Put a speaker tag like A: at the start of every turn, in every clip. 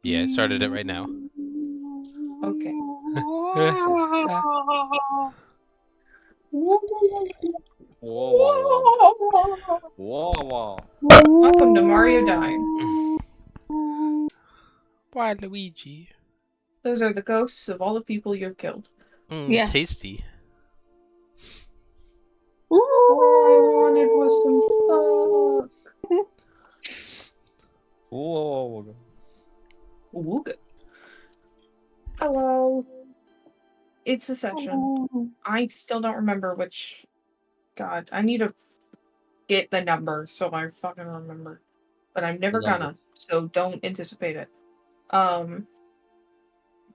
A: Yeah, I started it right now.
B: Okay.
C: Whoa, whoa, whoa. Whoa, whoa.
B: Welcome to Mario Dying.
A: Why, Luigi?
B: Those are the ghosts of all the people you've killed.
D: Yeah.
A: Tasty.
B: All I wanted was some fuck.
C: Whoa.
B: Wooga. Hello. It's a session. I still don't remember which. God, I need to get the number so I fucking remember. But I'm never gonna, so don't anticipate it.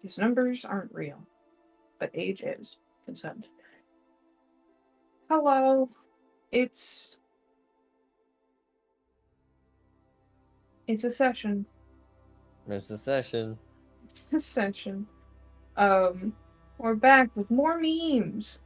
B: These numbers aren't real, but age is. Consent. Hello. It's a session.
C: It's a session.
B: It's a session. We're back with more memes.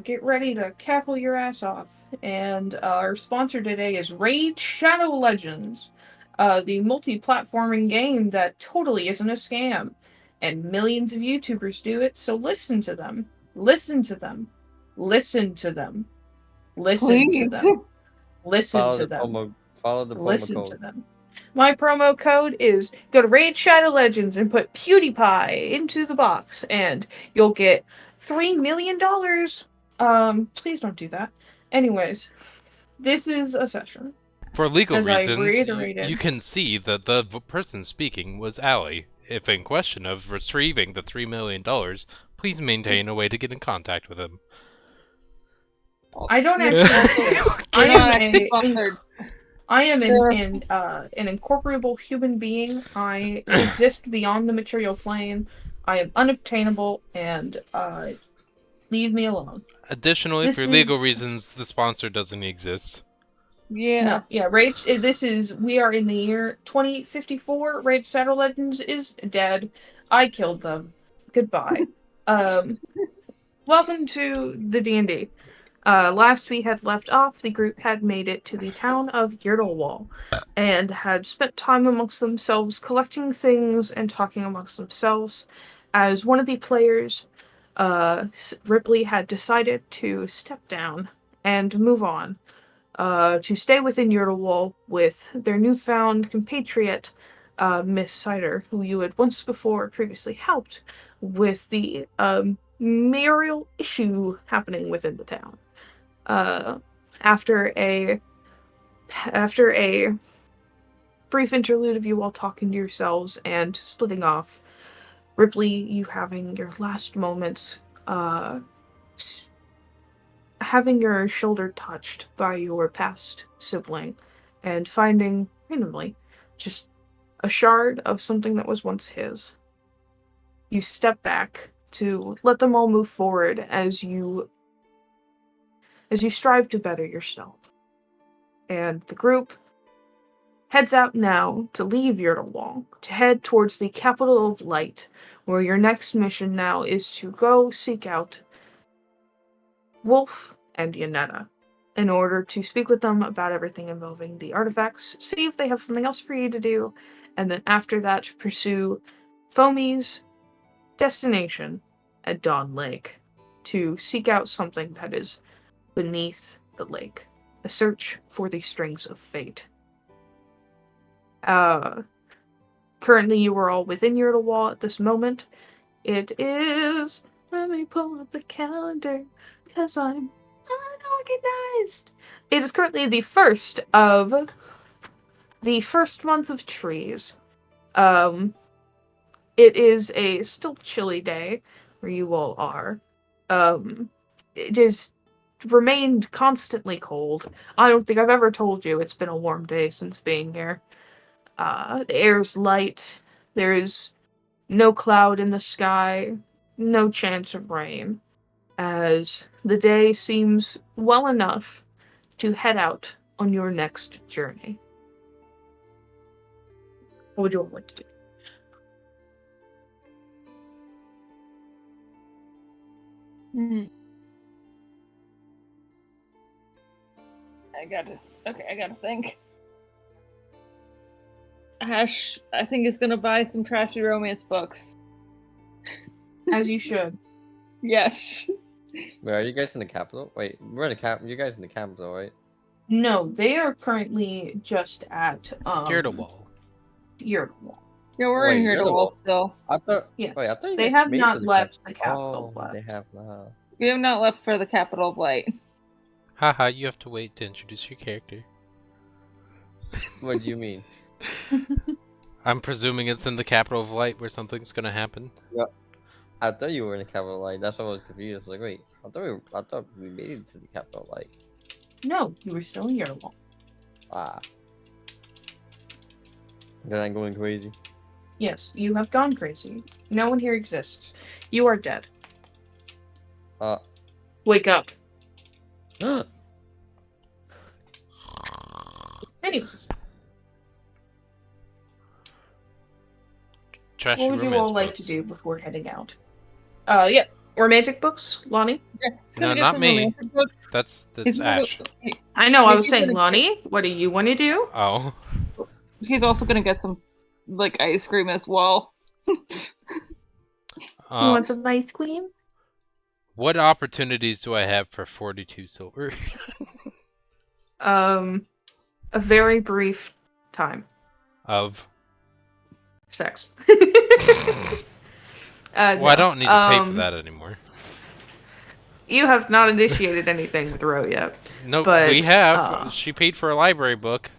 B: Get ready to cackle your ass off. And our sponsor today is Raid Shadow Legends, the multi-platforming game that totally isn't a scam. And millions of YouTubers do it, so listen to them. Listen to them. Listen to them. Listen to
D: Please.
B: them. Listen
C: Follow
B: to
C: the
B: them.
C: promo. Follow the promo
B: Listen to
C: code.
B: them. My promo code is go to Raid Shadow Legends and put PewDiePie into the box, and you'll get $3 million. Please don't do that. Anyways, this is a session.
A: For legal
B: As I've
A: reasons,
B: reiterated.
A: you can see that the person speaking was Allie. If in question of retrieving the $3 million, please maintain a way to get in contact with him.
B: I don't actually.
D: We're not actually sponsored.
B: I am an incorporeal human being. I exist beyond the material plane. I am unobtainable, and leave me alone.
A: Additionally, for legal reasons, the sponsor doesn't exist.
D: Yeah.
B: No, yeah, we are in the year 2054. Rage Shadow Legends is dead. I killed them. Goodbye. Welcome to the D&D. Last we had left off, the group had made it to the town of Yurtlewall and had spent time amongst themselves collecting things and talking amongst themselves as one of the players, Ripley, had decided to step down and move on to stay within Yurtlewall with their newfound compatriot, Miss Cider, who you had once before previously helped with the mayoral issue happening within the town. After a brief interlude of you all talking to yourselves and splitting off, Ripley, you having your last moments, having your shoulder touched by your past sibling, and finding randomly just a shard of something that was once his. You step back to let them all move forward as you strive to better yourself. And the group heads out now to leave Yurtlewall, to head towards the capital of light, where your next mission now is to go seek out Wolf and Yanetta in order to speak with them about everything involving the artifacts, see if they have something else for you to do, and then after that pursue Foamy's destination at Dawn Lake to seek out something that is beneath the lake. A search for the strings of fate. Currently you are all within Yurtlewall at this moment. It is... Let me pull up the calendar, because I'm unorganized. It is currently the first month of trees. It is a still chilly day where you all are. It has remained constantly cold. I don't think I've ever told you it's been a warm day since being here. The air's light. There is no cloud in the sky. No chance of rain. As the day seems well enough to head out on your next journey. What would you all like to do?
D: I gotta think. Ash, I think, is gonna buy some trashy romance books.
B: As you should.
D: Yes.
C: Wait, are you guys in the capital? Wait, we're in the cap. You guys in the capital, right?
B: No, they are currently just at
A: Gyrdlewall.
B: Yurtwall.
D: Yeah, we're
C: Wait,
D: in
C: you're
D: here
C: the
D: to wall
C: wall.
D: still.
C: I thought.
B: Yes.
C: Wait, I thought you
B: They
C: guys
B: have
C: made it
B: not
C: to the
B: left
C: cap-
B: the capital.
C: Oh, they have not.
D: We have not left for the capital of light.
A: Haha, you have to wait to introduce your character.
C: What do you mean?
A: I'm presuming it's in the capital of light where something's gonna happen.
C: I thought you were in the capital light. That's why I was confused. Like, wait, I thought we made it to the capital light.
B: No, you were still in Yurtwall.
C: Ah. Then I'm going crazy.
B: Yes, you have gone crazy. No one here exists. You are dead. Wake up. Anyways,
A: Trashy
B: what would you
A: romance
B: all like
A: books.
B: to do before heading out? Yeah, romantic books, Lonnie.
D: Yeah, he's
A: No,
D: gonna get
A: not
D: some
A: me.
D: romantic books.
A: That's
D: He's gonna
A: Ash.
D: go-
B: I know. I
D: Yeah,
B: was
D: he's
B: saying,
D: gonna-
B: Lonnie. What do you want to do?
A: Oh.
D: He's also gonna get some, like, ice cream as well.
B: You want some ice cream?
A: What opportunities do I have for 42 silver?
B: A very brief time.
A: Of.
B: Sex.
A: Well, I don't need to pay for
B: no.
A: that anymore.
B: You have not initiated anything with Ro yet.
A: No,
B: But,
A: we have. She paid for a library book.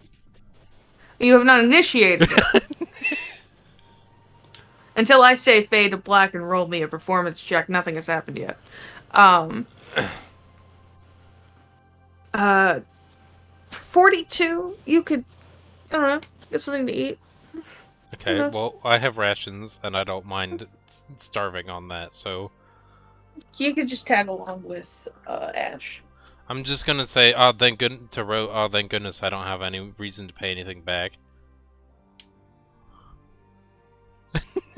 B: You have not initiated it. Until I say fade to black and roll me a performance check, nothing has happened yet. 42, you could, I don't know, get something to eat.
A: Okay,
B: knows?
A: well, I have rations, and I don't mind starving on that, so...
B: You could just tag along with Ash.
A: I'm just gonna say, oh, thank goodness I don't have any reason to pay anything back.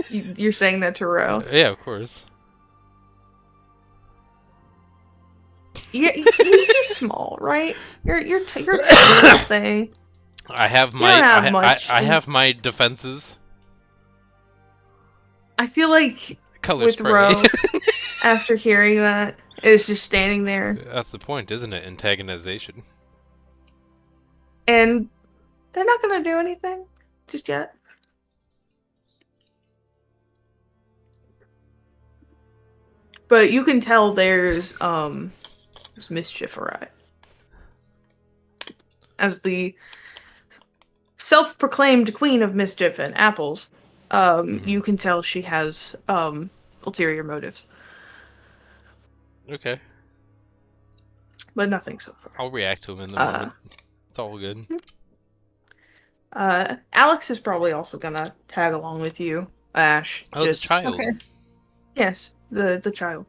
B: You're saying that to Ro.
A: Yeah, of course.
B: You're small, right? You're a tiny little thing.
A: I have
B: You
A: my
B: don't have much
A: I
B: in-
A: have my defenses.
B: I feel like
A: Color
B: with
A: spray.
B: Ro, after hearing that, is just standing there,
A: That's the point, isn't it? Antagonization.
B: and they're not gonna do anything just yet. But you can tell there's mischief awry. As the self-proclaimed queen of mischief and apples, you can tell she has ulterior motives,
A: Okay.
B: but nothing so far.
A: I'll react to him in the moment. It's all good.
B: Alex is probably also gonna tag along with you, Ash.
A: Oh,
B: just,
A: the child.
D: Okay.
B: Yes, the child.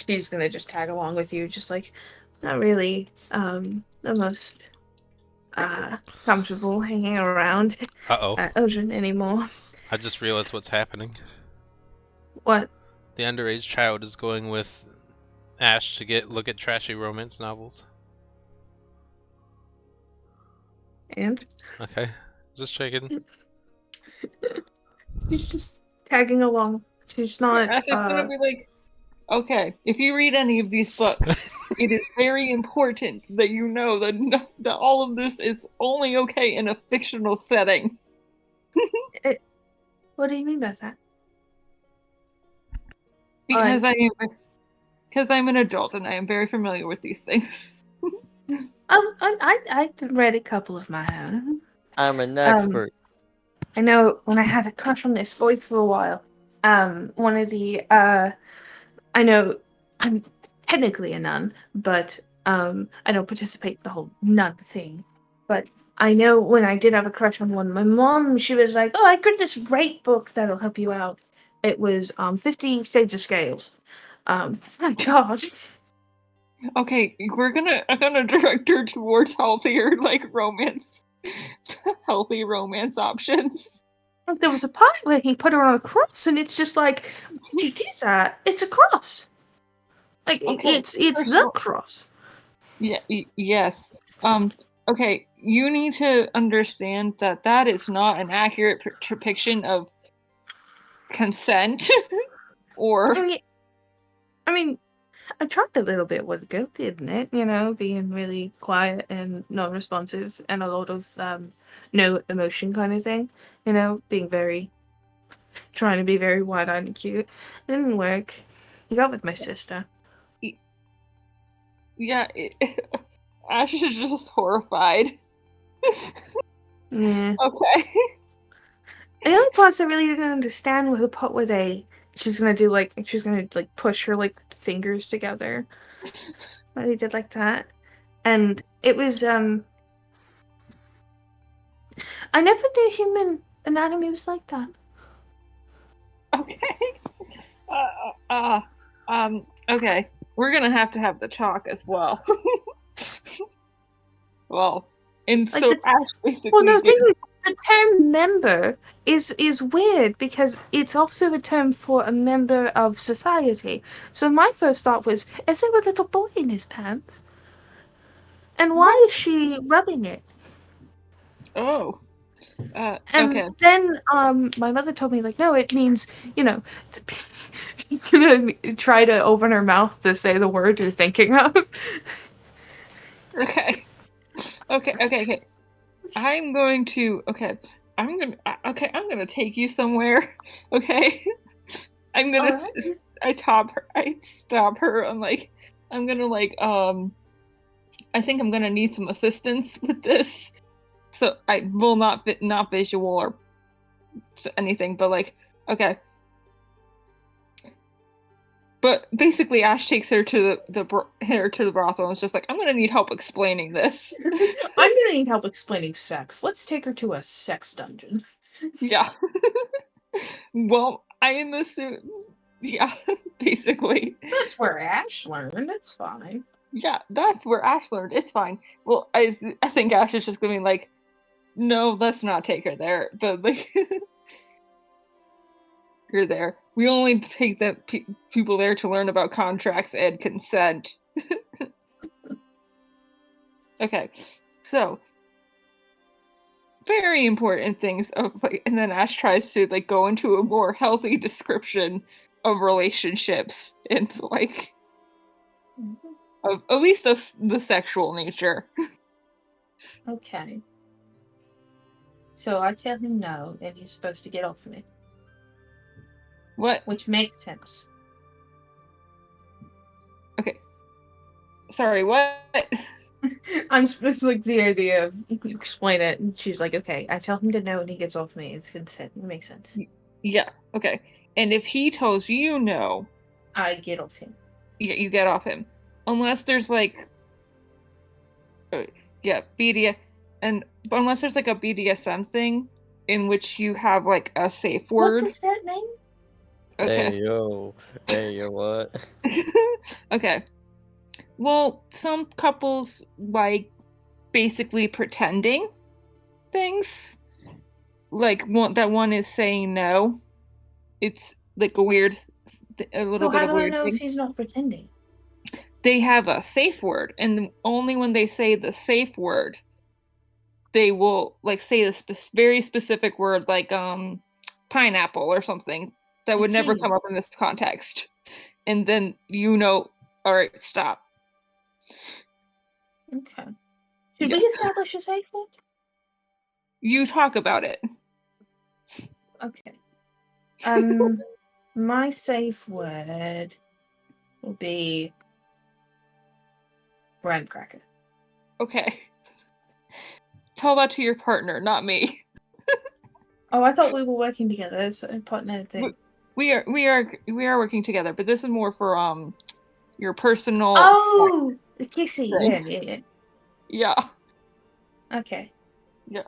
B: She's gonna just tag along with you, just like not really the most comfortable hanging around
A: Uh-oh.
B: at Ocean anymore.
A: I just realized what's happening.
B: What?
A: The underage child is going with Ash to look at trashy romance novels.
B: And
A: Okay. Just checking.
B: she's just tagging along. She's not.
D: Ash is gonna be like, okay, if you read any of these books, it is very important that you know that all of this is only okay in a fictional setting.
B: What do you mean by that?
D: Because I'm an adult and I am very familiar with these things.
B: I read a couple of my own.
C: I'm an expert.
B: I know when I had a crush on this boy for a while. One of the I know I'm technically a nun, but I don't participate in the whole nun thing. But I know when I did have a crush on one, my mom, she was like, "Oh, I got this great book that'll help you out." It was 50 Shades of Scales. My God.
D: Okay, I'm gonna direct her towards healthier healthy romance options.
B: Like, there was a part where he put her on a cross, and it's just like, did you do that? It's a cross. Like,
D: Okay,
B: it's the cross.
D: Yeah, yes. Okay, you need to understand that is not an accurate depiction of consent or
B: I mean, I tried a little bit with guilt, didn't it? You know, being really quiet and non-responsive, and a lot of no emotion kind of thing. You know, trying to be very wide-eyed and cute. It didn't work. You got with my sister.
D: yeah, Ash is just horrified.
B: Yeah.
D: Okay.
B: The only parts I really didn't understand were the part where she's gonna push her like fingers together. Why they did like that. And it was I never knew human anatomy was like that.
D: Okay. Okay. We're gonna have to have the talk as well. Well, and
B: Like
D: so
B: the-
D: Ash basically.
B: Well, no, the term member is weird because it's also a term for a member of society. So my first thought was, is there a little boy in his pants? And why is she rubbing it?
D: Oh.
B: And
D: Okay.
B: then my mother told me, like, no, it means, you know, she's gonna try to open her mouth to say the word you're thinking of.
D: Okay. I'm going to take you somewhere. Okay. I'm gonna
B: Alright.
D: I stop her. I'm like, I'm gonna like I think I'm gonna need some assistance with this. So I will not visual or anything, but like, okay. But basically, Ash takes her to the brothel and is just like, I'm gonna need help explaining this.
B: I'm gonna need help explaining sex. Let's take her to a sex dungeon.
D: Yeah. Well, I am assuming. Yeah, basically.
B: That's where Ash learned. It's fine.
D: Yeah, that's where Ash learned. It's fine. Well, I think Ash is just gonna be like, no, let's not take her there. But like, you're there. We only take the people there to learn about contracts and consent. Okay, so very important things of like, and then Ash tries to like go into a more healthy description of relationships and like of at least of the sexual nature.
B: Okay. So I tell him no, and he's supposed to get off me.
D: What?
B: Which makes sense.
D: Okay. Sorry, what?
B: I'm supposed to like the idea of you explain it, and she's like, okay. I tell him to no, and he gets off me. It's consent. It makes sense.
D: Yeah, okay. And if he tells you no,
B: I get off him.
D: you get off him. Unless there's like but unless there's like a BDSM thing in which you have like a safe word.
B: What does that mean?
D: Okay.
C: Hey yo, what?
D: Okay. Well, some couples like basically pretending things. Like one is saying no. It's like a little
B: So
D: bit of
B: how
D: a
B: do I
D: weird
B: know
D: thing.
B: if he's not pretending?
D: They have a safe word, and only when they say the safe word, they will like say this very specific word, like pineapple or something that would never come
B: Jeez.
D: up in this context, and then all right, stop.
B: Okay. Should
D: Yeah.
B: we establish a safe word?
D: You talk about it.
B: Okay. My safe word will be graham cracker.
D: Okay. Tell that to your partner, not me.
B: Oh, I thought we were working together. That's an important thing.
D: We are working together, but this is more for your personal.
B: Oh, the kissy.
D: Thanks.
B: Yeah.
D: Yeah.
B: Okay.
D: Yeah.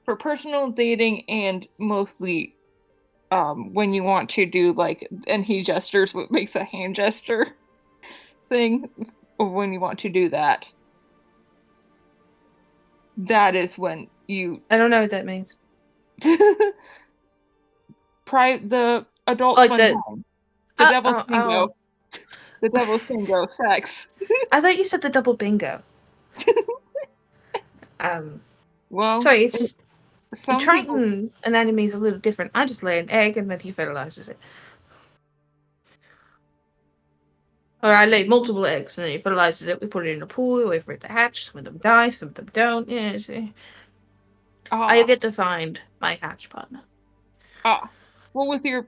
D: For personal dating and mostly when you want to do like, and he gestures what makes a hand gesture thing, or when you want to do that. That is when you
B: I don't know what that means.
D: the adult
B: Like
D: fun
B: the-
D: time. The devil's bingo. The devil's bingo sex.
B: I thought you said the double bingo.
D: Well,
B: Sorry, it's just
D: some people.
B: Triton anatomy is a little different. I just lay an egg and then he fertilizes it. Or I lay multiple eggs and then he fertilizes it. We put it in a pool, we wait for it to hatch. Some of them die, some of them don't. Yeah, I have yet to find my hatch partner.
D: Well, with your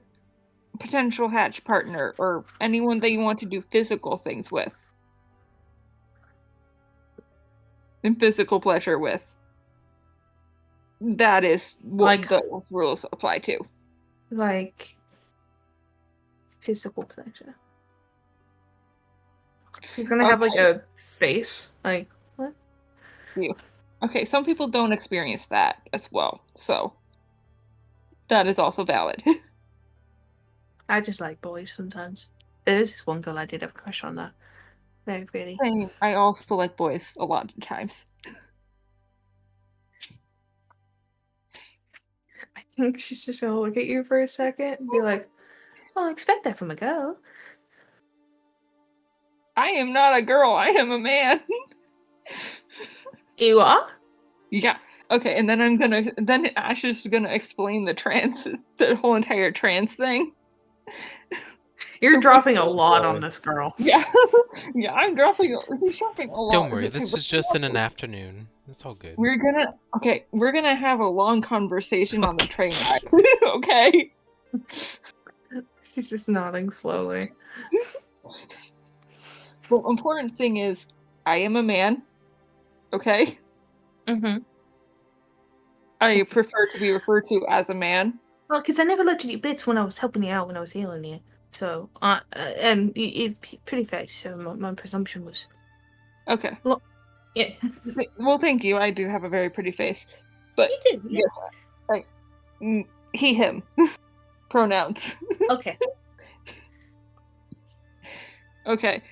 D: potential hatch partner or anyone that you want to do physical things with and physical pleasure with, that is what those rules apply to.
B: Like physical pleasure. He's gonna have like a face. Like what?
D: Okay, some people don't experience that as well, so that is also valid.
B: I just like boys sometimes. There's this one girl I did have a crush on though. Very pretty.
D: Same. I also like boys a lot of times.
B: I think she's just gonna look at you for a second and be like, "Well, I expect that from a girl."
D: I am not a girl. I am a man.
B: You are?
D: Yeah. Okay, and then Ash is gonna explain the whole entire trans thing.
B: You're dropping a lot on this girl.
D: Yeah. Yeah, he's dropping a lot.
A: Don't worry, this is just in an afternoon. It's all good.
D: We're gonna have a long conversation on the train ride. Okay?
B: She's just nodding slowly.
D: The important thing is, I am a man. Okay?
B: Mm-hmm.
D: I prefer to be referred to as a man.
B: Well, because I never looked at your bits when I was helping you out when I was healing you. So, and you've pretty face, so my presumption was...
D: Okay.
B: Well, yeah.
D: Well, thank you. I do have a very pretty face. But
B: You do, yeah.
D: yes, he, him. Pronouns.
B: Okay.
D: Okay.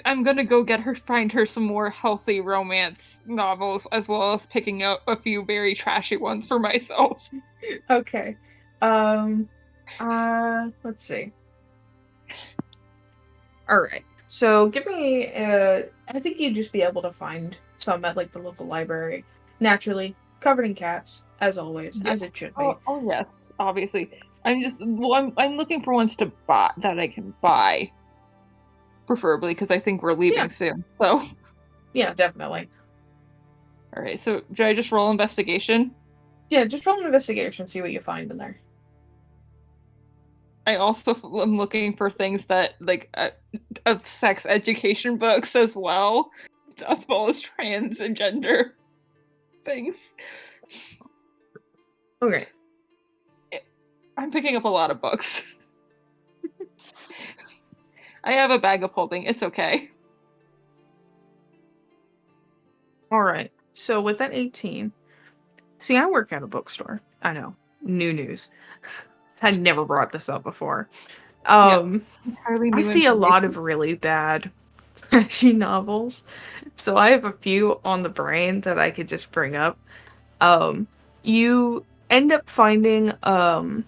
D: I'm gonna go find her some more healthy romance novels, as well as picking out a few very trashy ones for myself.
B: Okay. Let's see. Alright. So give me I think you'd just be able to find some at like the local library. Naturally, covered in cats, as always, as it should be.
D: Oh yes, obviously. I'm looking for ones to buy that I can buy. Preferably, because I think we're leaving soon. So
B: yeah, definitely.
D: Alright, so do I just roll investigation?
B: Yeah, just roll an investigation, see what you find in there.
D: I also am looking for things that, like, of sex education books as well as trans and gender things.
B: Okay.
D: I'm picking up a lot of books. I have a bag of holding. It's okay.
B: Alright. So with that 18... See, I work at a bookstore. I know. New news. I never brought this up before. I see a lot of really bad trashy novels. So I have a few on the brain that I could just bring up. You end up finding, I'd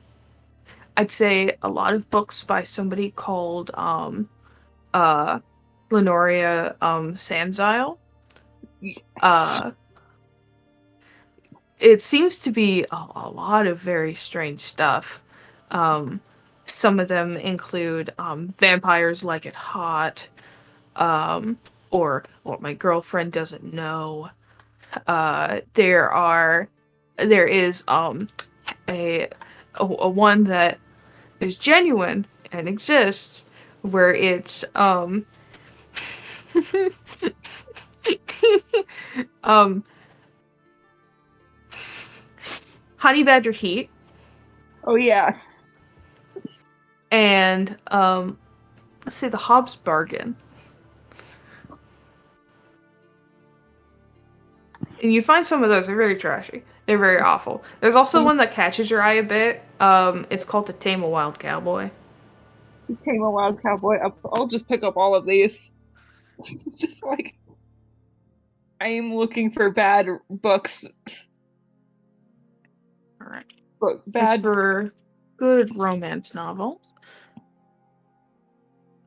B: say a lot of books by somebody called, Lenoria, Sanzile. It seems to be a lot of very strange stuff. Some of them include vampires like it hot, or what my girlfriend doesn't know. There is a one that is genuine and exists, where it's Honey Badger Heat.
D: Oh yes.
B: And let's say the Hobbs Bargain. And you find some of those, they're very trashy. They're very awful. There's also one that catches your eye a bit. It's called To Tame a Wild Cowboy.
D: To Tame a Wild Cowboy. I'll just pick up all of these. Just like, I am looking for bad books.
B: Alright.
D: Bad
B: for good romance novels.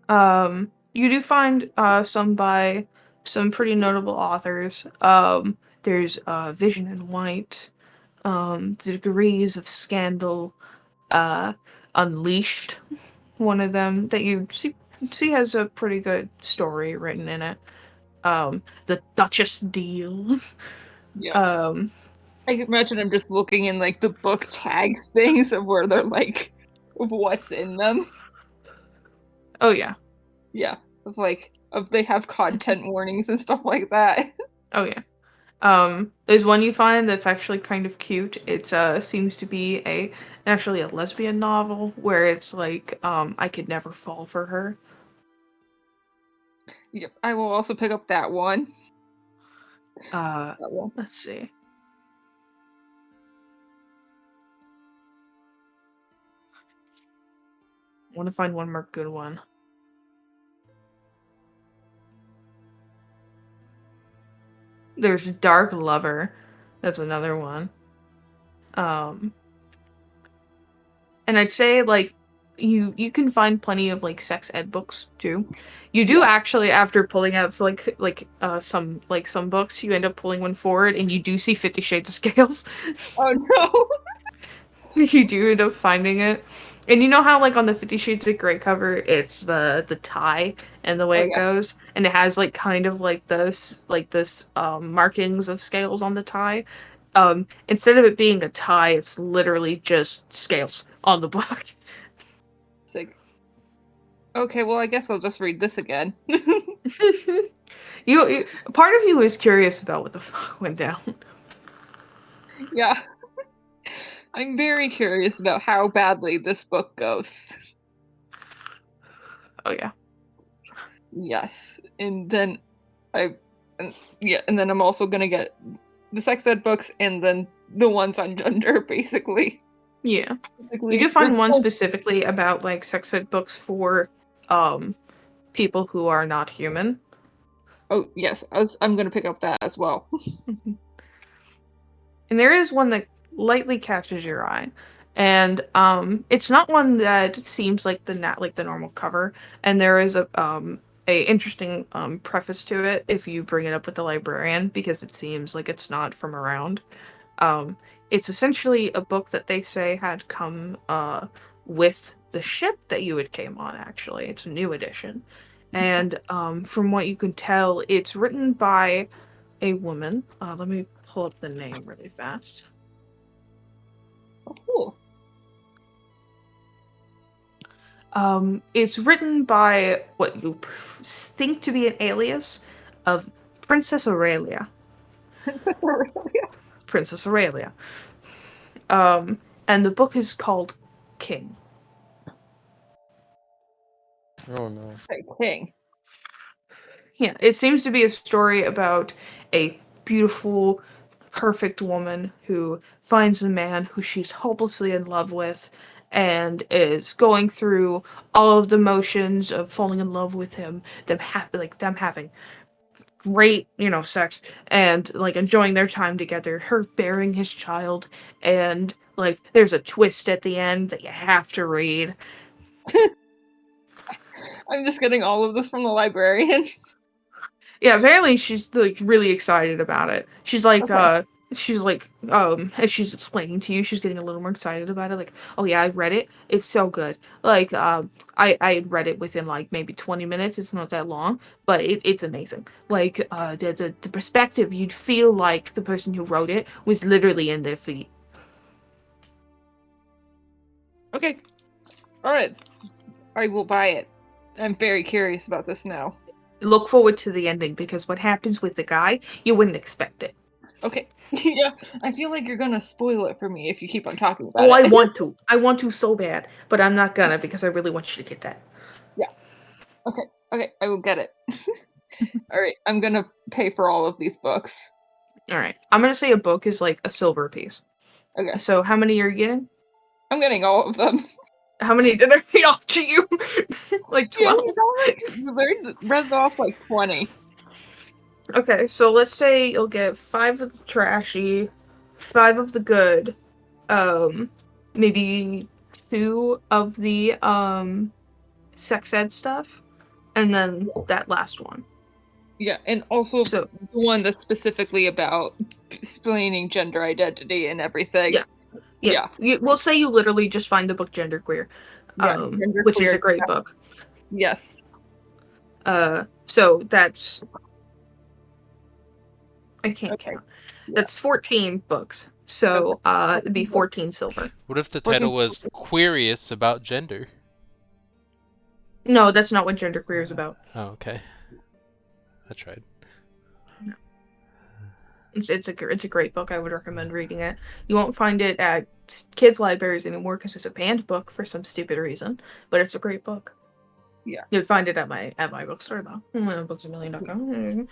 B: You do find some by some pretty notable authors. There's Vision in White, The Degrees of Scandal, Unleashed, one of them that you see has a pretty good story written in it. The Duchess Deal.
D: Yeah. I can imagine I'm just looking in like the book tags things of where they're like of what's in them.
B: Oh yeah.
D: Yeah. Of they have content warnings and stuff like that.
B: Oh yeah. There's one you find that's actually kind of cute. It seems to be actually a lesbian novel where it's like I could never fall for her.
D: Yep. I will also pick up that one. That one.
B: Let's see. I want to find one more good one. There's Dark Lover. That's another one. And I'd say like you can find plenty of like sex ed books too. You do actually, after pulling out some books, you end up pulling one forward and you do see 50 Shades of Scales.
D: Oh no.
B: You do end up finding it. And you know how like on the 50 Shades of Grey cover it's the tie and the way it goes, and it has like kind of like this markings of scales on the tie. Instead of it being a tie, it's literally just scales on the book.
D: Sick. Okay, well I guess I'll just read this again.
B: you part of you is curious about what the fuck went down.
D: Yeah. I'm very curious about how badly this book goes.
B: Oh yeah.
D: Yes. And then and then I'm also gonna get the sex ed books and then the ones on gender, basically.
B: Yeah.
D: Basically,
B: You do find one specifically about like sex ed books for people who are not human.
D: Oh yes, I'm gonna pick up that as well.
B: And there is one that lightly catches your eye, and it's not one that seems like the normal cover. And there is a interesting preface to it if you bring it up with the librarian, because it seems like it's not from around. It's essentially a book that they say had come with the ship that you had came on. Actually, it's a new edition, and from what you can tell, it's written by a woman. Let me pull up the name really fast.
D: Oh, cool.
B: It's written by what you think to be an alias of Princess Aurelia.
D: Princess Aurelia.
B: Princess Aurelia. And the book is called King.
C: Oh no.
D: King.
B: Yeah, it seems to be a story about a beautiful, perfect woman who finds a man who she's hopelessly in love with and is going through all of the motions of falling in love with him, them having great, sex, and like enjoying their time together, her bearing his child, and like there's a twist at the end that you have to read.
D: I'm just getting all of this from the librarian.
B: Yeah, apparently she's like really excited about it. She's like,
D: Okay.
B: as she's explaining to you, she's getting a little more excited about it. Like, oh yeah, I read it. It's so good. Like, I had read it within like maybe 20 minutes. It's not that long, but it's amazing. Like, the perspective, you'd feel like the person who wrote it was literally in their feet.
D: Okay. All right. I will buy it. I'm very curious about this now.
B: Look forward to the ending, because what happens with the guy, you wouldn't expect it.
D: Okay. Yeah, I feel like you're gonna spoil it for me if you keep on talking about it.
B: Oh, I want to. I want to so bad, but I'm not gonna, because I really want you to get that.
D: Yeah. Okay, I will get it. Alright, I'm gonna pay for all of these books.
B: Alright. I'm gonna say a book is like a silver piece.
D: Okay.
B: So how many are you getting?
D: I'm getting all of them.
B: How many did I read off to you? Like 12?
D: You read off like 20.
B: Okay, so let's say you'll get 5 of the trashy, 5 of the good, maybe 2 of the sex ed stuff, and then that last one.
D: Yeah, and also
B: So
D: the one that's specifically about explaining gender identity and everything.
B: yeah. We'll say you literally just find the book Genderqueer,
D: Yeah,
B: which is
D: genderqueer,
B: a great
D: yeah.
B: book.
D: Yes.
B: So that's I can't
D: Okay.
B: count. That's 14 books. So it'd be 14 silver.
A: What if the
D: 14
A: title was Queerious about gender?
B: No, that's not what Genderqueer is about.
A: Oh, okay. I tried.
B: It's a great book. I would recommend reading it. You won't find it at kids' libraries anymore because it's a banned book for some stupid reason. But it's a great book.
D: Yeah.
B: You'd find it at my bookstore though. Booksamillion.com.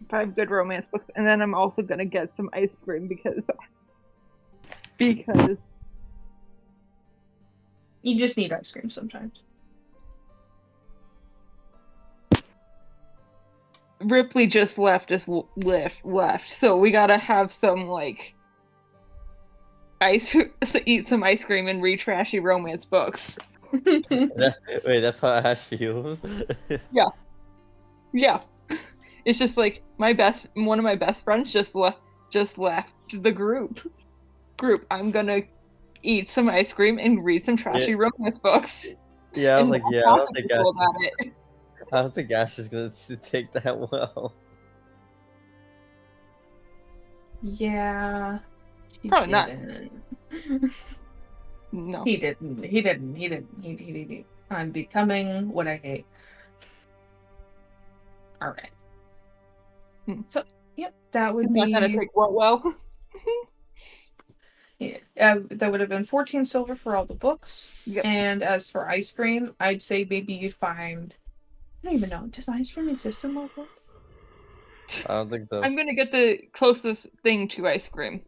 D: Five good romance books, and then I'm also gonna get some ice cream because
B: You just need ice cream sometimes.
D: Ripley just left us left, so we gotta have some like eat some ice cream and read trashy romance books.
C: Wait, that's how Ash feels.
D: Yeah, it's just like one of my best friends just left the group. I'm gonna eat some ice cream and read some trashy romance books.
C: Yeah, I was
D: And
C: like, yeah, I
D: talk
C: don't
D: to
C: think
D: people
C: Ash.
D: about it.
C: I don't think Ash is gonna take that well.
B: Yeah.
D: Probably not.
B: Didn't.
D: No.
B: He didn't. I'm becoming what I hate. Alright. So, yep, that would
D: It's not gonna
B: be...
D: take well.
B: Yeah, that would have been 14 silver for all the books.
D: Yep.
B: And as for ice cream, I'd say maybe you'd find... I don't even know. Does ice cream exist in Local?
C: I don't think so.
D: I'm gonna get the closest thing to ice cream.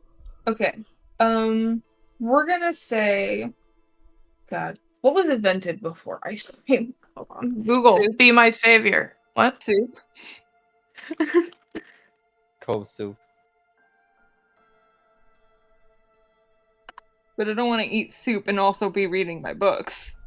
B: Okay. We're gonna say... God. What was invented before ice cream? Hold on. Google,
D: Soup.
B: be my savior. What?
D: Soup.
C: Cold soup.
D: But I don't want to eat soup and also be reading my books.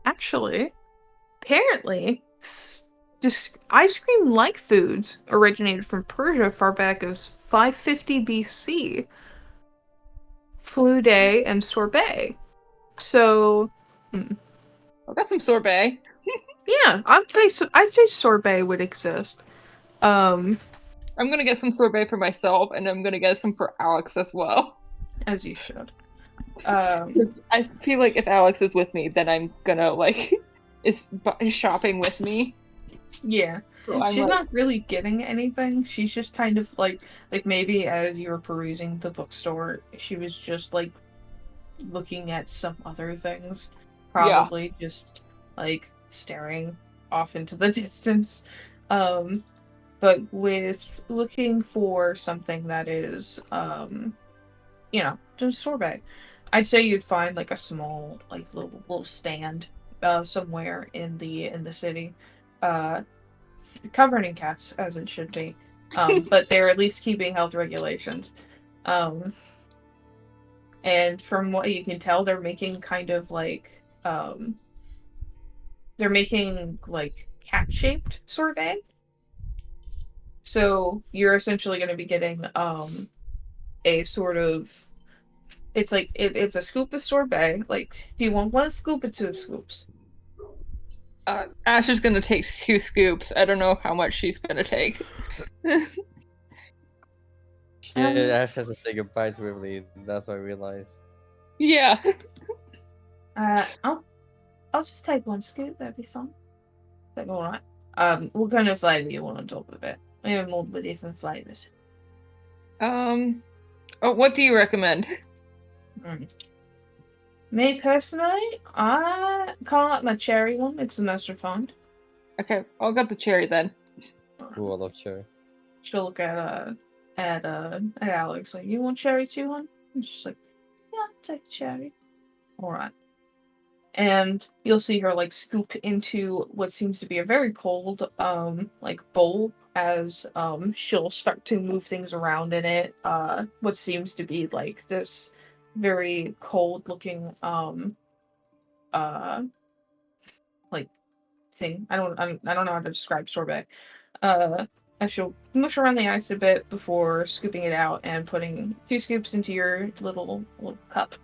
B: Actually, apparently, ice cream-like foods originated from Persia far back as 550 BC. Flude and sorbet. So,
D: I got some sorbet.
B: yeah, I'd say sorbet would exist.
D: I'm gonna get some sorbet for myself, and I'm gonna get some for Alex as well.
B: As you should.
D: Because I feel like if Alex is with me, then I'm gonna like is shopping with me.
B: Yeah.
D: So I'm
B: She's
D: like,
B: not really getting anything. She's just kind of like maybe as you were perusing the bookstore, she was just like looking at some other things. Probably just like staring off into the distance. But with looking for something that is just sorbet. I'd say you'd find like a small like little stand somewhere in the city. Covered in cats, as it should be. But they're at least keeping health regulations. And from what you can tell, they're making kind of like they're making like cat-shaped sorbet. So you're essentially going to be getting a sort of it's like it's a scoop of sorbet. Like, do you want one scoop or two scoops?
D: Ash is gonna take 2 scoops. I don't know how much she's gonna take.
C: Ash has to say goodbye to Ripley. That's what I realized.
D: Yeah.
B: I'll just take one scoop. That'd be fun. Like, all right. What kind of flavor you want on top of it? We have multiple different flavors.
D: Oh, what do you recommend?
B: Me personally, I can't like my cherry one. It's the most refined.
D: Okay, I'll get the cherry then.
C: Ooh, I love cherry.
B: She'll look at Alex like, you want cherry too, hon? And she's like, yeah, I'll take cherry. All right. And you'll see her like scoop into what seems to be a very cold like bowl as she'll start to move things around in it. What seems to be like this very cold looking uh like thing. I don't know how to describe sorbet. I shall mush around the ice a bit before scooping it out and putting 2 scoops into your little cup,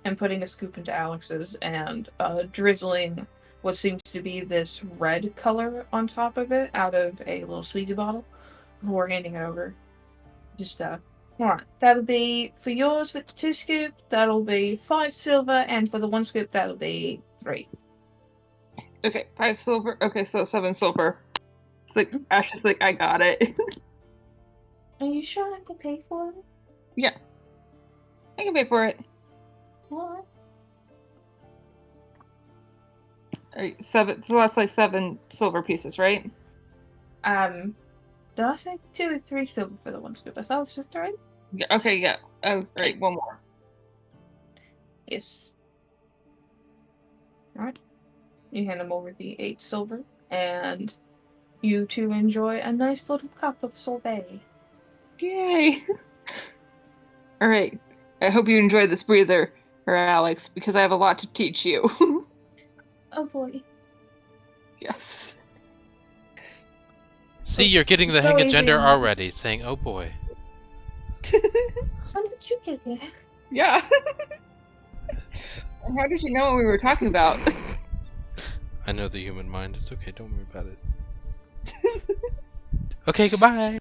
B: and putting a scoop into Alex's, and drizzling what seems to be this red color on top of it out of a little squeezy bottle before handing it over. Just alright, that'll be for yours with the 2 scoop, that'll be 5 silver, and for the 1 scoop, that'll be 3.
D: Okay, 5 silver. Okay, so 7 silver. It's like Ash is like, I got it.
B: Are you sure I can pay for it?
D: Yeah, I can pay for it.
B: What?
D: 7. So that's like 7 silver pieces, right?
B: Did I say 2 or 3 silver for the 1 scoop? I thought it was just 3.
D: Yeah. Okay. Yeah. Oh, right. One more.
B: Yes. Alright. You hand him over the 8 silver, and you two enjoy a nice little cup of sorbet.
D: Yay! All right. I hope you enjoyed this breather, Alex, because I have a lot to teach you.
B: Oh boy.
D: Yes.
A: See, you're getting the
B: Go
A: hang of
B: easy
A: gender
B: on me.
A: already, saying, oh boy.
B: How did you get there?
D: Yeah. How did you know what we were talking about?
A: I know the human mind. It's okay, don't worry about it. Okay, goodbye!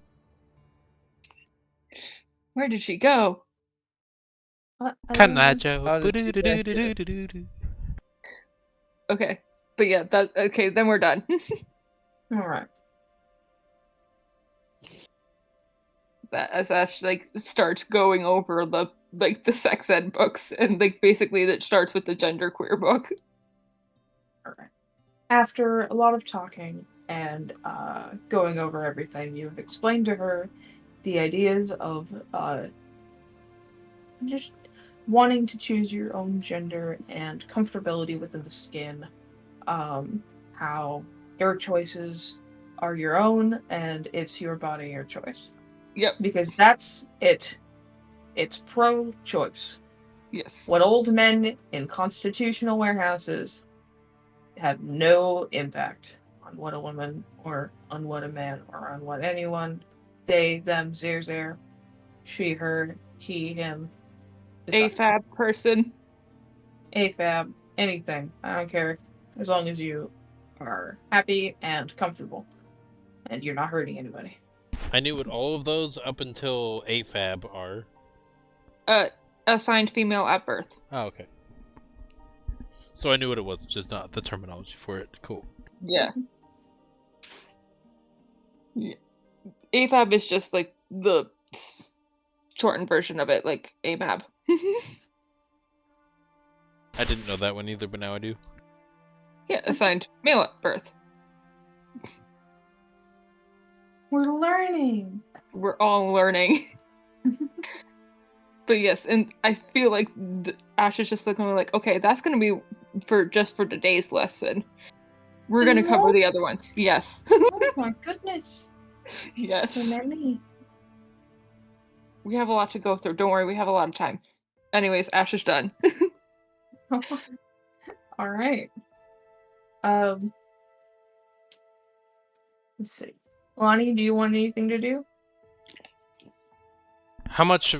D: Where did she go?
A: Canajo.
C: How did she get here?
A: Boo-doo-doo-doo-doo-doo-doo.
D: Okay. But yeah, okay, then we're done.
B: Alright.
D: That as Ash like starts going over the sex ed books, and like basically that starts with the genderqueer book.
B: Alright. After a lot of talking and going over everything, you've explained to her the ideas of just wanting to choose your own gender and comfortability within the skin. How your choices are your own and it's your body, your choice.
D: Yep.
B: Because that's it. It's pro-choice.
D: Yes.
B: What old men in constitutional warehouses have no impact on what a woman or on what a man or on what anyone, they, them, their, she, her, he, him, decide.
D: AFAB person.
B: AFAB, anything. I don't care. As long as you are happy and comfortable and you're not hurting anybody.
A: I knew what all of those up until AFAB are.
D: Assigned female at birth.
A: Oh, okay. So I knew what it was, just not the terminology for it. Cool.
D: Yeah. Yeah. AFAB is just like the shortened version of it, like AMAB.
A: I didn't know that one either, but now I do.
D: Yeah, assigned male at birth.
B: We're learning.
D: We're all learning. But yes, and I feel like Ash is just looking like, okay, that's gonna be for today's lesson. We're
B: There's
D: gonna cover
B: more?
D: the other ones. Yes.
B: Oh my goodness.
D: Yes.
B: So many.
D: We have a lot to go through. Don't worry, we have a lot of time. Anyways, Ash is done.
B: All right. Let's see. Lonnie, do you want anything to do?
A: How much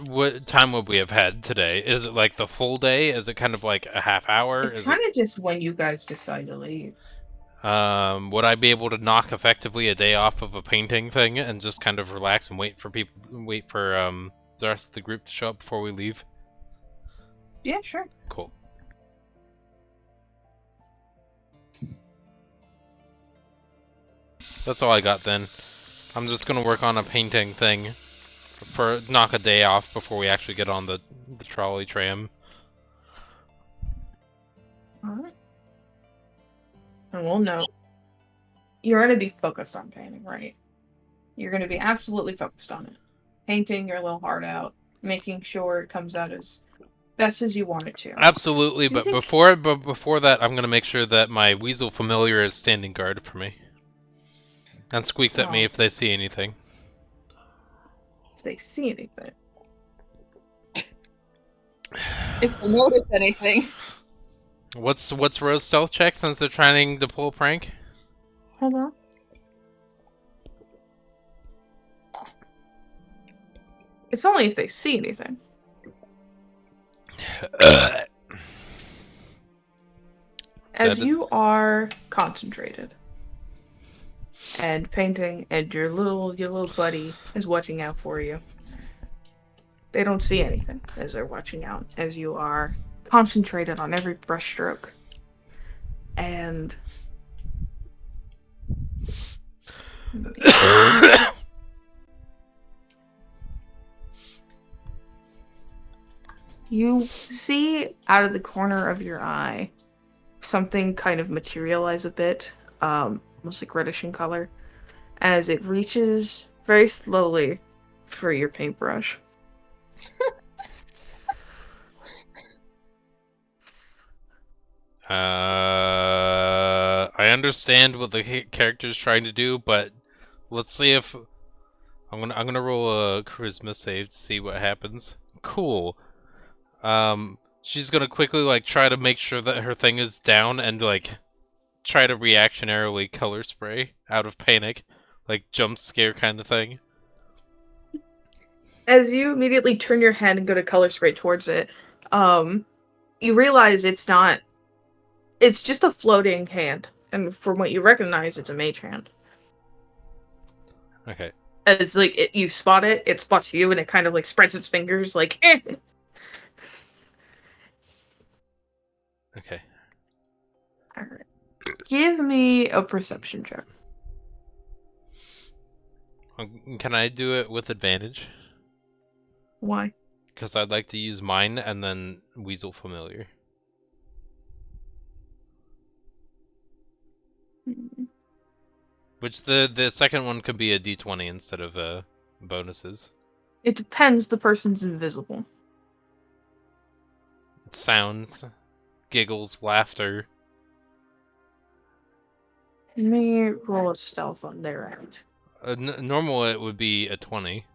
A: time would we have had today? Is it like the full day? Is it kind of like a half hour?
B: It's kind of just when you guys decide to leave.
A: Would I be able to knock effectively a day off of a painting thing and just kind of relax and wait for the rest of the group to show up before we leave?
B: Yeah, sure.
A: Cool. That's all I got then. I'm just gonna work on a painting thing for knock a day off before we actually get on the trolley tram.
B: Alright. And we'll note. You're going to be focused on painting, right? You're going to be absolutely focused on it. Painting your little heart out. Making sure it comes out as Best as you want it to.
A: Absolutely,
B: Do you
A: but
B: think-
A: before that, I'm gonna make sure that my weasel familiar is standing guard for me, and squeaks at me if they see anything.
B: If they see anything.
D: If they notice anything.
A: What's Rose stealth check since they're trying to pull a prank?
B: Hold on. It's only if they see anything. As
A: That is-
B: you are concentrated and painting, and your little buddy is watching out for you. They don't see anything as they're watching out, as you are concentrated on every brushstroke. And you see out of the corner of your eye something kind of materialize a bit, almost like reddish in color, as it reaches very slowly for your paintbrush.
A: I understand what the character's trying to do, but let's see if I'm gonna roll a charisma save to see what happens. Cool. She's gonna quickly like try to make sure that her thing is down and like try to reactionarily color spray out of panic, like jump scare kind of thing.
B: As you immediately turn your head and go to color spray towards it, you realize it's just a floating hand. And from what you recognize, it's a mage hand.
A: Okay.
B: As like you spot it, it spots you, and it kind of like spreads its fingers, like. Eh.
A: Okay.
B: All right. Give me a perception check.
A: Can I do it with advantage?
B: Why?
A: Because I'd like to use mine and then Weasel Familiar. Which the second one could be a D20 instead of bonuses.
B: It depends. The person's invisible.
A: Sounds, giggles, laughter.
B: Let me roll a stealth on their end.
A: Normal it would be a 20.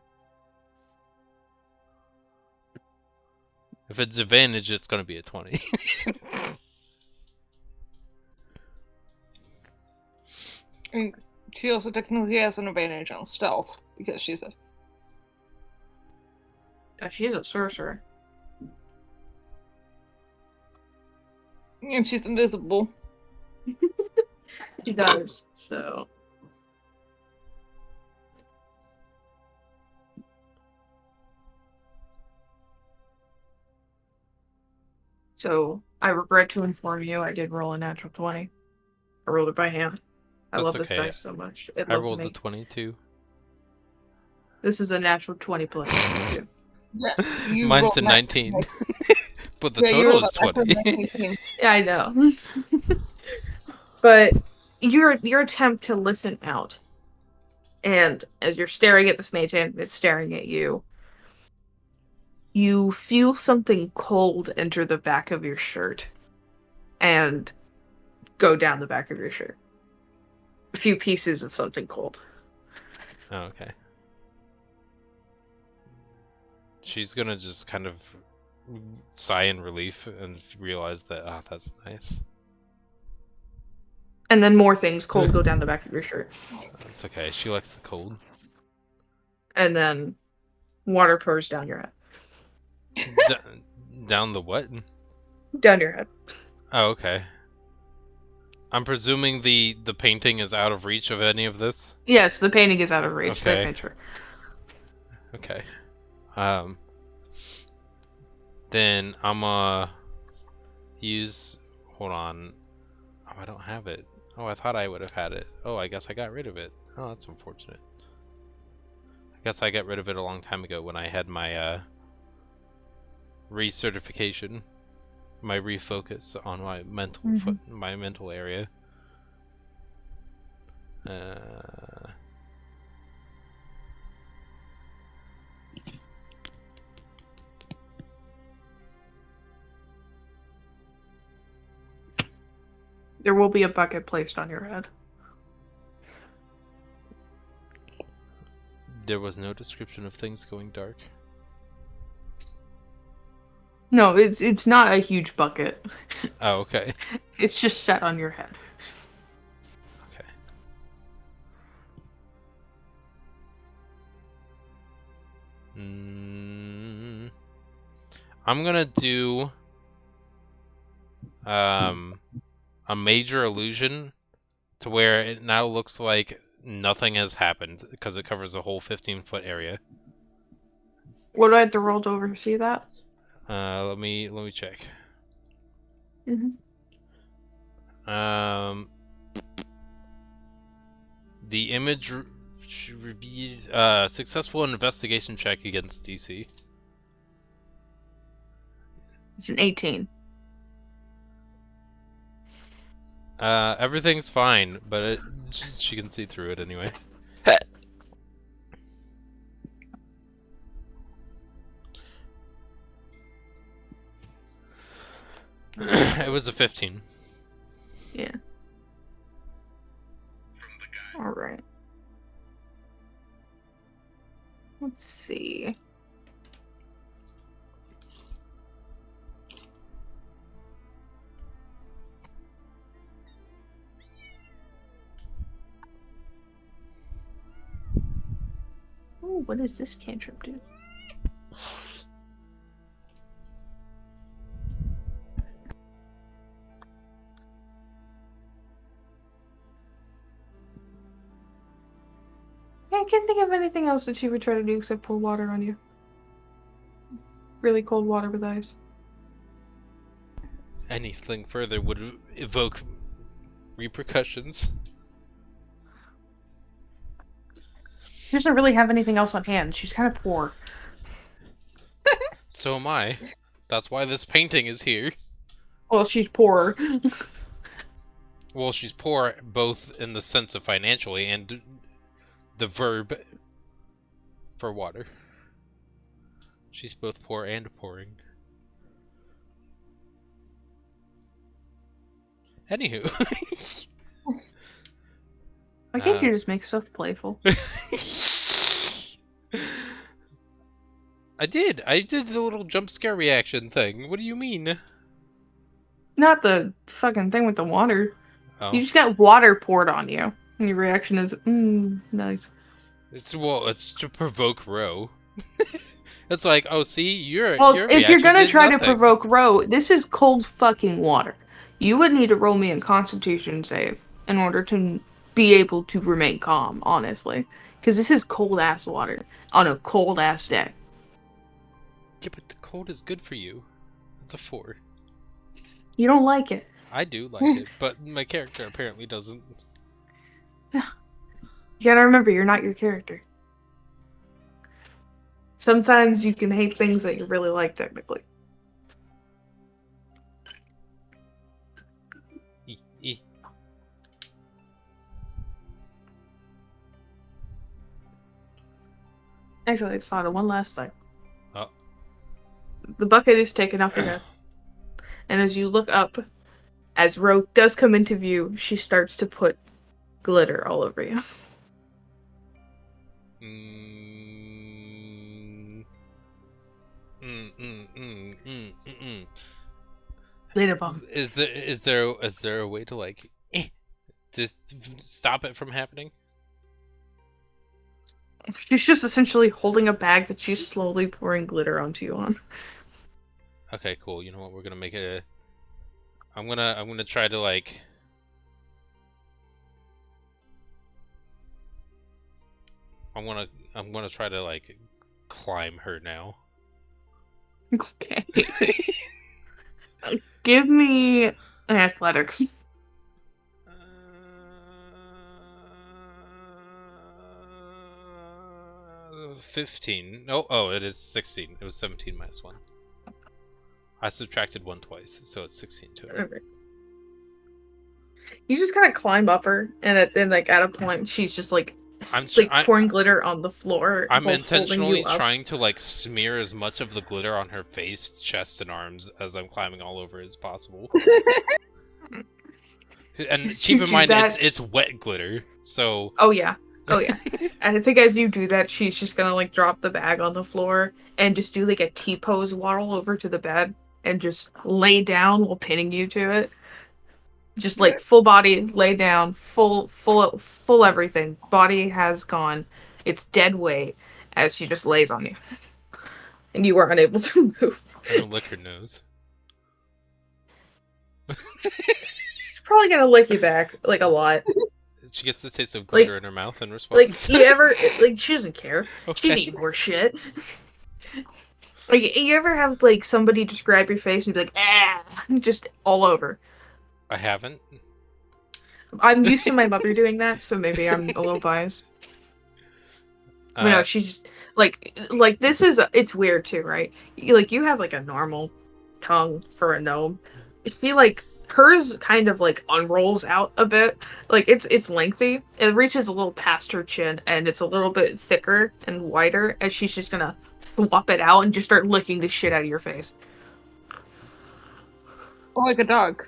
A: If it's advantage, it's going to be a 20.
D: And she also technically has an advantage on stealth because she's a.
B: She's a sorcerer.
D: And she's invisible.
B: She does. So. So, I regret to inform you, I did roll a natural 20. I rolled it by hand. I
A: That's
B: love this
A: okay.
B: dice so much. It
A: I
B: loves
A: rolled
B: me.
A: the 22.
B: This is a natural 20 plus 2.
D: Yeah, you
A: Mine's
D: rolled
A: a 19. But the
D: Yeah, you
A: total
D: rolled
A: is
D: a natural
A: 20.
D: 19.
B: Yeah, I know. But your attempt to listen out, and as you're staring at this mage hand, it's staring at you. You feel something cold enter the back of your shirt, and go down the back of your shirt. A few pieces of something cold.
A: Oh, okay. She's gonna just kind of sigh in relief and realize that, that's nice.
B: And then more things cold go down the back of your shirt.
A: It's okay. She likes the cold.
B: And then water pours down your head.
A: Down the what?
B: Down your head.
A: Oh, okay. I'm presuming the painting is out of reach of any of this?
B: Yes, the painting is out of reach.
A: Okay.
B: That made sure.
A: Okay. Then I'm use. Hold on. Oh, I don't have it. Oh, I thought I would have had it. Oh, I guess I got rid of it. Oh, that's unfortunate. I guess I got rid of it a long time ago when I had my recertification, my refocus on my mental my mental area.
B: There will be a bucket placed on your head.
A: There was no description of things going dark.
B: No, it's not a huge bucket.
A: Oh, okay.
B: It's just set on your head.
A: Okay. I'm gonna do a major illusion to where it now looks like nothing has happened because it covers a whole 15-foot area.
B: What do I have to roll to oversee that?
A: Let me check.
B: Mm-hmm.
A: The image reveals successful investigation check against DC.
B: It's an 18.
A: Everything's fine, but she can see through it anyway. It was a 15.
B: Yeah. Alright. Let's see. Oh, what does this cantrip do? I can't think of anything else that she would try to do except pour water on you. Really cold water with ice.
A: Anything further would evoke repercussions.
B: She doesn't really have anything else on hand. She's kind of poor.
A: So am I. That's why this painting is here.
B: Well, she's poor.
A: Well, she's poor both in the sense of financially and the verb for water. She's both poor and pouring. Anywho.
B: Why can't you just make stuff playful?
A: I did the little jump scare reaction thing. What do you mean?
B: Not the fucking thing with the water.
A: Oh.
B: You just got water poured on you. And your reaction is, nice.
A: It's to provoke Ro. It's like, oh, see, your
B: if you're
A: reaction
B: gonna
A: did
B: try to
A: nothing.
B: provoke Ro, this is cold fucking water. You would need to roll me a Constitution save in order to be able to remain calm, honestly. Because this is cold ass water on a cold ass day.
A: Yeah, but the cold is good for you. It's a 4.
B: You don't like it.
A: I do like it, but my character apparently doesn't.
B: You gotta remember, you're not your character. Sometimes you can hate things that you really like, technically. Actually, I thought of one last thing.
A: Oh.
B: The bucket is taken off your head. And as you look up, as Ro does come into view, she starts to put glitter all over you. Glitter bomb.
A: Is there a way to like just stop it from happening?
B: She's just essentially holding a bag that she's slowly pouring glitter onto you on.
A: Okay, cool. You know what? We're gonna make it. I'm gonna try to like. I'm gonna try to like climb her now.
B: Okay. Give me an athletics.
A: 15. Oh, it is 16. It was 17 minus 1. I subtracted 1 twice, so it's 16 total.
B: Okay. You just kind of climb up her, and then like at a point, she's just like pouring glitter on the floor.
A: I'm intentionally trying to like smear as much of the glitter on her face, chest, and arms as I'm climbing all over as possible. And
B: As
A: keep
B: you
A: in
B: do
A: mind,
B: that-
A: it's wet glitter, so
B: Oh yeah. Oh yeah. I think as you do that, she's just gonna like drop the bag on the floor and just do like a T-pose waddle over to the bed and just lay down while pinning you to it. Just like full body, lay down, full everything. Body has gone. It's dead weight as she just lays on you, and you are unable to move.
A: I'm gonna lick her nose.
B: She's probably gonna lick you back like a lot.
A: She gets the taste of glitter in her mouth in response.
B: Like you ever like she doesn't care. She's
A: Okay.
B: eating more shit. Like you ever have like somebody just grab your face and be like, ah, just all over.
A: I haven't.
B: I'm used to my mother doing that, so maybe I'm a little biased. But no, she's just like this is it's weird too, right? You have like a normal tongue for a gnome. See, like hers kind of like unrolls out a bit. Like it's lengthy. It reaches a little past her chin, and it's a little bit thicker and wider. And she's just gonna swap it out and just start licking the shit out of your face,
D: Like a dog.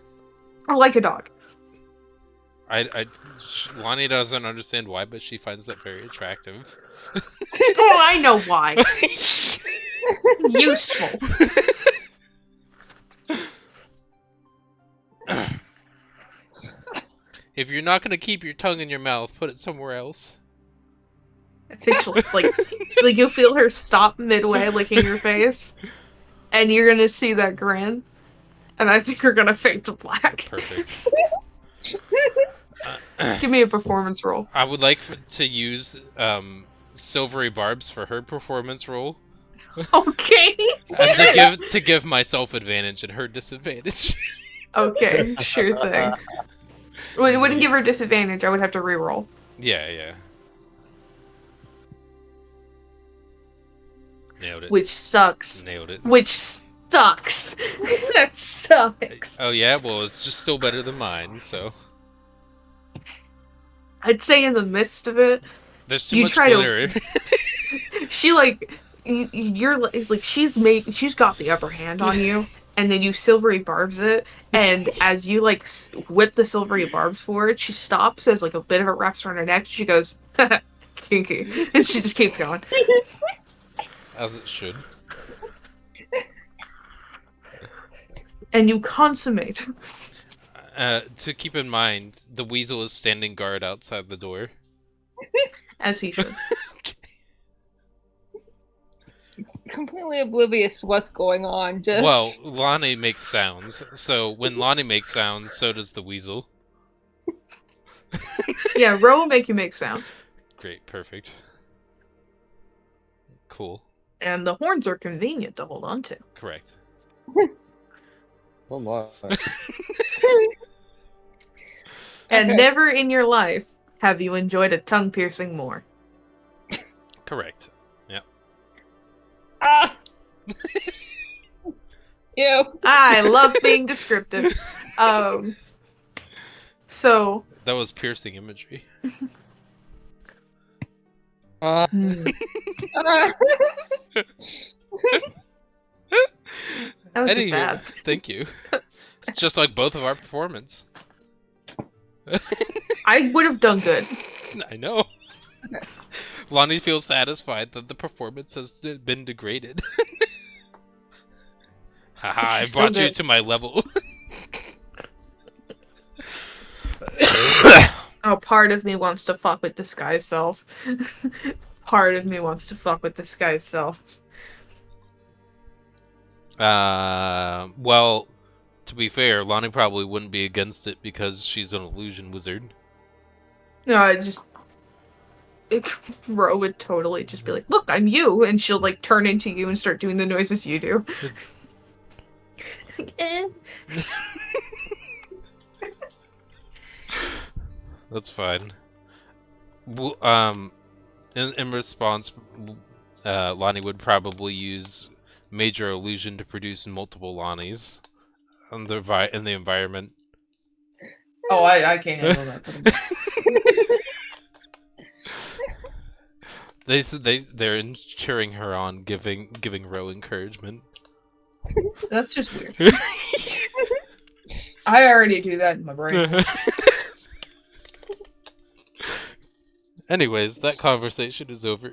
B: or like a dog.
A: Lonnie doesn't understand why, but she finds that very attractive.
B: Oh, I know why. Useful.
A: If you're not gonna keep your tongue in your mouth, put it somewhere else.
B: I think she'll like you'll feel her stop midway licking your face, and you're gonna see that grin, and I think you're gonna fade to black.
A: Perfect.
B: Give me a performance roll.
A: I would like to use silvery barbs for her performance roll,
B: Okay.
A: and to give myself advantage and her disadvantage.
B: Okay, sure thing. Well, it wouldn't give her disadvantage. I would have to reroll.
A: Yeah. Nailed it.
B: Which sucks.
A: Nailed it.
B: Which sucks. That sucks.
A: Oh yeah, well it's just still better than mine. So
B: I'd say in the midst of it,
A: there's too
B: You
A: much
B: try to-
A: glitter.
B: she you're like she's got the upper hand on you, and then you silvery barbs it, and as you like whip the silvery barbs forward, she stops as like a bit of it wraps around her neck. She goes, kinky, and she just keeps going.
A: As it should.
B: And you consummate.
A: To keep in mind, the weasel is standing guard outside the door.
B: As he should.
D: Completely oblivious to what's going on. Just
A: Well, Lonnie makes sounds, so when Lonnie makes sounds, so does the weasel.
B: Yeah, Ro will make you make sounds.
A: Great, perfect. Cool.
B: And the horns are convenient to hold on to.
A: Correct.
C: Oh my.
B: And
D: Okay.
B: never in your life have you enjoyed a tongue piercing more.
A: Correct.
D: ah. Ew.
B: I love being descriptive. So
A: That was piercing imagery.
C: Ah,
D: Ah.
B: that was just
A: Anywho,
B: bad.
A: thank you. It's just like both of our performance.
B: I would have done good.
A: I know. Lonnie feels satisfied that the performance has been degraded. Haha, I
B: She's so
A: brought you
B: good.
A: to my level.
B: Oh, part of me wants to fuck with this guy's self. Part of me wants to fuck with this guy's self.
A: Well, to be fair, Lonnie probably wouldn't be against it because she's an illusion wizard.
B: No, I just Ro would totally just be like, "Look, I'm you," and she'll like turn into you and start doing the noises you do. Like, eh.
A: That's fine. In response, Lonnie would probably use major illusion to produce multiple Lonnies in the environment.
B: Oh, I can't handle that.
A: They're cheering her on, giving Ro encouragement.
B: That's just weird. I already do that in my brain.
A: Anyways, that conversation is over.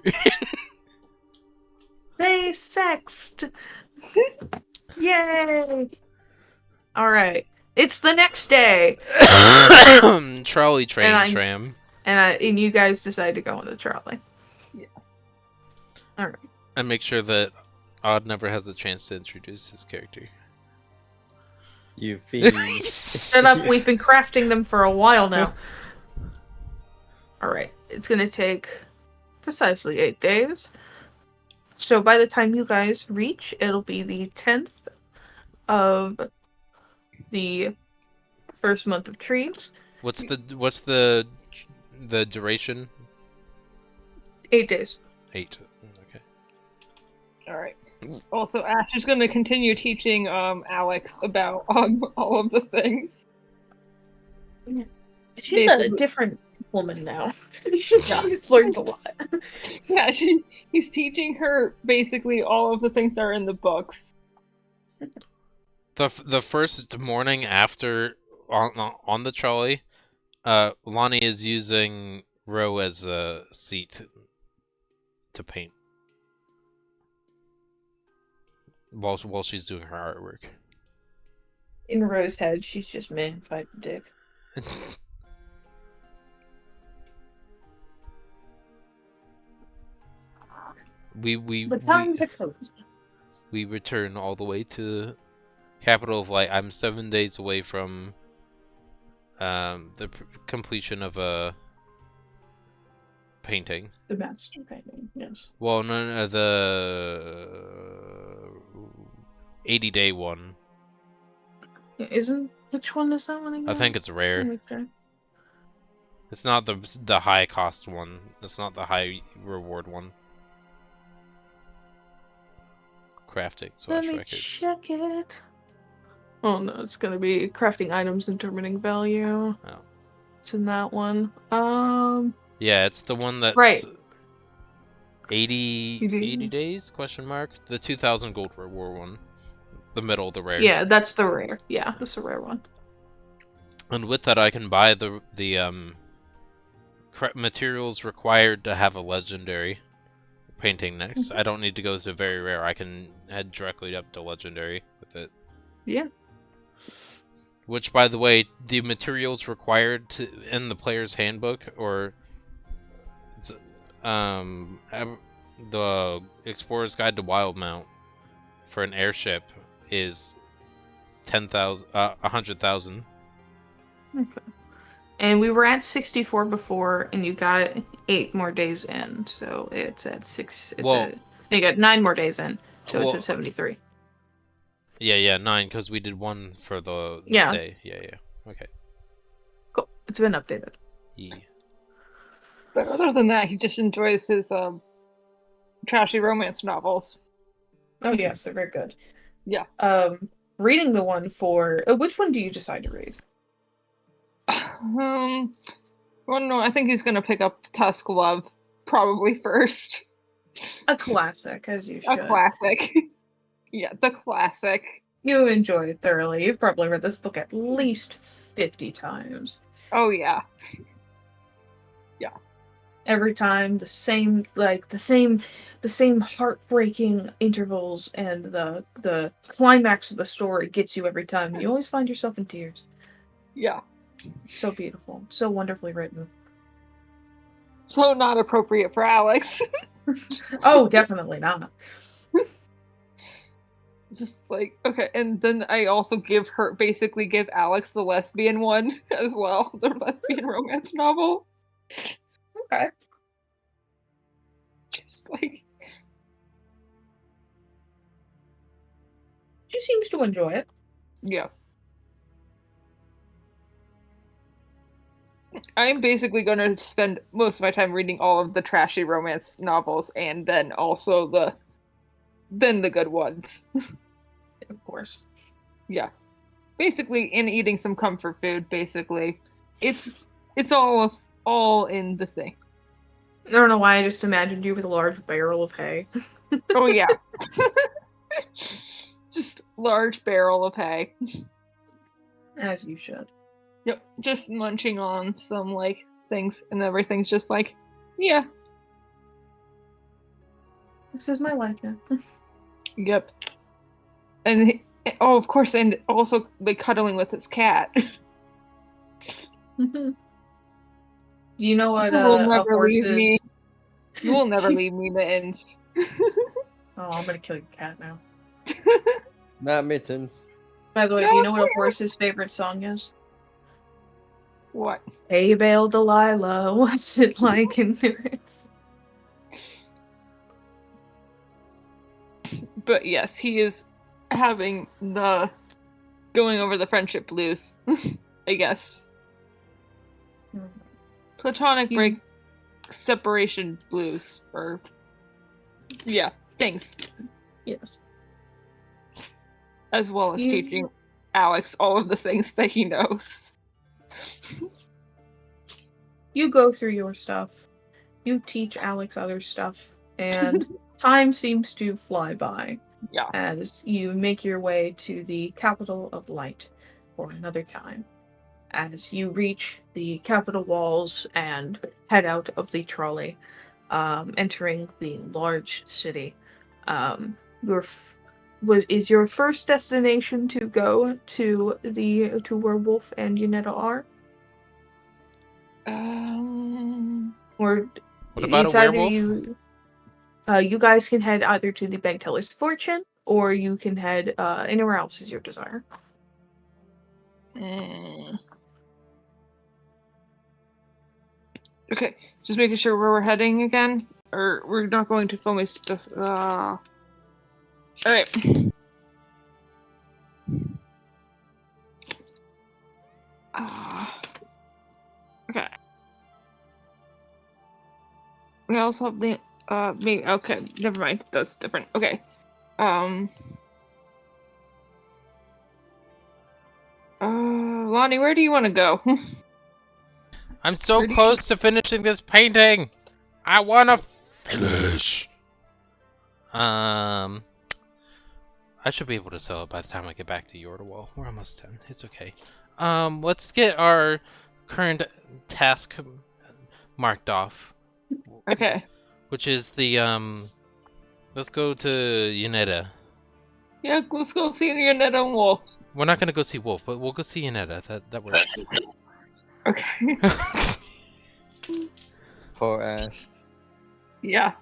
B: They sexed. Yay! Alright. It's the next day.
A: Trolley train
B: And
A: tram.
B: and you guys decide to go on the trolley.
D: Yeah.
B: Alright.
A: And make sure that Odd never has a chance to introduce his character.
C: You fiend.
B: Shut up, we've been crafting them for a while now. Alright. It's gonna take precisely 8 days. So by the time you guys reach, it'll be the 10th of the first month of trees.
A: What's the duration?
B: 8 days.
A: 8. Okay.
D: All right. Also, Ash is going to continue teaching Alex about all of the things.
B: She's a different woman now. She's learned a lot.
D: Yeah, he's teaching her basically all of the things that are in the books.
A: The first morning after on the trolley, Lonnie is using Ro as a seat to paint while she's doing her artwork.
B: In Rose's head, she's just man fighting dick.
A: The
B: times are cozy.
A: We return all the way to Capital of Light. I'm 7 days away from the completion of a painting.
B: The master painting, yes.
A: Well, no, the 80-day one.
B: Yeah, which one is that one again?
A: I think it's rare. It's not the high cost one. It's not the high reward one. Crafting
B: Let
A: /
B: me
A: records.
B: check it. Oh no, it's gonna be crafting items and determining value.
A: Oh.
B: It's in that one.
A: Yeah, it's the one that's
B: right.
A: 80 days? Question mark. The 2,000 gold reward one. The middle, the rare.
B: Yeah, that's the rare. Yeah, that's the rare one.
A: And with that, I can buy the materials required to have a legendary painting next.
B: Mhm.
A: I don't need to go to very rare. I can head directly up to legendary with it.
B: Yeah.
A: Which, by the way, the materials required in the player's handbook, or the Explorer's Guide to Wildmount for an airship is 100,000.
B: Okay. And we were at 64 before, and you got 8 more days in, so it's at 6. You got 9 more days in, so it's at 73.
A: Yeah, 9, because we did 1 for the
B: Yeah.
A: day. Yeah. Okay.
B: Cool. It's been updated.
A: Yeah.
D: But other than that, he just enjoys his trashy romance novels.
B: Oh yes, they're very good.
D: Yeah.
B: Reading the one for which one do you decide to read?
D: Well, no, I think he's gonna pick up Tusk Love probably first.
B: A classic, as you should.
D: A classic. Yeah, the classic.
B: You enjoy it thoroughly. You've probably read this book at least 50 times.
D: Oh yeah. Yeah.
B: Every time the same heartbreaking intervals, and the climax of the story gets you every time. You always find yourself in tears.
D: Yeah.
B: So beautiful. So wonderfully written.
D: So not appropriate for Alex.
B: Oh, definitely not.
D: Just like, okay, and then I also give Alex the lesbian one as well, the lesbian romance novel.
B: Okay.
D: Just like,
B: She seems to enjoy it.
D: yeah. I'm basically going to spend most of my time reading all of the trashy romance novels, and then also the good ones.
B: Of course.
D: Yeah. Basically, and eating some comfort food, basically. It's all in the thing.
B: I don't know why I just imagined you with a large barrel of hay.
D: Oh yeah. Just large barrel of hay.
B: As you should.
D: Yep, just munching on some like things, and everything's just like, yeah,
B: This is my life now.
D: yep. And oh, of course, and also like cuddling with his cat.
B: You know what
D: You will
B: a
D: never
B: horse
D: leave
B: is?
D: me. You will never leave me, Mittens.
B: Oh, I'm gonna kill your cat now.
C: Not Mittens.
B: By the way, do you know what a horse's favorite song is?
D: What?
B: Hey, Bale Delilah, what's it like in Newark?
D: But yes, he is having the going over the friendship blues, I guess. Platonic
B: You-
D: break separation blues, or yeah, things,
B: Yes.
D: as well as
B: You-
D: teaching Alex all of the things that he knows.
B: You go through your stuff. You teach Alex other stuff, and time seems to fly by
D: Yeah.
B: as you make your way to the capital of light for another time. As you reach the capital walls and head out of the trolley, entering the large city, is your first destination to go to where Wolf and Yunetta are, or
A: What about a
B: it's either
A: werewolf?
B: you guys can head either to the Bank Teller's Fortune, or you can head anywhere else as your desire.
D: Okay, just making sure where we're heading again, or we're not going to film my stuff. All right. Okay. We also have the maybe okay, never mind. That's different. Okay. Lonnie, where do you want to go?
A: I'm so
D: Where do you-
A: close to finishing this painting. I wanna finish. I should be able to sell it by the time I get back to Yordawall. We're almost done. It's okay. Let's get our current task marked off.
D: Okay.
A: Which is the let's go to Yunetta.
D: Yeah, let's go see your net and wolf.
A: We're not gonna go see Wolf, but we'll go see Yunetta. That works.
D: Okay.
C: Poor Ash.
D: Yeah.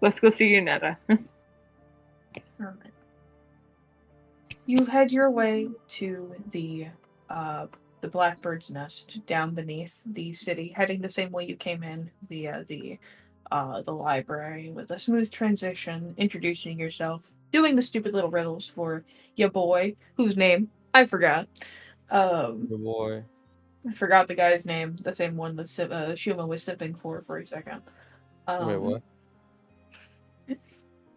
D: Let's go see Yunetta.
B: Alright. You head your way to the Blackbird's Nest down beneath the city, heading the same way you came in, the library, with a smooth transition, introducing yourself, doing the stupid little riddles for your boy, whose name I forgot.
C: Good boy.
B: I forgot the guy's name, the same one that Shuma was sipping for a second.
C: Wait, what?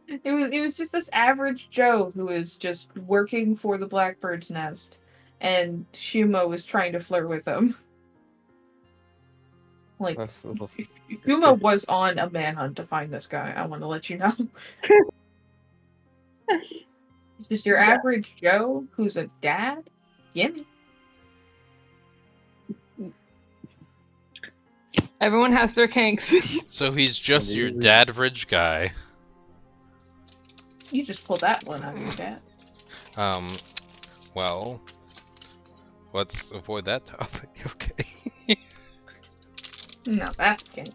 B: It was just this average Joe who was just working for the Blackbird's Nest, and Shuma was trying to flirt with him. Like, Shuma was on a manhunt to find this guy. I want to let you know. It's just your average Joe who's a dad. Gimme.
D: Everyone has their kinks.
A: So he's just your dad-ridge guy.
B: You just pulled that one out of your dad.
A: Well, let's avoid that topic. Okay.
B: No, that's kink.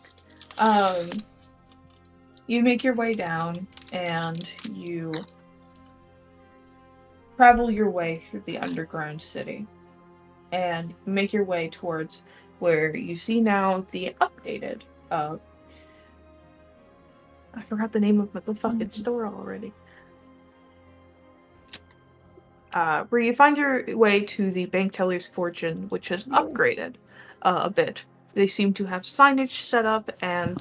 B: You make your way down, and you travel your way through the underground city, and make your way towards where you see now the updated, I forgot the name of the fucking store already. Where you find your way to the Bank Teller's Fortune, which has upgraded a bit. They seem to have signage set up, and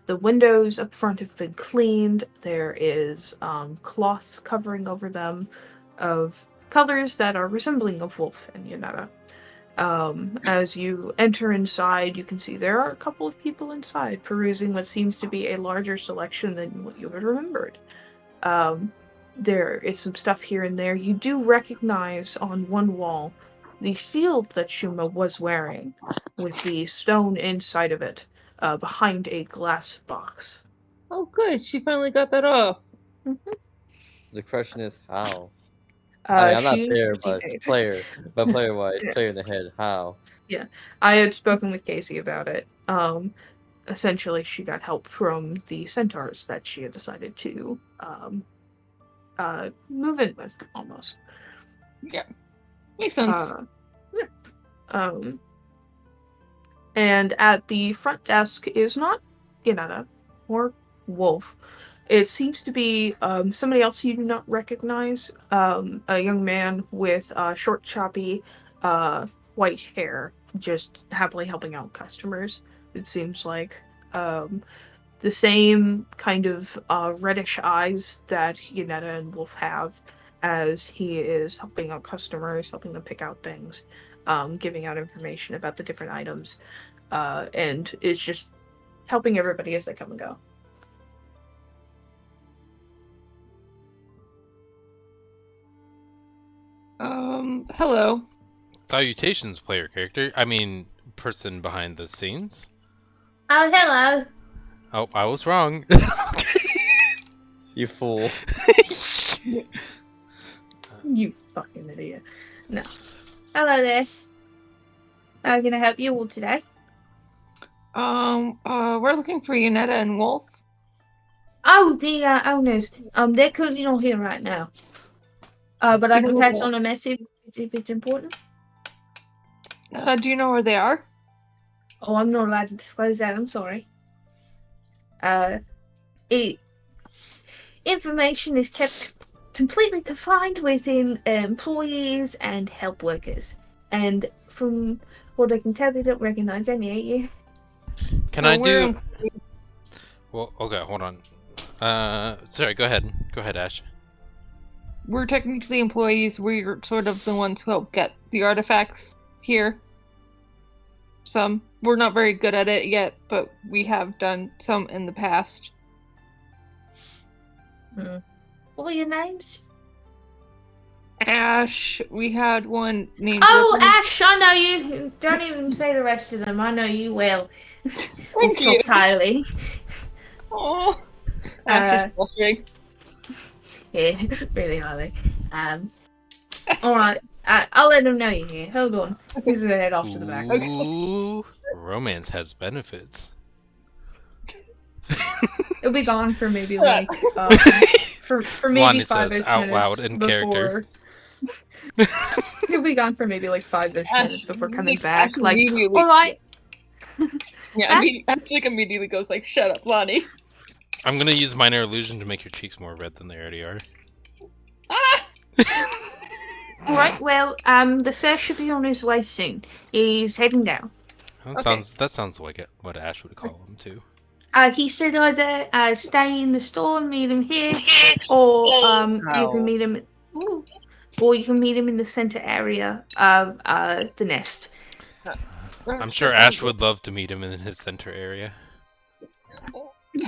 B: the windows up front have been cleaned. There is cloths covering over them of colors that are resembling of Wolf and Yunetta. As you enter inside, you can see there are a couple of people inside perusing what seems to be a larger selection than what you had remembered. there is some stuff here and there. You do recognize on one wall the shield that Shuma was wearing, with the stone inside of it, behind a glass box.
D: Oh, good. She finally got that off.
B: Mm-hmm.
C: The question is how. I mean, I'm not
B: She
C: there,
B: she
C: but
B: did.
C: player-wise,
B: Yeah.
C: player in the head, how?
B: I had spoken with Casey about it. Essentially, she got help from the centaurs that she had decided to move in with, almost.
D: Yeah. Makes sense.
B: Yeah. And at the front desk is not Yanetta or Wolf. It seems to be somebody else you do not recognize. A young man with short, choppy, white hair, just happily helping out customers. It seems like the same kind of reddish eyes that Yanetta and Wolf have, as he is helping out customers, helping them pick out things, giving out information about the different items, and is just helping everybody as they come and go.
D: Hello.
A: Salutations, player character. I mean, person behind the scenes.
B: Oh, hello.
A: Oh, I was wrong.
C: You fool.
B: You fucking idiot. No. Hello there. How can I help you all today?
D: We're looking for Yanetta and Wolf.
B: Oh, the owners. They're currently not here right now. But I can pass on a message if it's important.
D: Do you know where they are?
B: Oh, I'm not allowed to disclose that. I'm sorry. Information is kept completely confined within employees and help workers. And from what I can tell, they don't recognize any of you.
A: Can I do? Well, okay, hold on. Sorry. Go ahead. Go ahead, Ash.
D: We're technically employees. We're sort of the ones who help get the artifacts here. Some. We're not very good at it yet, but we have done some in the past.
B: What are your names?
D: Ash. We had one named...
B: Oh, Ash, I know you. Don't even say the rest of them. I know you well.
D: Thank you.
B: Talks highly.
D: Oh, Ash is blushing.
B: Yeah, really highly. Alright, I'll let them know you're here. Hold on. Here's the head off to the back.
A: Ooh, romance has benefits.
B: It'll be gone for maybe like for maybe
A: Lonnie
B: 5-ish
A: says out
B: minutes
A: loud in
B: before... He'll be gone for maybe like 5-ish minutes before coming back.
D: Ash
B: Like,
D: immediately-
B: alright.
D: Yeah, Ash like immediately goes like, "Shut up, Lonnie."
A: I'm gonna use minor illusion to make your cheeks more red than they already are.
D: Ah!
B: Alright, well, the sir should be on his way soon. He's heading down.
A: That sounds like what Ash would call him too.
B: He said either stay in the store and meet him here, or you can meet him. Or you can meet him in the center area of the nest.
A: I'm sure Ash would love to meet him in his center area.
B: I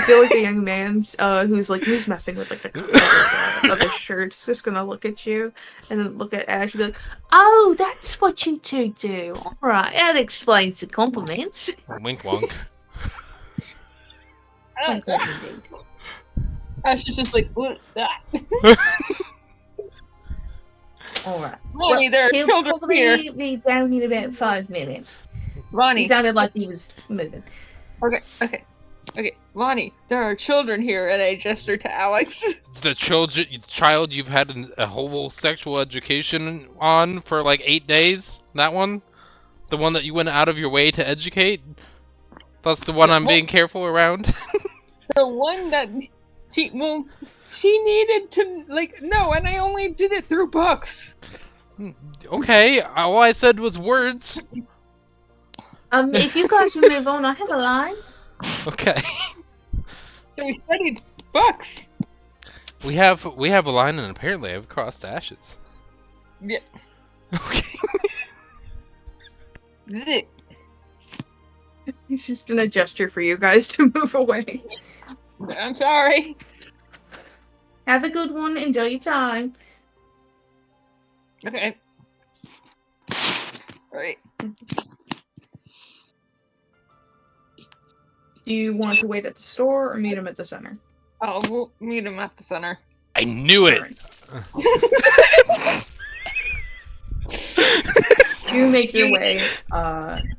B: feel like the young man's who's messing with like the colors of his shirt's just gonna look at you and then look at Ash and be like, "Oh, that's what you two do. All right, that explains the compliments."
A: Wink wonk.
B: Wink, wink, indeed.
D: Ash is just like, "What?"
B: All right.
D: Lonnie, there are
B: He'll
D: children
B: probably
D: here.
B: be down in about 5 minutes.
D: Lonnie.
B: He sounded like he was moving.
D: Okay. Lonnie, there are children here, and I gesture to Alex.
A: The child you've had a whole sexual education on for like 8 days? That one? The one that you went out of your way to educate? That's the one I'm being careful around?
D: The one that she needed to, no, and I only did it through books.
A: Okay, all I said was words.
B: If you guys will move on, I have a line.
A: Okay.
D: We studied books.
A: We have a line, and apparently I've crossed ashes.
D: Yeah.
A: Okay.
B: He's just gonna gesture for you guys to move away.
D: I'm sorry.
B: Have a good one. Enjoy your time.
D: Okay. Alright.
B: Do you want to wait at the store or meet him at the center?
D: Oh, we'll meet him at the center.
A: I knew it.
B: Alright. You make your way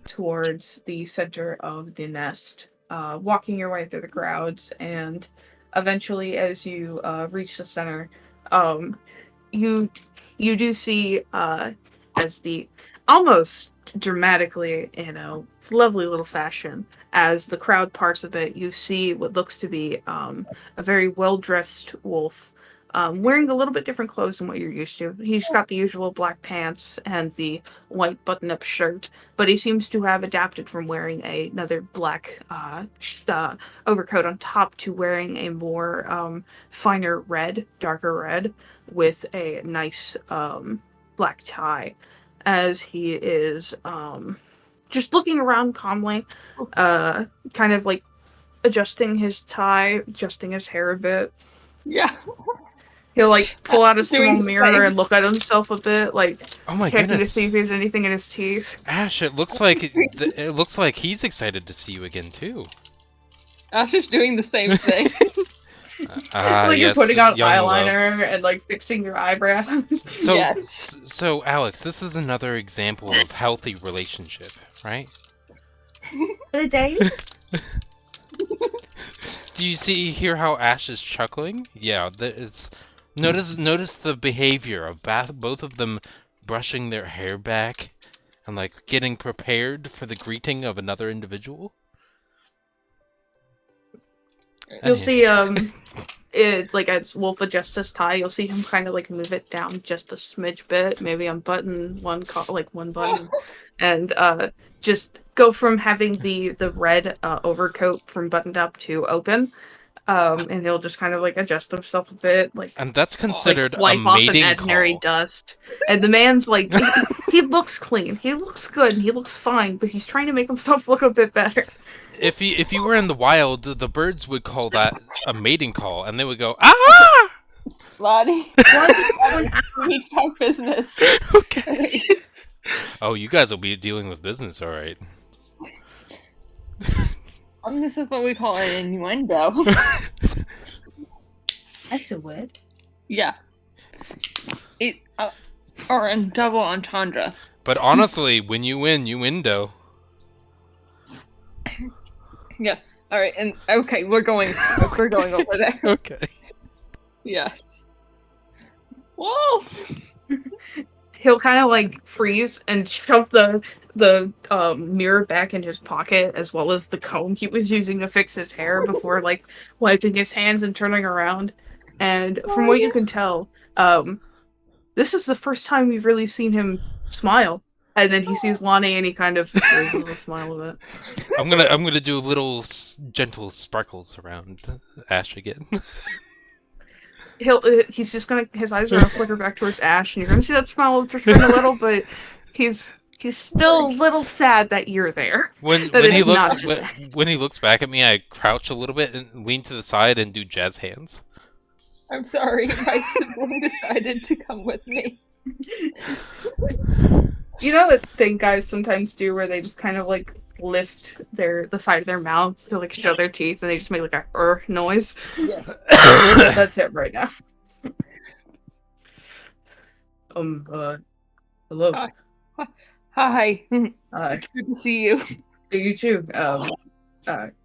B: towards the center of the nest, walking your way through the crowds, and eventually, as you reach the center, you do see as the almost dramatically, lovely little fashion, as the crowd parts a bit, you see what looks to be a very well-dressed wolf, wearing a little bit different clothes than what you're used to. He's got the usual black pants and the white button-up shirt, but he seems to have adapted from wearing another black overcoat on top to wearing a more finer red, darker red, with a nice black tie, as he is just looking around calmly, kind of like adjusting his tie, adjusting his hair a bit.
D: Yeah.
B: He'll like pull out a
D: Doing
B: small
D: the
B: mirror
D: same.
B: and look at himself a bit, like
A: Oh my
B: checking to
A: goodness.
B: see if there's anything in his teeth.
A: Ash, it looks like he's excited to see you again too.
D: Ash is doing the same thing.
B: Like you're
A: Yes,
B: putting on
A: young love.
B: eyeliner and like fixing your eyebrows.
A: So,
D: Yes.
A: so Alex, this is another example of healthy relationship, right?
B: A date?
A: Do you hear how Ash is chuckling? Yeah, it's notice the behavior of both of them brushing their hair back and like getting prepared for the greeting of another individual.
B: You'll see it's like as Wolf adjusts his tie, you'll see him kind of like move it down just a smidge bit, maybe unbutton one button, and just go from having the red overcoat from buttoned up to open, and he'll just kind of like adjust himself a bit, like
A: And that's considered a
B: wipe off an
A: mating
B: imaginary
A: call.
B: dust. And the man's like, he looks clean, he looks good, and he looks fine, but he's trying to make himself look a bit better.
A: If you were in the wild, the birds would call that a mating call, and they would go ah.
D: Lottie.
B: Was
D: We talk business.
A: Okay. Oh, you guys will be dealing with business, all right.
D: This is what we call an innuendo.
B: That's a word.
D: Yeah. Or a double entendre.
A: But honestly, when you win, you window.
D: Yeah. All right. And okay, we're going over there.
A: Okay.
D: Yes. Whoa.
B: He'll kind of like freeze and shove the mirror back in his pocket, as well as the comb he was using to fix his hair before like wiping his hands and turning around. And from what you can tell, this is the first time we've really seen him smile. And then he sees Lonnie and he kind of raises a smile a bit.
A: I'm gonna do little gentle sparkles around Ash again.
B: He's just gonna, his eyes are gonna flicker back towards Ash, and you're gonna see that smile return a little, but he's still a little sad that you're there.
A: When he looks back at me, I crouch a little bit and lean to the side and do jazz hands.
D: I'm sorry. My sibling decided to come with me.
B: You know that thing guys sometimes do where they just kind of like lift the side of their mouth to like show their teeth, and they just make like a noise.
D: Yeah.
B: That's it right now. Hello.
D: Hi.
B: Good
D: Good to see you.
B: you too.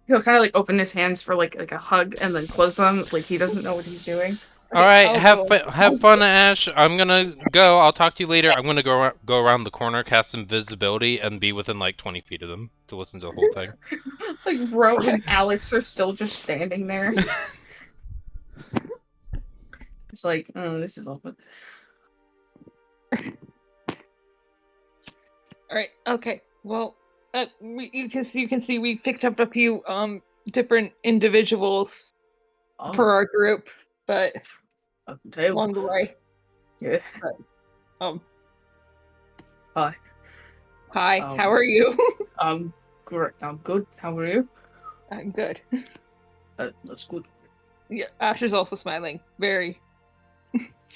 B: He'll kind of like open his hands for like a hug and then close them, like he doesn't know what he's doing.
A: All right,
D: I'll go.
A: have fun, Ash. I'm gonna go. I'll talk to you later. I'm gonna go around the corner, cast invisibility, and be within like 20 feet of them to listen to the whole thing.
B: Like Ro and Alex are still just standing there. It's like, oh, this is open.
D: All right. Okay. Well, you can see we picked up a few different individuals for our group, but along the way.
B: Yeah.
D: But,
B: Hi.
D: Hi. How are you?
B: great. I'm good. How are you?
D: I'm good.
B: That's good.
D: Yeah, Ash is also smiling. Very.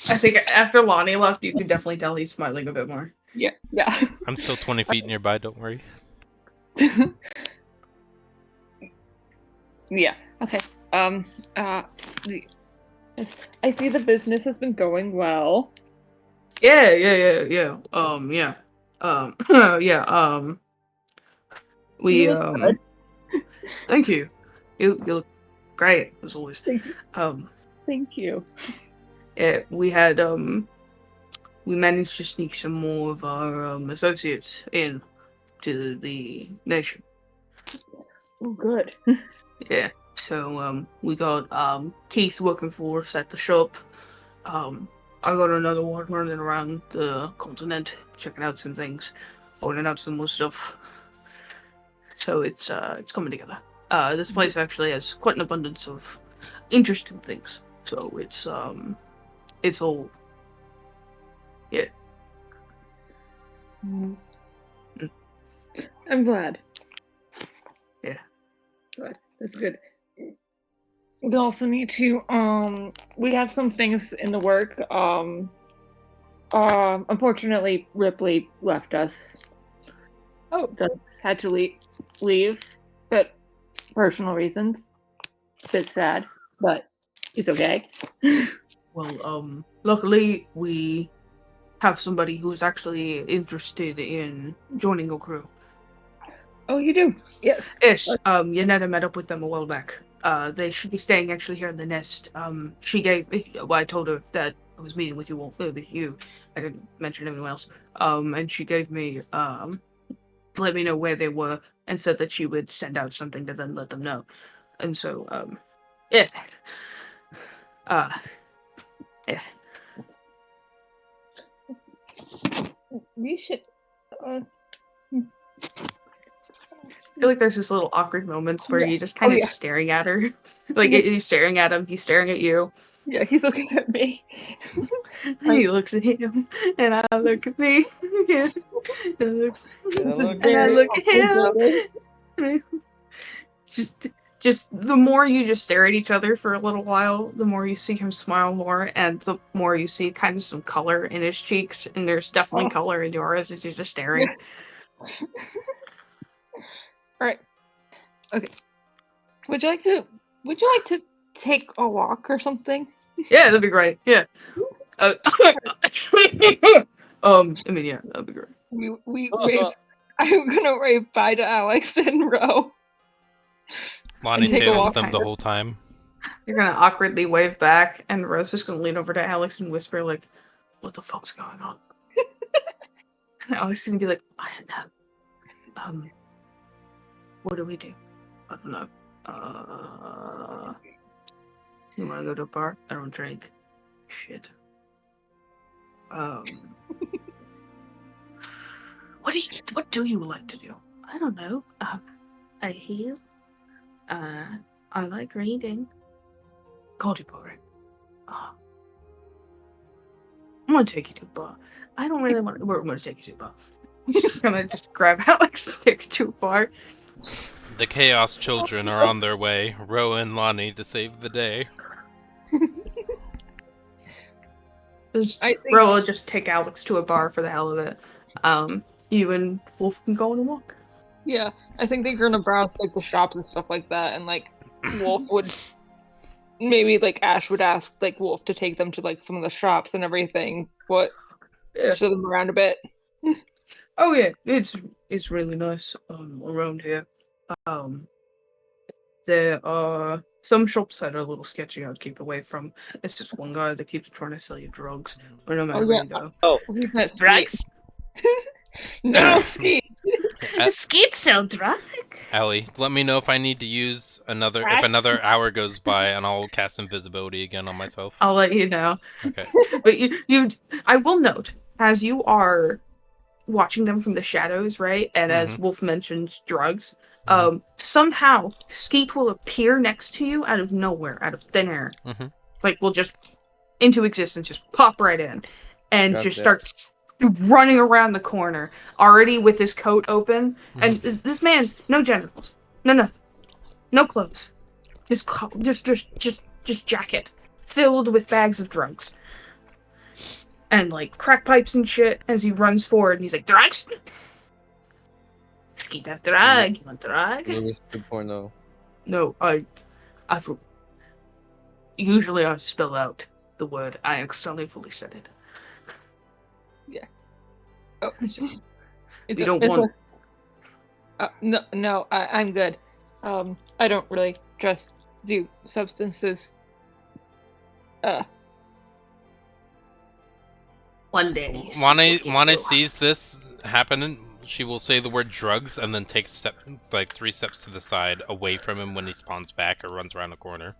B: I think after Lonnie left, you could definitely tell he's smiling a bit more.
D: Yeah.
A: I'm still 20 feet nearby, don't worry.
D: Yeah. Okay. I see the business has been going well.
B: Yeah. Yeah. We
D: You look good.
B: Thank you. You look great as always.
D: Thank you.
B: Yeah, we managed to sneak some more of our associates in to the nation.
D: Oh, good.
B: Yeah. So we got Keith working for us at the shop. I got another one running around the continent, checking out some things, ordering out some more stuff. So it's coming together. This place actually has quite an abundance of interesting things. So it's all yeah.
D: I'm glad.
B: Yeah.
D: Good. That's good. We also need to we have some things in the work. Unfortunately Ripley left us.
B: Oh.
D: Just had to leave. But personal reasons. Bit sad, but it's okay.
B: Well, luckily we have somebody who's actually interested in joining your crew.
D: Oh, you do? Yes.
B: Yes. Yanetta met up with them a while back. They should be staying actually here in the nest. She gave me. Well, I told her that I was meeting with you all. With you, I didn't mention anyone else. And she gave me to let me know where they were and said that she would send out something to then let them know. And so, yeah. Yeah.
D: We should.
B: I feel like there's just little awkward moments where you just kind of just staring at her. Like, you're staring at him, he's staring at you.
D: Yeah, he's looking at me.
B: He looks at him, and I look at me. Yeah. And I look at him. Just the more you just stare at each other for a little while, the more you see him smile more, and the more you see kind of some color in his cheeks, and there's definitely color in yours as you're just staring.
D: Alright. Okay. Would you like to take a walk or something?
B: Yeah, that'd be great. Yeah. I mean, yeah, that'd be great.
D: We wave. I'm gonna wave bye to Alex and Ro.
A: Lonnie
B: take a
A: tails
B: walk,
A: them
B: kind
A: the
B: of.
A: whole time.
B: You're gonna awkwardly wave back, and Rose is gonna lean over to Alex and whisper, like, "What the fuck's going on?" And Alex is gonna be like, "I don't know. What do we do? I don't know. You wanna go to a bar? I don't drink. Shit. What do you like to do? I don't know. I heal. I like reading. God, you're boring. I'm gonna take you to a bar. I don't really want to. We're gonna take you to a bar. Just gonna just grab Alex and take her to a bar.
A: The Chaos Children are on their way. Ro and Lonnie to save the day.
B: Ro will just take Alex to a bar for the hell of it. You and Wolf can go on a walk.
D: Yeah, I think they're gonna browse like the shops and stuff like that, and like Wolf would maybe like Ash would ask like Wolf to take them to like some of the shops and everything. Show them around a bit.
B: Oh yeah, it's really nice around here. There are some shops that are a little sketchy I'd keep away from. It's just one guy that keeps trying to sell you drugs. But no matter where you go.
C: Oh,
D: He's not
B: Drugs?
D: No, Skeet.
B: Skeet sell drugs?
A: Allie, let me know if I need to use another
D: Ash?
A: if another hour goes by, and I'll cast invisibility again on myself.
B: I'll let you know.
A: Okay.
B: But I will note, as you are watching them from the shadows, right? And as Wolf mentions drugs, somehow Skeet will appear next to you out of nowhere, out of thin air. Like, will just into existence, just pop right in, and
C: Gotcha.
B: just start running around the corner, already with his coat open, and this man, no genitals, no nothing, no clothes, just jacket filled with bags of drugs and like crack pipes and shit. As he runs forward, and he's like, "Drugs, skeet that drug, you want drug?"
C: Lewis 2.0.
B: No, I usually I spell out the word. I accidentally fully said it.
D: Oh,
B: We don't want.
D: No, I'm good. I don't really just do substances.
B: One day,
A: Wani sees this happen. She will say the word drugs and then take 3 steps to the side, away from him when he spawns back or runs around the corner.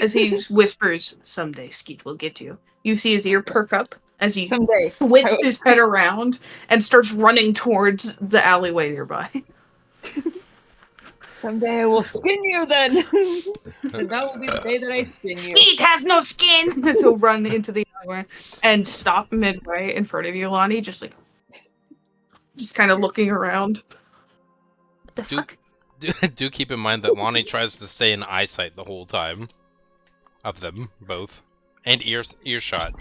B: As he whispers, "Someday Skeet will get you." You see his ear perk up as he
D: Someday.
B: whips his head around and starts running towards the alleyway nearby.
D: Someday I will skin you then. And that will be the day that I skin you.
B: Skeet has no skin! As he'll run into the alleyway and stop midway in front of you, Lonnie, just kind of looking around. The fuck?
A: Do keep in mind that Lonnie tries to stay in eyesight the whole time. Of them, both. And earshot.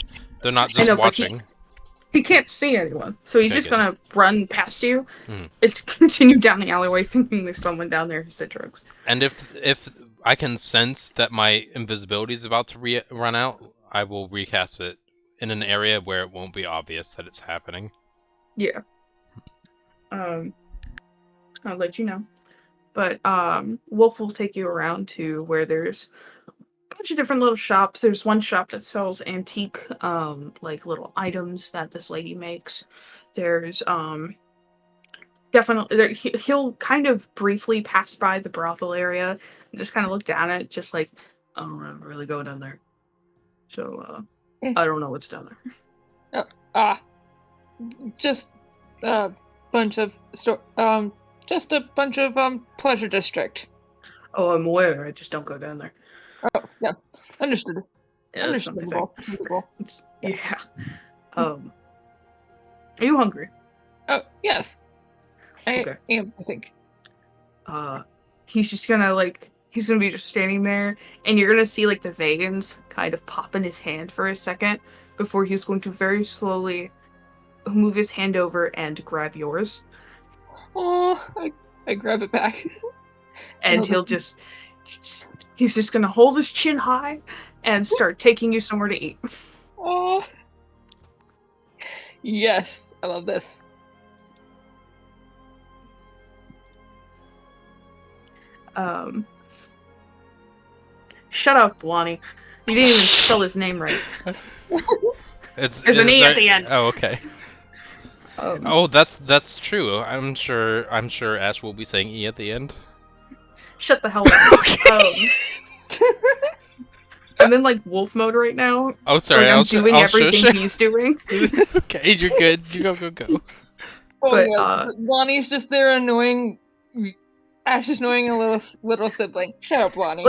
A: They're not just watching.
B: He can't see anyone, so he's just gonna run past you
A: and
B: continue down the alleyway thinking there's someone down there who said drugs.
A: And if I can sense that my invisibility is about to run out, I will recast it in an area where it won't be obvious that it's happening.
B: Yeah. I'll let you know. But Wolf will take you around to where there's a bunch of different little shops. There's one shop that sells antique like little items that this lady makes. There's definitely he'll kind of briefly pass by the brothel area and just kind of look down at it, just like, I don't really go down there. So I don't know what's down there.
D: Just a bunch of pleasure district.
B: Oh, I'm aware. I just don't go down there.
D: Oh, yeah. Understood.
B: Yeah, that's not my thing.
D: Understandable.
B: Yeah. Are you hungry?
D: Oh, yes.
B: Okay.
D: I am, I think.
B: He's just gonna he's gonna be just standing there, and you're gonna see the vegans kind of pop in his hand for a second before he's going to very slowly move his hand over and grab yours.
D: Oh, I grab it back.
B: And he's just gonna hold his chin high and start taking you somewhere to eat.
D: Oh. Yes, I love this.
B: Shut up, Lonnie. You didn't even spell his name right.
A: There's
B: an E at the end.
A: Oh, okay. That's true. I'm sure Ash will be saying E at the end.
B: Shut the hell up.
A: Okay.
B: I'm in wolf mode right now.
A: Oh, sorry.
B: I'm doing everything he's doing.
A: Okay, you're good. You go.
D: Oh,
B: But
D: yeah. Lonnie's just there annoying. Ash is annoying a little sibling. Shut up, Lonnie.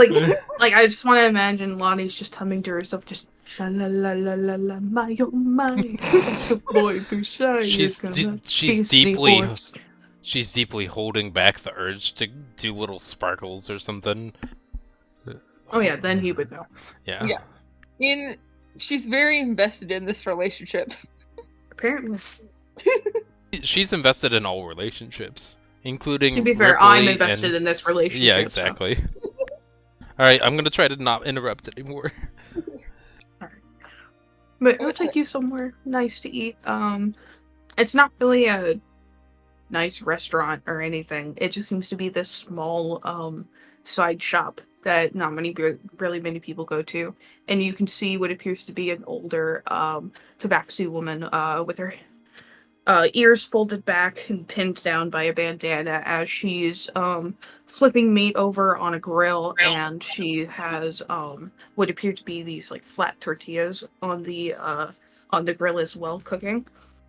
B: I just want to imagine Lonnie's just humming to herself, just la la la la la la my oh my. The boy to shine.
A: She's deeply holding back the urge to do little sparkles or something.
B: Oh yeah, then he would know.
A: Yeah.
D: She's very invested in this relationship.
B: Apparently.
A: She's invested in all relationships, including.
B: To be fair,
A: Ripley
B: I'm invested in this relationship.
A: Yeah, exactly. So. Alright, I'm gonna try to not interrupt anymore.
B: Alright. But it'll take you somewhere nice to eat. It's not really a nice restaurant or anything. It just seems to be this small side shop that not really many people go to. And you can see what appears to be an older tabaxi woman with her ears folded back and pinned down by a bandana as she's flipping meat over on a grill, and she has what appear to be these flat tortillas on the grill as well, cooking.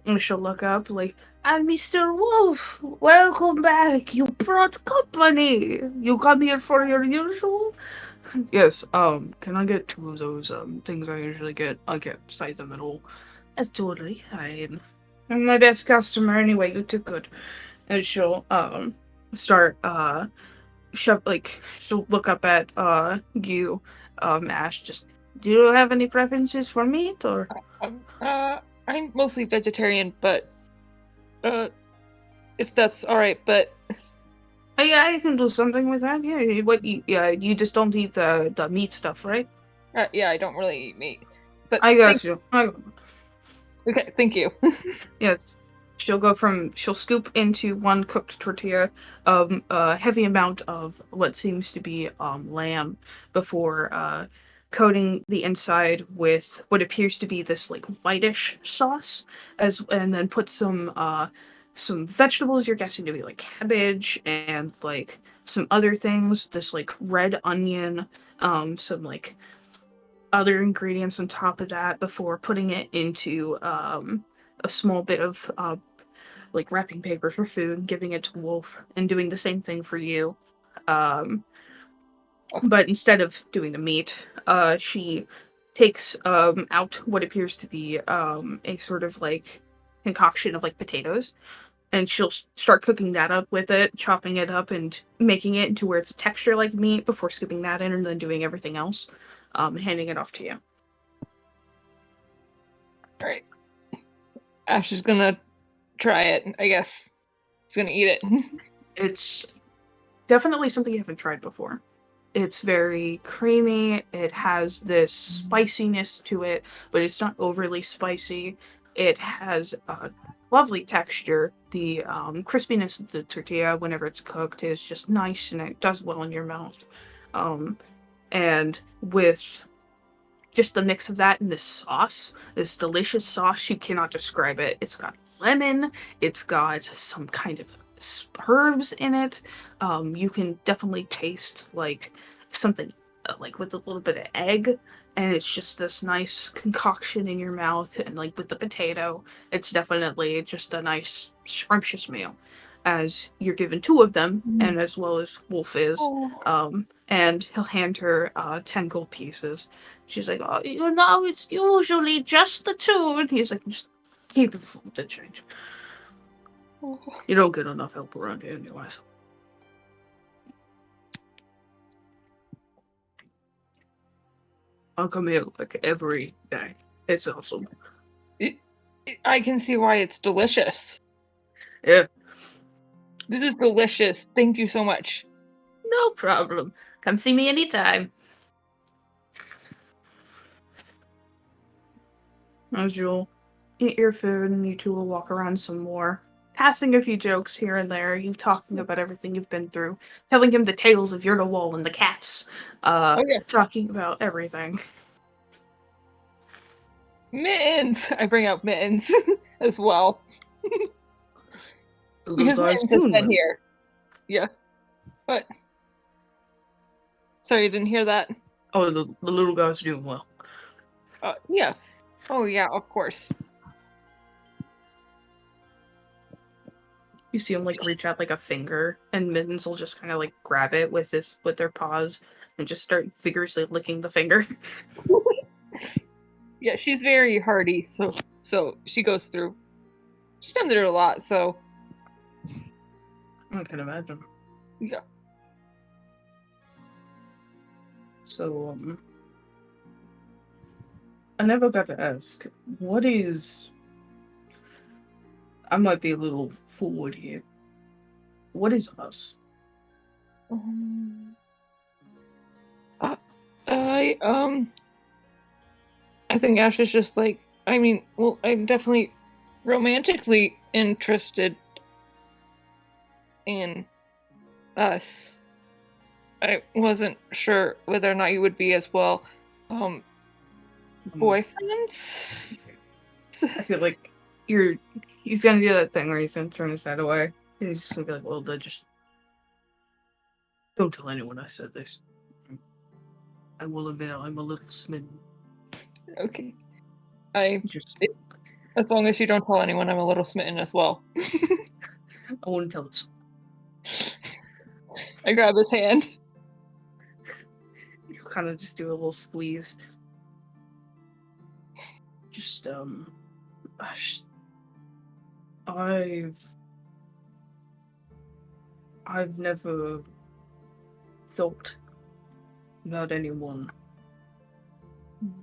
B: And she'll look up "And Mr. Wolf, welcome back. You brought company. You come here for your usual?" "Yes, can I get 2 of those things I usually get? I'll get size the middle." "That's totally fine." I'm my best customer anyway. You took good. And she'll start she'll look up at you, Ash. Just, do you have any preferences for meat or?
D: I'm mostly vegetarian, but if that's all right, but
B: Yeah, I can do something with that. Yeah, you just don't eat the meat stuff, right?
D: yeah, I don't really eat meat. But
B: I got you.
D: Okay, thank you.
B: Yeah, she'll scoop into one cooked tortilla of a heavy amount of what seems to be lamb before coating the inside with what appears to be this like whitish sauce, and then put some vegetables you're guessing to be like cabbage and like some other things, this like red onion, some like other ingredients on top of that before putting it into a small bit of like wrapping paper for food, giving it to Wolf, and doing the same thing for you. Um, but instead of doing the meat, she takes out what appears to be a sort of like concoction of like potatoes, and she'll start cooking that up with it, chopping it up and making it into where it's a texture like meat before scooping that in, and then doing everything else, and handing it off to you.
D: All right, Ash is gonna try it. I guess he's gonna eat it.
B: It's definitely something you haven't tried before. It's very creamy. It has this spiciness to it, but it's not overly spicy. It has a lovely texture. The crispiness of the tortilla, whenever it's cooked, is just nice and it does well in your mouth. And with just the mix of that and this sauce, this delicious sauce, you cannot describe it. It's got lemon, it's got some kind of herbs in it. You can definitely taste like something like with a little bit of egg, and it's just this nice concoction in your mouth. And like with the potato, it's definitely just a nice scrumptious meal. As you're given two of them, and as well as Wolf is, and he'll hand her 10 gold pieces. She's like, oh, it's usually just the two. And he's like, just keep it for the change. You don't get enough help around here anyways. I'll come here like every day. It's awesome.
D: I can see why it's delicious.
B: Yeah.
D: This is delicious. Thank you so much.
B: No problem. Come see me anytime. As you'll eat your food and you two will walk around some more, passing a few jokes here and there, you talking about everything you've been through, telling him the tales of Yurtawall and the cats, talking about everything.
D: Mittens! I bring out Mittens as well. Because Mittens has been here. Yeah. What? Sorry, you didn't hear that?
B: Oh, the little guy's doing well.
D: Yeah. Oh, yeah, of course.
B: You see him like reach out like a finger, and Mittens will just kind of like grab it with their paws and just start vigorously licking the finger.
D: Yeah, she's very hardy, so she goes through. She's been through a lot, so.
B: I can imagine.
D: Yeah.
B: So, I never got to ask, what is... I might be a little forward here. What is us?
D: I think Ash is just like, I mean, well, I'm definitely romantically interested in us. I wasn't sure whether or not you would be as well. Boyfriends?
B: I feel like he's gonna do that thing where he's gonna turn his head away. And he's just gonna be like, well, just don't tell anyone I said this. I will admit I'm a little smitten.
D: Okay. As long as you don't tell anyone, I'm a little smitten as well.
B: I wouldn't tell this.
D: I grab his hand.
B: You kind of just do a little squeeze. Just I've never thought about anyone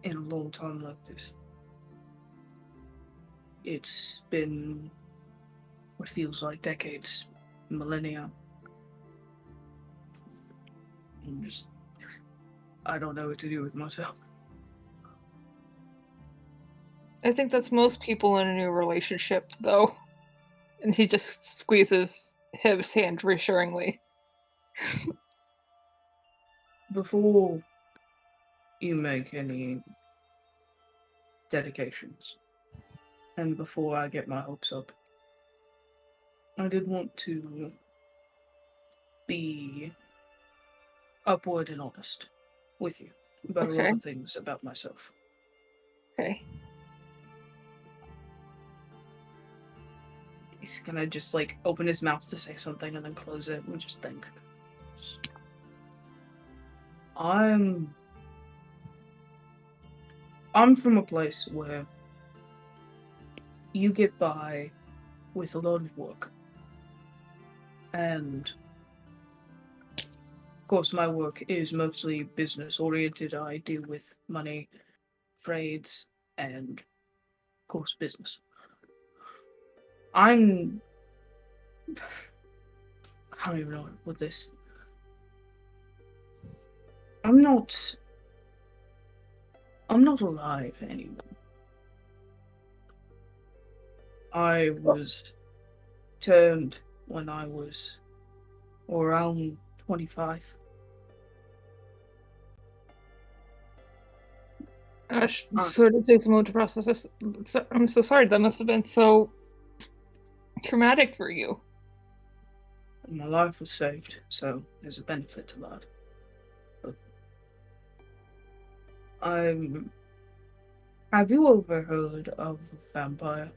B: in a long time like this. It's been what feels like decades, millennia. I don't know what to do with myself.
D: I think that's most people in a new relationship, though. And he just squeezes his hand reassuringly.
B: Before you make any dedications, and before I get my hopes up, I did want to be upward and honest with you about a lot
D: Okay.
B: of things about myself.
D: Okay.
B: He's gonna just like open his mouth to say something and then close it and just think. I'm from a place where you get by with a lot of work. And of course my work is mostly business oriented. I deal with money, trades, and of course business. I don't even know what this. I'm not alive anymore. I was turned when I was around 25.
D: Gosh, sort of takes a moment to process this. I'm so sorry. That must have been so traumatic for you.
B: My life was saved, so there's a benefit to that. But have you ever heard of a vampire?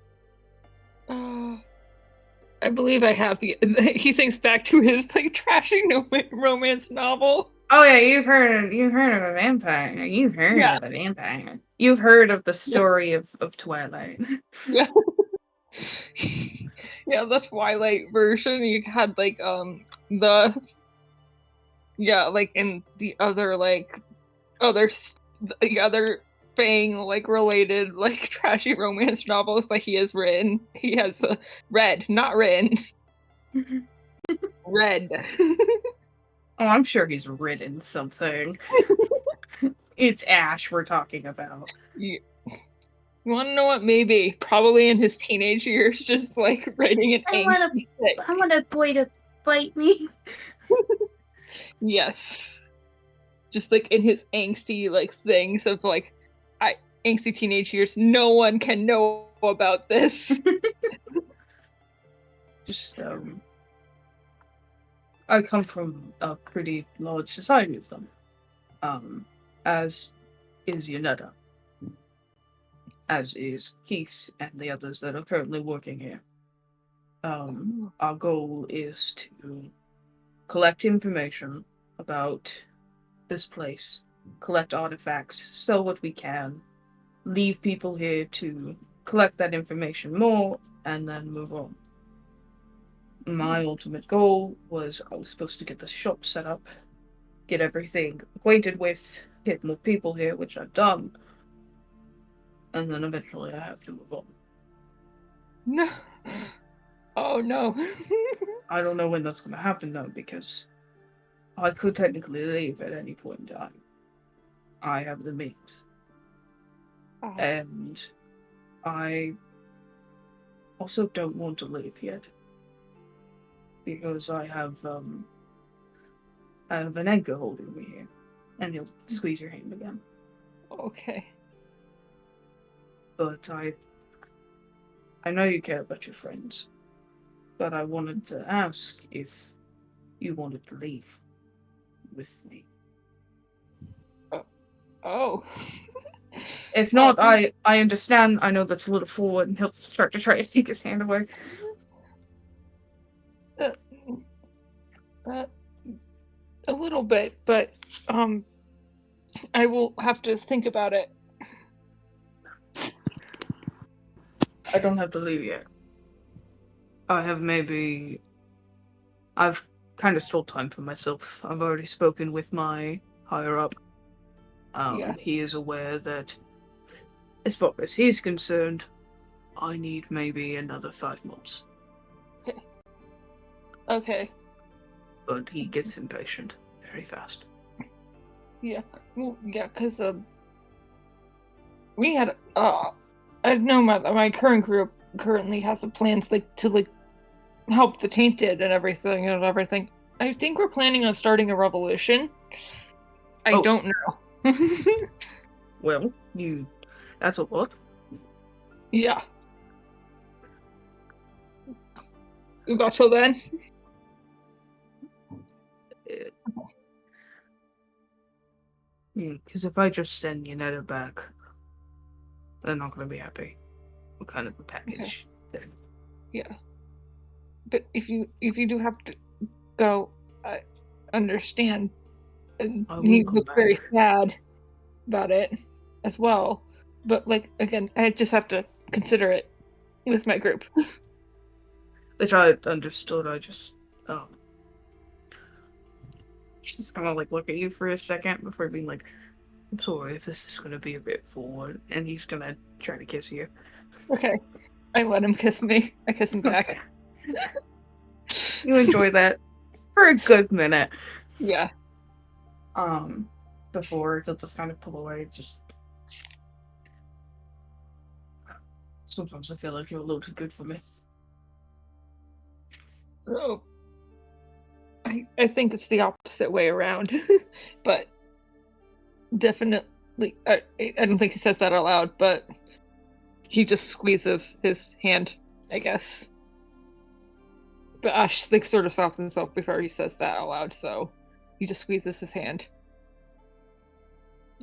D: I believe I have. He thinks back to his like trashy romance novel.
B: Oh yeah, you've heard of a vampire. You've heard
D: Yeah.
B: of the vampire. You've heard of the story of Twilight.
D: Yeah. Yeah, the Twilight version. You had like the like in the other the other Fang like related like trashy romance novels that he has written. He has read, not written. Read.
B: Oh, I'm sure he's written something. It's Ash we're talking about.
D: You want to know what? Maybe. Probably in his teenage years, just like writing an angsty stick.
B: I want a boy to bite me.
D: Yes. Just like in his angsty like things of like angsty teenage years, no one can know about this.
B: Just I come from a pretty large society of them. As is Yonetta. As is Keith and the others that are currently working here. Our goal is to collect information about this place, collect artifacts, sell what we can, leave people here to collect that information more, and then move on. My ultimate goal was I was supposed to get the shop set up, get everything acquainted with, get more people here, which I've done, and then eventually I have to move on.
D: No. Oh no.
B: I don't know when that's going to happen though, because I could technically leave at any point in time. I have the means. And I also don't want to leave yet. Because I have an anchor holding me here. And he'll squeeze your hand again.
D: Okay.
B: But I know you care about your friends. But I wanted to ask if you wanted to leave with me.
D: Oh.
B: If not, I understand. I know that's a little forward, and he'll start to try to sneak his hand away.
D: A little bit, but I will have to think about it.
B: I don't have to leave yet. I have maybe. I've kind of stole time for myself. I've already spoken with my higher up.
D: Yeah.
B: He is aware that, as far as he's concerned, I need maybe another 5 months.
D: Okay.
B: But he gets impatient very fast.
D: Yeah. Well, yeah, because we had I know my current group currently has the plans to help the tainted and everything. I think we're planning on starting a revolution. I
B: Oh.
D: don't know.
B: Well, that's a lot.
D: Yeah. You got till then?
B: Yeah, because if I just send Yanetta back, they're not going to be happy. What kind of a package? Okay.
D: Yeah. But if you do have to go, I understand. And
B: I
D: he
B: will come
D: looked very
B: back.
D: sad about it as well. But again, I just have to consider it with my group.
B: Which I understood. I just just kind of look at you for a second before being like, I'm sorry if this is going to be a bit forward, and he's going to try to kiss you.
D: Okay. I let him kiss me. I kiss him back.
B: You enjoy that for a good minute.
D: Yeah.
B: Before he'll just kind of pull away. Just sometimes I feel like you're a little too good for me.
D: Oh. I think it's the opposite way around. But definitely, I don't think he says that out loud, but he just squeezes his hand, I guess. But Ash sort of stops himself before he says that out loud, so he just squeezes his hand.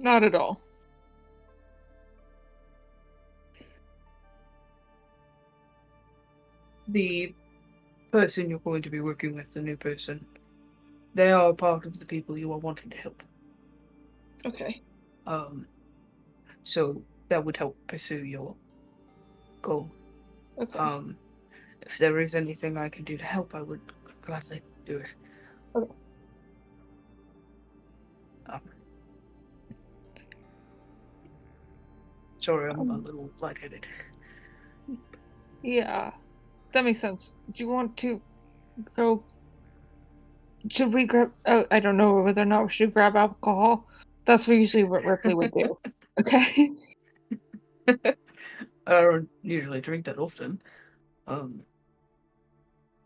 D: Not at all.
B: The person you're going to be working with, the new person, they are part of the people you are wanting to help.
D: Okay.
B: So that would help pursue your goal.
D: Okay.
B: If there is anything I can do to help, I would gladly do it.
D: Okay.
B: Sorry, I'm a little lightheaded.
D: Yeah, that makes sense. Do you want to go? Should we grab? Oh, I don't know whether or not we should grab alcohol. That's usually what Ripley would do. Okay.
B: I don't usually drink that often.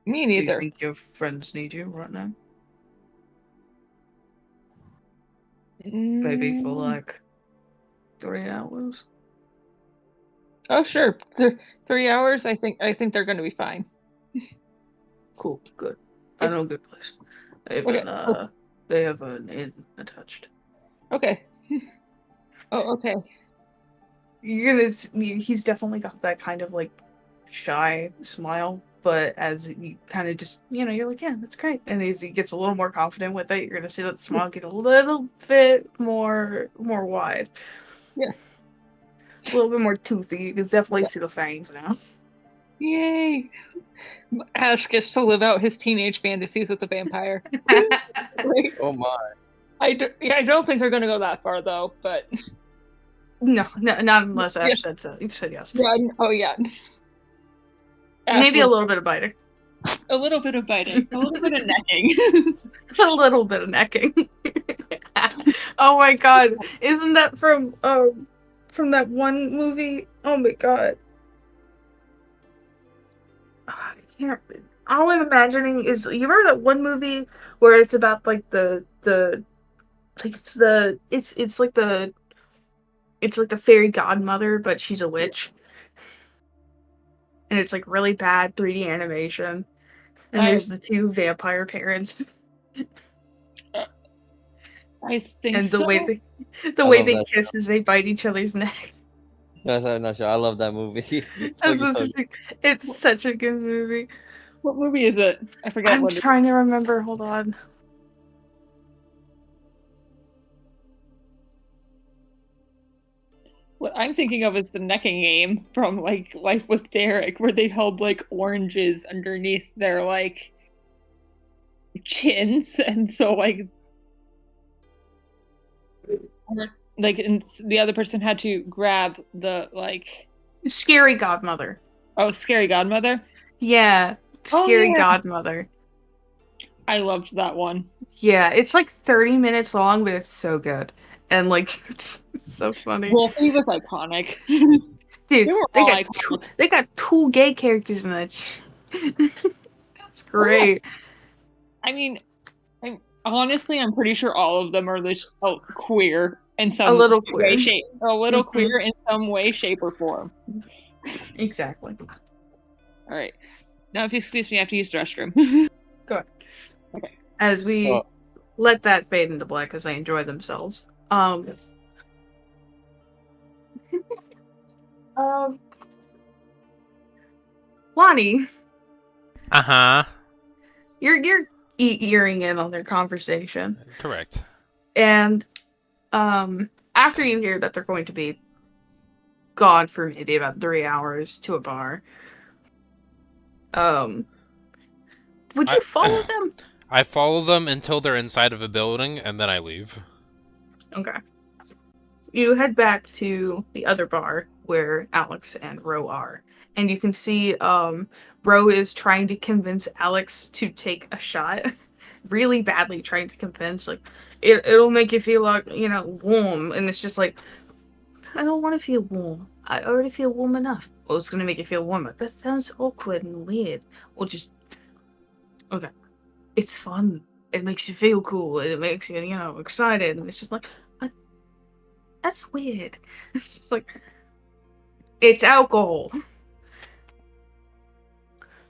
D: Me
B: Do you
D: neither.
B: think your friends need you right now? Maybe for 3 hours?
D: Oh, sure. 3 hours. I think they're going to be fine.
B: Cool, good. I know a good place.
D: Okay.
B: They have an inn attached.
D: Okay. Oh, okay.
B: He's definitely got that kind of shy smile, but as you kind of just, you're like, yeah, that's great. And as he gets a little more confident with it, you're gonna see that the smile get a little bit more wide.
D: Yeah.
B: A little bit more toothy. You can definitely see the fangs now.
D: Yay! Ash gets to live out his teenage fantasies with the vampire.
C: Oh my.
D: I don't think they're going to go that far, though, but...
B: No, not unless Ash said so. You said yes.
D: Yeah, oh yeah.
B: Maybe a little bit of biting.
D: A little bit of biting. A little bit of necking.
B: A little bit of necking. Oh my god. Isn't that from that one movie? Oh my god. I can't. All I'm imagining is, you remember that one movie where it's about it's like the fairy godmother, but she's a witch, and it's really bad 3D animation, and there's the 2 vampire parents.
D: I think
B: and the
D: so.
B: way they kiss is they bite each other's neck.
C: No, I'm not sure. I love that movie.
B: It's such a good movie.
D: What movie is it? I forget.
B: I'm trying to remember. Hold on.
D: What I'm thinking of is the necking game from like Life with Derek, where they held like oranges underneath their like chins, and so like and the other person had to grab the like
B: Scary Godmother.
D: scary godmother.
B: Yeah,
D: Oh,
B: Scary
D: yeah.
B: Godmother.
D: I loved that one.
B: Yeah, it's like 30 minutes long, but it's so good. And like it's so funny.
D: Wolfie was iconic.
B: Dude,
D: they were
B: they
D: all
B: got
D: iconic.
B: they got 2 gay characters in that. That's great.
D: I mean, honestly, I'm pretty sure all of them are just queer in some
B: A little
D: way,
B: queer.
D: shape, a little
B: Mhm.
D: queer in some way, shape, or form.
B: Exactly.
D: All right. Now, if you excuse me, I have to use the restroom.
B: Go ahead.
D: Okay.
B: As we
C: Oh.
B: let that fade into black as they enjoy themselves. Lonnie,
A: Uh-huh.
B: you're earing in on their conversation,
A: Correct.
B: and after you hear that they're going to be gone for maybe about 3 hours to a bar, would you follow them?
A: I follow them until they're inside of a building, and then I leave.
B: Okay. You head back to the other bar where Alex and Ro are. And you can see Ro is trying to convince Alex to take a shot. Really badly trying to convince, like, it'll make you feel like, warm. And it's just like, I don't want to feel warm. I already feel warm enough. Well, it's going to make you feel warmer. That sounds awkward and weird. Or just, okay. It's fun. It makes you feel cool. It makes you, excited. And it's just like, that's weird. It's just like, it's alcohol.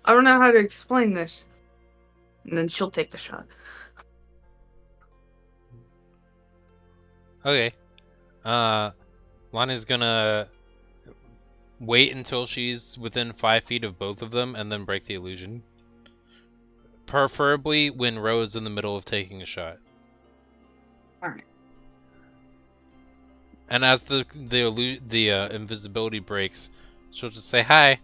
B: I don't know how to explain this. And then she'll take the shot.
A: Okay. Lonnie's gonna wait until she's within 5 feet of both of them and then break the illusion. Preferably when Ro is in the middle of taking a shot.
B: Alright.
A: And as the invisibility breaks, she'll just say hi.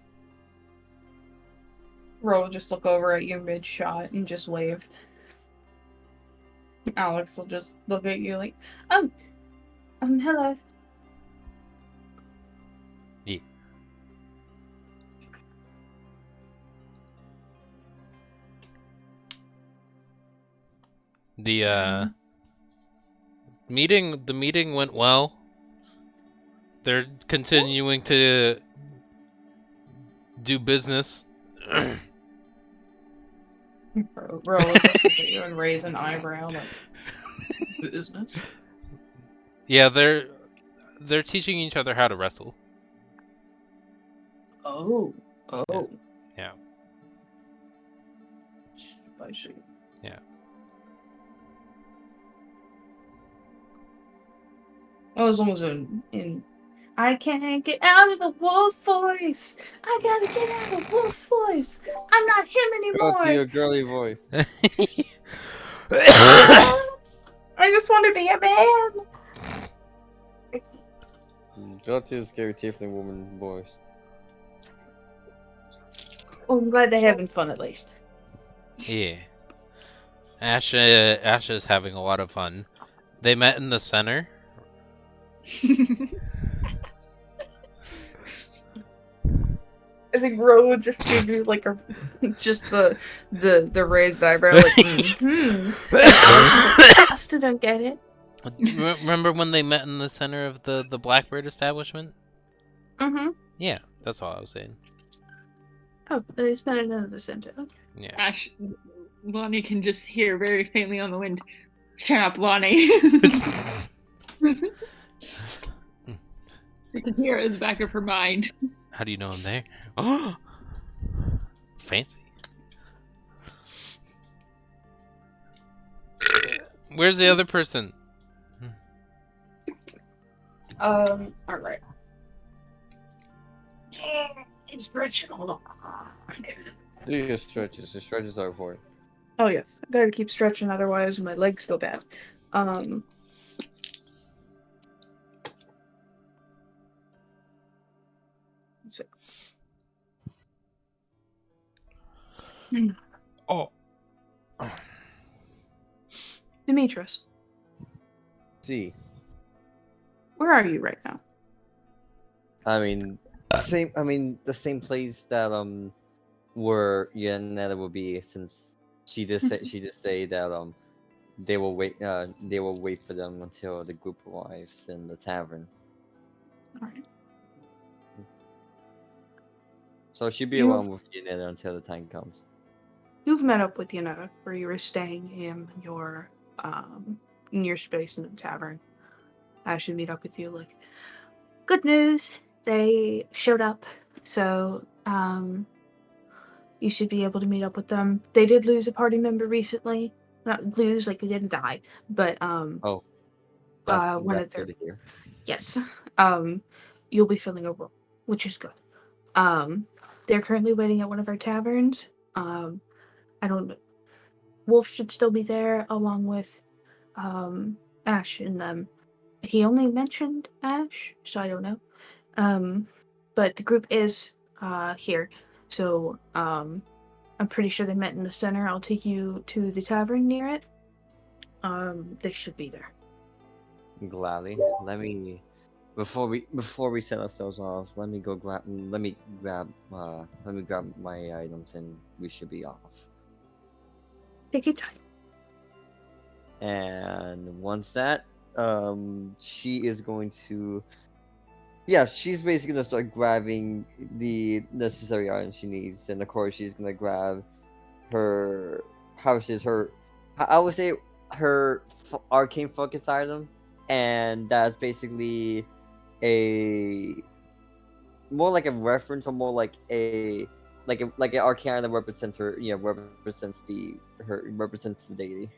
B: Ro will just look over at you mid-shot and just wave. Alex will just look at you like, hello.
A: Yeah. The meeting went well. They're continuing to do business.
B: Ro will just look at you and raise an eyebrow like, business?
A: Yeah, they're teaching each other how to wrestle.
B: Oh.
A: Yeah.
B: Spicy.
A: Yeah.
B: Oh, as long as in I can't get out of the wolf voice. I gotta get out of the wolf's voice. I'm not him
C: Go
B: anymore.
C: to your girly voice.
B: I just want to be a man.
C: Go to your scary tiefling woman voice.
B: Oh, I'm glad they're having fun at least.
A: Yeah. Asha's having a lot of fun. They met in the center.
B: I think Ro would just give you like just the raised eyebrow, like And Alex is like, I still don't get it.
A: Remember when they met in the center of the Blackbird establishment?
B: Mm-hmm.
A: Yeah, that's all I was saying.
B: Oh, they spent another center.
A: Yeah.
D: Lonnie can just hear very faintly on the wind. Shut up, Lonnie. You can hear it in the back of her mind.
A: How do you know I'm there? Oh, fancy. Where's the other person?
B: All right. Stretching. Hold on.
C: Do your stretches. The stretches are important.
B: Oh yes, I gotta keep stretching, otherwise my legs go bad. So,
A: Oh.
B: Demetrius,
C: See,
B: where are you right now?
C: I mean, same. I mean, the same place that where Yanetta will be, since she just say that they will wait for them until the group arrives in the tavern.
B: All right.
C: So she'll be
B: You've
C: around with Yanetta until the time comes.
B: you've met up with Yanetta, where you were staying in your space in the tavern. I should meet up with you. Like, good news, they showed up. So you should be able to meet up with them. They did lose a party member recently. Not lose, like they didn't die, but
C: Oh,
B: one of
C: that's
B: their
C: good to hear.
B: yes, you'll be filling a role, which is good. They're currently waiting at one of our taverns. I don't know. Wolf should still be there along with Ash and them. He only mentioned Ash, so I don't know. But the group is here. So I'm pretty sure they met in the center. I'll take you to the tavern near it. They should be there.
C: Gladly. Before we set ourselves off, let me grab my items and we should be off.
B: Take your time.
C: And once that, she is going to, yeah, she's basically gonna start grabbing the necessary items she needs, and of course she's gonna grab her, how is her, I would say her arcane focus item, and that's basically a more like a reference, or more like an arcane that represents her, represents the deity.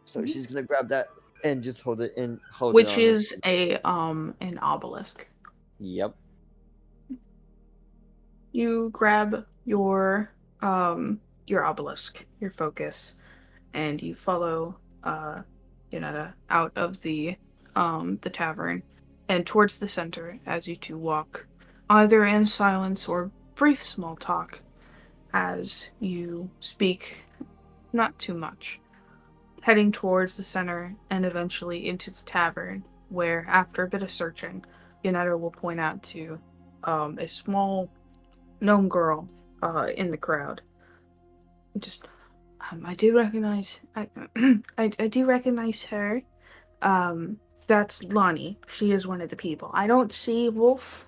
C: So
B: Mhm.
C: she's gonna grab that and just hold it
B: Which
C: on her.
B: is an obelisk.
C: Yep.
B: You grab your obelisk, your focus, and you follow out of the tavern and towards the center as you two walk, either in silence or brief small talk as you speak not too much, heading towards the center and eventually into the tavern, where after a bit of searching, Yonetta will point out to a small gnome girl in the crowd. Just I do recognize I do recognize her. That's Lonnie. She is one of the people. I don't see Wolf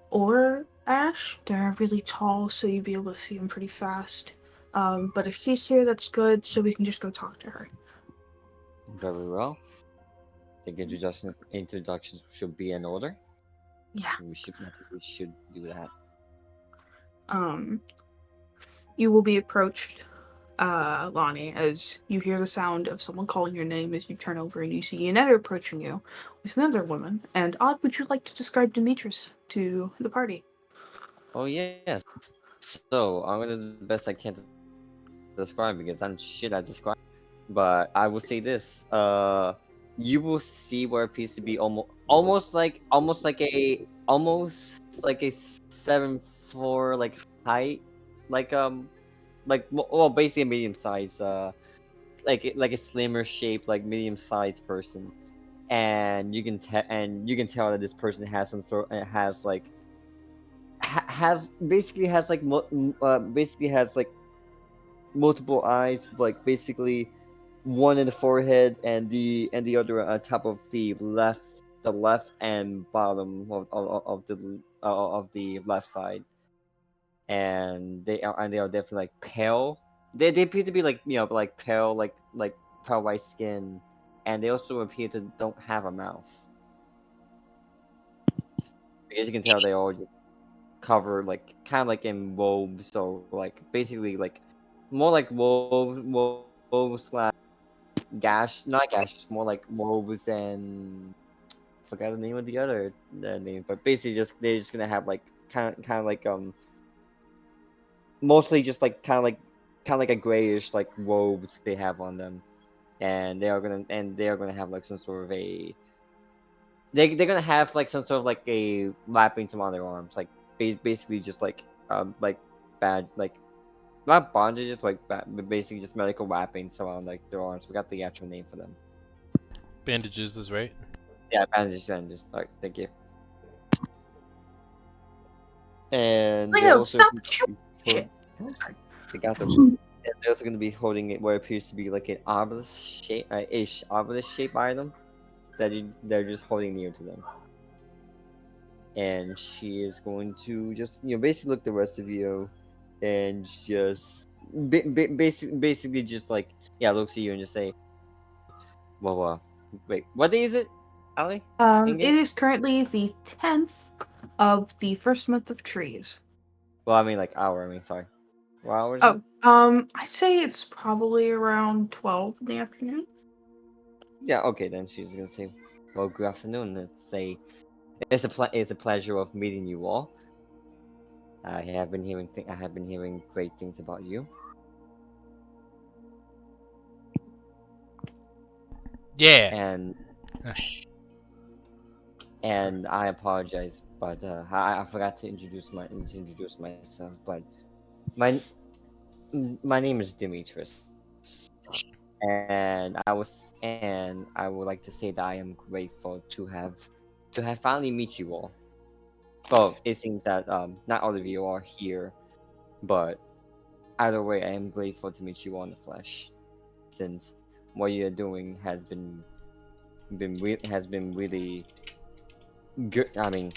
B: or Ash. They're really tall, so you'd be able to see them pretty fast. But if she's here, that's good, so we can just go talk to her.
C: Very well. I think introductions should be in order.
B: Yeah.
C: I think we should do that.
B: Um, you will be approached, Lonnie, as you hear the sound of someone calling your name as you turn over and you see Yonetta approaching you with another woman. And Odd, would you like to describe Demetrius to the party?
C: Oh yes. So I'm gonna do the best I can to describe, because I'm shit at describing. But I will say this: you will see what appears to be almost like a 7'4" like height, well, basically a medium size, like a slimmer shaped, like medium sized person. And you can tell that this person has some sort has like has basically has like basically has like multiple eyes, like basically one in the forehead and the other on top of the left and bottom of the left side. And they are definitely like pale. They appear to be like, like pale, like pale white skin, and they also appear to don't have a mouth. As you can tell, they all just covered like kind of like in robes, so like basically like more like robes slash gash, not gash, more like robes, and forgot the name of the name, but basically just they're just gonna have like kind of like mostly just like kind of like a grayish like robes they have on them, and they are gonna have like some sort of a they're gonna have like some sort of like a wrappings around their arms, like basically just like bad like not bondages, like but basically just medical wrappings around like their arms. Forgot the actual name for them.
A: Bandages is right.
C: Yeah, bandages. Like thank you. And they're
B: Leo,
C: also
B: stop
C: gonna
B: shooting
C: be
B: shit.
C: they got them. And they're also gonna be holding it what appears to be like an obelisk shape, ish obelisk shape item that they're just holding near to them. And she is going to just basically look the rest of you and just basically just like looks at you and just say, well, wait, what day is it, Ali?
B: It is currently the 10th of the first month of trees.
C: Well, I mean like hour. I mean sorry. What hours?
B: Oh, I'd say it's probably around 12 in the afternoon.
C: Yeah. Okay, then she's gonna say, well, good afternoon. It's a pleasure of meeting you all. I have been hearing great things about you.
A: Yeah.
C: And and I apologize, but I forgot to introduce myself. But my my name is Demetrius, and I would like to say that I am grateful to have finally meet you all. Well, it seems that not all of you are here, but either way, I am grateful to meet you all in the flesh, since what you're doing has been really good. I mean,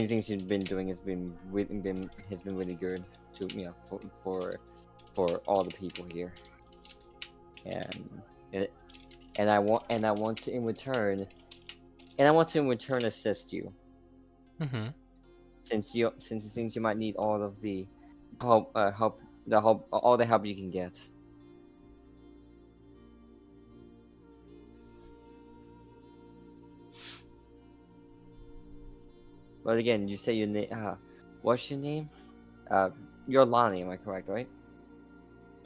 C: things you've been doing has been really good to for all the people here, and it, and I want to in return assist you,
A: Mm-hmm.
C: since it seems you might need all of the all the help you can get. But again, you say your name. What's your name? You're Lonnie, am I correct, right?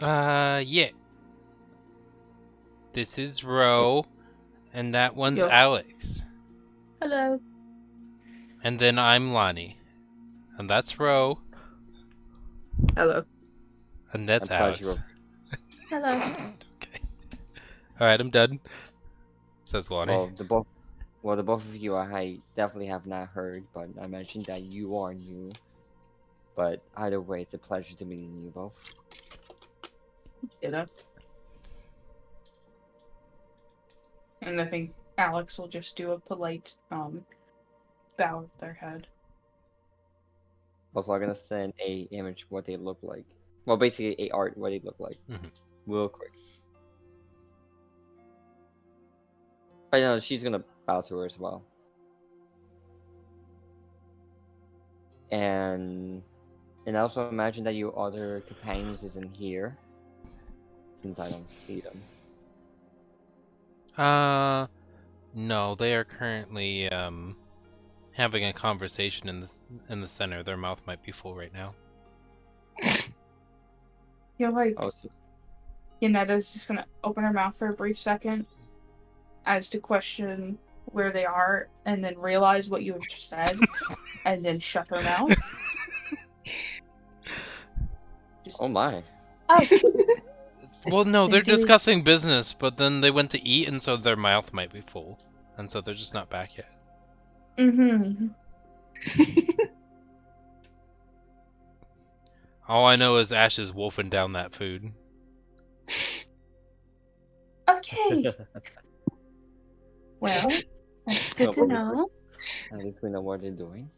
A: Yeah. This is Ro, and that one's
B: Yo.
A: Alex.
B: Hello.
A: And then I'm Lonnie. And that's Ro,
B: Hello.
A: and that's
C: A pleasure
A: Alex.
B: Hello.
A: Okay. Alright, I'm done. Says Lonnie.
C: Well, the both of you, I definitely have not heard, but I mentioned that you are new. But either way, it's a pleasure to meet you both.
B: You know. And I think Alex will just do a polite bow with their head.
C: Also, I'm gonna send a image what they look like. Well, basically a art what they look like, real quick. But no, she's gonna bow to her as well. And also imagine that your other companions isn't here, since I don't see them.
A: No, they are currently having a conversation in the center. Their mouth might be full right now.
B: You're like,
C: Oh, so,
B: Yanetta's just gonna open her mouth for a brief second as to question where they are, and then realize what you have just said, and then shut her mouth.
C: oh my.
B: Oh,
A: Well, no, they're
B: Do we-
A: discussing business, but then they went to eat, and so their mouth might be full. And so they're just not back yet.
B: mm-hmm.
A: All I know is Ash is wolfing down that food.
B: Okay. Well, that's good to know.
C: At least we know what they're doing.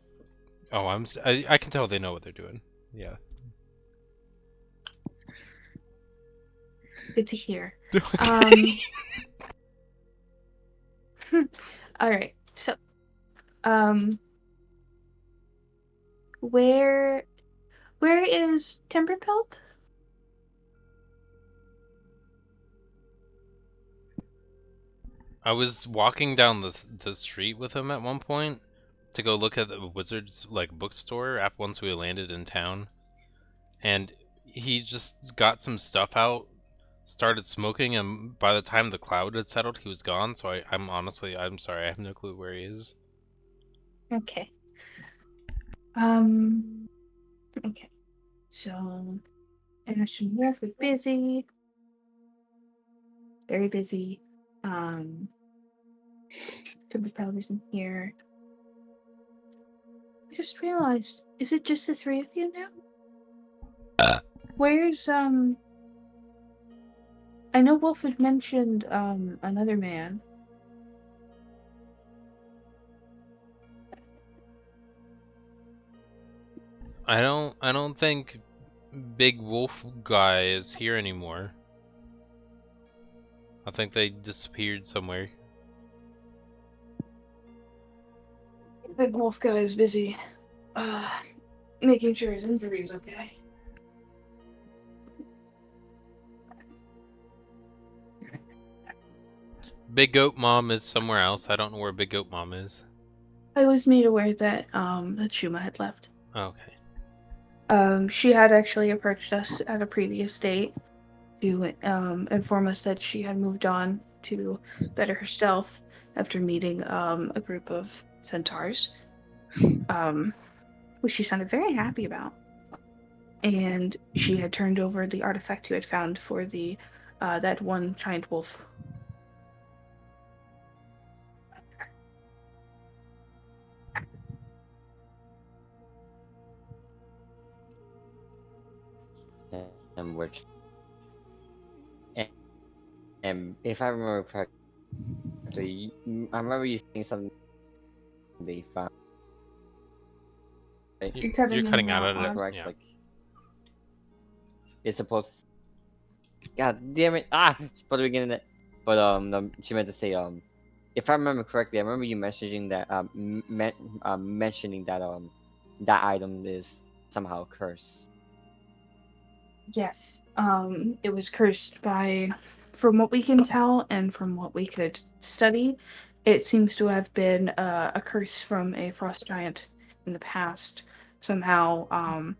A: Oh, I can tell they know what they're doing. Yeah.
B: Good to hear. All right. So, where is Timberpelt?
A: I was walking down the street with him at one point to go look at the wizard's bookstore once we landed in town, and he just got some stuff out, started smoking, and by the time the cloud had settled, he was gone. So I'm sorry, I have no clue where he is.
B: Okay. Okay. So, Ash and Wolf are busy. Very busy. Could be Pelvis in here. I just realized, is it just the three of you now? Where's, I know Wolf had mentioned, another man.
A: I don't think Big Wolf guy is here anymore. I think they disappeared somewhere.
B: Big Wolf guy is busy, making sure his injury is okay.
A: Big Goat Mom is somewhere else. I don't know where Big Goat Mom is.
B: I was made aware that, that Shuma had left.
A: Okay.
B: She had actually approached us at a previous date to inform us that she had moved on to better herself after meeting a group of centaurs, which she sounded very happy about. And she had turned over the artifact you had found for the that one giant wolf.
C: And which, and, and if I remember correctly, I remember you saying something they found. Right?
B: You're
A: You're
B: cutting in
A: cutting
B: and
A: out
B: out
A: of it.
B: on.
C: Correct?
A: Yeah.
C: Like it's supposed. God damn it! Ah, it's supposed to begin it. But no, she meant to say if I remember correctly, I remember you messaging that mentioning that that item is somehow cursed.
B: Yes. It was cursed by, from what we can tell and from what we could study, it seems to have been a curse from a frost giant in the past somehow.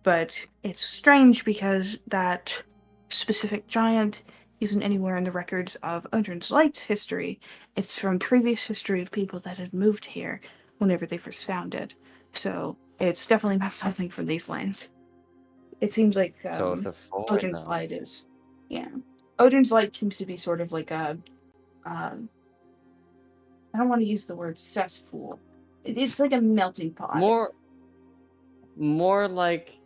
B: But it's strange because that specific giant isn't anywhere in the records of Odrin's Light's history. It's from previous history of people that had moved here whenever they first found it. So it's definitely not something from these lands. It seems like
C: So it's a foreign
B: Odin's
C: now.
B: Light is, yeah. Odin's Light seems to be sort of like a, I don't want to use the word cesspool. It's like a melting pot.
C: More like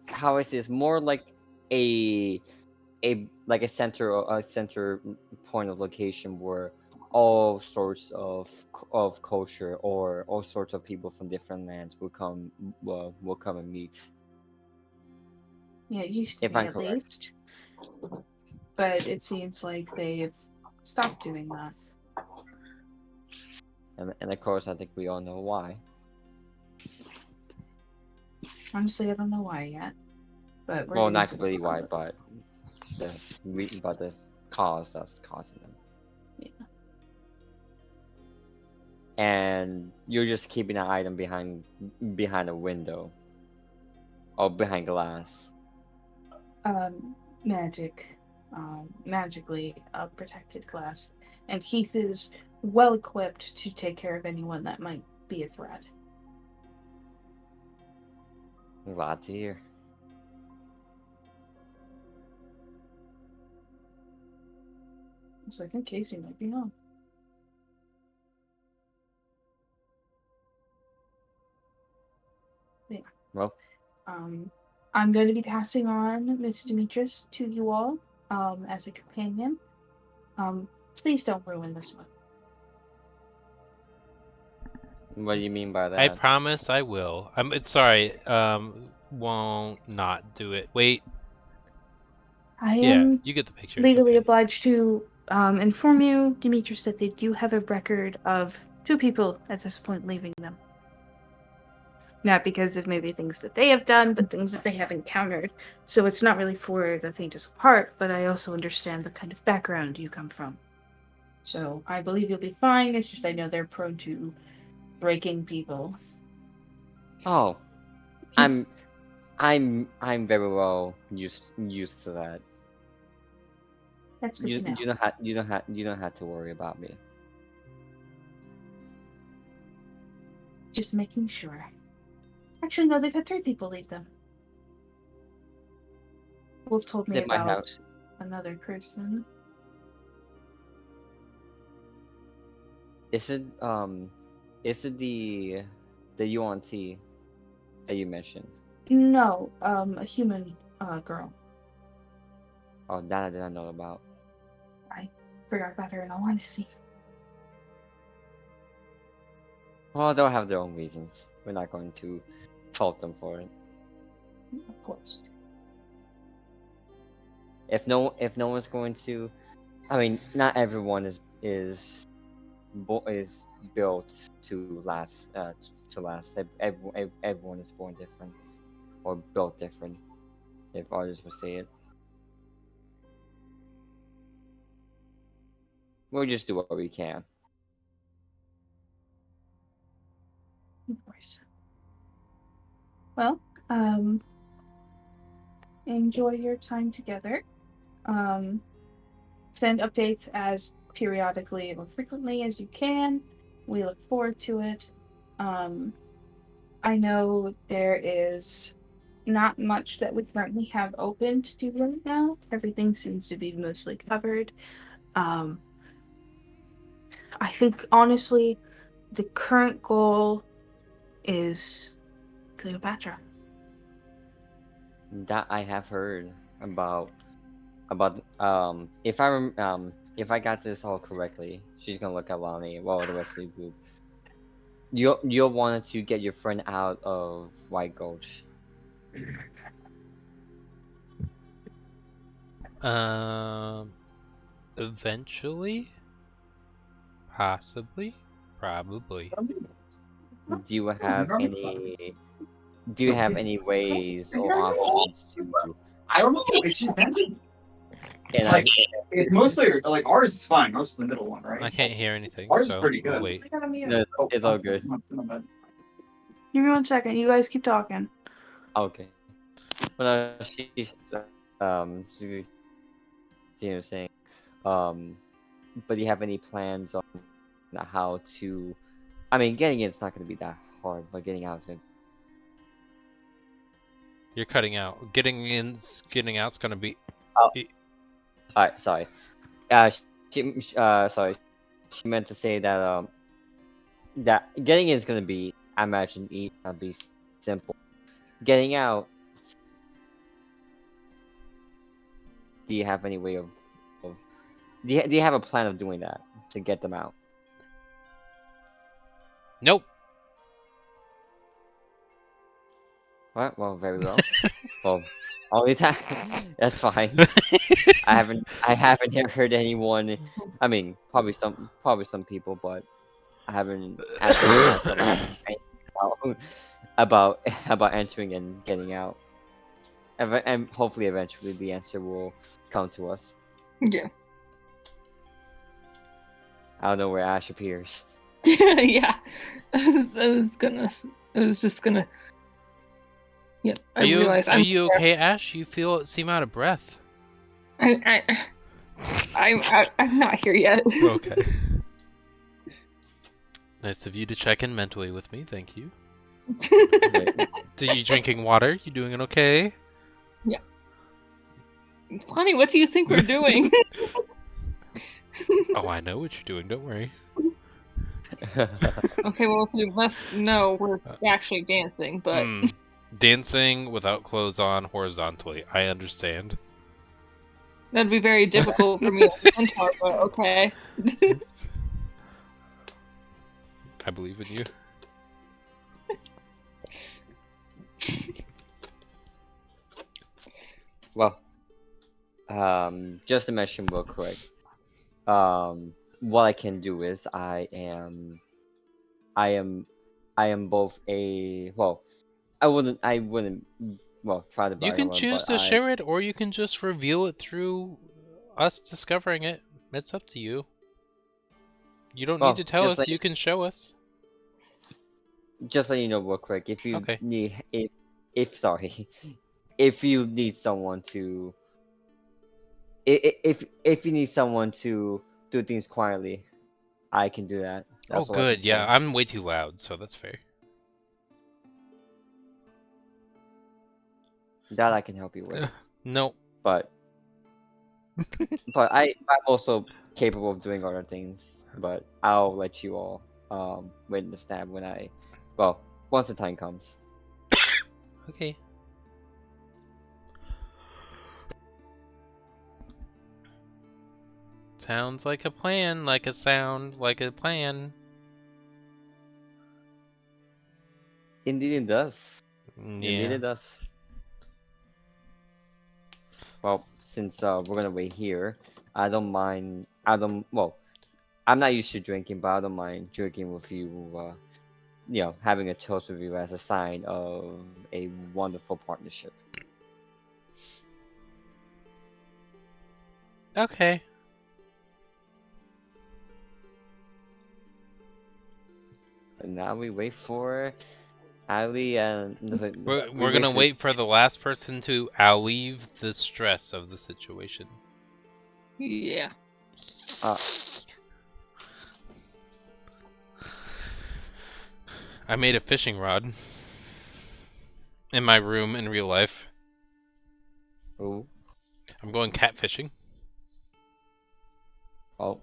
C: how I see this, more like a like a center point of location where all sorts of culture or all sorts of people from different lands will come and meet.
B: Yeah, it used to
C: If
B: be
C: I'm
B: at
C: correct.
B: least, but it seems like they've stopped doing that.
C: And of course, I think we all know why.
B: Honestly, I don't know why yet, but we're
C: Well,
B: getting
C: not
B: to
C: completely
B: the
C: why,
B: bottom
C: but the cause that's causing them.
B: of it.
C: And you're just keeping an item behind a window or behind glass.
B: Yeah. Magically protected class, and Heath is well equipped to take care of anyone that might be a threat.
C: I'm glad to hear.
B: So I think Casey might be on. Yeah.
C: Well,
B: I'm going to be passing on Miss Demetrius to you all, as a companion. Please don't ruin this one.
C: what do you mean by
A: I
C: that?
A: promise I will. It's sorry. Won't not do it. Wait.
B: I
A: Yeah,
B: am
A: you get the picture. It's
B: legally
A: okay.
B: obliged to inform you, Demetrius, that they do have a record of 2 people at this point leaving them. Not because of maybe things that they have done, but things that they have encountered. So it's not really for the faintest of heart, but I also understand the kind of background you come from. So I believe you'll be fine. It's just I know they're prone to breaking people.
C: Oh, I'm very well used to that.
B: That's good to know.
C: You don't have to worry about me.
B: Just making sure. Actually, no, they've had 3 people leave them. Wolf told me
C: They might have.
B: about another person.
C: Is it the UNT that you mentioned?
B: No, a human girl.
C: Oh, that I did not know about.
B: I forgot about her in all honesty.
C: Well, they'll have their own reasons. We're not going to fault them for it.
B: Of course.
C: If no one's going to, I mean, not everyone is built to last. Everyone is born different or built different, if artists would say it. We'll just do what we can.
B: Of course. Well, enjoy your time together. Send updates as periodically or frequently as you can. We look forward to it. I know there is not much that we currently have open to do right now. Everything seems to be mostly covered. I think honestly, the current goal is Cleopatra.
C: That I have heard about if if I got this all correctly, she's gonna look at Lonnie, well, the rest of the group. You'll want to get your friend out of White Gulch.
A: Eventually, possibly, probably.
C: Do you have any ways or options to?
E: I don't know. It's just random.
C: And
E: Like, it's mostly like ours is fine. Ours is the middle one, right?
A: I can't hear anything.
E: Ours is
A: So
E: pretty
A: I'll
E: good.
A: wait.
C: no, it's all good.
B: Give me 1 second. You guys keep talking.
C: Okay. Well, no, she's saying, but do you have any plans on how to? I mean, getting in is not going to be that hard, but getting out is going.
A: You're cutting out. Getting out's gonna be.
C: Oh. Alright, sorry. Sorry. She meant to say that that getting in is gonna be, I imagine, be simple. Getting out. Do you have any way of do you have a plan of doing that to get them out?
A: Nope.
C: Right. Well, very well. Well, only time. That's fine. I haven't heard anyone. I mean, probably some people, but I haven't asked about entering and getting out. And hopefully, eventually, the answer will come to us.
D: Yeah.
C: I don't know where Ash appears.
D: Yeah. I was just gonna. Yeah. I realized
A: Are you okay, Ash? You seem out of breath.
D: I'm not here yet.
A: Okay. Nice of you to check in mentally with me. Thank you. Are you drinking water? You doing it okay?
D: Yeah. Lonnie, what do you think we're doing?
A: Oh, I know what you're doing. Don't worry.
D: Okay, well, if you must know, we're actually dancing, but...
A: Dancing without clothes on horizontally. I understand.
D: That'd be very difficult for me as a centaur, but okay.
A: I believe in you.
C: Well, just to mention real quick, what I can do is I am both a I wouldn't try to.
A: You can choose to share it, or you can just reveal it through us discovering it. It's up to you. You don't need to tell us. You can show us.
C: Just let you know real quick, if you
A: Okay.
C: need if you need someone to if you need someone to do things quietly, I can do that. That's all I can
A: Good. Yeah,
C: say.
A: I'm way too loud, so that's fair.
C: That I can help you with.
A: Nope.
C: But I'm also capable of doing other things. But I'll let you all witness that once the time comes.
A: Okay. Sounds like a plan, like a sound, like a plan.
C: Indeed, it does. Indeed,
A: Yeah.
C: it does. Well, since we're gonna wait here, I don't mind. Well, I'm not used to drinking, but I don't mind drinking with you. Having a toast with you as a sign of a wonderful partnership.
A: Okay.
C: And now we wait for Ali and
A: We're gonna wait for the last person to alleviate the stress of the situation.
D: Yeah.
A: I made a fishing rod in my room in real life.
C: Oh,
A: I'm going catfishing.
C: oh,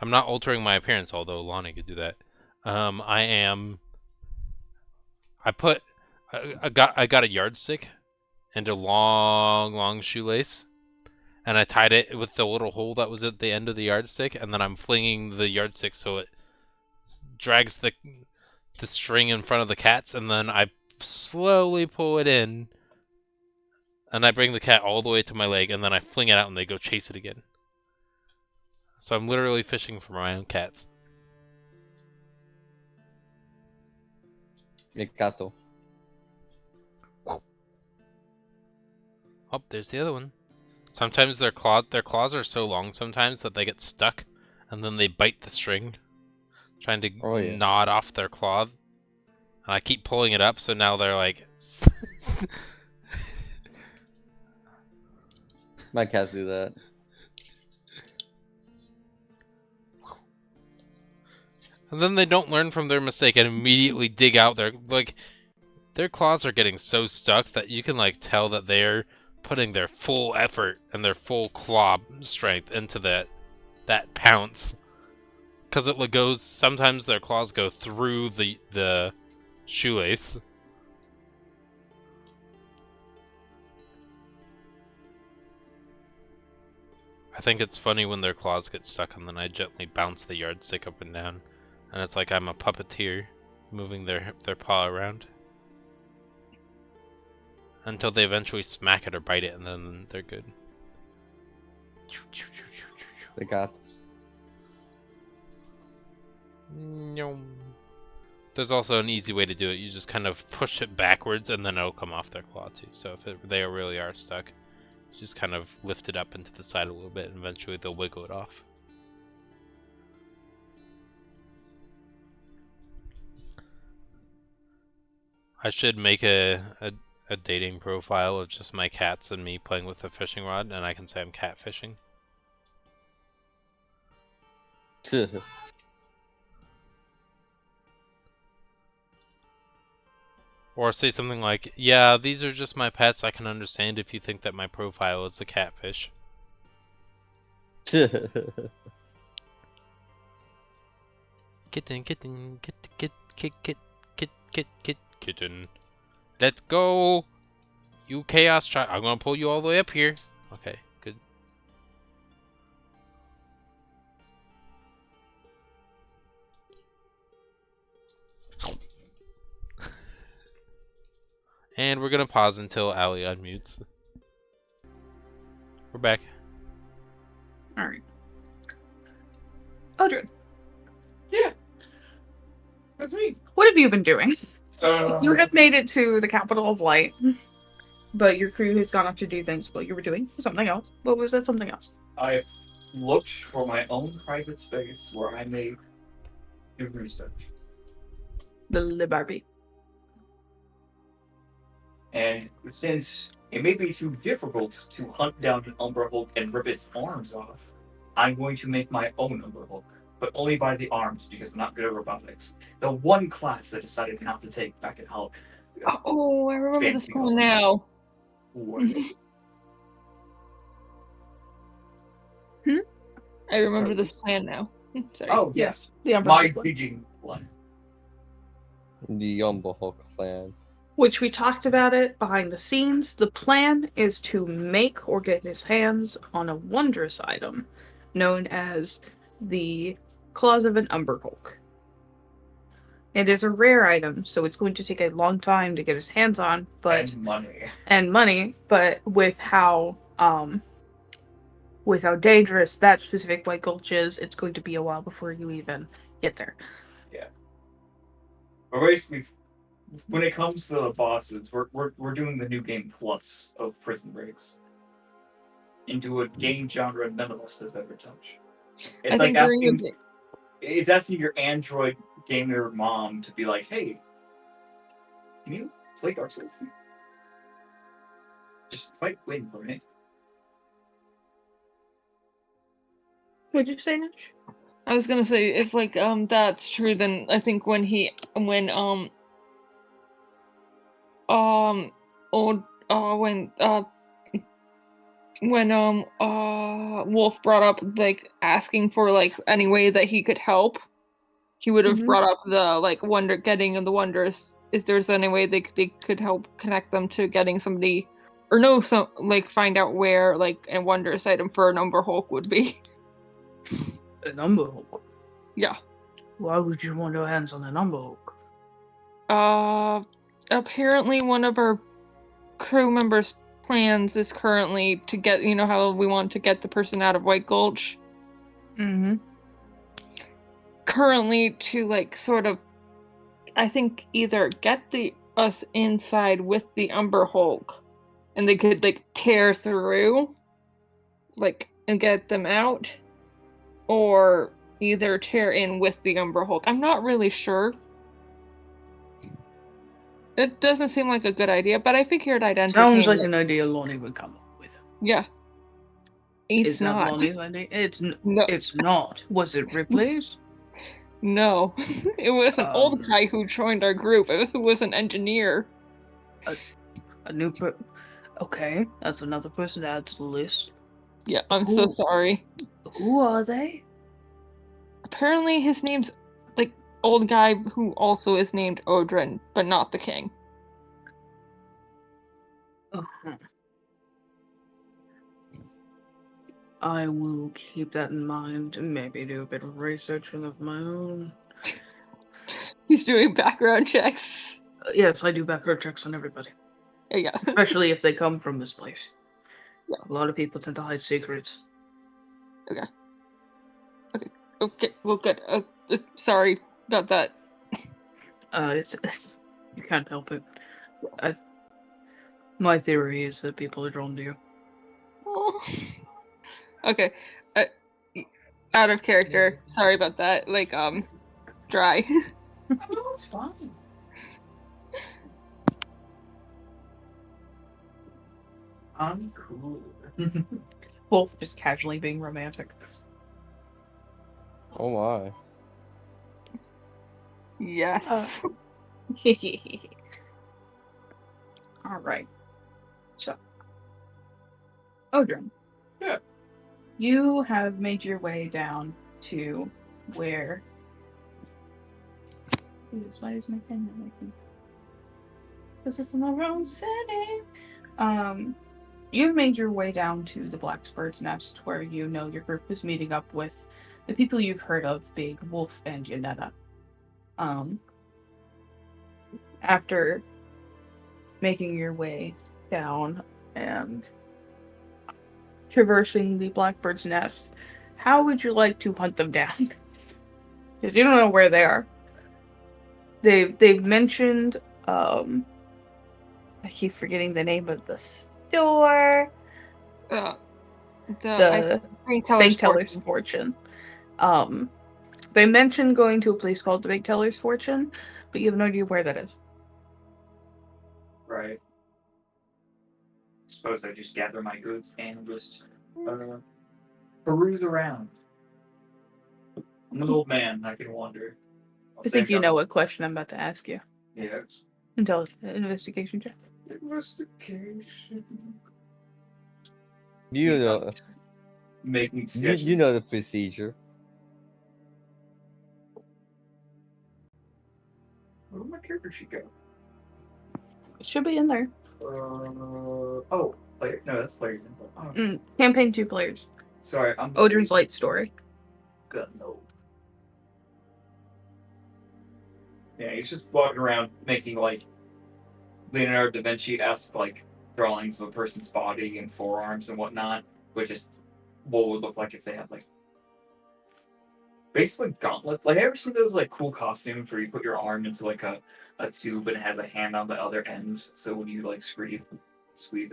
A: I'm not altering my appearance, although Lonnie could do that. I am. I got a yardstick and a long shoelace, and I tied it with the little hole that was at the end of the yardstick, and then I'm flinging the yardstick so it drags the string in front of the cats, and then I slowly pull it in, and I bring the cat all the way to my leg, and then I fling it out, and they go chase it again. So I'm literally fishing for my own cats.
C: el gato.
A: Oh, there's the other one. Sometimes their claws are so long sometimes that they get stuck, and then they bite the string, trying to
C: Oh, yeah.
A: gnawed off their claw. And I keep pulling it up, so now they're like.
C: My cats do that.
A: And then they don't learn from their mistake and immediately dig out their claws are getting so stuck that you can tell that they're putting their full effort and their full claw strength into that pounce. Because sometimes their claws go through the shoelace. I think it's funny when their claws get stuck and then I gently bounce the yardstick up and down. And it's like I'm a puppeteer moving their paw around. Until they eventually smack it or bite it, and then they're good.
C: The cat.
A: There's also an easy way to do it. You just kind of push it backwards, and then it'll come off their claw too. So if they really are stuck, you just kind of lift it up into the side a little bit, and eventually they'll wiggle it off. I should make a dating profile of just my cats and me playing with the fishing rod, and I can say I'm catfishing. Or say something like, yeah, these are just my pets. I can understand if you think that my profile is a catfish. Kitten, kitten. Let's go! You chaos child. I'm gonna pull you all the way up here. Okay, good. And we're gonna pause until Ali unmutes. We're back.
B: Alright. Odrin,
E: Yeah. That's me.
B: what have you been doing? You have made it to the capital of light, but your crew has gone up to do things while you were doing something else. What was that something else?
E: I looked for my own private space where I may do research.
B: The Barbie.
E: And since it may be too difficult to hunt down an Umbra Hulk and rip its arms off, I'm going to make my own Umbra Hulk, but only by the arms because I'm not good at robotics. The one class I decided not to take back at
D: Oh, I remember this
E: Fancy
D: plan
E: numbers.
D: now.
E: What?
D: I remember
E: Sorry,
D: this
E: Lisa.
D: plan now. Sorry.
E: Oh
B: Yes, the Umber
E: my
B: Hulk one.
E: digging one.
C: The Umber Hulk clan.
B: Which we talked about it behind the scenes. The plan is to make or get his hands on a wondrous item known as the Claws of an Umber Hulk. It is a rare item, so it's going to take a long time to get his hands on, but
E: And money.
B: but with how dangerous that specific White Gulch is, it's going to be a while before you even get there.
E: But basically, when it comes to the bosses, we're doing the new game plus of Prison Breaks into a game genre none of us has ever touched. It's like asking your Android gamer mom to be like, "Hey, can you play Dark Souls? Just fight Win for me."
B: What'd you say, Nish?
D: I was gonna say if that's true, then I think when Wolf brought up like asking for like any way that he could help, he would have brought up the like getting the wonders. Is there's any way they could help connect them to getting somebody or no some like find out where like a wondrous item for an Umber Hulk would be.
B: An Umber Hulk?
D: Yeah.
B: Why would you want your hands on an Umber Hulk?
D: Apparently one of our crew members' plans is currently to get, you know how we want to get the person out of White Gulch?
B: Mm-hmm.
D: Currently to like sort of, I think either get us inside with the Umber Hulk and they could like tear through like and get them out, or either tear in with the Umber Hulk. I'm not really sure. It doesn't seem like a good idea, but I figured I'd entertain
B: Sounds like
D: it.
B: an idea Lonnie would come up with.
D: Yeah.
B: Is that
D: not.
B: Lonnie's idea?
D: No.
B: It's not. Was it Ripley's?
D: No. It was an old guy who joined our group. It was an engineer.
B: A new Okay, that's another person to add to the list.
D: Yeah, I'm so sorry.
B: Who are they?
D: Apparently his name's like old guy who also is named Odrin, but not the king.
B: Uh-huh. I will keep that in mind and maybe do a bit of researching of my own.
D: He's doing background checks.
B: Yes, I do background checks on everybody.
D: Yeah.
B: Especially if they come from this place.
D: Yeah.
B: A lot of people tend to hide secrets.
D: Okay. Well, good. Sorry about that.
B: It's you can't help it. My theory is that people are drawn to you.
D: Oh. Okay. Out of character. Sorry about that. Like, dry.
E: No, it's fine. I'm cool.
B: Wolf just casually being romantic.
C: Oh my.
D: Yes.
B: Alright. So. Odrin.
E: Yeah.
B: You have made your way down to where... Why is my pen not working? Because it's in the wrong setting. You've made your way down to the Blackbird's Nest, where you know your group is meeting up with the people you've heard of, being Wolf and Yanetta. After making your way down and traversing the Blackbird's Nest, how would you like to hunt them down? Because you don't know where they are. They've mentioned, I keep forgetting the name of the store. The Bank Teller's Fortune. They mentioned going to a place called the Bank Teller's Fortune, but you have no idea where that is.
E: Right. Suppose I just gather my goods and just peruse around. I'm an old man. I can wander.
B: I think you know what question I'm about to ask you.
E: Yes.
B: Investigation check.
E: Investigation.
C: You
E: He's
C: know,
E: making
C: you
E: sketches.
C: know the procedure.
E: Where did my character sheet go?
B: It should be in there.
E: Oh, player. No, that's players input. Oh,
B: Campaign 2 players.
E: sorry, I'm
B: Odrin's Light Story.
E: good. No. Yeah, he's just walking around making like Leonardo da Vinci-esque like drawings of a person's body and forearms and whatnot, which is what would look like if they had like basically gauntlet. Like, ever seen those like cool costumes where you put your arm into like a tube and it has a hand on the other end, so when you like squeeze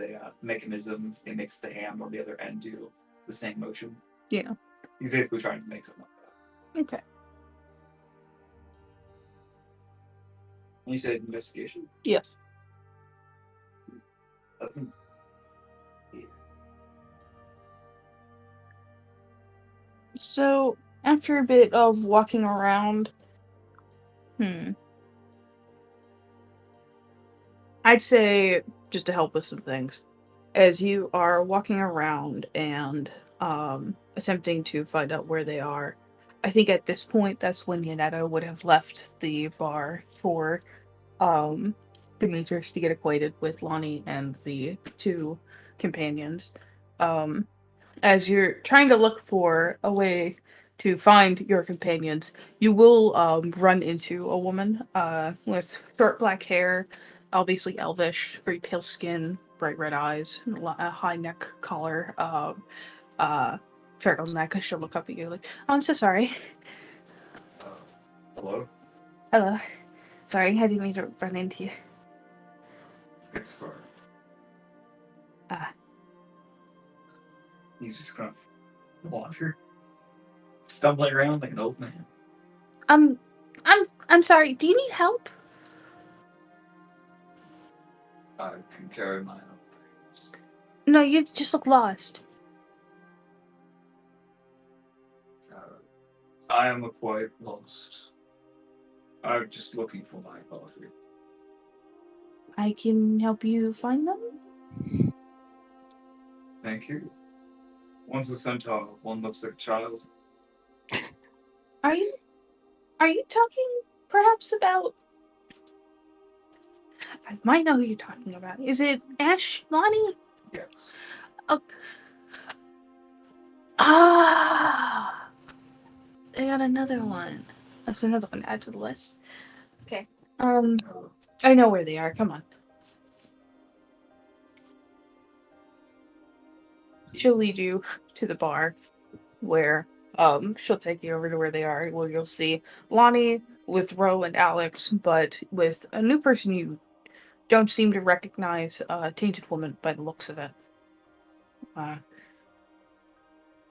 E: a mechanism, it makes the hand on the other end do the same motion.
B: Yeah.
E: He's basically trying to make something like that.
B: Okay.
E: And you said investigation?
B: Yes.
E: That's an... yeah.
B: So, after a bit of walking around, I'd say, just to help with some things, as you are walking around and attempting to find out where they are, I think at this point that's when Yanetta would have left the bar for Demetrius to get acquainted with Lonnie and the two companions. As you're trying to look for a way to find your companions, you will run into a woman with short black hair, obviously elvish, very pale skin, bright red eyes, and a high neck collar, turtleneck. She'll look up at you like, "Oh, I'm so sorry."
E: Hello?
B: Hello. Sorry, I didn't mean to run into you.
E: It's for...
B: Ah.
E: He's just gonna wander, stumbling around like an old man.
B: I'm sorry. Do you need help?
E: I can carry my own things.
B: No, you just look lost.
E: I am quite lost. I'm just looking for my coffee.
B: I can help you find them?
E: Thank you. One's a centaur, one looks like a child.
B: Are you talking perhaps about... I might know who you're talking about. Is it Ash Lonnie?
E: Yes.
B: Oh. Ah! They got another one. That's another one to add to the list. Okay. I know where they are. Come on. She'll lead you to the bar where she'll take you over to where they are, where you'll see Lonnie with Ro and Alex, but with a new person you don't seem to recognize, Tainted Woman by the looks of it.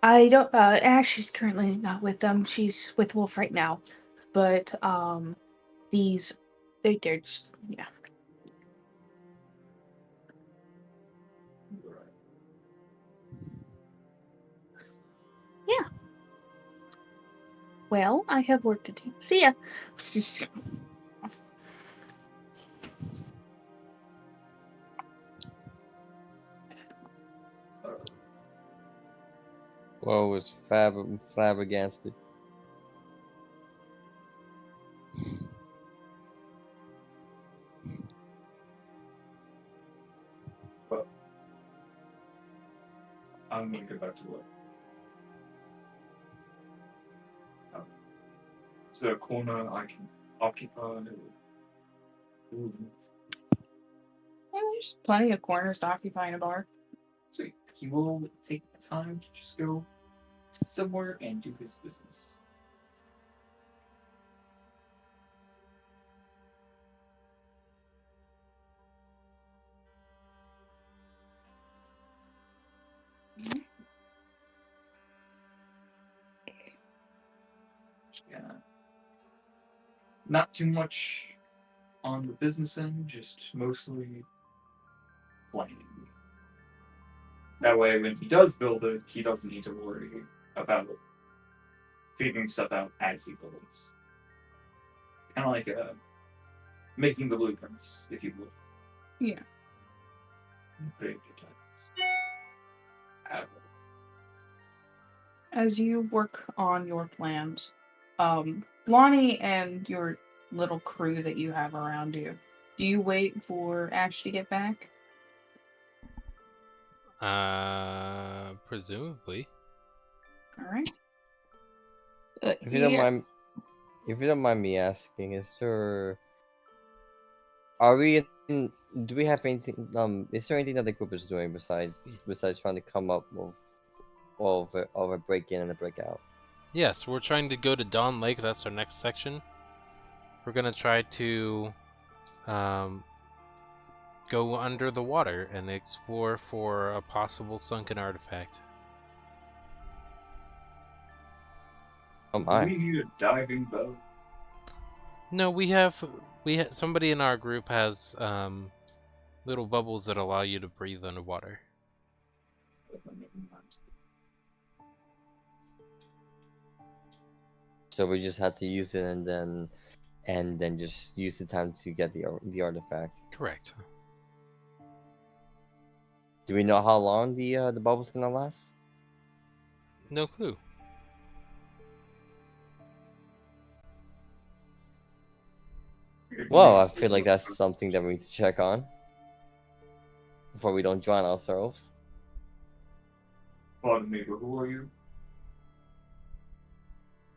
B: I don't Ash is currently not with them. She's with Wolf right now. But they're just, yeah. Yeah. Well, I have work to do. See ya. Just...
C: Well, was flabbergasted.
E: But I'm gonna go back to work. Is there a corner I can occupy? Ooh.
B: Well, there's plenty of corners to occupy in a bar.
E: So he will take the time to just go sit somewhere and do his business. Yeah. Not too much on the business end, just mostly playing. That way, when he does build it, he doesn't need to worry about figuring stuff out as he builds. Kind of like making the blueprints, if you will.
B: Yeah. As you work on your plans, Lonnie and your little crew that you have around you, do you wait for Ash to get back?
A: Presumably.
B: All right.
C: If you don't
D: Yeah.
C: mind, if you don't mind me asking, are we in, do we have anything? Is there anything that the group is doing besides trying to come up of a break in and a break out?
A: Yes, we're trying to go to Dawn Lake. That's our next section. We're gonna try to um, go under the water and explore for a possible sunken artifact.
C: Oh
E: Do
C: my!
E: we need a diving boat?
A: No, somebody in our group has little bubbles that allow you to breathe underwater.
C: So we just had to use it and then just use the time to get the artifact.
A: Correct.
C: Do we know how long the bubble's gonna last?
A: No clue.
C: Well, I feel like that's something that we need to check on before we don't drown ourselves.
E: Pardon me, but who are you?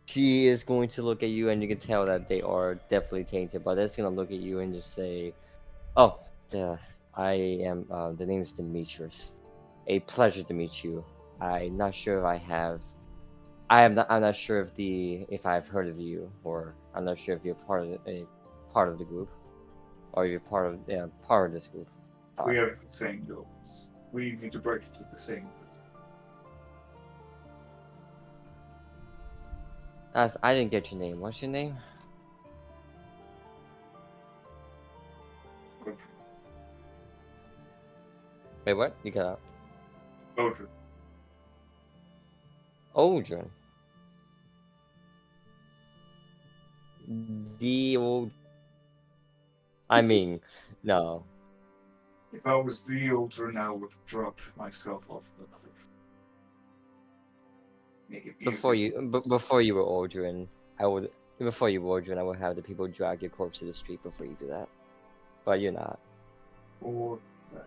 C: She is going to look at you, and you can tell that they are definitely tainted. But it's gonna look at you and just say, "Oh, I am. The name is Demetrius. A pleasure to meet you. I'm not sure if I have. I am not. I'm not sure if I've heard of you, or I'm not sure if you're part of the group, or you're part of this group.
E: We have the same goals. We need to break into the same goals.
C: I didn't get your name. What's your name? Wait, what? You got out.
E: Odrin.
C: Odrin. The old. I mean, no.
E: If I was the Odrin, I would drop myself off the cliff. Make it
C: Before
E: easier.
C: before you were Aldrin, I would. Before you were Aldrin, I would have the people drag your corpse to the street before you do that. But you're not.
E: Or that.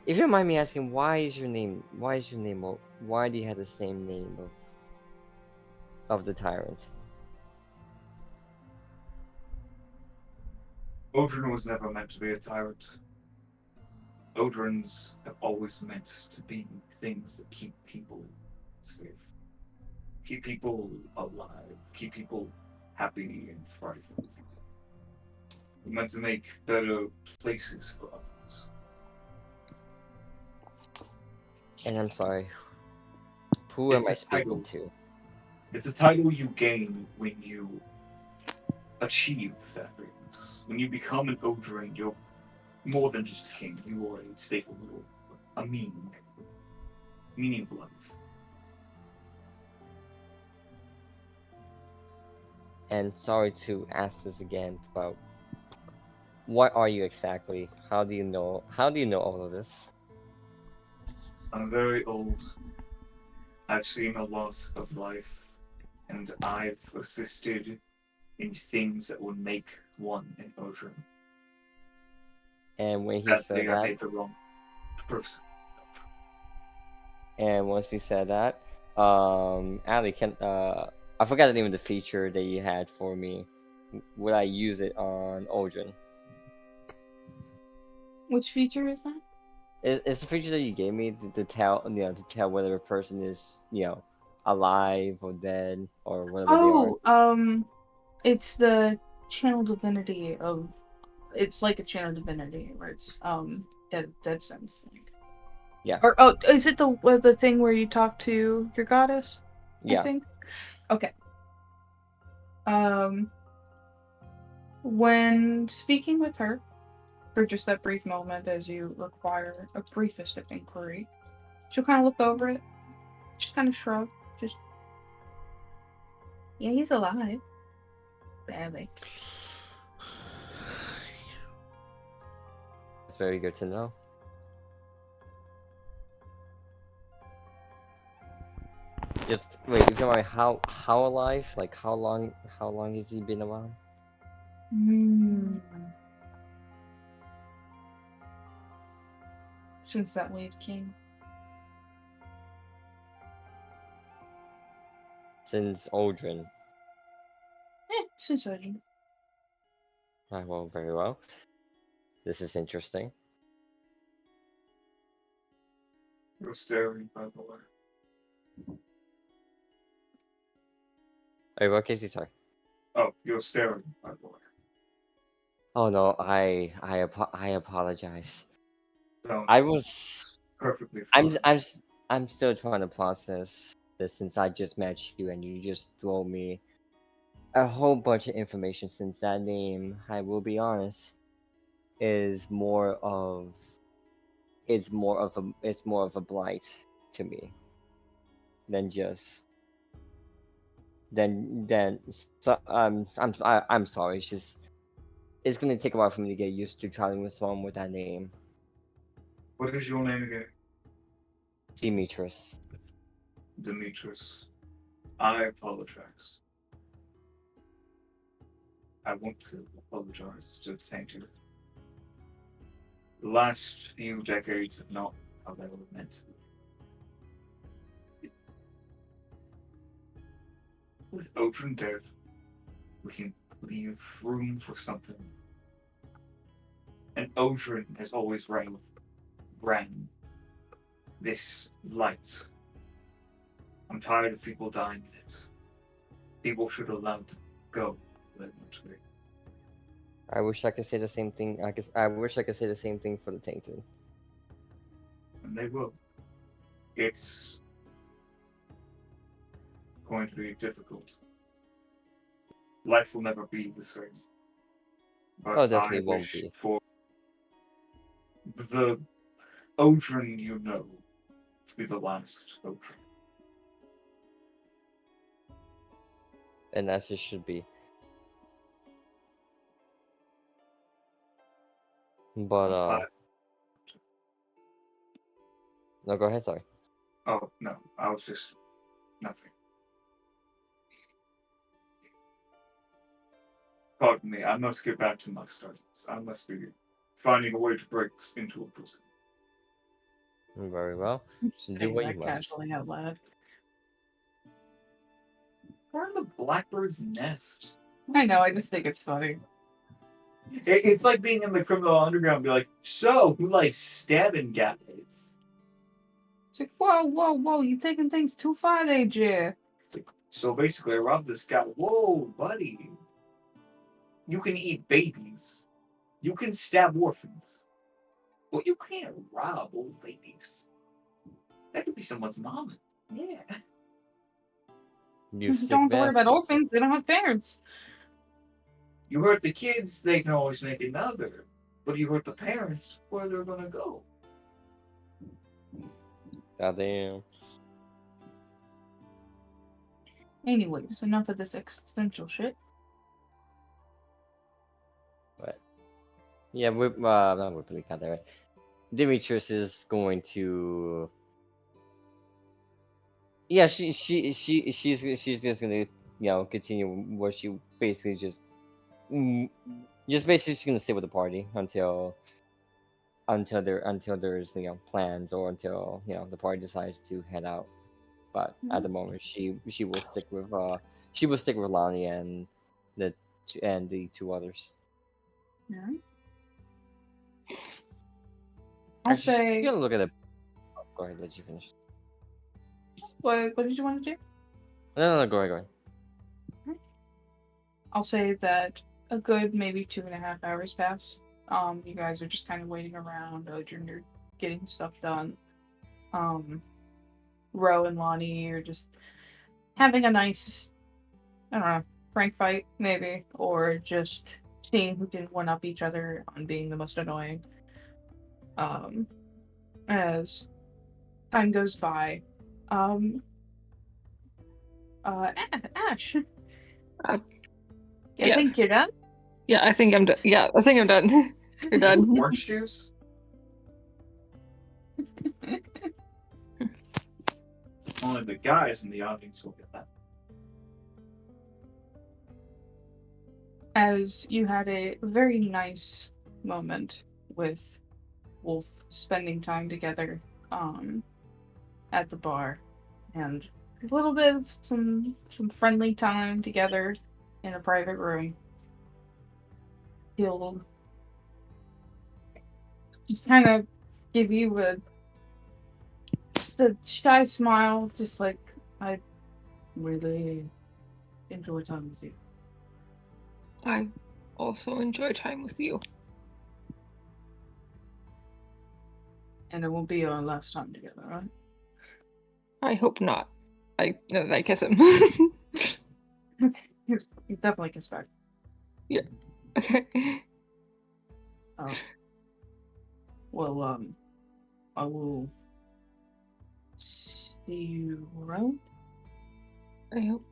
C: If you don't mind me asking, why is your name? Why do you have the same name of the tyrant?
E: Odrin was never meant to be a tyrant. Odrins have always meant to be things that keep people safe, keep people alive, keep people happy and thriving. We're meant to make better places for others.
C: And I'm sorry. Who am
E: It's
C: I
E: a
C: speaking
E: title.
C: to?
E: It's a title you gain when you achieve that greatness. When you become an Odrin, you're more than just a king. You are a staple, a meaning of life.
C: And sorry to ask this again, but what are you exactly? How do you know? How do you know all of this?
E: I'm very old. I've seen a lot of life, and I've assisted in things that would make one an Odrin.
C: And when he
E: Sadly,
C: said
E: I
C: that,
E: made the wrong person.
C: and once he said that, Ali, I forgot the name of the feature that you had for me. Would I use it on Aldrin?
B: Which feature is that?
C: It's the feature that you gave me to tell to tell whether a person is alive or dead or whatever they are.
B: Oh, it's the channel divinity of. It's like a channel divinity where it's dead sense.
C: Yeah.
B: Or is it the thing where you talk to your goddess? I
C: Yeah.
B: think. Okay. When speaking with her, for just that brief moment as you require a briefest of inquiry, she'll kind of look over it, just kind of shrug, just. Yeah, he's alive. Barely.
C: It's very good to know. Just wait, if you mind, how alive? Like how long has he been around?
B: Since that wave came.
C: Since Aldrin.
B: Since I
C: Ah, well, very well. This is interesting.
E: You're staring, by the way.
C: Wait, what case? Sorry.
E: Oh, you're staring, by the way.
C: Oh no, I apologize.
E: Don't.
C: I was
E: Perfectly
C: I'm
E: fine.
C: I'm s- I'm still trying to process this since I just met you and you just throw me a whole bunch of information since that name, I will be honest, is it's more of a blight to me than just than so I'm sorry, it's gonna take a while for me to get used to trying with someone with that name.
E: What is your name again?
C: Demetrius.
E: Demetrius. I apologize. I want to apologize to Stench. The last few decades have not how they were meant to be. With Odrin dead, we can leave room for something. And Odrin has always rang this light. I'm tired of people dying in it. People should allow to go. Let them to be.
C: I wish I could say the same thing. I wish I could say the same thing for the Tainted.
E: And they will. It's going to be difficult. Life will never be the same. But
C: Oh,
E: I
C: definitely won't
E: wish
C: be.
E: for the Odrin you know to be the last Odrin.
C: And as it should be. But no, go ahead, sorry.
E: Oh, no, I was just nothing. Pardon me, I must get back to my studies. I must be finding a way to break into a prison.
C: Very well.
B: just
C: Do
B: saying
C: what you
B: that
C: must.
B: casually out loud.
E: We're in the blackbird's nest.
B: I know, I just think it's funny.
E: It's like being in the criminal underground and be like, so, who likes stabbing guys?
B: It's like, whoa, you taking things too far there, Jay.
E: So basically, I robbed this guy. Whoa, buddy. You can eat babies. You can stab orphans. But you can't rob old ladies. That could be someone's mama. Yeah.
C: You sick
B: Don't have to worry about
C: bastard.
B: orphans, they don't have parents.
E: You hurt the kids, they can always make another. But you hurt the parents, where they're gonna go?
C: Goddamn.
B: Anyways, enough of this existential shit.
C: But yeah, not whipping, we got that right. Demetrius is going to. Yeah, she's just gonna continue what she basically just basically just gonna sit with the party until there's plans or until the party decides to head out. But at the moment, she will stick with Lonnie and the two others.
B: Yeah. I'll
C: Actually, she's
B: say.
C: gonna look at it. Oh, go ahead, let you finish.
B: What did you want to do?
C: No, go ahead.
B: I'll say that a good maybe 2.5 hours pass. You guys are just kind of waiting around. You're getting stuff done. Ro and Lonnie are just having a nice, I don't know, prank fight maybe, or just seeing who can one up each other on being the most annoying. As time goes by, Ash, I
D: Yeah.
B: think you're done.
D: Yeah, I think I'm done. Yeah, I think I'm done. You're done.
E: Orange juice. Only the guys in the audience will get that.
B: As you had a very nice moment with Wolf spending time together at the bar, and a little bit of some friendly time together in a private room. He'll just kind of give you just a shy smile, just like, I really enjoy time with you.
D: I also enjoy time with you.
B: And it won't be our last time together, right?
D: I hope not. I kiss him.
B: He's definitely kiss back.
D: Okay.
B: Well, I will see you around.
D: I hope.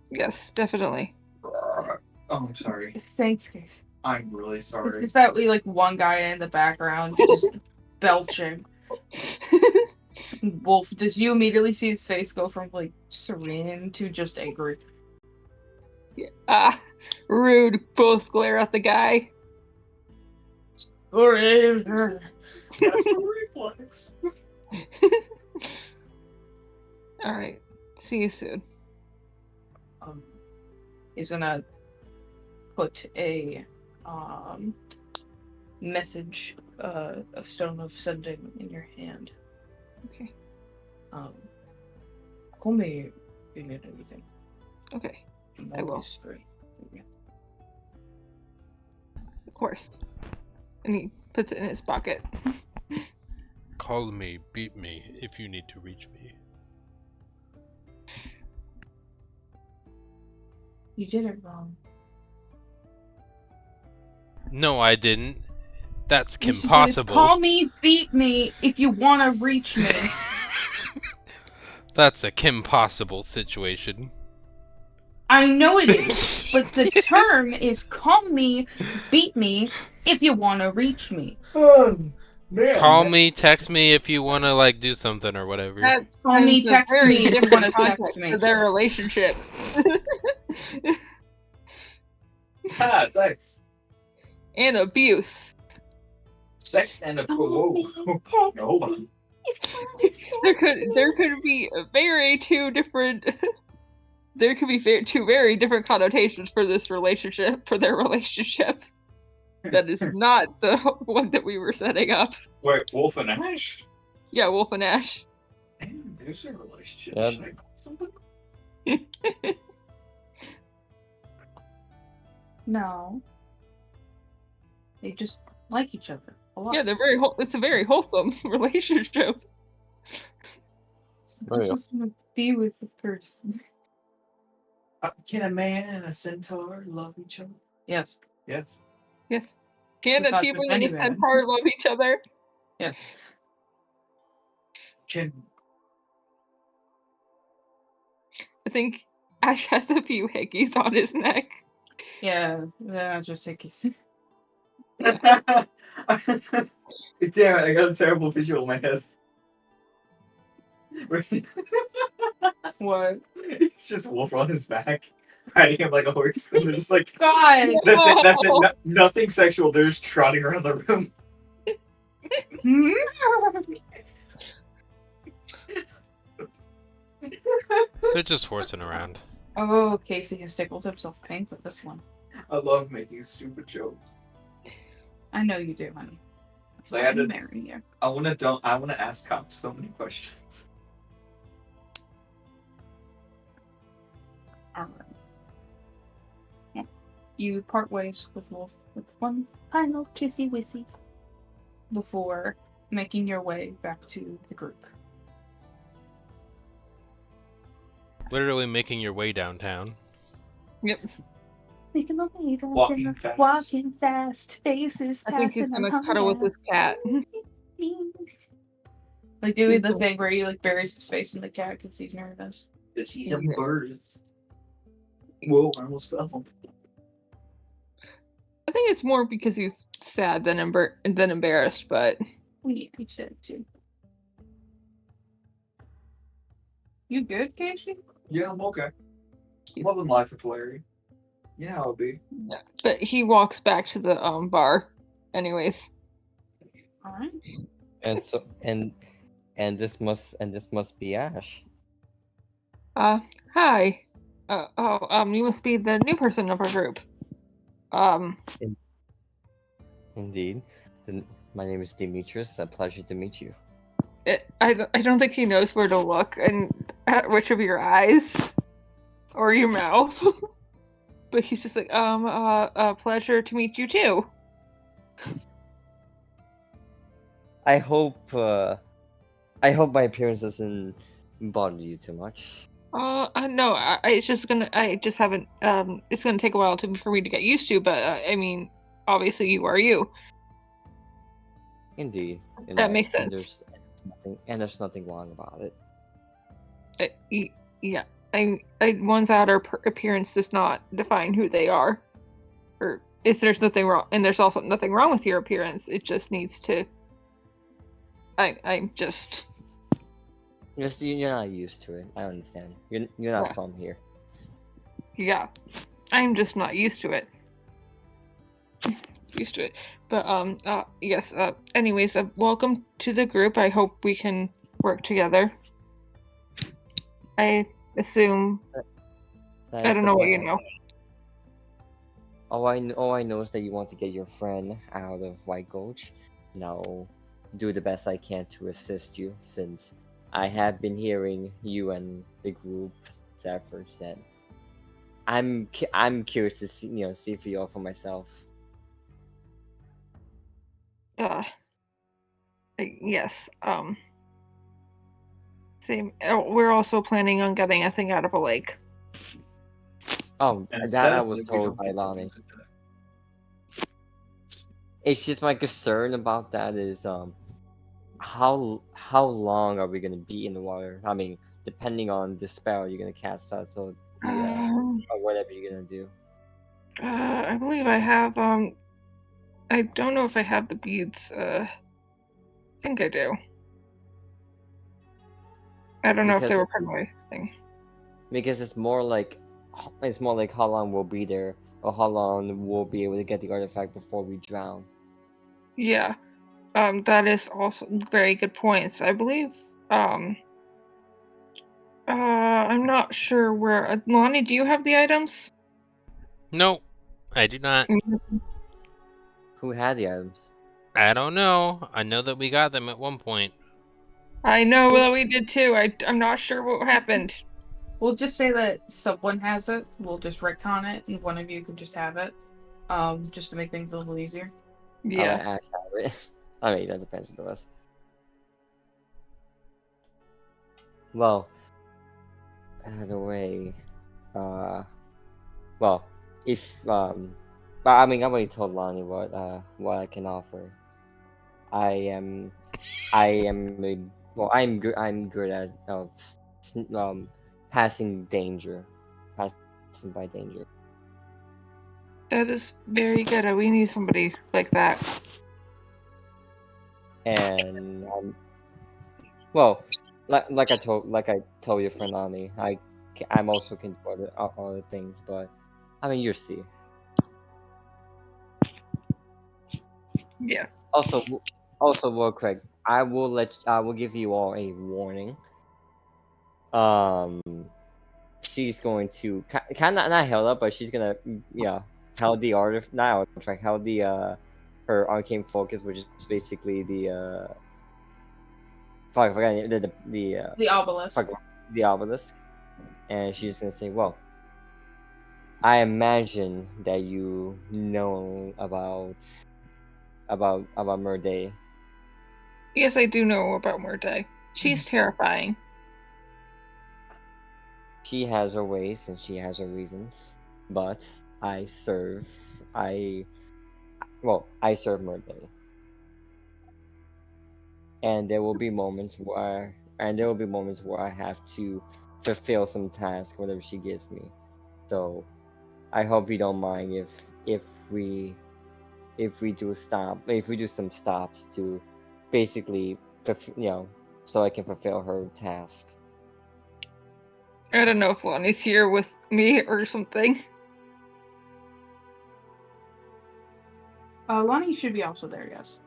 D: Yes, definitely.
E: Oh, I'm sorry.
B: Thanks, guys.
E: I'm really sorry.
B: Is that we like one guy in the background just belching? Wolf, does you immediately see his face go from like serene to just angry?
D: Rude. Both glare at the guy.
B: Forever.
E: That's a reflex.
D: All right. See you soon.
B: He's gonna put a message, a stone of sending in your hand.
D: Okay.
B: Call me if you need anything.
D: Okay.
B: I'm
D: I will.
B: always free. Yeah.
D: Of course. And he puts it in his pocket.
A: Call me, beat me, if you need to reach me.
B: You did it wrong.
A: No, I didn't. That's
B: You should do
A: impossible.
B: It's call me, beat me if you want to reach me.
A: That's a Kim Possible situation.
B: I know it is, but the term is call me, beat me if you want to reach me.
E: Man,
A: Call me, text me if you want to like do something or whatever.
D: That
B: Call me,
D: sends a
B: text
D: very
B: me if you
D: different
B: wanna text
D: context
B: me.
D: to their relationship.
E: sex.
D: And abuse.
E: Sex and a no.
D: There could be two very different connotations for this relationship, for their relationship. That is not the one that we were setting up.
E: Wait, Wolf and Ash?
D: Yeah, Wolf and Ash.
E: Damn, there's a relationship.
C: Yep.
E: Should I call somebody?
B: No. They just like each other a lot.
D: Yeah, they're it's a very wholesome relationship.
B: I just want to be with the person.
E: Can a man and a centaur love each other?
B: Yes.
E: Yes.
D: Yes. Can
B: It's
D: a
B: not
D: tiefling
B: just
D: and a
B: any man.
D: centaur love each other?
B: Yes.
E: Can
D: I think Ash has a few hickeys on his neck.
B: Yeah, they're not just hickeys.
E: Damn it, I got a terrible visual in my head.
B: What?
E: It's just Wolf on his back, riding him like a horse, and they're just like,
B: God!
E: that's it, that's it, nothing sexual, they're just trotting around the room.
A: They're just horsing around.
B: Oh, Casey has tickled himself pink with this one.
E: I love making stupid jokes.
B: I know you do, honey. That's
E: So I
B: why
E: had
B: I'm
E: to-
B: marrying you.
E: I wanna ask Cop so many questions.
B: Alright. Yeah. You part ways with Wolf with one final kissy wissy before making your way back to the group.
A: Literally making your way downtown.
D: Yep.
B: Making my way
E: Walking fast.
B: Walking fast, faces
D: I think he's
B: passing,
D: gonna cuddle with his cat.
B: Like doing
D: He's
B: the
D: gonna-
B: thing where he like buries his face in the cat because he's nervous.
E: Does he
D: have
E: birds? Whoa, I almost fell.
D: I think it's more because he's sad than embarrassed, but
B: Yeah, he said it too. You good, Casey?
E: Yeah, I'm okay. Loving life with Larry. You know how it be.
D: yeah. But he walks back to the bar, anyways.
B: All right.
C: And so and this must be Ash.
D: Hi. You must be the new person of our group.
C: Indeed. My name is Demetrius. A pleasure to meet you.
D: I don't think he knows where to look and at which of your eyes or your mouth. But he's just like, a pleasure to meet you too.
C: I hope my appearance doesn't bother you too much.
D: No, it's just gonna, I just haven't, it's gonna take a while for me to get used to, but, I mean, obviously you are you.
C: Indeed.
D: That makes sense.
C: There's nothing wrong about it.
D: Yeah, one's outer appearance does not define who they are. Or there's nothing wrong, and there's also nothing wrong with your appearance. It just needs to. I'm just.
C: You're not used to it. I understand. You're not from here.
D: Yeah, I'm just not used to it. Used to it, but yes. Anyways, welcome to the group. I hope we can work together. I assume. I don't know what you know.
C: All I know is that you want to get your friend out of White Gulch. Now, do the best I can to assist you, since I have been hearing you and the group's efforts, and I'm curious to see for you for myself.
D: Yes. Same. We're also planning on getting a thing out of a lake.
C: Oh,
E: And
C: that I
E: sadly,
C: was
E: we
C: told
E: don't
C: by
E: get to
C: Lonnie.
E: use it today.
C: It's just my concern about that is how long are we gonna be in the water? I mean, depending on the spell you're gonna cast out, so or whatever you're gonna do.
D: I believe I have. I don't know if I have the beads. I think I do. I don't know if they were part of my thing.
C: Because it's more like how long we'll be there, or how long we'll be able to get the artifact before we drown.
D: Yeah. That is also very good points. I believe. I'm not sure where. Lonnie, do you have the items?
A: No, I do not.
C: Who had the items?
A: I don't know. I know that we got them at one point.
D: I know that we did too. I'm not sure what happened.
B: We'll just say that someone has it. We'll just retcon it, and one of you could just have it. Just to make things a little easier.
C: Yeah.
D: Yeah.
C: Ash have it. I mean, that depends on us. Well, either way, well, if but I mean, I've already told Lonnie what I can offer. I'm I'm good at passing by danger.
D: That is very good. We need somebody like that.
C: And well, like I told your friend Lonnie, I'm also can do other things, but I mean, you'll see.
D: Yeah.
C: Also, real quick, I will give you all a warning. She's going to kind of not held up, but she's gonna held the artifact, held the her arcane focus, which is basically the fuck, I forgot
B: The obelisk.
C: fuck, the obelisk, and she's gonna say, well, I imagine that you know about Murday.
D: Yes, I do know about Murday. She's terrifying.
C: She has her ways and she has her reasons, but I serve Murday. And there will be moments where I have to fulfill some task, whatever she gives me. So I hope you don't mind if we do some stops to basically so I can fulfill her task.
D: I don't know if Lonnie's here with me or something.
B: Lonnie should be also there, yes.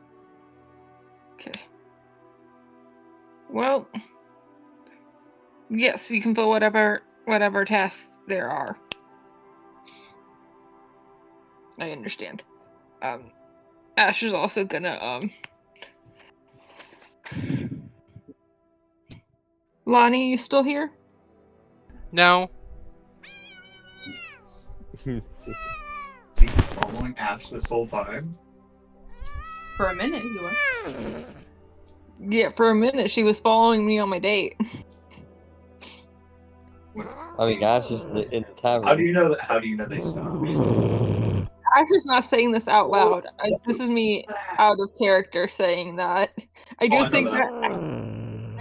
D: Okay. Well, yes, you can fill whatever tasks there are. I understand. Ash is also gonna Lonnie, you still here?
A: No.
E: Is he following Ash this whole time?
B: For a minute, he was.
D: Yeah, for a minute she was following me on my date.
C: I mean, Ash is in the tavern.
E: How do you know that? How do you know they stopped?
D: Ash is not saying this out loud. This is me out of character saying that. I do
E: Oh, I know
D: think
E: that.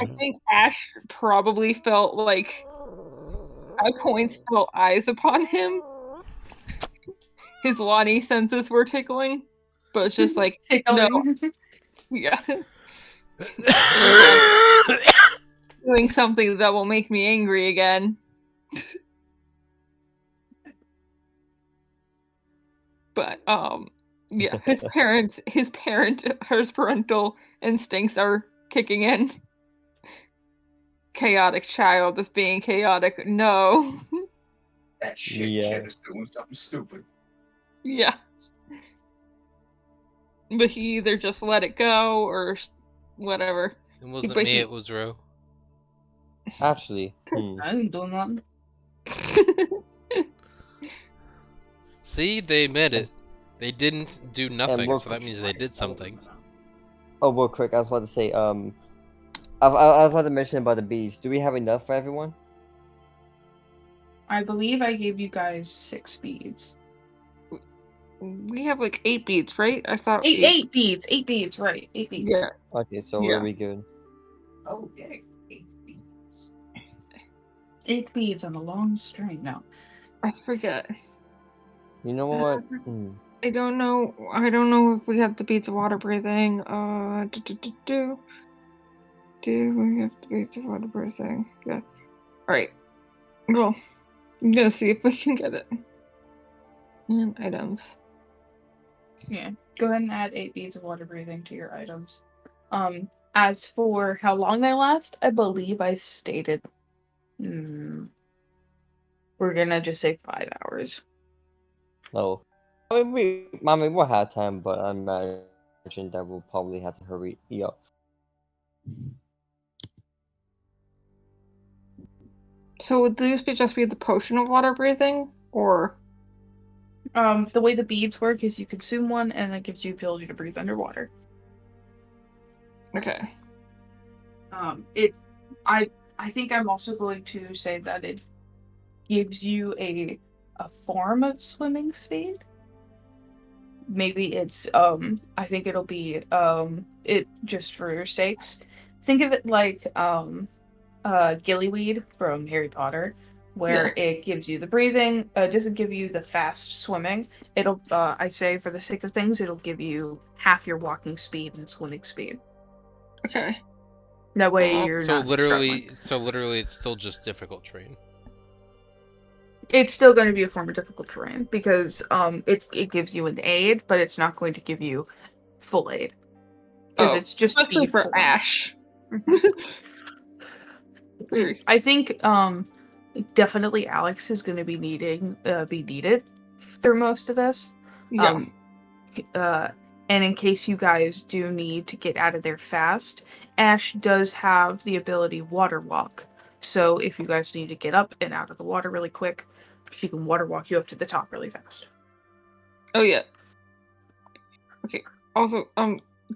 D: I think Ash probably felt like at points felt eyes upon him. His Lonnie senses were tickling, but it's just like no, yeah, doing something that will make me angry again. But yeah, his parental instincts are kicking in. Chaotic child is being chaotic. No.
E: That shit is doing something stupid.
D: Yeah. But he either just let it go or whatever.
A: It wasn't
D: But
A: me, it was Ro.
C: Actually,
B: I didn't do nothing.
A: See, they admit it. They didn't do nothing,
C: more
A: so that means they did something.
C: Oh, real quick, I was about to say, I was about to mention about the bees. Do we have enough for everyone?
B: I believe I gave you guys 6 beads.
D: We have like 8 beads, right? I thought
B: 8 beads. 8 beads, right. 8 beads.
D: Yeah.
C: Okay, so
D: Yeah.
C: we'll be good.
B: Okay. 8 beads. 8 beads on a long string now.
D: I forget.
C: You know what?
D: I don't know if we have the beads of water breathing. Do we have the beads of water breathing? Yeah. Alright. Well, I'm gonna see if we can get it. And items.
B: Yeah. Go ahead and add 8 beads of water breathing to your items. As for how long they last, I believe I stated we're gonna just say 5 hours.
C: Oh. I mean, we'll have time, but I imagine that we'll probably have to hurry up.
D: So would these just be the potion of water breathing? Or
B: The way the beads work is you consume one and that gives you the ability to breathe underwater.
D: okay.
B: I think I'm also going to say that it gives you a form of swimming speed. Maybe it's I think it'll be it just for your sakes. Think of it like gillyweed from Harry Potter, where it gives you the breathing, doesn't give you the fast swimming. It'll I say for the sake of things, it'll give you half your walking speed and swimming speed.
D: Okay.
B: That way you're
A: So
B: not
A: literally,
B: struggling.
A: it's still just difficult terrain.
B: It's still going to be a form of difficult terrain because it gives you an aid, but it's not going to give you full aid because it's just
D: especially for
B: form.
D: Ash.
B: I think definitely Alex is going to be needed through most of this.
D: Yeah.
B: And in case you guys do need to get out of there fast, Ash does have the ability Water Walk. So if you guys need to get up and out of the water really quick, she can water walk you up to the top really fast.
D: Oh yeah. Okay. Also,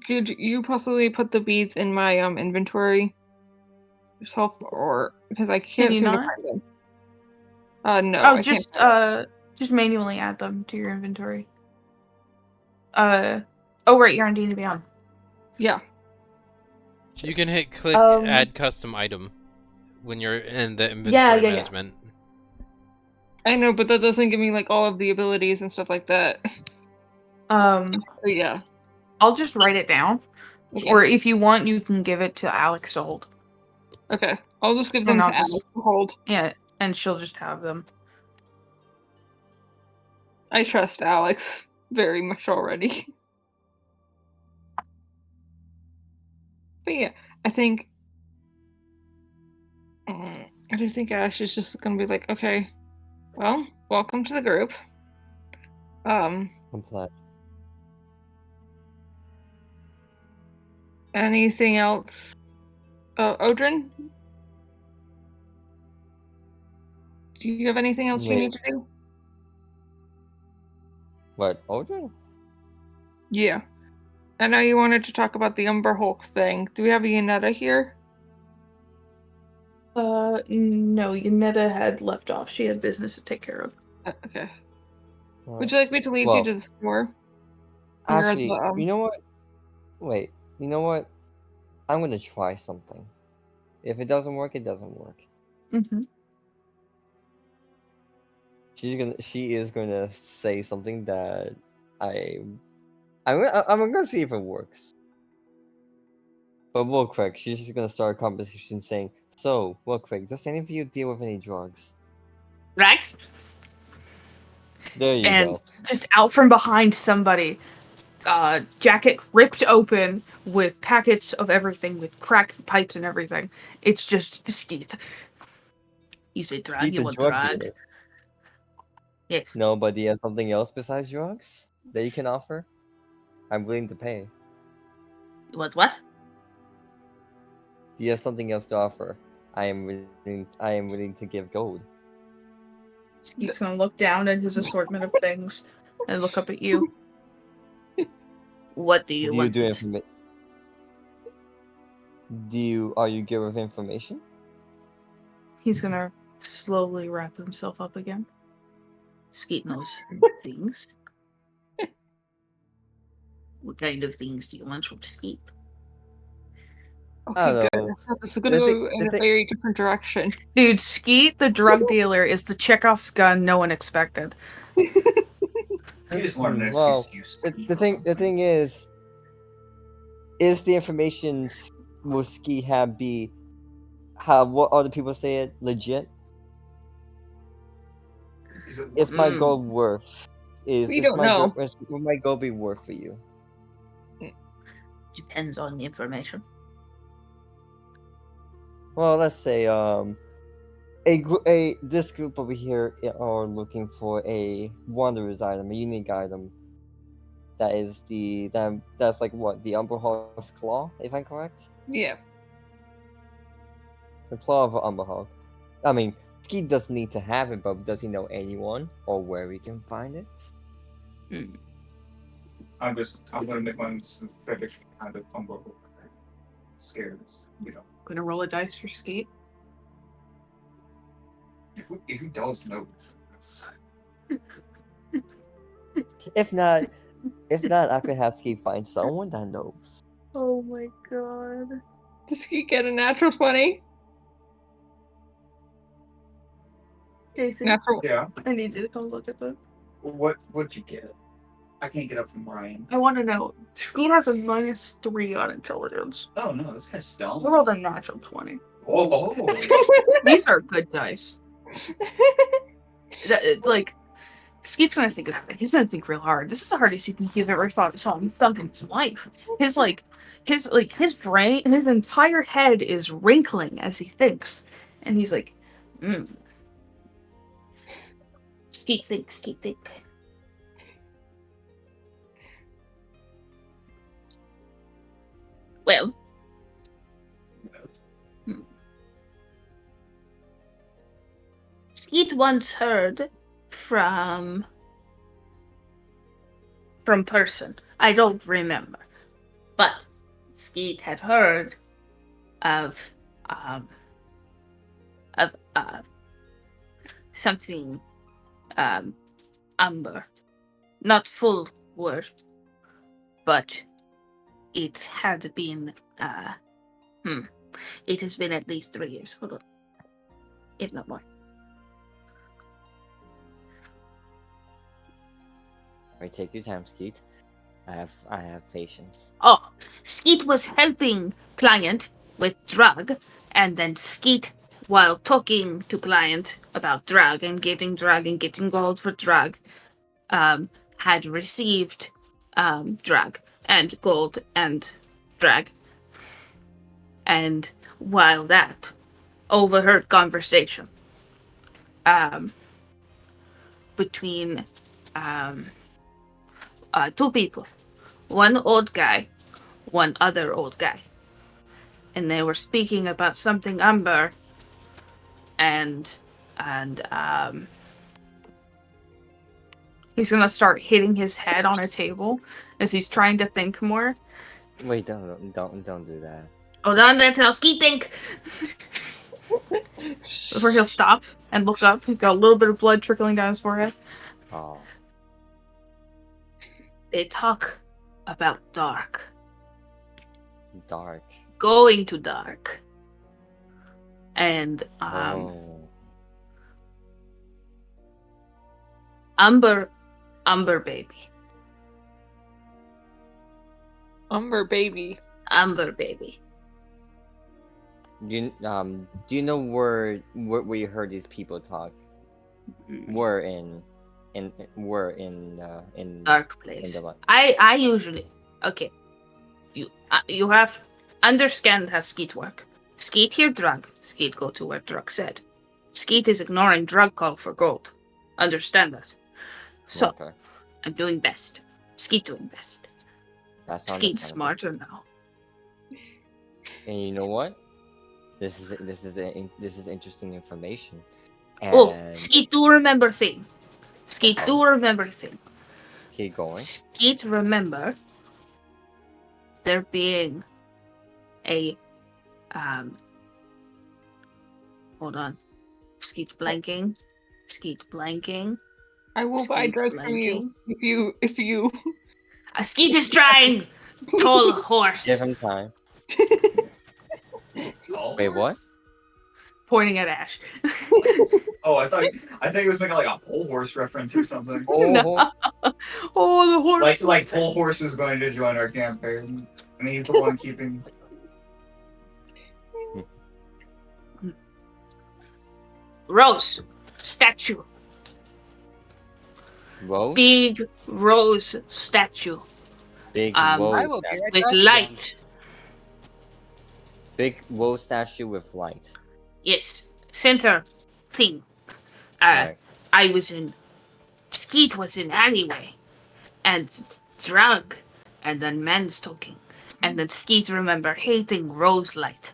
D: could you possibly put the beads in my inventory yourself, or because I can't seem to find them? No.
B: Oh,
D: I
B: just
D: can't.
B: just manually add them to your inventory. Oh right, you're on D&D Beyond.
D: Yeah.
A: You can hit click add custom item when you're in the inventory management.
D: I know, but that doesn't give me like all of the abilities and stuff like that. But yeah.
B: I'll just write it down.
D: Okay.
B: Or if you want, you can give it to Alex to hold.
D: Okay. I'll just give
B: Or
D: them
B: not
D: to
B: just-
D: Alex to hold.
B: Yeah, and she'll just have them.
D: I trust Alex very much already. But yeah, I think I do think Ash is just gonna be like, okay, well, welcome to the group.
C: Complex.
D: Anything else? Odrin? Do you have anything else you
C: Wait.
D: need to do?
C: What, Odrin?
D: Yeah. I know you wanted to talk about the Umber Hulk thing. Do we have Yanetta here?
B: No, Yanetta had left off. She had business to take care of.
D: Okay.
C: What?
D: Would you like me to lead you to the store? Or
C: Actually,
D: the,
C: you know what? Wait, you know what? I'm gonna try something. If it doesn't work, it doesn't work.
B: Mm-hmm.
C: She is gonna say something that I'm gonna see if it works. But real quick, she's just gonna start a conversation saying, "So, real quick, does any of you deal with any drugs?"
B: Rex?
C: There you
B: And
C: go.
B: just out from behind somebody, jacket ripped open with packets of everything, with crack pipes and everything. It's just Skeet. You say drug,
C: He's
B: you
C: the
B: want
C: drug
B: drug?
C: dealer.
B: Yes.
C: No, but do you have something else besides drugs that you can offer? I'm willing to pay.
B: You want what?
C: Do you have something else to offer? I am willing to give gold.
B: Skeet's gonna look down at his assortment of things and look up at you. What do you
C: Do you
B: want?
C: do information? Are you good with information?
B: He's gonna slowly wrap himself up again. Skeet knows things. What kind of things do you want from Skeet?
D: Okay, good.
C: know.
D: I thought this was gonna
C: The
D: go
C: thi-
D: in
C: the
D: a
C: thi-
D: very different direction.
B: Dude, Skeet, the drug dealer, is the Chekhov's gun no one expected.
E: You just wanted an
C: Well,
E: excuse.
C: the thing is the information will Ski have be how what other people say it legit? Is my gold worth?
D: We don't know.
C: Will my gold be worth for you?
B: Depends on the information.
C: Well, let's say this group over here are looking for a wanderer's item, a unique item. That is that's like what, the Umber Hulk's claw, if I'm correct?
D: Yeah.
C: The claw of Umber Hulk. I mean, Ski doesn't need to have it, but does he know anyone or where we can find it?
E: I'm gonna make my own synthetic kind of umbrella. Scared us,
B: Gonna roll a dice for Skeet.
E: If he does know,
C: If not, I could have Ski find someone that knows.
B: Oh my god.
D: Does he get a natural 20?
B: Jason,
D: Natural.
E: yeah.
B: I need you to come look at this.
E: What'd you get? I can't get up from where I am.
B: I want to know. Skeet has a -3 on intelligence.
E: Oh no, this guy's dumb.
B: I rolled a natural 20.
E: Whoa.
B: These are good dice. Like, Skeet's gonna think about it. He's gonna think real hard. This is the hardest he's ever saw him thunk in his life. His brain, his entire head is wrinkling as he thinks, and he's like, Skeet think, Skeet think. Well, Skeet once heard from person. I don't remember, but Skeet had heard of something umber, not full word, but it had been it has been at least 3 years. Hold on, if not more.
C: Alright, take your time, Skeet. I have patience.
B: Oh, Skeet was helping client with drug, and then Skeet, while talking to client about drug and getting gold for drug, had received drug and gold and drug. And while that overheard conversation between two people, one old guy, one other old guy, and they were speaking about something Umber, and he's gonna start hitting his head on a table as he's trying to think more.
C: Wait, don't do that.
B: Hold on, that's how Skeet think. Before he'll stop and look up, he's got a little bit of blood trickling down his forehead.
C: Oh,
B: They talk about dark,
C: dark.
B: going to dark, and
C: Oh,
B: Umber baby,
D: Umber baby.
B: Umber baby.
C: do you know where you heard these people talk? Were in
B: Dark place.
C: the light.
B: I usually okay. You have understand how Skeet work. Skeet hear drug. Skeet go to where drug said. Skeet is ignoring drug call for gold. Understand that. So
C: Okay,
B: I'm doing best. Skeet doing best.
C: that's
B: Skeet
C: understandable.
B: smarter now.
C: And you know what? This is interesting information.
B: Oh,
C: And
B: Skeet do remember thing. Skeet
C: Okay.
B: do remember thing.
C: keep going.
B: Skeet remember there being a hold on. Skeet blanking. Skeet blanking.
D: I will buy
B: Skeet
D: drugs from you
B: blanking.
D: if you.
B: Skeet is trying. Tall horse.
C: Give him time. Wait, what?
B: Pointing at Ash.
E: Oh, I think it was making like a pole horse reference or something.
C: Oh,
B: No. Oh, the horse.
E: Like pole horse is going to join our campaign, and he's the one keeping.
B: Rose statue.
C: Rose?
B: Big rose statue
C: Big
B: Um,
C: rose
F: I will be
C: statue.
F: right
B: with
F: back again.
B: light.
C: Big rose statue with light.
B: Yes, center thing.
C: Alright.
B: I was in. Skeet was in alleyway, and drug, and then men's talking, and then Skeet remember hating rose light.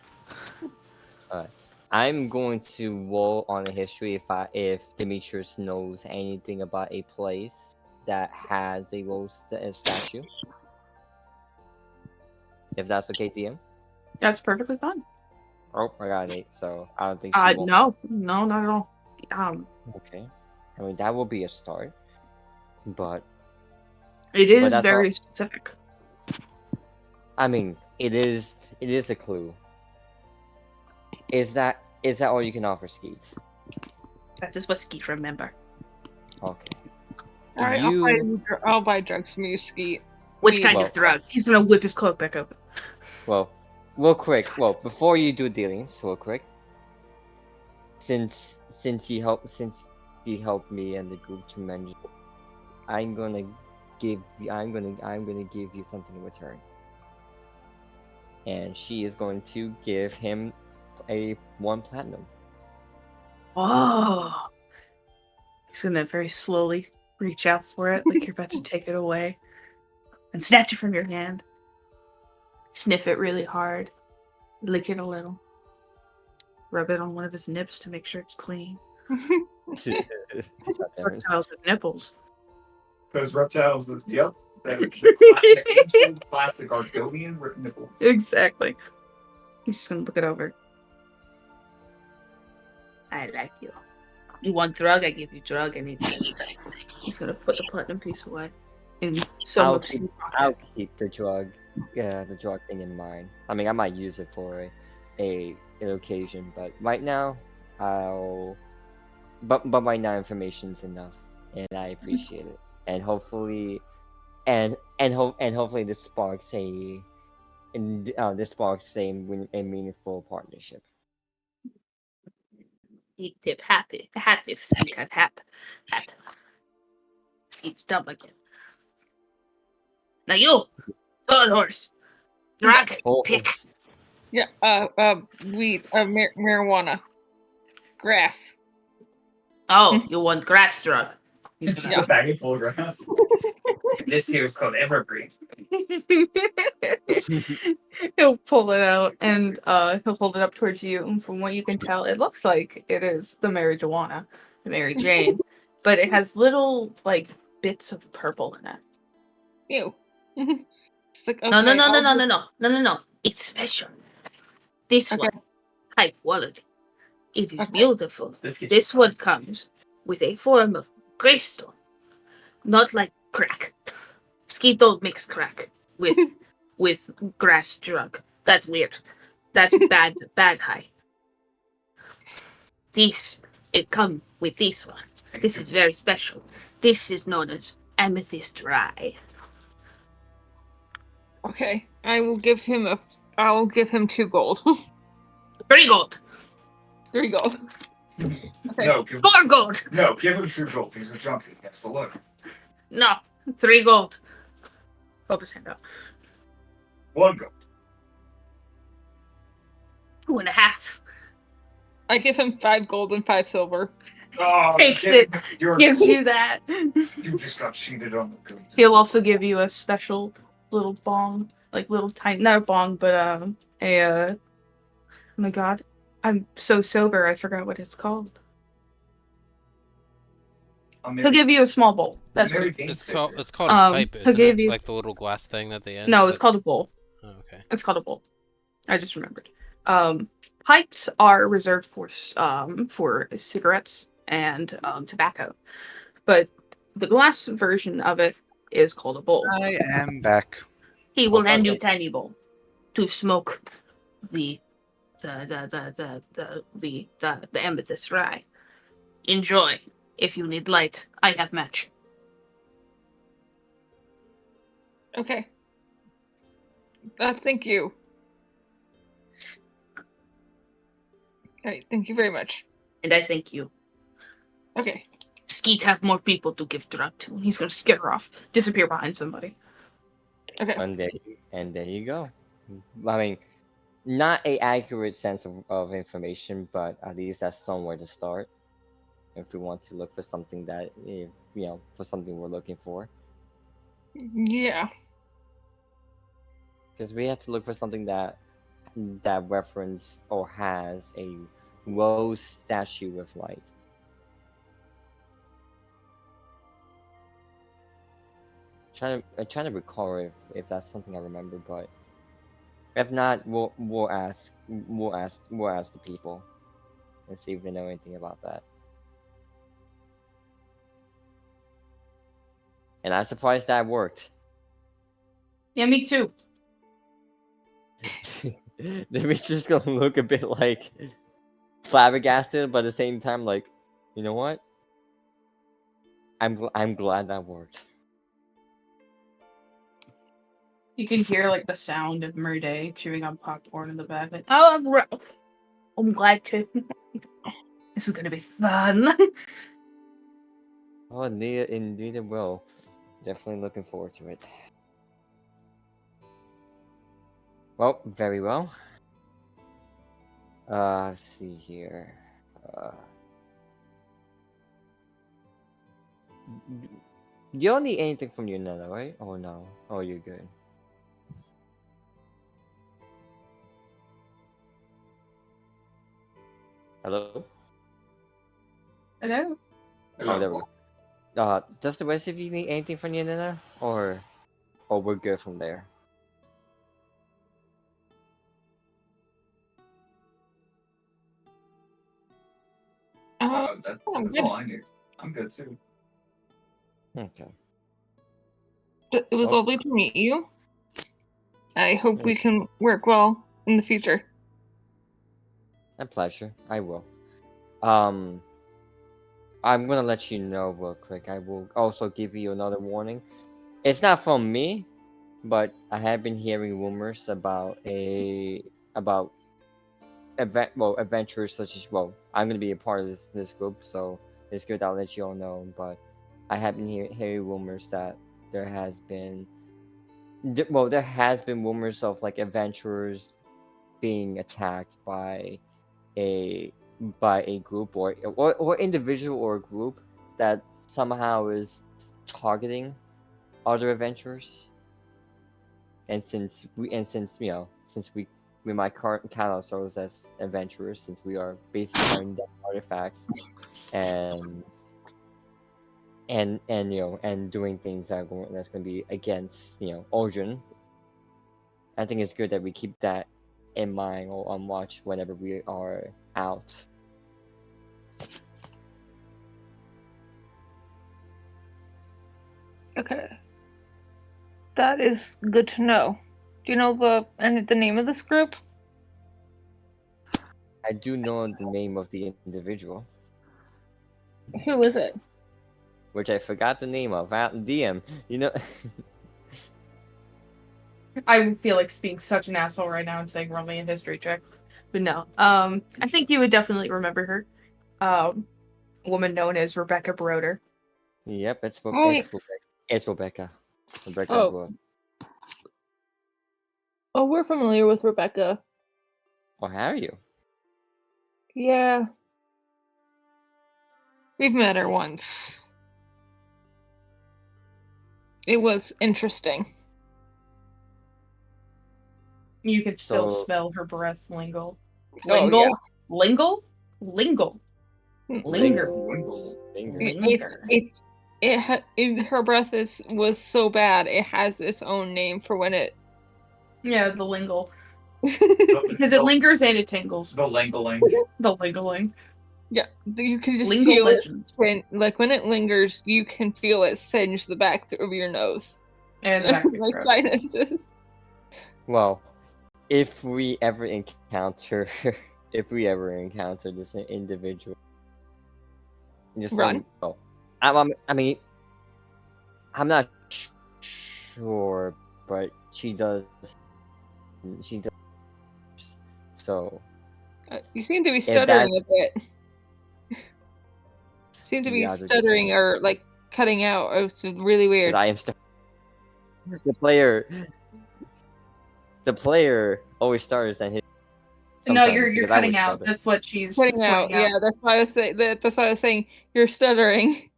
C: I'm going to roll on a history if Demetrius knows anything about a place that has a rose statue. If that's okay, DM.
B: That's perfectly fine.
C: Oh, I got an 8, so I don't think she won't.
B: No, not at all.
C: Okay. I mean, that will be a start. But,
B: It is
C: that's
B: very
C: all-
B: specific.
C: I mean, it is a clue. Is that all you can offer, Skeet?
B: That is what Skeet remember.
C: Okay.
D: Alright, I'll buy drugs from you, Skeet.
B: Which kind
C: Well-
B: of drug? He's gonna whip his cloak back open.
C: Well, real quick. Well, before you do dealings, real quick. Since you helped me and the group tremendously, I'm gonna give you something in return. And she is going to give him a 1 platinum.
B: Oh. He's gonna very slowly reach out for it, like you're about to take it away, and snatch it from your hand. Sniff it really hard, lick it a little, rub it on one of his nips to make sure it's clean. Reptiles have nipples.
E: Because reptiles, yep. The ancient classic Argonian nipples.
B: Exactly. He's just gonna look it over. I like you. You want drug? I give you drug anything. He's gonna put the platinum piece away in some
C: I'll
B: obscene
C: I'll
B: pocket.
C: keep the drug thing in mind. I mean, I might use it for an occasion, but right now, But right now, information's enough, and I appreciate it. and hopefully, and hopefully this sparks a meaningful partnership.
B: Eat tip happy. Hat if Ski cat hat. Hat. Ski's dumb again. Now you, third horse. Drag, pick.
C: Horse.
D: Yeah. Weed. Marijuana. Grass.
B: Oh, you want grass drug. He's
E: Just
B: gonna
E: a bag full of grass. This here is called evergreen.
B: He'll pull it out and he'll hold it up towards you. And from what you can tell, it looks like it is the marijuana, the Mary Jane, but it has little like bits of purple in it.
D: Ew. Just like,
B: No.
D: okay,
B: It's special. This
D: Okay.
B: one, high quality. It is
D: Okay.
B: beautiful.
E: This gets
B: This one comes with a form of greystone, not like crack. Ski don't mix crack with grass drug. That's weird. That's bad high. It come with this one. This is very special. This is known as amethyst rye.
D: Okay. I will give him 2 gold.
B: 3 gold.
D: 3 gold. Okay.
E: No,
B: 4 gold.
E: no, give him 2 gold. He's a junkie. That's the look.
B: No, 3 gold. Hold his hand up.
E: 1 gold.
B: 2.5.
D: I give him 5 gold and 5 silver.
E: Oh,
B: Takes
E: give-
B: it.
E: You're,
B: Gives you that.
E: you just got cheated on the good.
B: He'll also give you a special little bong, like little tiny, not a bong, but oh my god, I'm so sober, I forgot what it's called. He'll give you a small bowl. That's what.
A: It's called a pipe,
B: he'll
A: isn't
B: give
A: it?
B: you-
A: Like the little glass thing at the end.
B: No, it's called a bowl.
A: Oh, okay.
B: It's called a bowl. I just remembered. Pipes are reserved for cigarettes and tobacco, but the glass version of it is called a bowl.
F: I am back.
B: He will hand you
C: Okay.
B: tiny bowl to smoke the amethyst rye. Enjoy. If you need light, I have match.
D: Okay. Thank you. Alright, thank you very much.
B: And I thank you.
D: Okay.
B: Skeet have more people to give drug to. He's gonna skitter off, disappear behind somebody.
D: Okay.
C: And there you go. I mean, not a accurate sense of information, but at least that's somewhere to start. If we want to look for something that, for something we're looking for,
D: Yeah.
C: because we have to look for something that reference or has a rose statue with light. I'm trying to recall if that's something I remember, but if not, we'll ask the people and see if they know anything about that. And I'm surprised that worked.
B: Yeah, me too.
C: Demetrius gonna look a bit like flabbergasted, but at the same time, like, you know what? I'm glad that worked.
B: You can hear like the sound of Murday chewing on popcorn in the back. Like, I'm glad to. This is gonna be fun.
C: Oh, indeed it will. Definitely looking forward to it. Well, very well. Let's see here. You don't need anything from your Nana, right? Oh no. Oh, you're good. Hello?
B: Hello.
C: Oh, there we go. Does the rest of you need anything from your Nana? Or we're good from there?
E: That's
D: good.
E: all I need. I'm good too.
C: Okay.
D: It was
C: Oh.
D: lovely to meet you. I hope we can work well in the future.
C: A pleasure. I will. I'm gonna let you know real quick. I will also give you another warning. It's not from me, but I have been hearing rumors about adventures such as I'm gonna be a part of this group, so it's good I'll let you all know. But I have been hearing rumors that there has been there has been rumors of like adventurers being attacked a by a group or individual or a group that somehow is targeting other adventurers. And since we might count ourselves as adventurers, since we are basically hunting down artifacts and and doing things that's going to be against Origin. I think it's good that we keep that in mind or on watch whenever we are out.
D: Okay. That is good to know. Do you know the name of this group?
C: I do know the name of the individual,
D: Who is it?
C: which I forgot the name of. DM,
B: I feel like being such an asshole right now and saying roll me a history check. But no. I think you would definitely remember her. A woman known as Rebecca Broder.
C: Yep, it's
D: Oh,
C: it's Rebecca. Rebecca
D: Oh.
C: Blood.
D: oh, we're familiar with Rebecca.
C: Or have you?
D: Yeah. We've met her once. It was interesting.
B: You can still
C: So-
B: smell her breath lingle.
D: Oh,
B: Lingle?
D: yeah.
B: Lingle? Lingle. Linger.
C: Linger.
D: Her breath was so bad it has its own name for when it.
B: Yeah, the lingle. Because it lingers and it tingles.
E: The Langaling.
B: The lingling.
D: Yeah, you can just
B: Lingle
D: feel
B: legends.
D: it. Like when it lingers, you can feel it singe the back of your nose.
B: And the back of your
D: Like
B: throat.
D: sinuses.
C: Well, if we ever encounter this individual, just let
D: Run.
C: me know. I mean, I'm not sure, but she does. So
D: You seem to be
C: that-
D: stuttering a bit. Seem to be
C: yeah, they're just-
D: stuttering or like cutting out. It's really weird.
C: I am the player always starts and hit.
B: No, you're
C: sometimes, because I
B: cutting
C: would
B: out.
C: stutter.
B: That's what she's
D: Cutting out.
B: pointing out.
D: Yeah, that's why I was saying. That's why I was saying you're stuttering.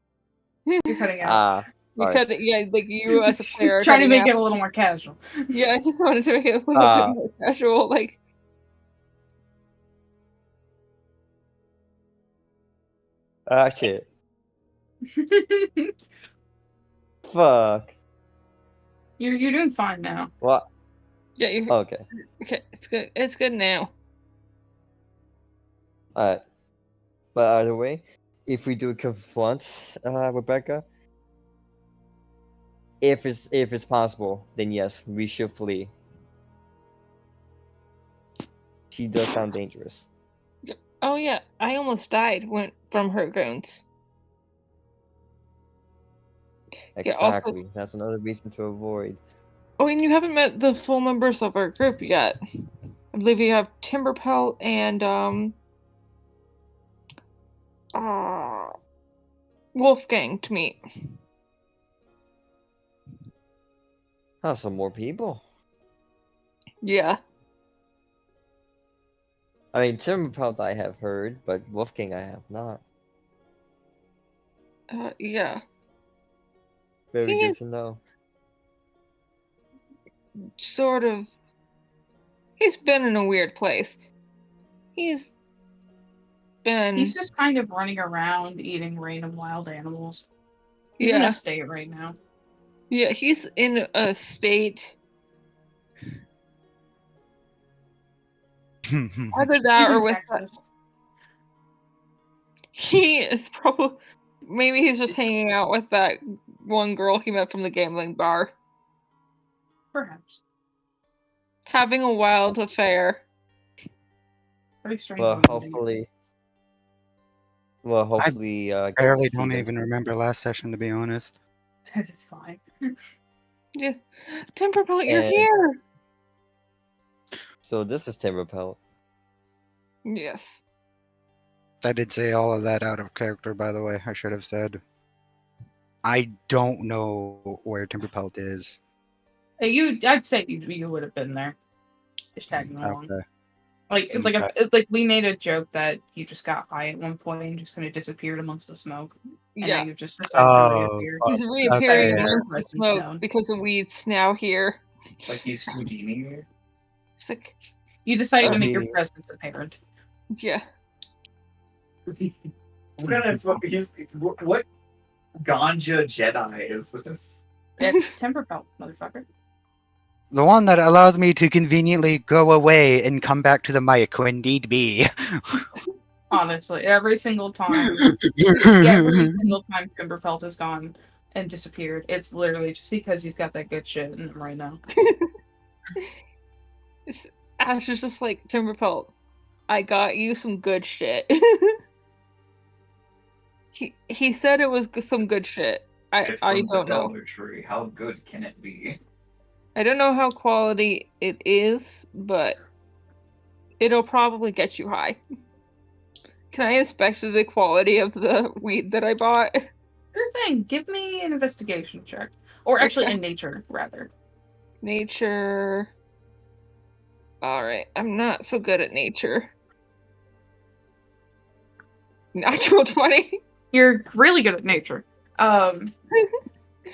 B: You're cutting out.
D: You
C: Sorry.
D: cut it. Yeah, like you as a player. Are
B: Trying to
D: cutting
B: make
D: out.
B: it a little more casual.
D: Yeah, I just wanted to make it a little bit more casual. Like,
C: Shit. Fuck.
B: You're doing fine now.
C: What?
D: yeah, you.
C: Okay.
D: Okay, it's good. It's good now.
C: Alright. But either way, if we do confront Rebecca, if it's possible, then yes, we should flee. She does sound dangerous.
D: Oh yeah, I almost died from her goons. Yeah, also-
C: Exactly. That's another reason to avoid.
D: Oh, and you haven't met the full members of our group yet. I believe you have Timberpelt and Wolfgang to meet.
C: Oh, some more people.
D: Yeah.
C: I mean, Timberpelt I have heard, but Wolfgang I have not.
D: Yeah.
C: Very
D: He
C: good
D: is-
C: to know.
D: Sort of. He's been in a weird place. He's been.
B: He's just kind of running around eating random wild animals. He's in
D: yeah.
B: a state right now.
D: Yeah, he's in a state. Either that
B: He's
D: or
B: in
D: with
B: Texas.
D: he is probably maybe he's just hanging out with that one girl he met from the gambling bar,
B: Perhaps.
D: having a wild affair.
B: Very strange.
C: Well,
B: woman.
C: hopefully, Well, hopefully, get to
F: Barely
C: see
F: don't
C: them
F: even
C: soon.
F: remember last session, to be honest.
B: That is fine.
D: Yeah. Timberpelt, you're
C: And-
D: here!
C: So this is Timberpelt.
D: Yes.
F: I did say all of that out of character, by the way. I should have said. I don't know where Timberpelt is.
B: I'd say you would have been there, just tagging along.
F: Okay.
B: Like we made a joke that you just got high at one point and just kind of disappeared amongst the smoke, and now
D: Yeah.
B: you've just decided to
F: Oh,
B: reappear.
D: He's
F: okay,
D: reappearing
F: yeah.
D: amongst the
B: Presence
D: smoke
B: known.
D: because the weed's now here.
E: Like he's Houdini.
D: It's like,
B: You decided to make your
C: Okay.
B: presence apparent.
D: yeah.
E: What ganja Jedi is this?
B: It's Timberpelt, motherfucker.
F: The one that allows me to conveniently go away and come back to the mic when need be.
B: Honestly, every single time. Every single time Timberpelt has gone and disappeared, it's literally just because he's got that good shit in him right now.
D: Ash is just like, Timberpelt, I got you some good shit. he said it was some good shit.
E: It's
D: I
E: from the
D: don't know.
E: Dollar Tree. How good can it be?
D: I don't know how quality it is, but it'll probably get you high. Can I inspect the quality of the weed that I bought?
B: Sure thing. Give me an investigation check. Or actually,
D: Okay.
B: in nature, rather.
D: Nature. Alright, I'm not so good at nature. Natural 20.
B: You're really good at nature.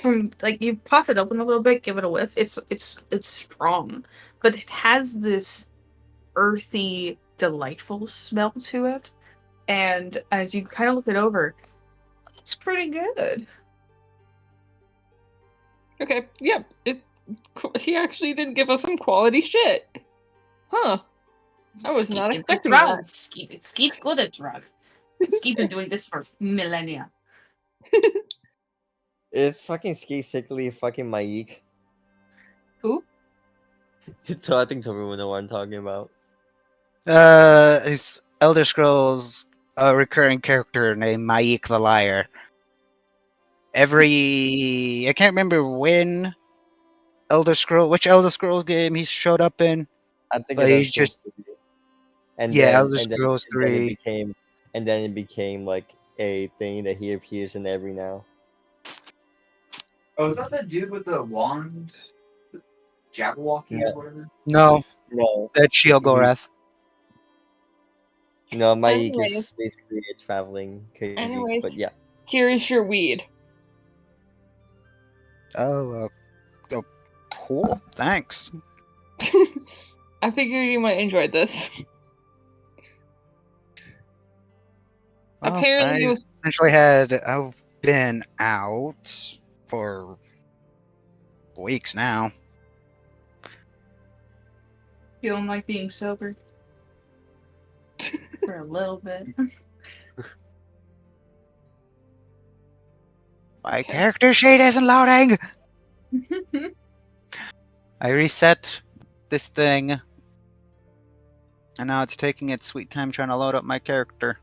B: From like you pop it open a little bit, give it a whiff. It's strong, but it has this earthy, delightful smell to it. And as you kind of look it over, it's pretty good.
D: Okay, yep. He actually did give us some quality shit. Huh. I was not expecting that.
B: Skeet's good at drug. Skeet been doing this for millennia.
C: Is fucking Ski Sickly fucking Maik?
B: Who?
C: So I think Toby will know what I'm talking about.
F: His Elder Scrolls a recurring character named Maik the Liar. I can't remember which Elder Scrolls game he showed up in.
C: I think
F: But
C: it
F: he's just
C: and
F: yeah,
C: then
F: Elder Scrolls 3.
C: and then it became like a thing that he appears in every now.
E: Oh, is that the dude with the wand? Jabberwocky
C: Yeah.
E: or whatever?
F: No,
C: No,
F: that's Sheogorath.
C: no, Maik
D: Anyways.
C: is basically a traveling crazy.
D: Anyways.
C: But yeah,
D: Here's your weed.
F: Oh, cool. Thanks.
D: I figured you might enjoy this.
F: Well,
D: Apparently it was
F: I've been out for weeks now.
B: Feeling like being sober for a little bit.
F: My character sheet isn't loading. I reset this thing, and now it's taking its sweet time trying to load up my character.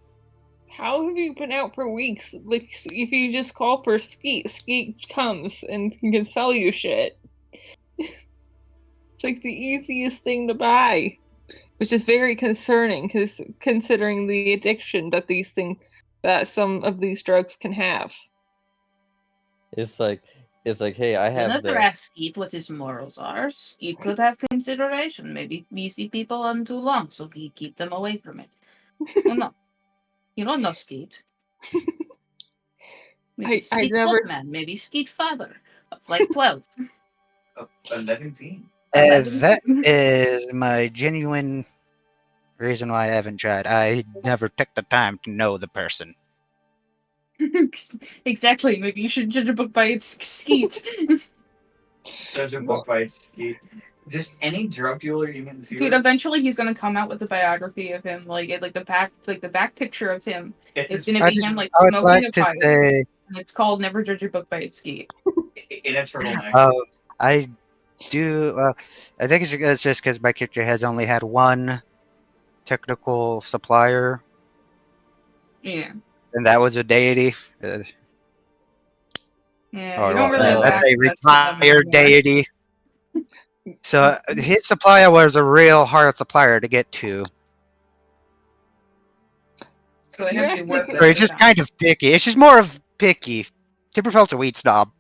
D: How have you been out for weeks? Like, if you just call for Skeet, Skeet comes and can sell you shit. It's like the easiest thing to buy, which is very concerning, because considering the addiction that some of these drugs can have.
C: it's like, hey, I have
B: Never
C: the
B: ask Skeet what his morals are. Skeet could have consideration. Maybe we see people on too long, so we keep them away from it. Well, no. You don't know Skeet. Maybe Skeet
D: never-
B: Bookman, maybe Skeet Father of like 12.
E: 11.
F: That is my genuine reason why I haven't tried. I never took the time to know the person.
B: Exactly. Maybe you should judge a book by its Skeet.
E: Judge a book by its Skeet. Just any drug dealer you can
B: Dude, eventually he's gonna come out with a biography of him, like the back picture of him. It's gonna be him like
F: I would
B: smoking
F: like
B: a
F: to
B: pipe,
F: say,
B: and it's called "Never Judge a Book by Its Skeet."
E: in a turtleneck.
F: I do. I think it's just because my character has only had one technical supplier.
B: Yeah.
F: And that was a deity.
B: Yeah,
F: Or
B: you don't
F: well,
B: really have
C: that's
F: that's a
B: access to them
F: retired
B: anymore.
F: deity. So his supplier was a real hard supplier to get to.
B: So they
D: You're
B: have to be worth
D: actually
B: it.
F: Or
B: at
F: it's
B: the
F: just
B: time.
F: kind of picky. It's just more of picky. Timberfelt's a weed snob.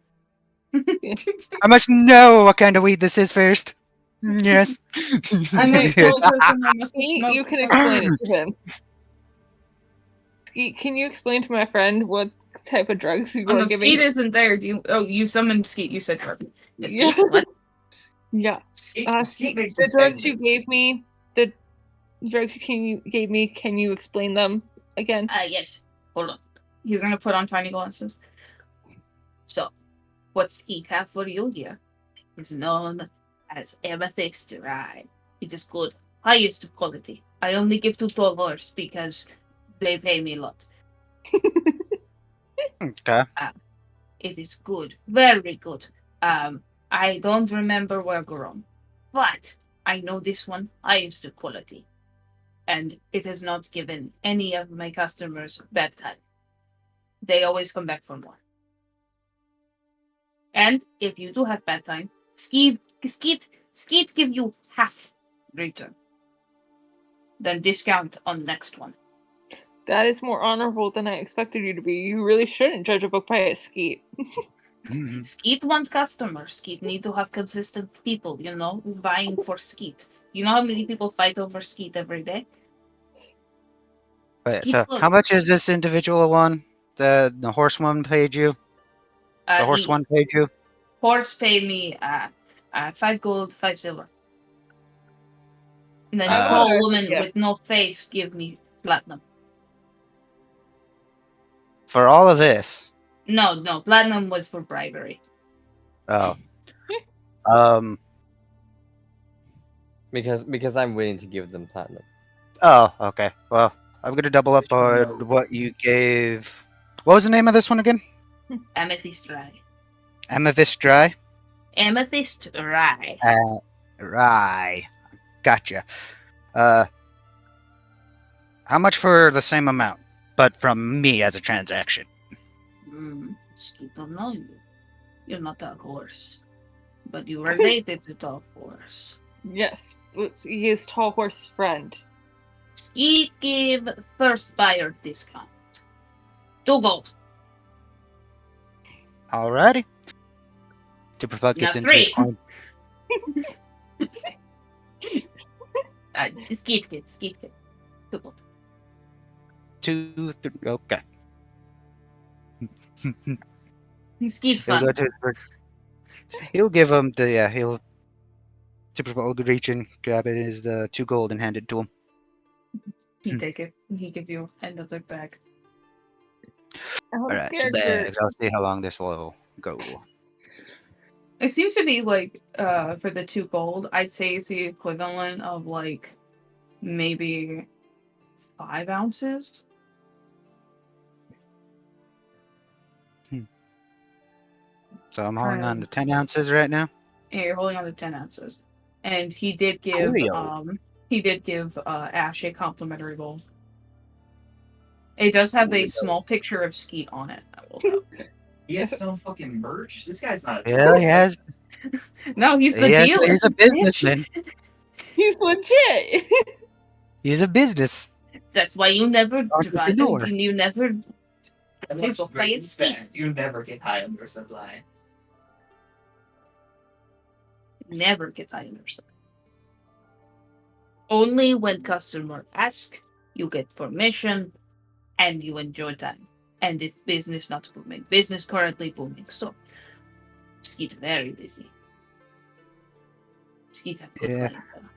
F: I must know what kind of weed this is first. Yes.
B: I'm the only person that must be
D: Skeet, you
B: smoking.
D: can explain it to him. Skeet, can you explain to my friend what type of drugs you
B: Oh
D: are
B: no,
D: giving?
B: Skeet isn't there. Do you? Oh, you summoned Skeet. You said her.
D: Yeah.
B: Skeet, what?
D: Yeah.
E: Skeet,
D: Skeet,
E: Skeet makes
D: the
E: his
D: drugs
E: exit.
D: you gave me, the drugs you gave me, can you explain them again?
B: Yes. Hold on. He's gonna put on tiny glasses. So, what Skeet have for you here is known as amethyst rye. It is good, highest quality. I only give to tall horse because they pay me a lot.
F: Okay.
B: It is good, very good. I don't remember where grown, but I know this one highest quality, and it has not given any of my customers bad time. They always come back for more. And if you do have bad time, Skeet give you half return. Then discount on next one.
D: That is more honorable than I expected you to be. You really shouldn't judge a book by its Skeet.
F: Mhm.
B: Skeet want customers. Skeet need to have consistent people, buying for Skeet. You know how many people fight over Skeet every day?
F: Wait,
B: Skeet
F: so
B: look.
F: how much is this individual one? The horse one paid you? The horse
B: The
F: one paid you?
B: horse pay me 5 gold, 5 silver. And then
D: I
B: the
D: will
B: tall
D: ask
B: woman
D: you.
B: with no face give me platinum.
F: For all of this?
B: No, platinum was for bribery.
F: Oh. Um.
C: Because I'm willing to give them platinum.
F: Oh, okay. Well, I'm gonna double up on what you gave. What was the name of this one again?
B: Amethyst rye.
F: Amethyst Dry?
B: Amethyst rye.
F: Rye. Gotcha. Uh, how much for the same amount, but from me as a transaction?
B: Skeet don't know you. You're not a horse. But you related to tall horse.
D: Yes, but he is Tall Horse's friend.
B: Skeet give first buyer discount. 2 gold.
F: Alrighty. Timberfeld gets
B: Now
F: into his
B: 3.
F: coin.
B: Skeet give. 2 gold.
F: 2, 3. Okay.
B: Skeet
F: He'll
B: fun.
F: go to his first. He'll give him the He'll Timberfeld will reach in, grab it as the 2 gold and hand it to him.
B: He take it. He give you another bag.
F: Alright, 2
D: Character.
F: bags. I'll see how long this will go.
B: It seems to be like for the 2 gold, I'd say it's the equivalent of like maybe 5 ounces.
F: So I'm holding on to 10 ounces right now.
B: Yeah, you're holding on to 10 ounces. And he did give
F: Coolio.
B: Ash a complimentary bowl. It does have a
F: Coolio.
B: small picture of Skeet on it. I will note.
E: He has some fucking merch. This guy's not.
F: Yeah, he has.
B: No, he's the
F: He
B: dealer.
F: he's a businessman.
D: He's legit.
F: He's a business.
B: That's why you never drive
F: Entrepreneur.
B: and you never
E: That looks
B: People
E: great
B: play
E: and
B: Skeet.
E: bad. You never get high on your supply.
B: never get high on yourself. Only when customer ask, you get permission, and you enjoy time. And if business not booming, business currently booming, so Skeet very busy. Skeet have good
F: Yeah.
B: clientele.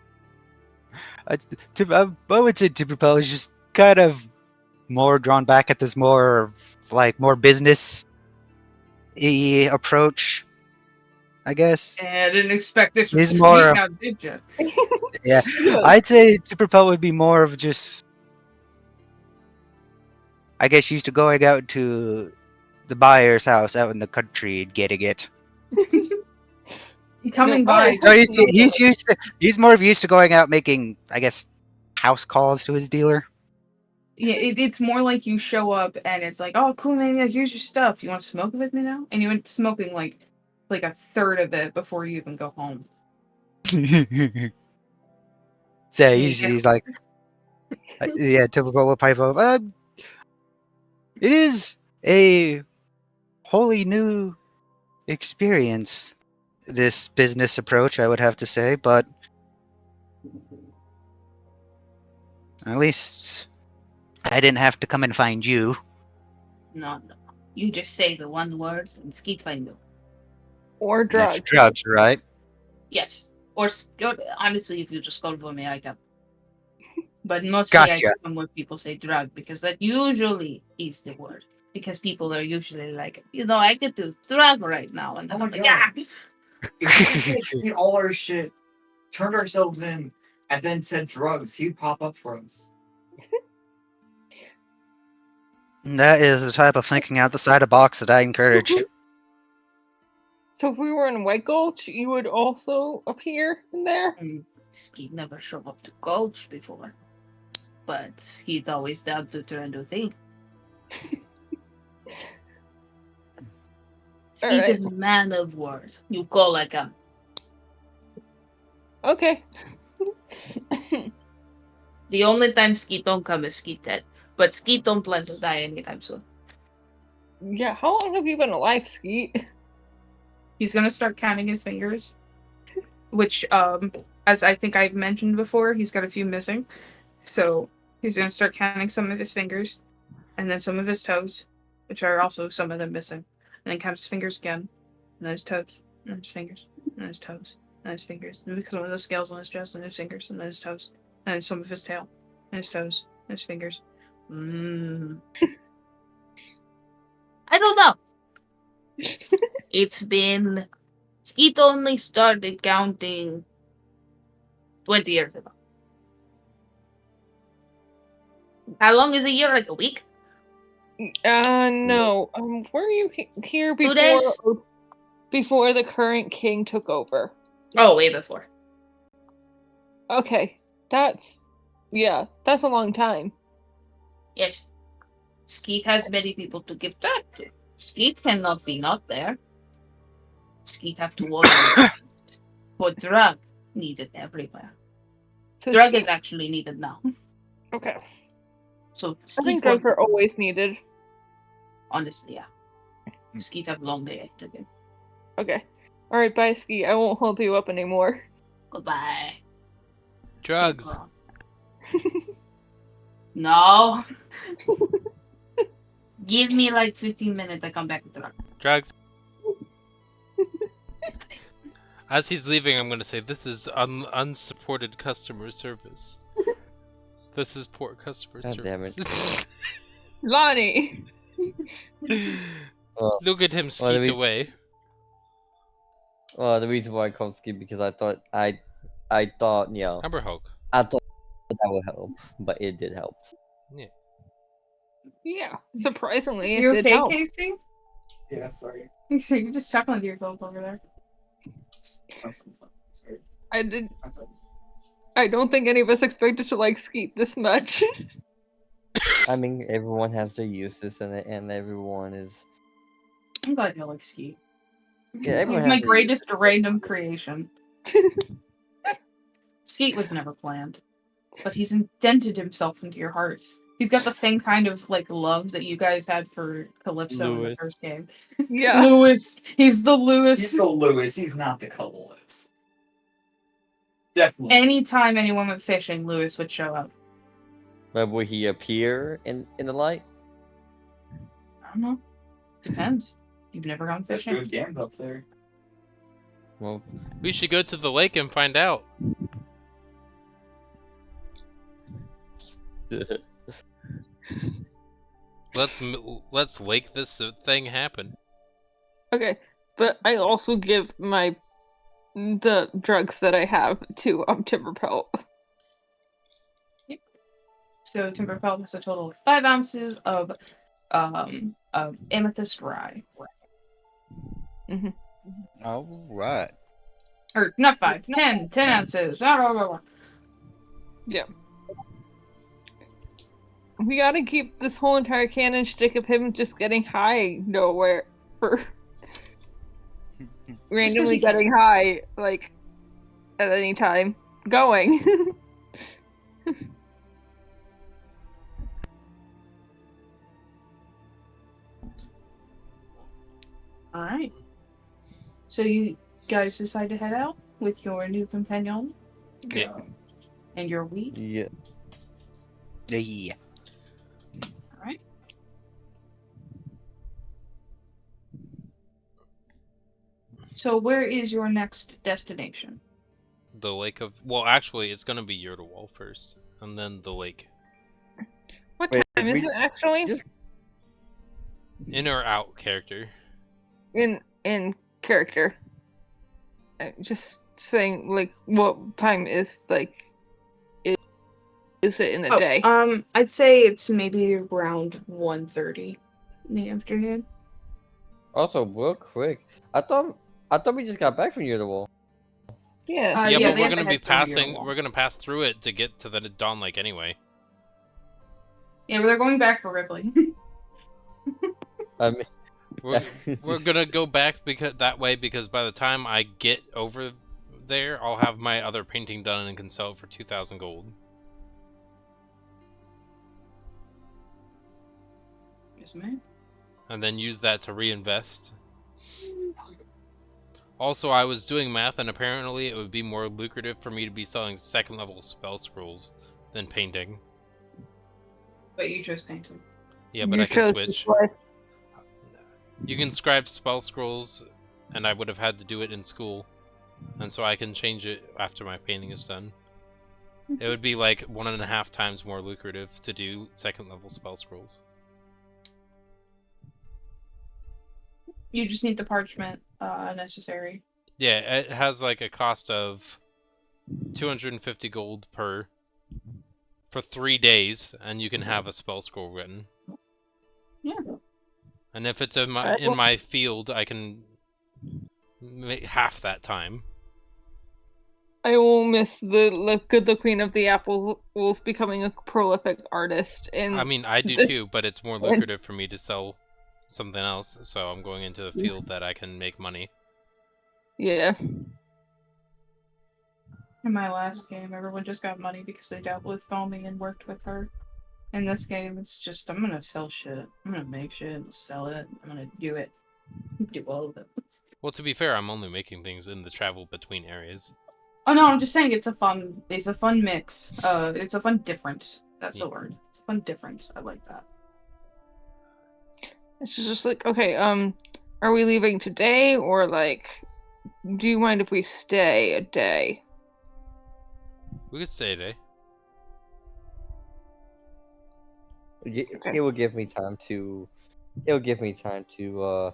F: I would say Timberfell is just kind of more drawn back at this more business approach, I guess.
B: I didn't expect this from
F: He's
B: Skeet
F: more-
B: now, did you?
F: Yeah, I'd say Timberfell would be more of just, I guess, used to going out to the buyer's house out in the country and getting it.
B: Coming
D: No,
B: by.
F: So he's more of used to going out making, I guess, house calls to his dealer.
B: Yeah, it's more like you show up and it's like, oh, cool, man, yeah, here's your stuff. You want to smoke with me now? And you end smoking like a third of it before you even go home.
F: So
B: Yeah,
F: he's like, yeah, typical with pipe of, it is a wholly new experience, this business approach, I would have to say, but at least I didn't have to come and find you.
B: No. You just say the one word and Skeet find you.
D: Or
F: That's
D: drugs.
F: drugs, right?
B: Yes. Or honestly, if you just call for me, I can. But mostly I
F: Gotcha.
B: just come where people say drug because that usually is the word. Because people are usually like, I could do drug right now. And then
E: Oh
B: I'm
E: my
B: like,
E: God.
B: yeah.
E: If we just like did all our shit, turned ourselves in, and then said drugs, he'd pop up for us.
F: That is the type of thinking outside the box that I encourage.
D: So if we were in White Gulch, you would also appear in there?
B: Skeet never showed up to Gulch before. But Skeet always down to try a new thing. Skeet
D: Alright.
B: is a man of words. You go like him.
D: Okay.
B: The only time Skeet don't come is Skeet dead. But Skeet don't plan to die anytime soon.
D: Yeah, how long have you been alive, Skeet?
B: He's gonna start counting his fingers. Which, as I think I've mentioned before, he's got a few missing. So he's gonna start counting some of his fingers. And then some of his toes. Which are also some of them missing. And then count his fingers again. And then his toes. And then his fingers. And then his toes. And his fingers. And some of the scales on his chest and his fingers. And then his toes. And then some of his tail. And his toes. And his fingers. I don't know. It's been... Skeet only started counting 20 years ago. How long is a year? Like a week?
D: No. Were you here
B: 2 days?
D: before the current king took over?
B: Oh, way before.
D: Okay. That's a long time.
B: Yes. Skeet has many people to give time to. Skeet cannot be not there. Skeet have to work. For drug needed everywhere.
D: So
B: Drug
D: Skeet-
B: is actually needed now.
D: Okay.
B: So
D: I
B: Skeet
D: think drugs
B: works-
D: are always needed.
B: honestly, yeah. Skeet have long day ahead of him.
D: Okay. Alright, bye, Skeet. I won't hold you up anymore.
B: Goodbye.
A: Drugs.
B: No. Give me like 15 minutes. I come back with drug.
A: Drugs. As he's leaving, I'm going to say, this is unsupported customer service. This is poor customer
C: God damn it.
A: service.
D: Lonnie!
C: Well,
A: Look at him
C: well,
A: skeet
C: we-
A: away.
C: Well, the reason why I called Skip because I thought
A: Amber Hulk.
C: I thought that would help, but it did help.
D: Yeah, surprisingly,
B: You
D: it did
B: okay,
D: help.
B: Casey?
E: Yeah, sorry.
B: You're just chuckling to yourself over there.
E: Sorry.
D: I don't think any of us expected to like Skeet this much.
C: I mean, everyone has their uses, and everyone is.
B: I'm glad you like Skeet.
C: Yeah, everyone
B: He's my
C: has their
B: greatest
C: uses.
B: random creation. Skeet was never planned, but he's indented himself into your hearts. He's got the same kind of like love that you guys had for Calypso in the
C: Lewis.
B: first game.
D: Yeah.
B: Lewis, he's the Lewis.
E: He's the Lewis. He's not the Calypso. Definitely.
B: Anytime anyone went fishing, Lewis would show up.
C: But will he appear in the light?
B: I don't know. Depends. You've never gone
E: That's
B: fishing.
E: good game up there.
C: Well,
A: We should go to the lake and find out. Let's make this thing happen.
D: Okay, but I also give the drugs that I have to Timberpelt.
B: So Timberfeld has a total of 5 ounces of amethyst rye.
F: All right.
B: Or not 5, 10 ounces.
D: Yeah. we gotta keep this whole entire canon shtick of him just getting high nowhere for randomly
B: he can.
D: getting high, like, at any time going.
B: All right. So you guys decide to head out with your new companion
A: Yeah.
B: and your weed.
C: Yeah.
F: Yeah.
B: All right. So where is your next destination?
A: The lake of. Well, actually, it's gonna be Yurtawall first, and then the lake.
D: What
C: Wait,
D: time is
C: we
D: it actually?
C: just-
A: In or out character.
D: In character. Just saying, like, what time is is it in the day?
B: I'd say it's maybe around 1:30 in the afternoon.
C: Also, real quick, I thought we just got back from Year of the Wall.
D: Yeah.
A: Yeah,
B: yeah,
A: but
B: they
A: we're
B: have to
A: gonna be
B: head through
A: passing.
B: Yurtawall.
A: We're gonna pass through it to get to the Dawn Lake anyway.
B: Yeah, but they're going back for Ripley.
C: I mean,
A: We're gonna go back because by the time I get over there, I'll have my other painting done and can sell it for 2,000 gold.
B: Yes, ma'am.
A: And then use that to reinvest. Also, I was doing math, and apparently it would be more lucrative for me to be selling second level spell scrolls than painting.
B: But you chose painting.
A: Yeah, but
D: You
A: I can
D: chose
A: switch.
D: twice.
A: You can scribe spell scrolls, and I would have had to do it in school. And so I can change it after my painting is done. It would be like 1.5 times more lucrative to do second level spell scrolls.
B: You just need the parchment necessary.
A: Yeah, it has like a cost of 250 gold for 3 days, and you can have a spell scroll written.
B: Yeah.
A: And if it's in my field, I can make half that time.
D: I will miss the Queen of the Apples becoming a prolific artist.
A: I mean, I do
D: this-
A: too, but it's more lucrative for me to sell something else, so I'm going into a field that I can make money.
D: Yeah.
B: In my last game, everyone just got money because they dealt with Foamy and worked with her. In this game, it's just, I'm gonna sell shit. I'm gonna make shit and sell it. I'm gonna do it. Do all of it.
A: Well, to be fair, I'm only making things in the travel between areas.
B: Oh no, I'm just saying it's a fun mix. It's a fun difference. That's the word. It's a fun difference. I like that.
D: It's just like, okay, are we leaving today, or like, do you mind if we stay a day?
A: We could stay today.
C: it will give me time to. It'll give me time to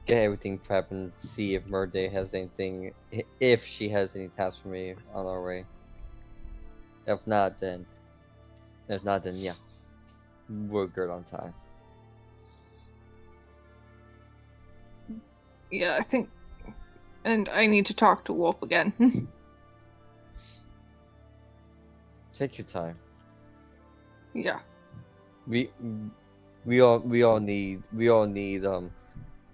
C: get everything prepped and see if Murday has anything. If she has any tasks for me on our way. If not, then yeah, we're good on time.
D: Yeah, I think, and I need to talk to Wolf again.
C: Take your time.
D: Yeah.
C: We all need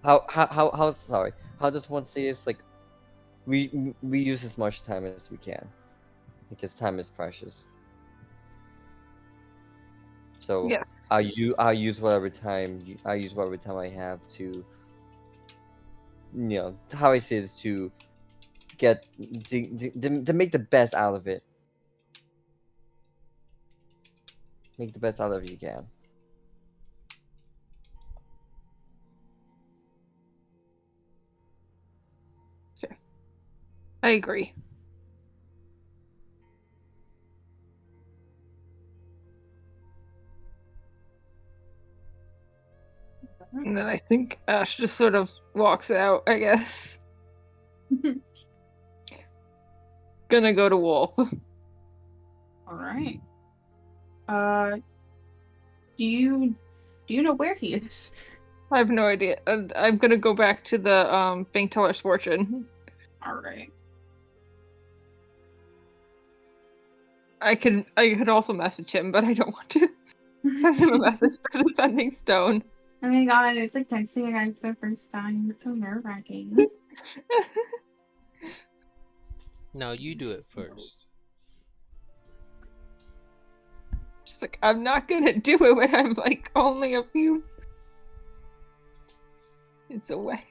C: how sorry, how does one say this? Like, we use as much time as we can because time is precious. So
D: Yes.
C: I use whatever time I have to, how I say this, to get to make the best out of it. Make the best out of it you can.
D: Okay. I agree. And then I think Ash just sort of walks out, I guess. Gonna go to Wolf.
B: All right. Do you know where he is?
D: I have no idea. I'm gonna go back to the bank teller's fortune.
B: All right.
D: I could also message him, but I don't want to. Send him a message through the sending stone.
B: Oh my god, it's like texting a guy for the first time. It's so nerve-wracking.
A: No, you do it first.
D: She's like, I'm not gonna do it when I'm like only a few. It's away.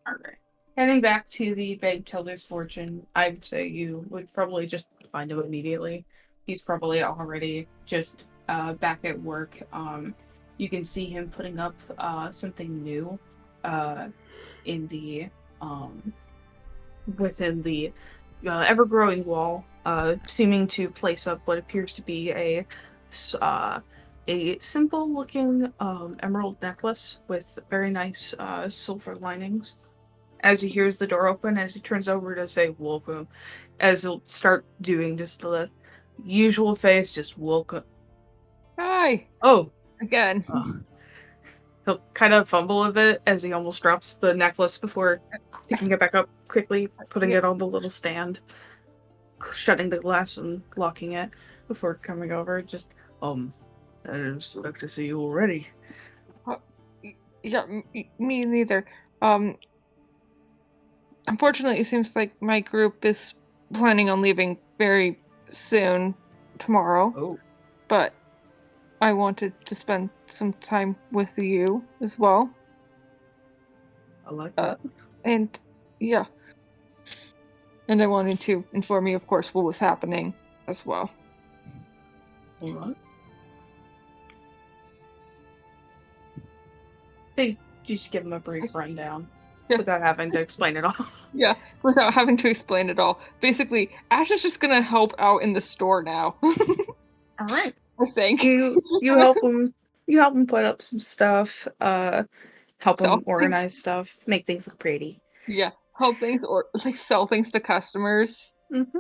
B: Alright. Heading back to the Beg Teller's Fortune, I'd say you would probably just find him immediately. He's probably already just back at work. You can see him putting up something new in the within the ever-growing wall, seeming to place up what appears to be a simple-looking emerald necklace with very nice silver linings. As he hears the door open, as he turns over to say welcome, as he'll start doing just the usual face, just welcome.
D: Hi
B: Oh,
D: again.
B: he'll kind of fumble a bit as he almost drops the necklace before picking it back up quickly, putting it on the little stand, shutting the glass and locking it before coming over. Just, I didn't expect to see you already.
D: Yeah, me neither. Unfortunately, it seems like my group is planning on leaving very soon, tomorrow.
B: Oh.
D: But I wanted to spend some time with you as well.
B: I like that.
D: And yeah. And I wanted to inform you, of course, what was happening as well.
B: Alright. I think just give him a brief rundown without having to explain it all.
D: Yeah, without having to explain it all. Basically, Ash is just gonna help out in the store now.
B: Alright.
D: I think.
B: You help him put up some stuff, help him organize stuff, make things look pretty.
D: Yeah, help things or like sell things to customers.
B: Mm-hmm.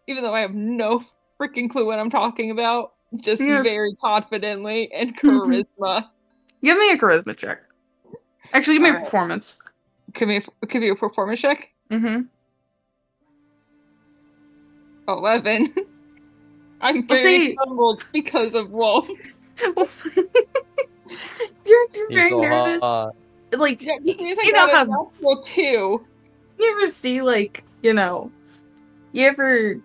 D: Even though I have no freaking clue what I'm talking about, just
B: Yeah.
D: very confidently and charisma.
B: Give me a charisma check. Actually, give me a
D: Alright.
B: performance.
D: Give you a performance check.
B: Mm-hmm.
D: 11. I'm very humbled because of Wolf.
B: You're
C: He's
B: very
C: so
B: nervous.
C: hot.
B: Like,
D: Yeah, this means I
B: you
D: got
B: know
D: a
B: how
D: natural 2.
B: you ever see like, you ever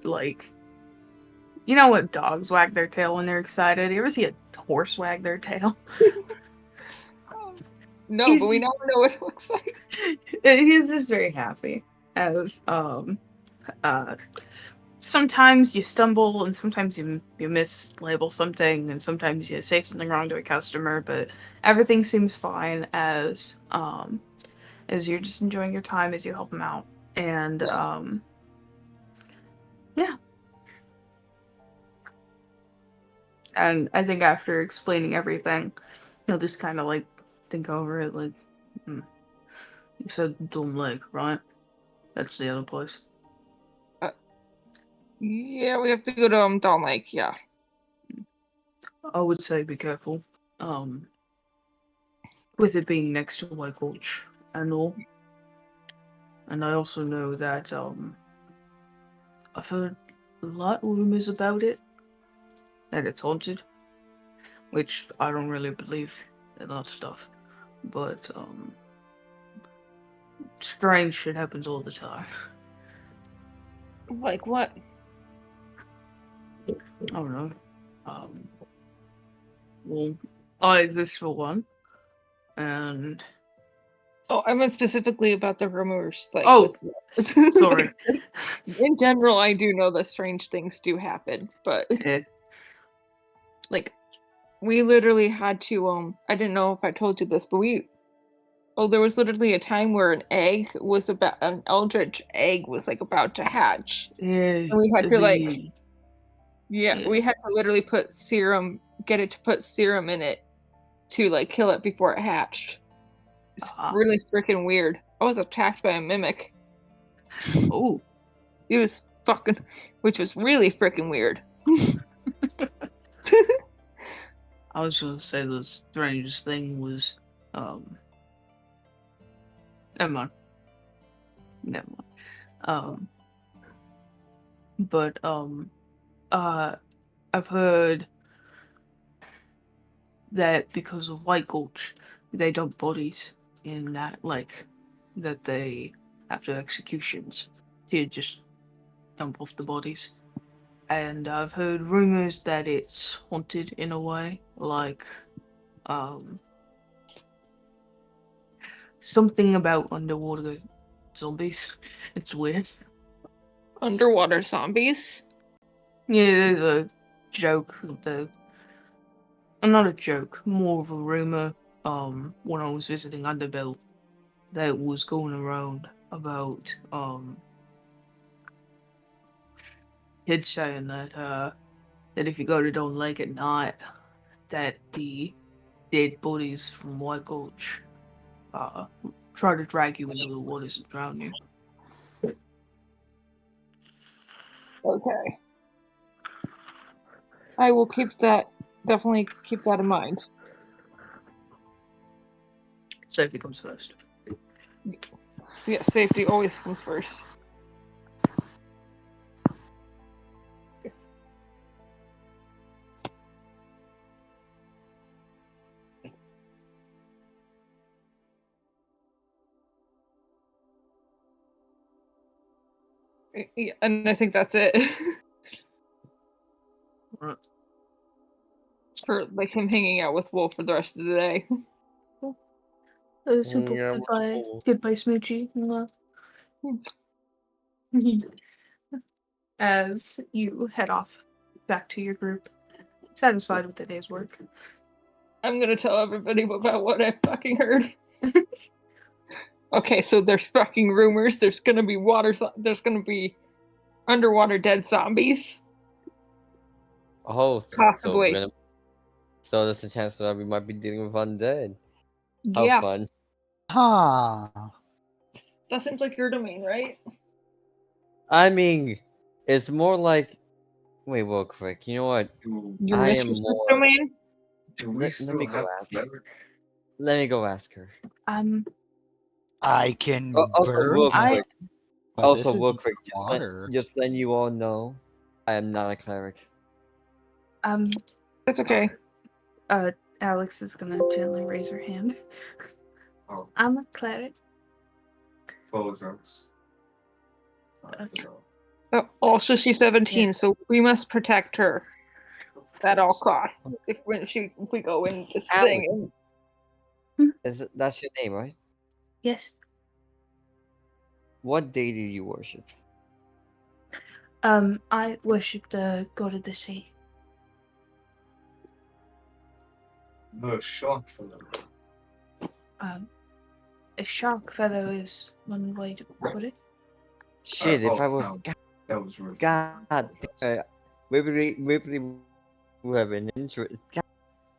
B: like, what dogs wag their tail when they're excited? You ever see a horse wag their tail?
D: No, but we never know what it looks like.
B: He's just very happy as sometimes you stumble and sometimes you mislabel something and sometimes you say something wrong to a customer, but everything seems fine as you're just enjoying your time as you help him out. And yeah. And I think after explaining everything, he'll just kind of like think over it, like, you said Dome Lake, right? That's the other place.
D: Yeah, we have to go to Dawn Lake, yeah.
B: I would say be careful. With it being next to White Gulch and all. And I also know that I've heard a lot of rumors about it. That it's haunted. Which I don't really believe in that stuff. But strange shit happens all the time.
D: Like what?
B: I don't know. Well, I exist for one. And
D: Oh, I meant specifically about the rumors. Like,
B: sorry.
D: In general, I do know that strange things do happen, but like, we literally had to. I didn't know if I told you this, but there was literally a time where an eldritch egg was like about to hatch.
B: Yeah.
D: And we had to we had to literally get it to put serum in it to like kill it before it hatched. It's really freaking weird. I was attacked by a mimic.
B: Oh.
D: It was which was really freaking weird.
B: I was gonna say the strangest thing was, never mind. But, I've heard that because of White Gulch, they dump bodies in that, like, that they, after executions, to just dump off the bodies. And I've heard rumors that it's haunted in a way, like, something about underwater zombies. It's weird.
D: Underwater zombies?
B: Yeah, the joke, not a joke, more of a rumor. When I was visiting Underbill, that was going around about kids saying that if you go to Dawn Lake at night, that the dead bodies from White Gulch try to drag you into the waters and drown you.
D: Okay. I will definitely keep that in mind.
B: Safety comes first.
D: Yeah, safety always comes first. Yeah, and I think that's it.
B: Right.
D: For like him hanging out with Wolf for the rest of the day.
B: Simple
C: Yeah,
B: goodbye,
C: cool.
B: goodbye, Smoochie. Mwah. As you head off back to your group, satisfied with the day's work.
D: I'm gonna tell everybody about what I fucking heard. Okay, so there's fucking rumors. There's gonna be there's gonna be underwater dead zombies.
C: Oh,
D: Possibly.
C: so there's a chance that we might be dealing with undead. How
D: Yeah,
C: fun.
F: Huh.
D: that seems like your domain, right?
C: I mean, it's more like. Wait, real quick. You know what?
D: Your
C: I am
D: mistress's
C: more.
D: domain?
E: Do we
C: Let
E: still
C: me go
E: have
C: ask.
E: cleric?
C: Let me go ask her.
F: I can
C: Also,
F: burn
C: real
F: it,
C: quick.
F: but this
C: Real
F: is
C: quick.
F: water.
C: Just letting you all know, I am not a cleric.
D: That's okay.
B: Alex is gonna gently raise her hand.
E: Oh,
B: I'm a cleric.
E: drugs.
D: Also, she's 17,
B: Yeah.
D: so we must protect her at all costs. If we go in this
C: Alex.
D: thing,
C: That's your name, right?
B: Yes.
C: What day do you worship?
B: I worship the god of the sea.
E: The shark fellow.
B: A shark fellow is one way to put it.
C: Shit, if I was.
E: No, that was rude.
C: God. Ripley will have an interest. God,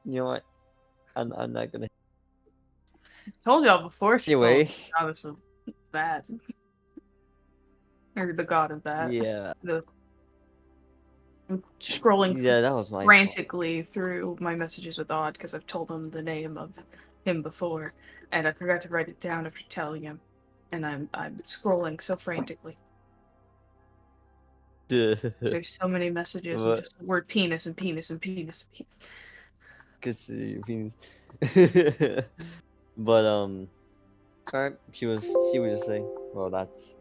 C: you know what? I'm not gonna.
B: Told y'all before she
C: Anyway.
B: called the goddess of that. Or the god of that.
C: Yeah.
B: I'm scrolling
C: Yeah, that was my fault.
B: frantically through my messages with Odd because I've told him the name of him before, and I forgot to write it down after telling him, and I'm scrolling so frantically. There's so many messages and
C: What?
B: just the word penis and penis and penis and penis.
C: Cause but alright, she was just saying, well, that's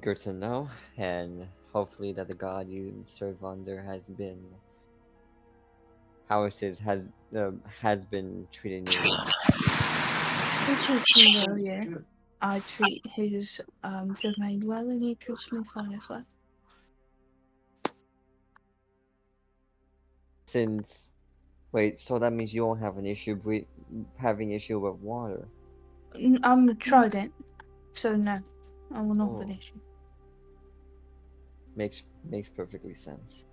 C: good to know, and hopefully that the god you serve under has been has been treating you well.
B: He treats me well, yeah. I treat his domain well, and he treats me fine as well.
C: Wait, so that means you don't have an issue having issue with water?
B: I'm a trident, so no, I will not have an issue.
C: Makes perfectly sense.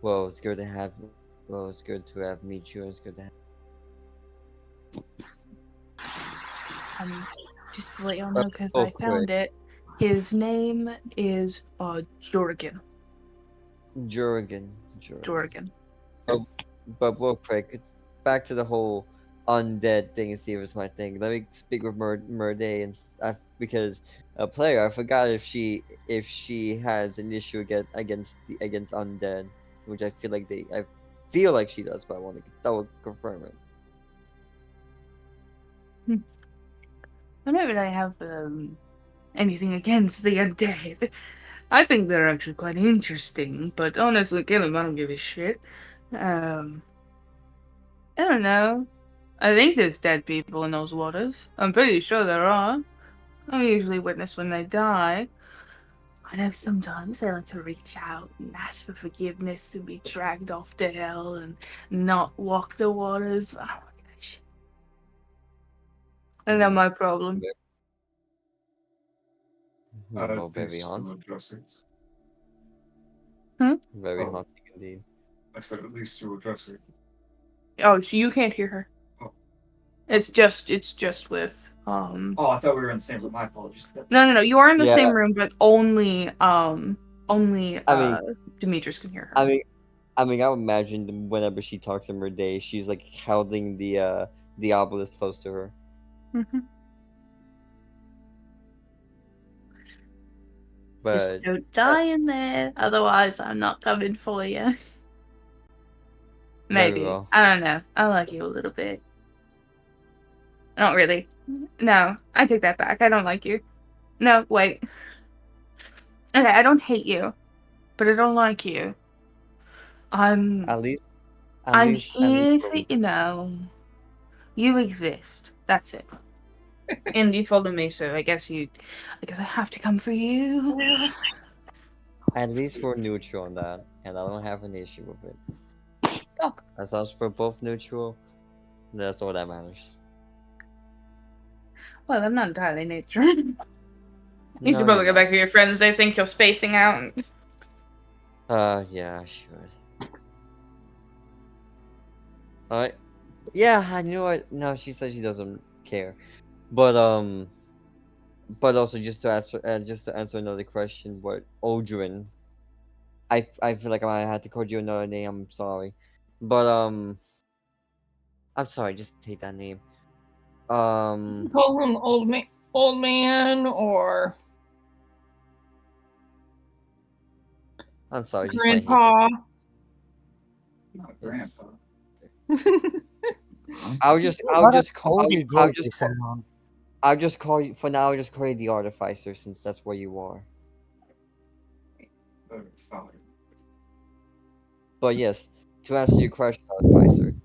C: Well, it's good to have. Well, it's good to have meet you. And it's good to have.
B: Just to let y'all know, because I found it. His name is Jorgen.
C: Jorgen.
B: Jorgen.
C: But real quick, back to the whole undead thing and see if it's my thing. Let me speak with Murday because a player. I forgot if she has an issue against undead, which I feel like she does, but I want to double confirm it.
B: I don't really have anything against the undead. I think they're actually quite interesting, but honestly, kill them, I don't give a shit. I don't know. I think there's dead people in those waters. I'm pretty sure there are. I usually witness when they die. I know sometimes they like to reach out and ask for forgiveness to be dragged off to hell and not walk the waters. I don't like that shit. That's not my problem.
C: Well, very
E: Please
C: haunting.
E: address it.
C: Very
E: Oh.
C: haunting indeed.
E: I said at least to address it.
B: Oh, so you can't hear her.
E: Oh.
B: It's just with
E: Oh, I thought we were in the same room. My apologies.
B: No. You are in the
C: Yeah.
B: same room, but only
C: I mean-
B: Demetrius can hear her.
C: I mean, I would imagine whenever she talks in her day, she's like holding the obelisk close to her.
B: Mhm.
C: But
B: Just don't die in there, otherwise I'm not coming for you.
C: Very
B: Maybe.
C: well.
B: I don't know. I like you a little bit. Not really. No, I take that back. I don't like you. No, wait. Okay, I don't hate you, but I don't like you. I'm
C: at least
B: here for you exist. That's it. And you follow me, so I guess I have to come for you.
C: at least we're neutral on that, and I don't have an issue with it.
B: Oh.
C: As long as we're both neutral, that's all that matters.
B: Well, I'm not entirely neutral. You
C: No,
B: should probably
C: you're
B: go back
C: not.
B: to your friends. They think you're spacing out.
C: Yeah, I should. Alright. Yeah, I knew it. No, she said she doesn't care. But also just to answer another question, what Aldrin? I feel like I had to call you another name. I'm sorry, but I'm sorry. Just take that name.
D: Call him old man, or
C: I'm sorry. Just wanna hit
D: grandpa.
E: Not
C: It's-
E: grandpa.
C: I'll just call you. I'll just call you for now. I'll just call you the Artificer since that's where you are.
E: Fine.
C: But yes, to answer your question, Artificer,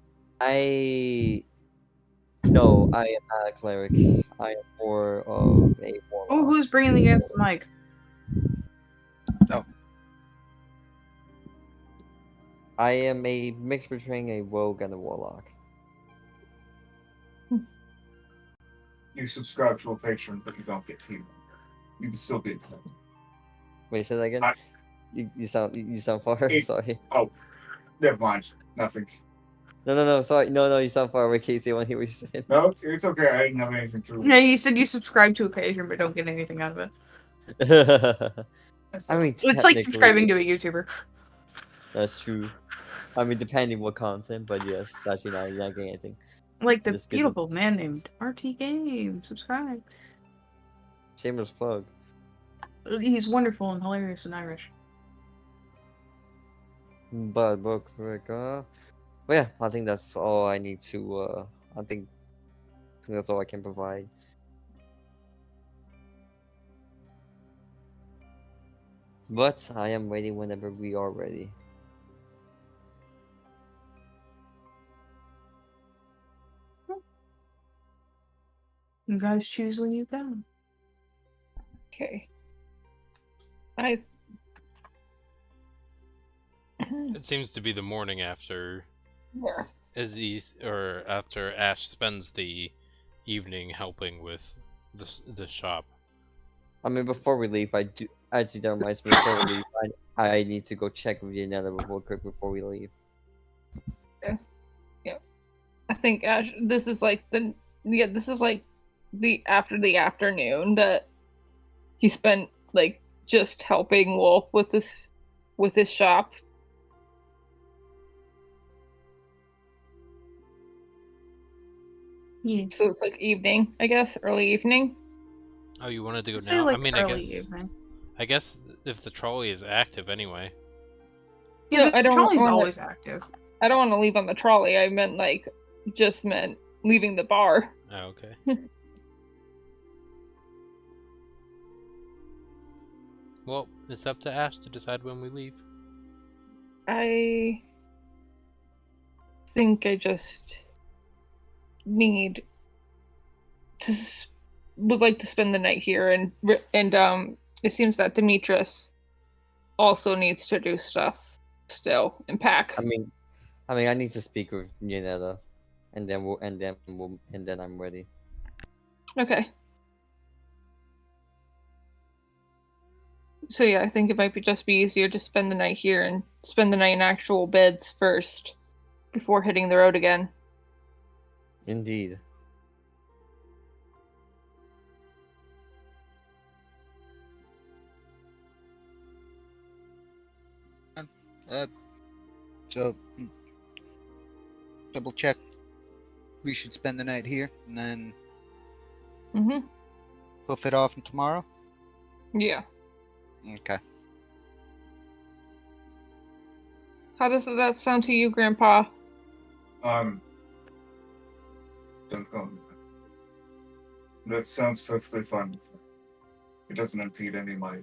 C: no, I am not a cleric. I am more of a
B: Oh,
C: warlock.
B: who's bringing the against the mic?
C: I am a mix between a rogue and a warlock.
E: You subscribe to a patron, but you don't get healed. You can still be a cleric.
C: Wait, say that again.
E: I-
C: You sound far.
E: It's-
C: Sorry.
E: Oh, never mind. Nothing.
C: No. Sorry. No. You sound far away, Casey. I want to hear what you said.
E: No, it's okay. I didn't have anything to.
B: No, you said you subscribe to a patron but don't get anything out of it.
C: I mean,
B: It's like
C: technically,
B: subscribing to a YouTuber.
C: that's true. I mean, depending what content, but yes, it's actually not getting anything.
B: Like the
C: Just get the-
B: beautiful man named RT Game. Subscribe.
C: Shameless plug.
B: He's wonderful and hilarious in Irish.
C: But yeah, I think that's all I need to. I think that's all I can provide. But I am ready whenever we are ready.
B: You guys choose when you go.
D: Okay. I.
A: It seems to be the morning after
D: Yeah.
A: after Ash spends the evening helping with the shop.
C: I mean, before we leave, actually that reminds me. Before we leave, I need to go check with Yanetta real quick before we leave.
D: I think this is like the after the afternoon that he spent like just helping Wolf with his shop. So it's like evening, I guess, early evening.
A: Oh, you wanted to go
B: Say
A: now?
B: like
A: I mean,
B: early evening.
A: I guess if the trolley is active anyway.
B: Yeah,
D: No,
B: the
D: I don't
B: trolley's
D: wanna-
B: always active.
D: I don't want to leave on the trolley. I meant just meant leaving the bar.
A: Oh, okay. Well, it's up to Ash to decide when we leave.
D: I think I just need to would like to spend the night here, and it seems that Demetrius also needs to do stuff still and pack.
C: I mean, I need to speak with Yanetta, and then I'm ready.
D: Okay. So yeah, I think it might just be easier to spend the night here and spend the night in actual beds first before hitting the road again.
C: Indeed.
F: So, double check. We should spend the night here, and then
D: Mm-hmm.
F: hoof it off tomorrow.
D: Yeah.
F: Okay.
D: How does that sound to you, Grandpa?
E: Don't go. That sounds perfectly fine with me. It doesn't impede any of my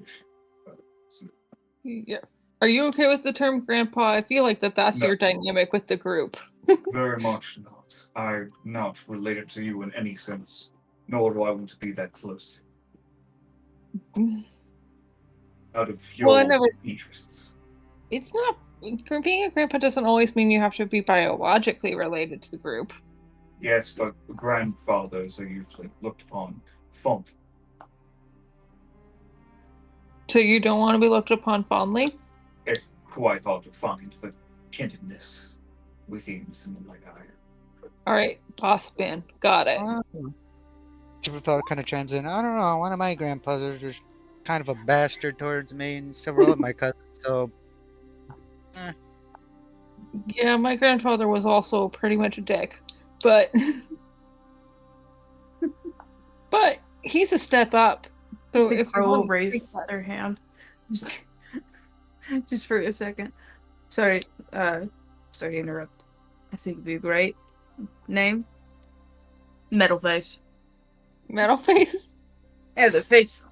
D: Yeah. Are you okay with the term Grandpa? I feel like that's
E: No.
D: your dynamic with the group.
E: Very much not. I'm not related to you in any sense, nor do I want to be that close. Out of your
D: Well, I never-
E: interests.
D: It's not. Being a grandpa doesn't always mean you have to be biologically related to the group.
E: Yes, but grandfathers are usually looked upon fondly.
D: So you don't want to be looked upon fondly?
E: It's quite hard to find the kindredness within someone like I am.
D: Alright, boss man. Got it.
F: Chipperfell kind of chimes in. I don't know. One of my grandpas was kind of a bastard towards me, and several of my cousins. So,
D: Yeah, my grandfather was also pretty much a dick. But but he's a step up. So
B: The
D: if you
B: girl
D: want to
B: raised
D: take
B: their hand. Just for a second. Sorry to interrupt. I think it'd be a great name. Metal face.
D: Metal face?
B: Yeah, the face.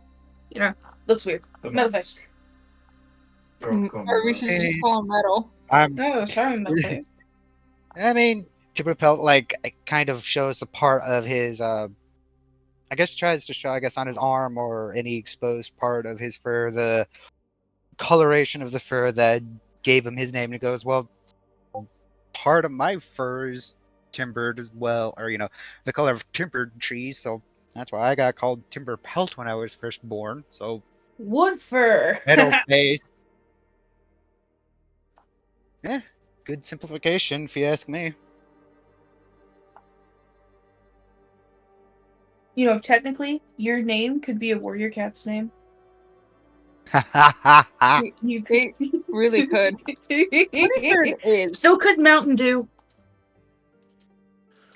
B: You know, looks weird.
E: The
B: Metal face.
E: Don't come
D: Or we
E: around.
D: should just call him Metal.
B: No, sorry, metal face.
F: I mean, Chipperfell kind of shows the part of his. I guess tries to show, I guess, on his arm or any exposed part of his fur, the coloration of the fur that gave him his name. And he goes, well, part of my fur is timbered as well, or, the color of timbered trees. So that's why I got called Timber Pelt when I was first born. So
B: Wood fur.
F: metal face. Yeah, good simplification if you ask me.
B: You know, technically, your name could be a warrior cat's name. You
D: It really could. Pretty sure it is.
B: So could Mountain Dew.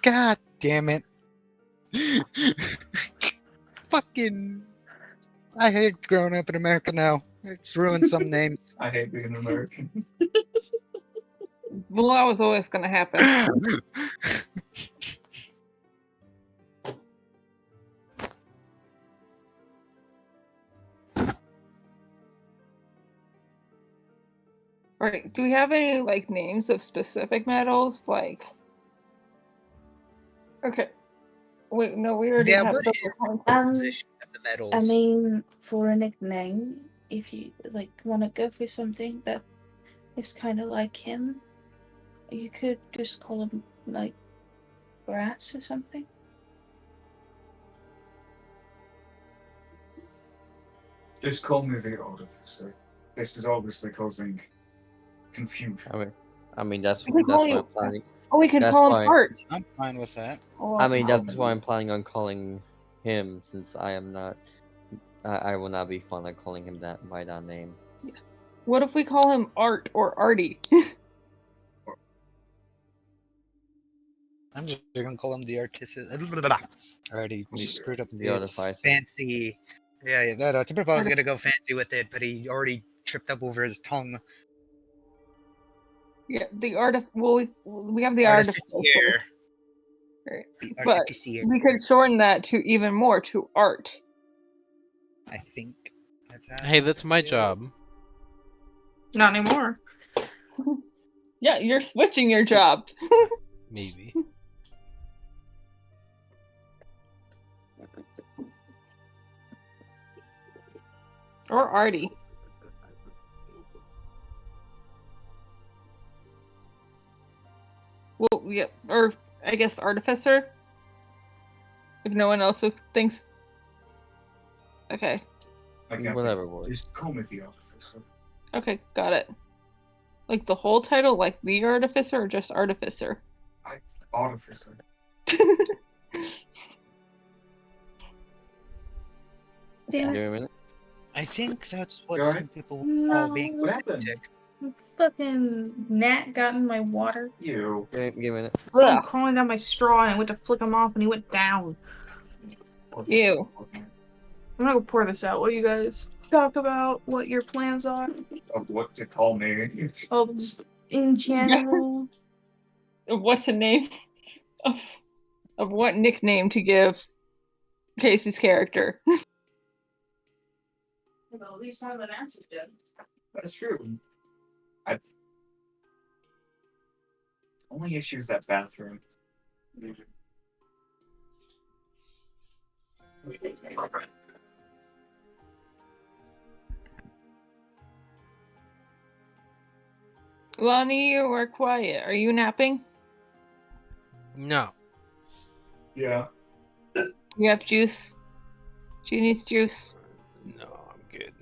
F: God damn it. Fucking. I hate growing up in America now. It's ruined some names.
E: I hate being American.
D: Well, that was always going to happen. Alright, do we have any, names of specific metals? Okay. Wait, no, we already
F: Yeah,
D: have
F: what
D: the
F: is
D: concept.
F: the composition of the metals?
G: I mean, for a nickname, if you want to go for something that is kind of like him, you could just call him Brass or something.
E: Just call me the Artificer. This is obviously causing confusion.
C: I mean that's
D: We can call
C: why
D: you-
C: I'm planning.
D: Oh, we could
C: That's
D: call him
C: fine.
D: Art.
F: I'm fine with that.
G: Or
C: I mean that's why I'm planning on calling him, since I am not. I will not be fond of calling him by that name.
D: What if we call him Art or Artie?
F: I'm just gonna call him the artisan. I already screwed up
C: The
F: this
C: artificer.
F: fancy. Yeah, no. Typical was gonna go fancy with it, but he already tripped up over his tongue.
D: Yeah, the we have the
F: Artificier.
D: Right.
F: The
D: But
F: artificier.
D: we could shorten that to even more to art.
F: I think that's how.
A: Hey, that's my
F: it.
A: job.
B: Not anymore.
D: Yeah, you're switching your job.
A: Maybe.
D: Or arty. Well, yeah, or I guess artificer. If no one else thinks. Okay.
E: I can't
C: Whatever
E: think.
C: works.
E: Just call me the artificer.
D: Okay, got it. Like the whole title, like the artificer, or just artificer?
E: Artificer.
G: Damn
C: Give
G: it.
C: me a minute.
F: I think that's what
E: You
F: some
E: alright?
F: people
G: No.
F: call being
E: What happened?
F: lunatic.
G: Fucking gnat got in my water.
E: You.
C: Give me a minute.
B: I'm
D: Ugh.
B: crawling down my straw and I went to flick him off and he went down.
D: Ew.
B: I'm gonna go pour this out. What do you guys talk about? What your plans are?
E: Of what to call me.
B: Oh, just in general.
D: What's a name of what nickname to give Casey's character?
B: Well, at least one of the Nancy did.
E: That's true. Only issue is that bathroom.
D: Lonnie, you are quiet. Are you napping?
A: No.
E: Yeah.
D: You have juice? She needs juice.
A: No, I'm good.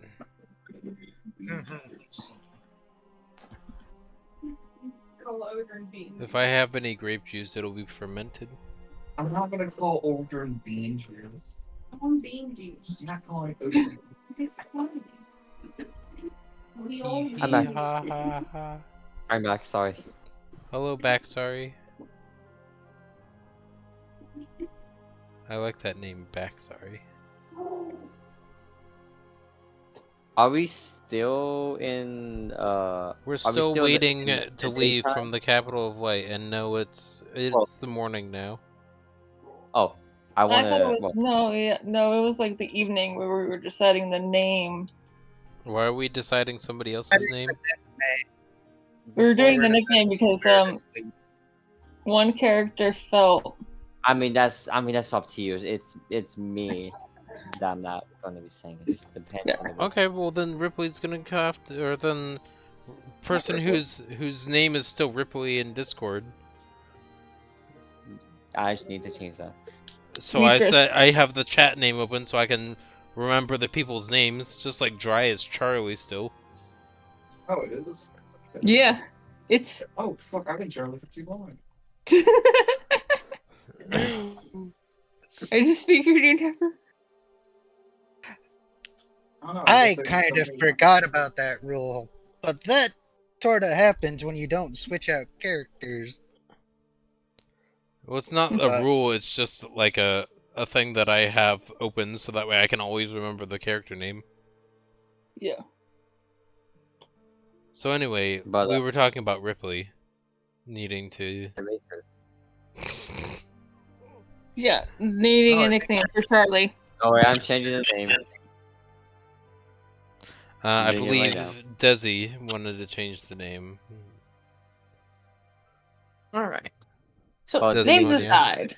A: If I have any grape juice, it'll be fermented.
E: I'm not gonna call Aldrin bean juice.
B: I'm bean juice.
E: I'm not calling it Aldrin.
C: I'm back.
A: Ha ha ha.
C: I'm back. Sorry.
A: Hello, back. Sorry. I like that name, back. Sorry.
C: Are we still in?
A: We're
C: we
A: still
C: still
A: waiting
C: in
A: to
C: the
A: leave
C: daytime?
A: from the capital of light, and no, it's
C: Well-
A: the morning now.
C: Oh, I want
D: I thought it was
C: to.
D: no, it was like the evening where we were deciding the name.
A: Why are we deciding somebody else's name?
D: We were doing the
F: Before
D: nickname because
F: the-
D: one character felt
C: I mean that's up to you. It's me that I'm not gonna be saying. It just depends
D: Yeah.
C: on the
A: Okay, well then Ripley's gonna have to, or then person whose name is still Ripley in Discord.
C: I just need to change that.
A: So I
D: Beatrice.
A: said I have the chat name open so I can remember the people's names, just like Dry is Charlie still.
E: Oh, it is?
D: yeah. It's
E: Oh, fuck, I've been Charlie for too long.
D: I just figured you never.
E: don't know,
F: I
E: guess
F: kind of
E: something-
F: forgot about that rule, but that sort of happens when you don't switch out characters.
A: Well, it's not a rule, it's just like a thing that I have open so that way I can always remember the character name.
D: Yeah.
A: So anyway,
C: But,
A: we were talking about Ripley needing to...
C: The Maker.
D: Yeah. Needing
F: Oh,
D: a
F: I
D: nickname for Charlie.
C: Oh wait, I'm changing the name.
A: I
C: doing it
A: believe
C: right now.
A: Desi wanted to change the name.
B: Alright.
D: So
A: Doesn't
D: names
A: want you.
D: aside,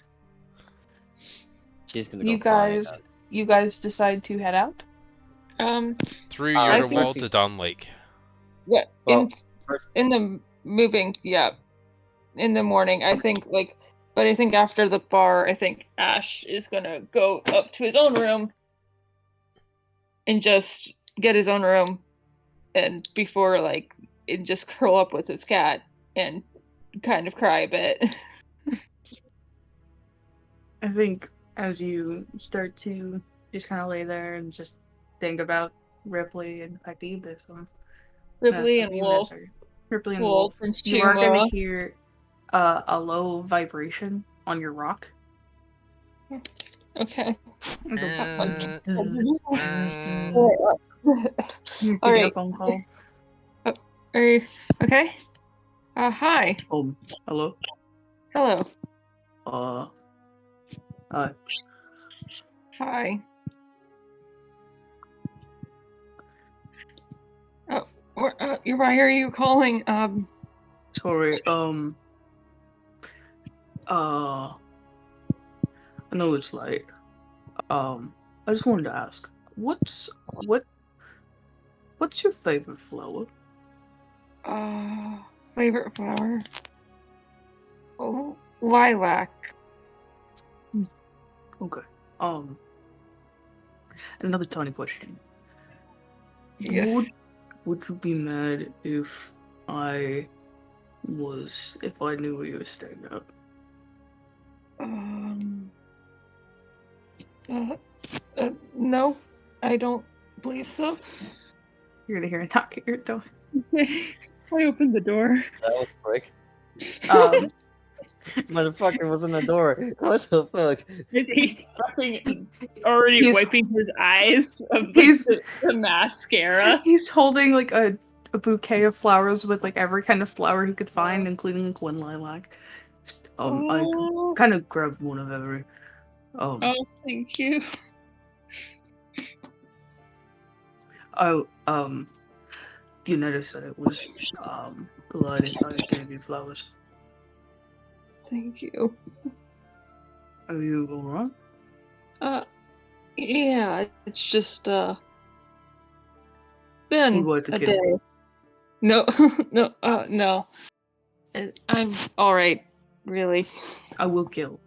C: She's gonna
B: You
C: go fly,
B: guys decide to head out?
A: Through
C: I
A: Yurta
C: think
A: Wall
C: she's-
A: to Dawn Lake.
D: yeah.
C: Well, first-
D: In the moving, yeah. In the morning, I think but I think after the bar, I think Ash is gonna go up to his own room and just get his own room, and before and just curl up with his cat and kind of cry a bit.
B: I think as you start to just kind of lay there and just think about Ripley and Pactive, this one.
D: Ripley and
B: you
D: Wolf,
B: guys are- Ripley and
D: Wolf
B: Wolf.
D: and
B: You are going
D: Chuma.
B: to hear a low vibration on your rock.
D: Okay.
B: It'll pop like,
D: All
B: you're getting a
D: right.
B: phone call.
D: Are you okay? Hi.
B: Hello.
D: Hello.
B: Hi.
D: Hi. Oh, why are you calling?
B: Sorry. I know it's late. I just wanted to ask, what's your favorite flower?
D: Favorite flower? Oh, lilac.
B: Okay. Another tiny question.
D: Yes.
B: Would you be mad if I knew where you were staying at?
D: No, I don't believe so.
B: You're gonna hear a knock at your door.
D: I opened the door.
C: That was quick. Motherfucker was in the door. What the fuck?
D: He's fucking already
B: He's-
D: wiping his eyes of like,
B: he's-
D: the mascara.
B: He's holding like a bouquet of flowers with like every kind of flower he could find, including like one lilac. I kind of grabbed one of every.
D: Oh, thank you.
B: You noticed that it was polite if I gave you flowers.
D: Thank you.
B: Are you alright?
D: Yeah, it's just been
B: Would you like to
D: a
B: kill?
D: day. No, no. I'm all right, really.
B: I will kill.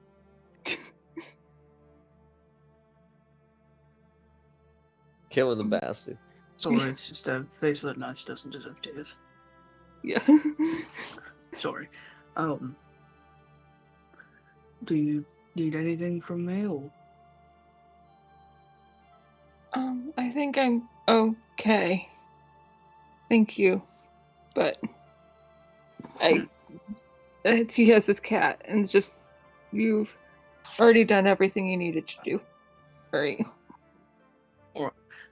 C: Kill the bastard.
B: Sorry, it's just a face that nice doesn't deserve tears.
D: Yeah.
B: Sorry. Do you need anything from me or?
D: I think I'm okay. Thank you, but he has his cat, and it's just you've already done everything you needed to do. Right.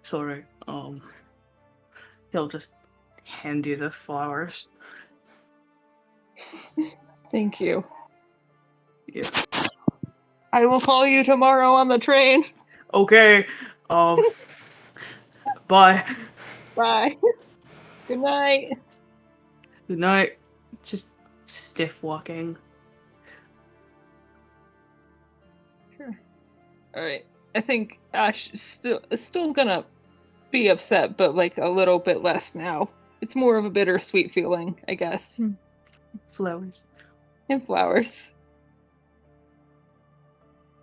B: Sorry. He'll just hand you the flowers.
D: Thank you.
B: Yeah.
D: I will call you tomorrow on the train.
B: Okay. Bye.
D: Bye. Good night.
B: Good night. Just stiff walking.
D: Sure. All right. I think Ash is still gonna be upset, but like a little bit less now. It's more of a bittersweet feeling, I guess.
B: Flowers.
D: And flowers.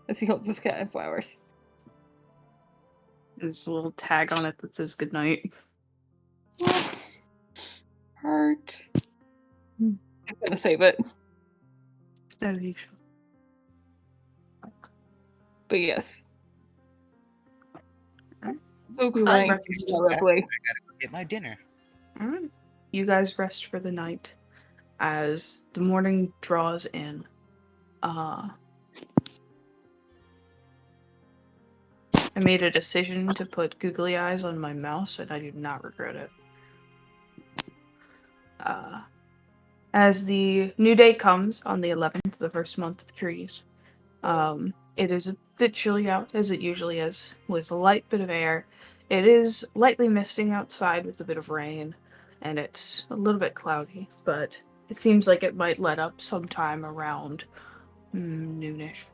D: As he holds his cat and flowers.
B: There's a little tag on it that says good night.
D: Heart. I'm gonna save it.
B: As you should.
D: But yes. So
B: You
D: crying
B: rest.
D: terribly.
F: I gotta go get my dinner.
B: Alright. You guys rest for the night as the morning draws in. I made a decision to put googly eyes on my mouse, and I do not regret it. As the new day comes on the 11th, the first month of trees, it is a bit chilly out, as it usually is, with a light bit of air. It is lightly misting outside with a bit of rain, and it's a little bit cloudy, but it seems like it might let up sometime around noonish.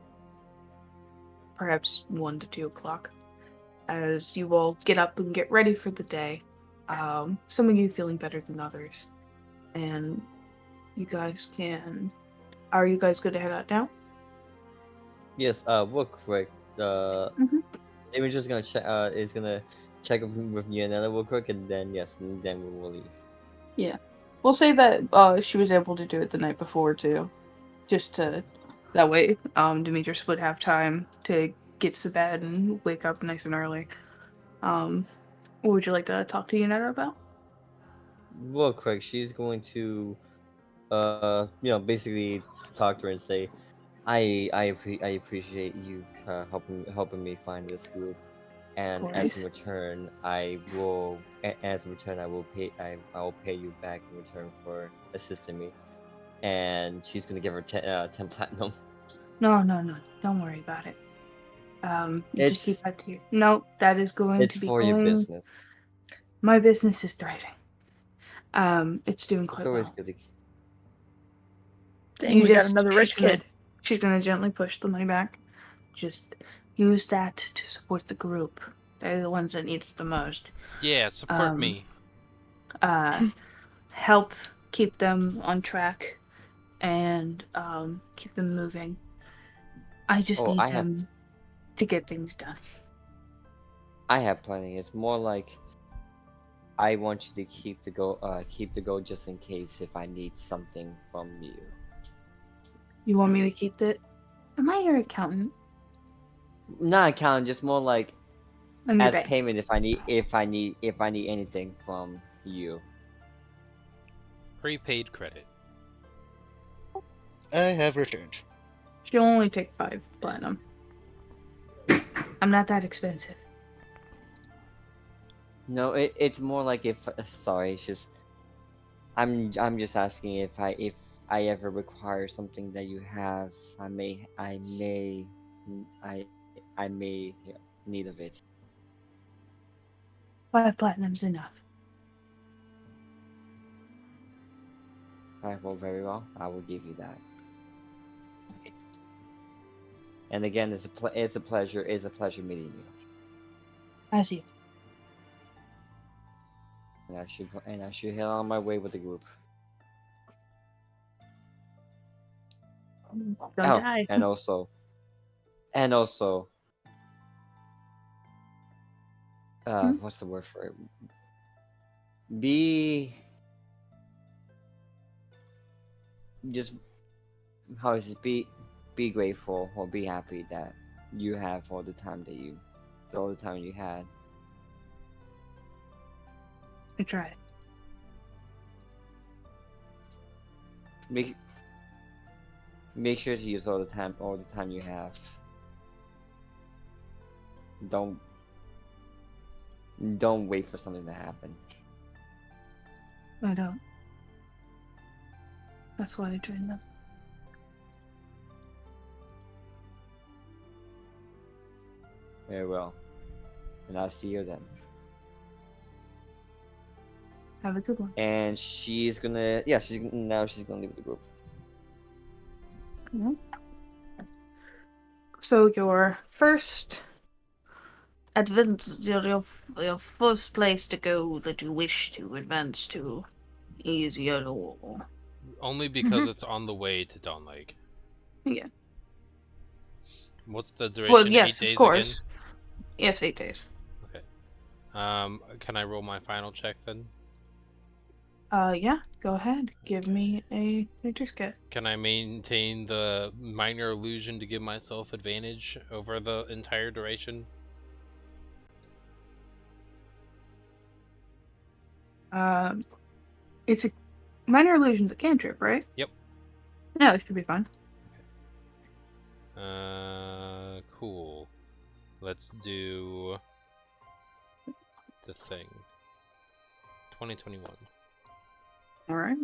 B: Perhaps 1 to 2 o'clock. As you all get up and get ready for the day, some of you feeling better than others. And you guys can... Are you guys good to head out now?
C: Yes, real quick. Damon's just gonna check. Is gonna check with Yanetta real quick, and then yes, and then we will leave.
B: Yeah. We'll say that she was able to do it the night before too. Just to that way, Demetrius would have time to get to bed and wake up nice and early. What would you like to talk to Yanetta about?
C: Real quick, she's going to basically talk to her and say, I appreciate you helping me find this group, and as in
B: course.
C: return, I will pay you back in return for assisting me. And she's gonna give her 10 platinum.
B: No, no, no. Don't worry about it. You just keep
C: It's
B: that to you. No, that is going
C: it's
B: to be
C: for your
B: going.
C: business.
B: My business is thriving. It's doing
C: It's
B: quite
C: always
B: well.
C: good to
D: Dang, we got another rich kid.
B: She's gonna gently push the money back. Just use that to support the group. They're the ones that need it the most.
A: Yeah, support
B: Um,
A: me.
B: Help keep them on track and keep them moving. I just
C: Oh,
B: need them to get things done.
C: I have plenty. It's more like I want you to keep the gold just in case if I need something from you.
B: You want me to keep it? Am I your accountant?
C: Not accounting, just more like
B: I'm your
C: as
B: bank.
C: payment if I need anything from you.
A: Prepaid credit.
F: I have returned.
B: She'll only take 5 platinum. I'm not that expensive.
C: No, it's more like if sorry, it's just I'm just asking if I ever require something that you have, I I may need of it.
B: 5 platinum's enough.
C: Alright, well, very well. I will give you that. And again, it's a pleasure meeting you.
B: As you.
C: And I should head on my way with the group.
B: Don't
C: Oh,
B: die.
C: and also, what's the word for it? Be just how is it? Be grateful or be happy that you have all the time you had.
B: I tried.
C: Make sure to use all the time you have. Don't wait for something to happen.
B: I don't. That's why I trained them.
C: Very well. And I'll see you then.
B: Have a good one.
C: And she's gonna she's gonna leave the group.
B: Mhm. So your first your first place to go that you wish to advance to is Yodel.
A: Only because it's on the way to Dawn Lake.
B: Yeah.
A: What's the duration?
B: Well,
A: 8
B: yes,
A: days
B: of course.
A: again?
B: Yes, 8 days.
A: Okay. Can I roll my final check then?
B: Yeah, go ahead. Give me a nature skit.
A: Can I maintain the minor illusion to give myself advantage over the entire duration?
B: It's a minor illusion's a cantrip, right?
A: Yep.
B: No, it should be fine.
A: Cool. Let's do the thing. 2021.
B: Alright.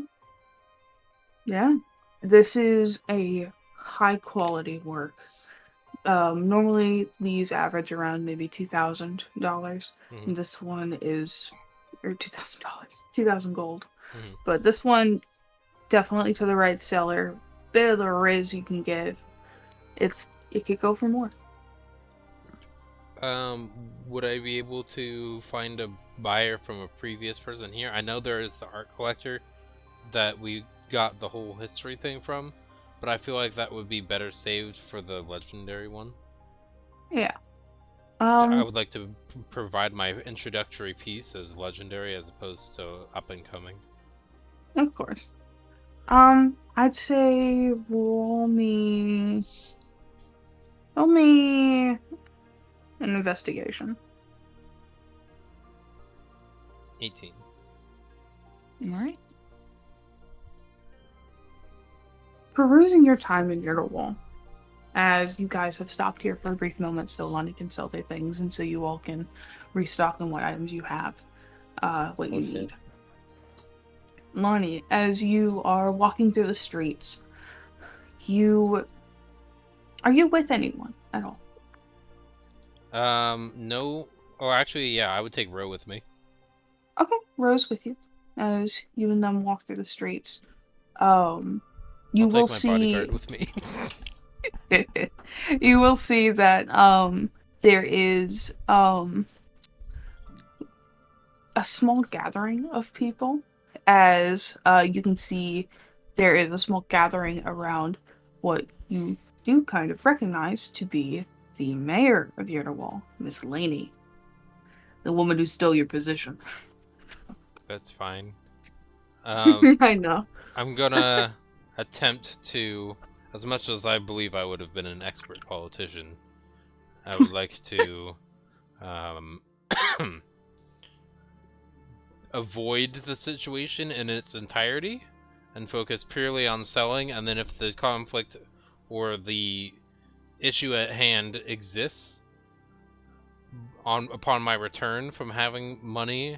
B: Yeah. This is a high quality work. Normally these average around maybe $2,000.
A: Mhm.
B: This one is or $2,000. 2,000 gold.
A: Mhm.
B: But this one definitely to the right seller. Bit of the riz you can give. It could go for more.
A: Would I be able to find a buyer from a previous person here? I know there is the art collector that we got the whole history thing from, but I feel like that would be better saved for the legendary one.
B: Yeah.
A: I would like to provide my introductory piece as legendary as opposed to up and coming.
B: Of course. I'd say roll me an investigation.
A: 18.
B: Alright. perusing your time in Yurtlewall, as you guys have stopped here for a brief moment so Lonnie can sell their things and so you all can restock on what items you have, what you
C: shit.
B: need. Lonnie, as you are walking through the streets, are you with anyone at all?
A: No. Or actually, yeah, I would take Ro with me.
B: Okay, Rose with you as you and them walk through the streets. You
A: I'll
B: will
A: take my
B: see
A: bodyguard with me.
B: you will see that there is a small gathering of people, as you can see there is a small gathering around what you do kind of recognize to be the mayor of Yurtlewall, Miss Laney, the woman who stole your position.
A: That's fine.
B: I know.
A: I'm gonna attempt to, as much as I believe I would have been an expert politician, I would like to avoid the situation in its entirety and focus purely on selling, and then if the conflict or the issue at hand exists upon my return from having money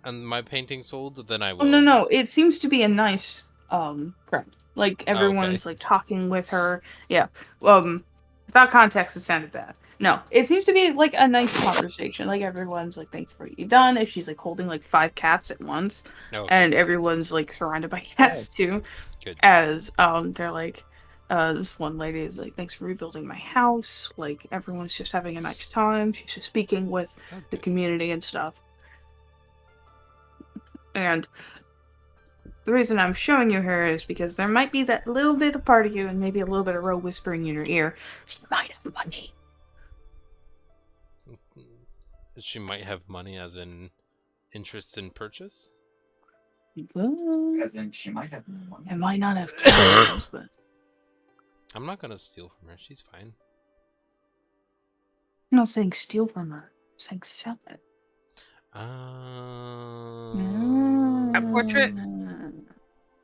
A: and my painting sold, then I will.
B: Oh, no, it seems to be a nice crowd. Like everyone's
A: Okay.
B: like talking with her. Yeah. Without context it sounded bad. No, it seems to be like a nice conversation. Like everyone's like, thanks for what you've done. And she's like holding like 5 cats at once.
A: Okay.
B: And everyone's like surrounded by cats too.
A: Good.
B: As they're like this one lady is like, thanks for rebuilding my house. Like everyone's just having a nice time. She's just speaking with the
A: Okay.
B: community and stuff. And the reason I'm showing you her is because there might be that little bit of part of you and maybe a little bit of Ro whispering in your ear. She might have money.
A: She might have money, as in interest in purchase.
E: As in, she might have no money.
B: It might not have cash, but
A: I'm not gonna steal from her. She's fine.
B: I'm not saying steal from her. I'm saying sell it.
D: A portrait?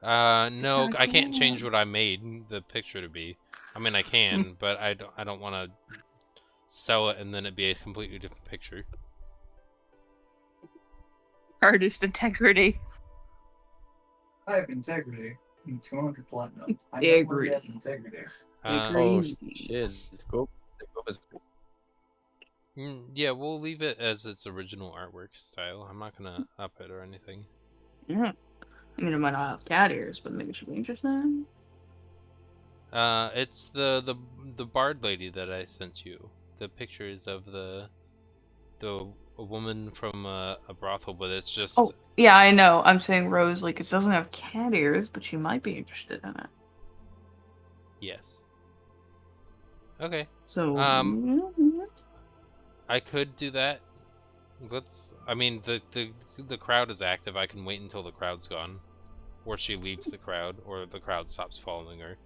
A: No, I can't change what I made the picture to be. I mean, I can, but I don't want to sell it and then it be a completely different picture.
B: Artist integrity.
E: I have integrity. 200 platinum. I
B: Yeah,
E: know where you have
B: agree.
E: integrity.
C: Oh
B: Agreed.
C: shit! Go.
A: Yeah, we'll leave it as its original artwork style. I'm not gonna up it or anything.
B: Yeah. I mean, it might not have cat ears, but maybe it should be interesting.
A: It's the bard lady that I sent you. The pictures of a woman from a brothel, but it's just.
B: Oh, yeah, I know. I'm saying Rose, like, it doesn't have cat ears, but you might be interested in it.
A: Yes. Okay.
B: So,
A: I could do that. I mean, the crowd is active. I can wait until the crowd's gone, or she leaves the crowd, or the crowd stops following her.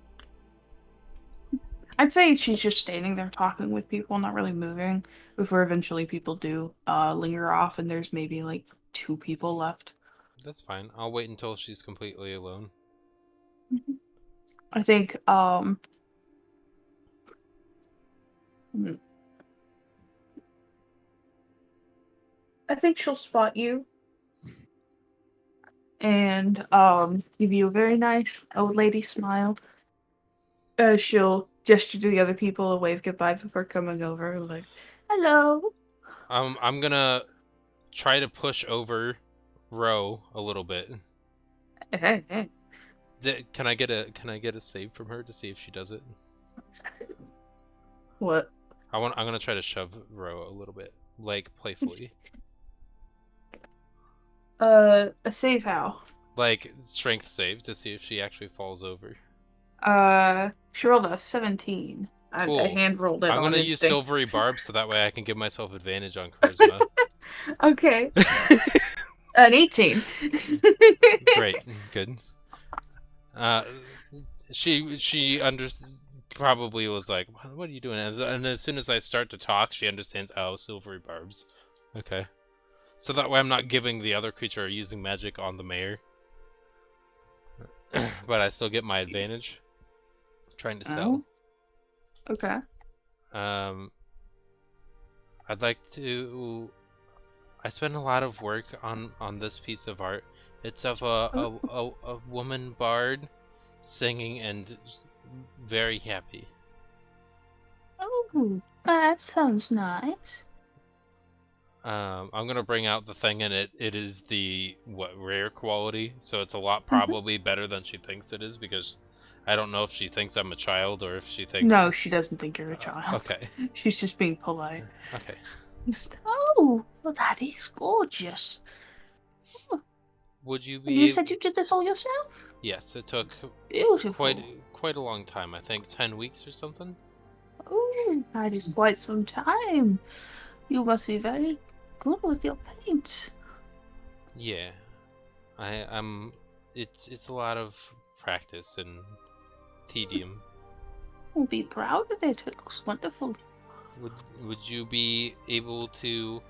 B: I'd say she's just standing there talking with people, not really moving, before eventually people do linger off, and there's maybe like 2 people left.
A: That's fine. I'll wait until she's completely alone.
B: I think she'll spot you and give you a very nice old lady smile. She'll gesture to the other people and wave goodbye before coming over, like, hello.
A: I'm gonna try to push over Ro a little bit.
B: Hey.
A: Can I get a save from her to see if she does it?
B: What?
A: I'm gonna try to shove Ro a little bit, like playfully.
B: A save how?
A: Like strength save to see if she actually falls over.
B: She rolled a 17.
A: Cool.
B: I hand rolled it
A: I'm
B: on
A: gonna use
B: instinct.
A: silvery barbs so that way I can give myself advantage on charisma.
B: Okay. An 18.
A: Great, good. She probably was like, "What are you doing?" And as soon as I start to talk, she understands. Oh, silvery barbs. Okay. So that way I'm not giving the other creature or using magic on the mayor. but I still get my advantage. Trying to sell.
B: Okay.
A: I'd like to. I spent a lot of work on this piece of art. It's of a woman bard singing and very happy.
G: Oh, that sounds nice.
A: I'm gonna bring out the thing, and it is the rare quality, so it's a lot
B: Mm-hmm.
A: probably better than she thinks it is, because I don't know if she thinks I'm a child or if she thinks.
B: No, she doesn't think you're a child.
A: Okay.
B: She's just being polite.
A: Okay.
G: Oh, well, that is gorgeous.
A: Would you
G: And
A: be?
G: you said you did this all yourself?
A: Yes, it took
G: Beautiful.
A: quite a long time. I think 10 weeks or something.
G: Oh, that is quite some time. You must be very good with your paints.
A: Yeah, I'm. It's a lot of practice and tedium.
G: I'll be proud of it. It looks wonderful.
A: Would you be able to,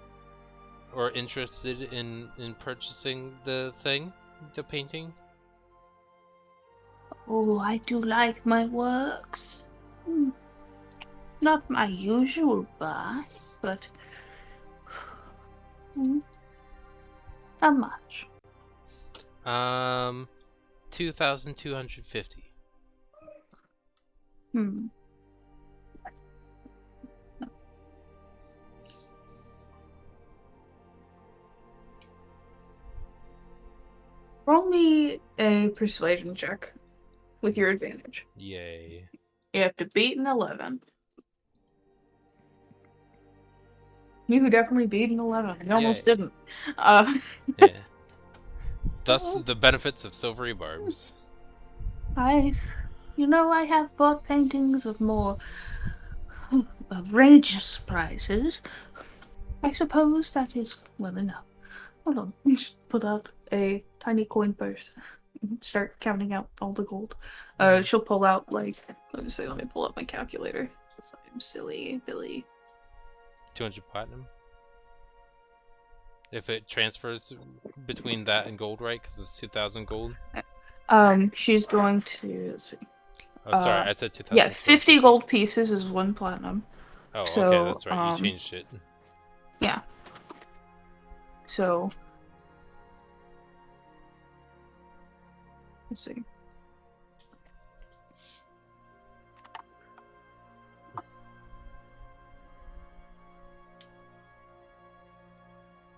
A: or interested in purchasing the painting?
G: Oh, I do like my works. Not my usual buy, but how much?
A: 2,250.
B: Roll me a persuasion check with your advantage.
A: Yay.
B: You have to beat an 11. You definitely beat an 11. You almost
A: Yay.
B: didn't.
A: Yeah. Thus the benefits of silvery barbs.
G: I have bought paintings of more outrageous prices. I suppose that is well enough.
B: Hold on. You just pull out a tiny coin purse. Start counting out all the gold. She'll pull out let me pull up my calculator. I'm silly, Billy.
A: 200 platinum. If it transfers between that and gold, right? Because it's 2,000 gold.
B: She's going to let's see.
A: Oh, sorry, I said 2,000.
B: Yeah, 50 gold pieces is 1 platinum.
A: Oh,
B: So,
A: okay, that's right. You changed it.
B: Yeah. So let's see.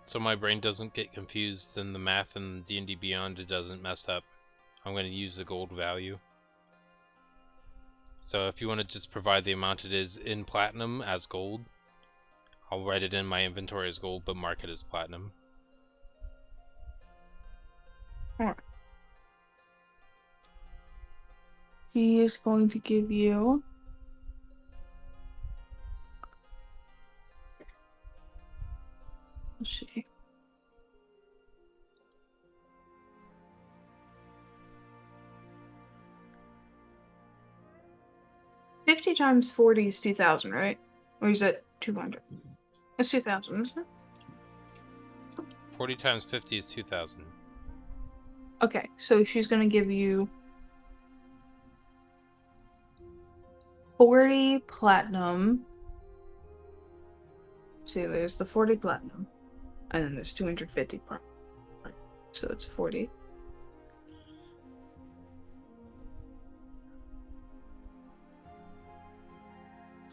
A: So my brain doesn't get confused and the math in D&D Beyond, it doesn't mess up. I'm going to use the gold value. So if you want to just provide the amount it is in platinum as gold, I'll write it in my inventory as gold, but mark it as platinum.
B: Alright. He is going to give you let's see. $50 times 40 is 2,000, right? Or is it 200? It's 2,000, isn't it?
A: 40 times 50 is 2,000.
B: Okay, so she's gonna give you 40 platinum. See, there's the 40 platinum, and then there's 250 platinum. So it's 40.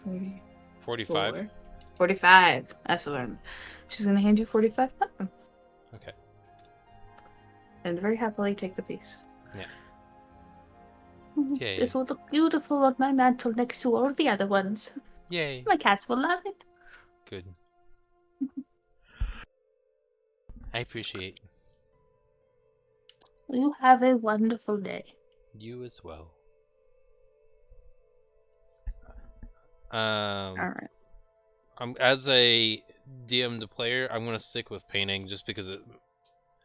B: $40.
A: 45?
B: 45. That's what I'm. She's gonna hand you 45 platinum.
A: Okay.
B: And very happily take the piece.
A: Yeah. Yay.
G: This will look beautiful on my mantle next to all the other ones.
A: Yay.
G: My cats will love it.
A: Good. I appreciate.
G: You have a wonderful day.
A: You as well.
B: Alright.
A: As a DM to player, I'm gonna stick with painting just because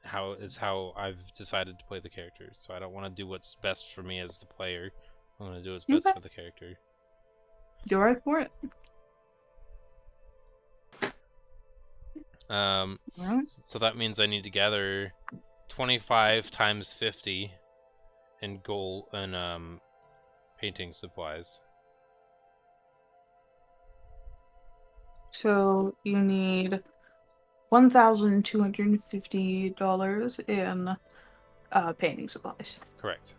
A: how I've decided to play the character. So I don't want to do what's best for me as the player. I'm gonna do what's best
B: Okay.
A: for the character.
B: You're right for it.
A: So that means I need to gather 25 times 50 in gold and painting supplies.
B: So you need $1,250 in painting supplies.
A: Correct.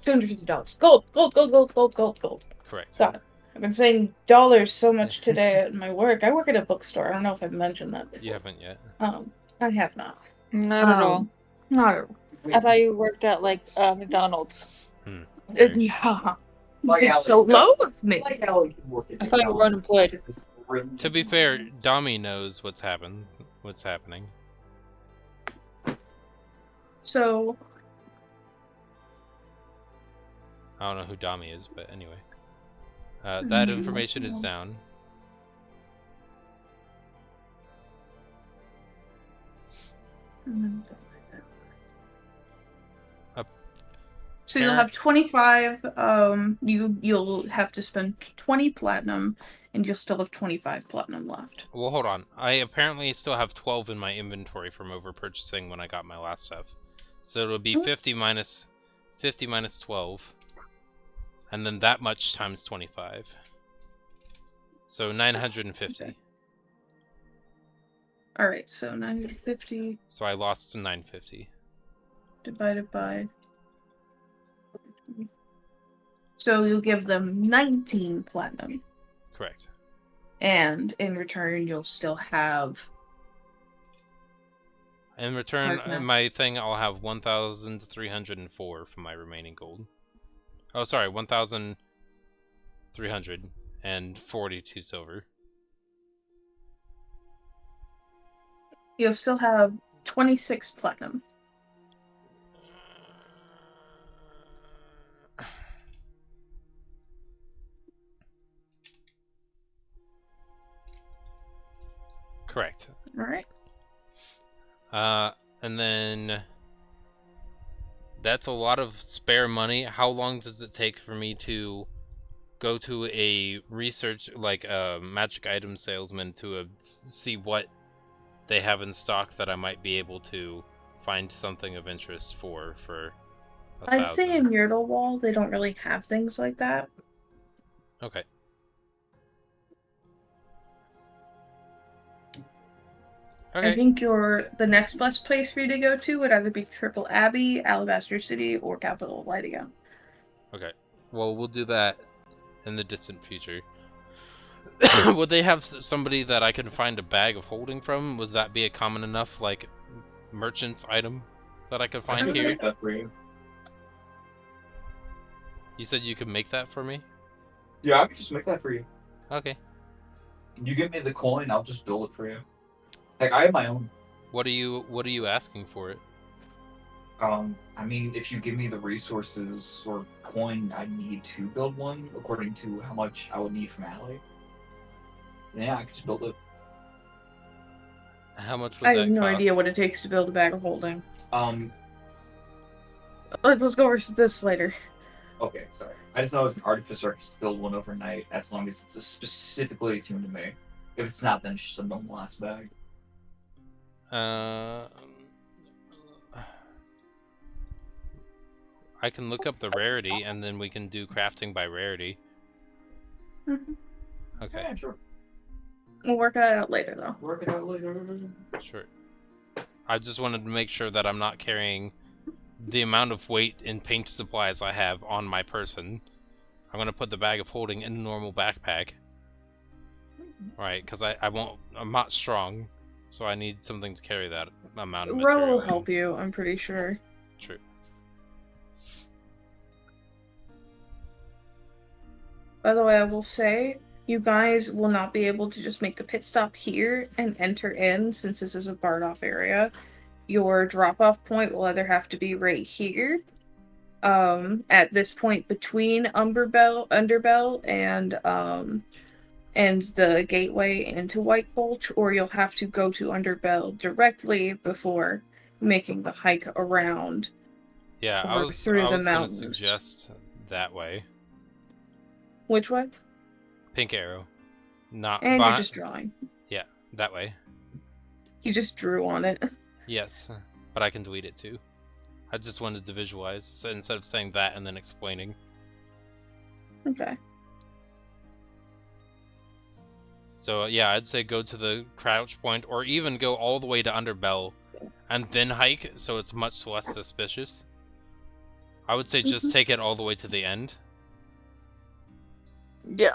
B: $250. Gold, gold, gold, gold, gold, gold, gold.
A: Correct.
B: Got it. I've been saying dollars so much today at my work. I work at a bookstore. I don't know if I've mentioned that before.
A: You haven't yet.
B: I have not.
D: Not at all.
B: Not at all.
D: I thought you worked at like McDonald's.
B: Yeah. It's so low of me.
D: I thought you were unemployed.
A: To be fair, Dami knows what's happening.
B: So
A: I don't know who Dami is, but anyway. That information is down.
B: So you'll have 25. You'll have to spend 20 platinum, and you'll still have 25 platinum left.
A: Well, hold on. I apparently still have 12 in my inventory from over purchasing when I got my last stuff. So it'll be 50 minus 12, and then that much times 25. So 950.
B: All right, so 950
A: So I lost 950.
B: divided by. So you'll give them 19 platinum,
A: Correct.
B: and in return you'll still have.
A: In return,
B: Hard
A: my
B: maths.
A: thing, I'll have 1,304 for my remaining gold. Oh, sorry, 1,342 silver.
B: You'll still have 26 platinum.
A: Correct.
B: All right.
A: And then that's a lot of spare money. How long does it take for me to go to a research, like a magic item salesman, to see what they have in stock that I might be able to find something of interest for
B: I'd say in
A: 1,000?
B: Wall they don't really have things like that.
A: Okay.
B: I think the next best place for you to go to would either be Triple Abbey, Alabaster City, or Capital of Lydia.
A: Okay. Well, we'll do that in the distant future. Would they have somebody that I can find a bag of holding from? Would that be a common enough, like, merchant's item that I could
E: I
A: find
E: can
A: here?
E: make that for you.
A: You said you could make that for me?
E: Yeah, I can just make that for you.
A: Okay.
E: You give me the coin, I'll just build it for you. Like, I have my own.
A: What are you asking for it?
E: I mean, if you give me the resources or coin I need to build one, according to how much I would need from Allie, yeah, I could just build it.
A: How much would
B: I
A: that
B: have no
A: cost?
B: idea what it takes to build a bag of holding.
E: Um,
B: Let's go over this later.
E: okay, sorry. I just know as an artificer, I can just build one overnight as long as it's specifically attuned to me. If it's not, then it's just a normal ass bag.
A: I can look up the rarity, and then we can do crafting by rarity.
B: Mhm.
A: Okay,
E: Yeah, sure.
B: We'll work that out later, though.
E: Work it out later.
A: sure. I just wanted to make sure that I'm not carrying the amount of weight in paint supplies I have on my person. I'm gonna put the bag of holding in a normal backpack. Right, because I'm not strong, so I need something to carry that amount of material.
B: Ro will
A: in.
B: help you, I'm pretty sure.
A: True.
B: By the way, I will say, you guys will not be able to just make the pit stop here and enter in, since this is a barred off area. Your drop-off point will either have to be right here, at this point between Underbell and the gateway into White Gulch, or you'll have to go to Underbell directly before making the hike around.
A: Yeah, I
B: Or
A: was
B: through the
A: gonna
B: mountains.
A: suggest that way.
B: Which way?
A: Pink arrow. Not
B: And you're
A: behind-
B: just drawing.
A: Yeah, that way.
B: You just drew on it.
A: Yes, but I can delete it too. I just wanted to visualize so instead of saying that and then explaining.
B: Okay.
A: So yeah, I'd say go to the crouch point, or even go all the way to Underbell, and then hike, so it's much less suspicious. I would say just take it all the way to the end,
D: Yeah.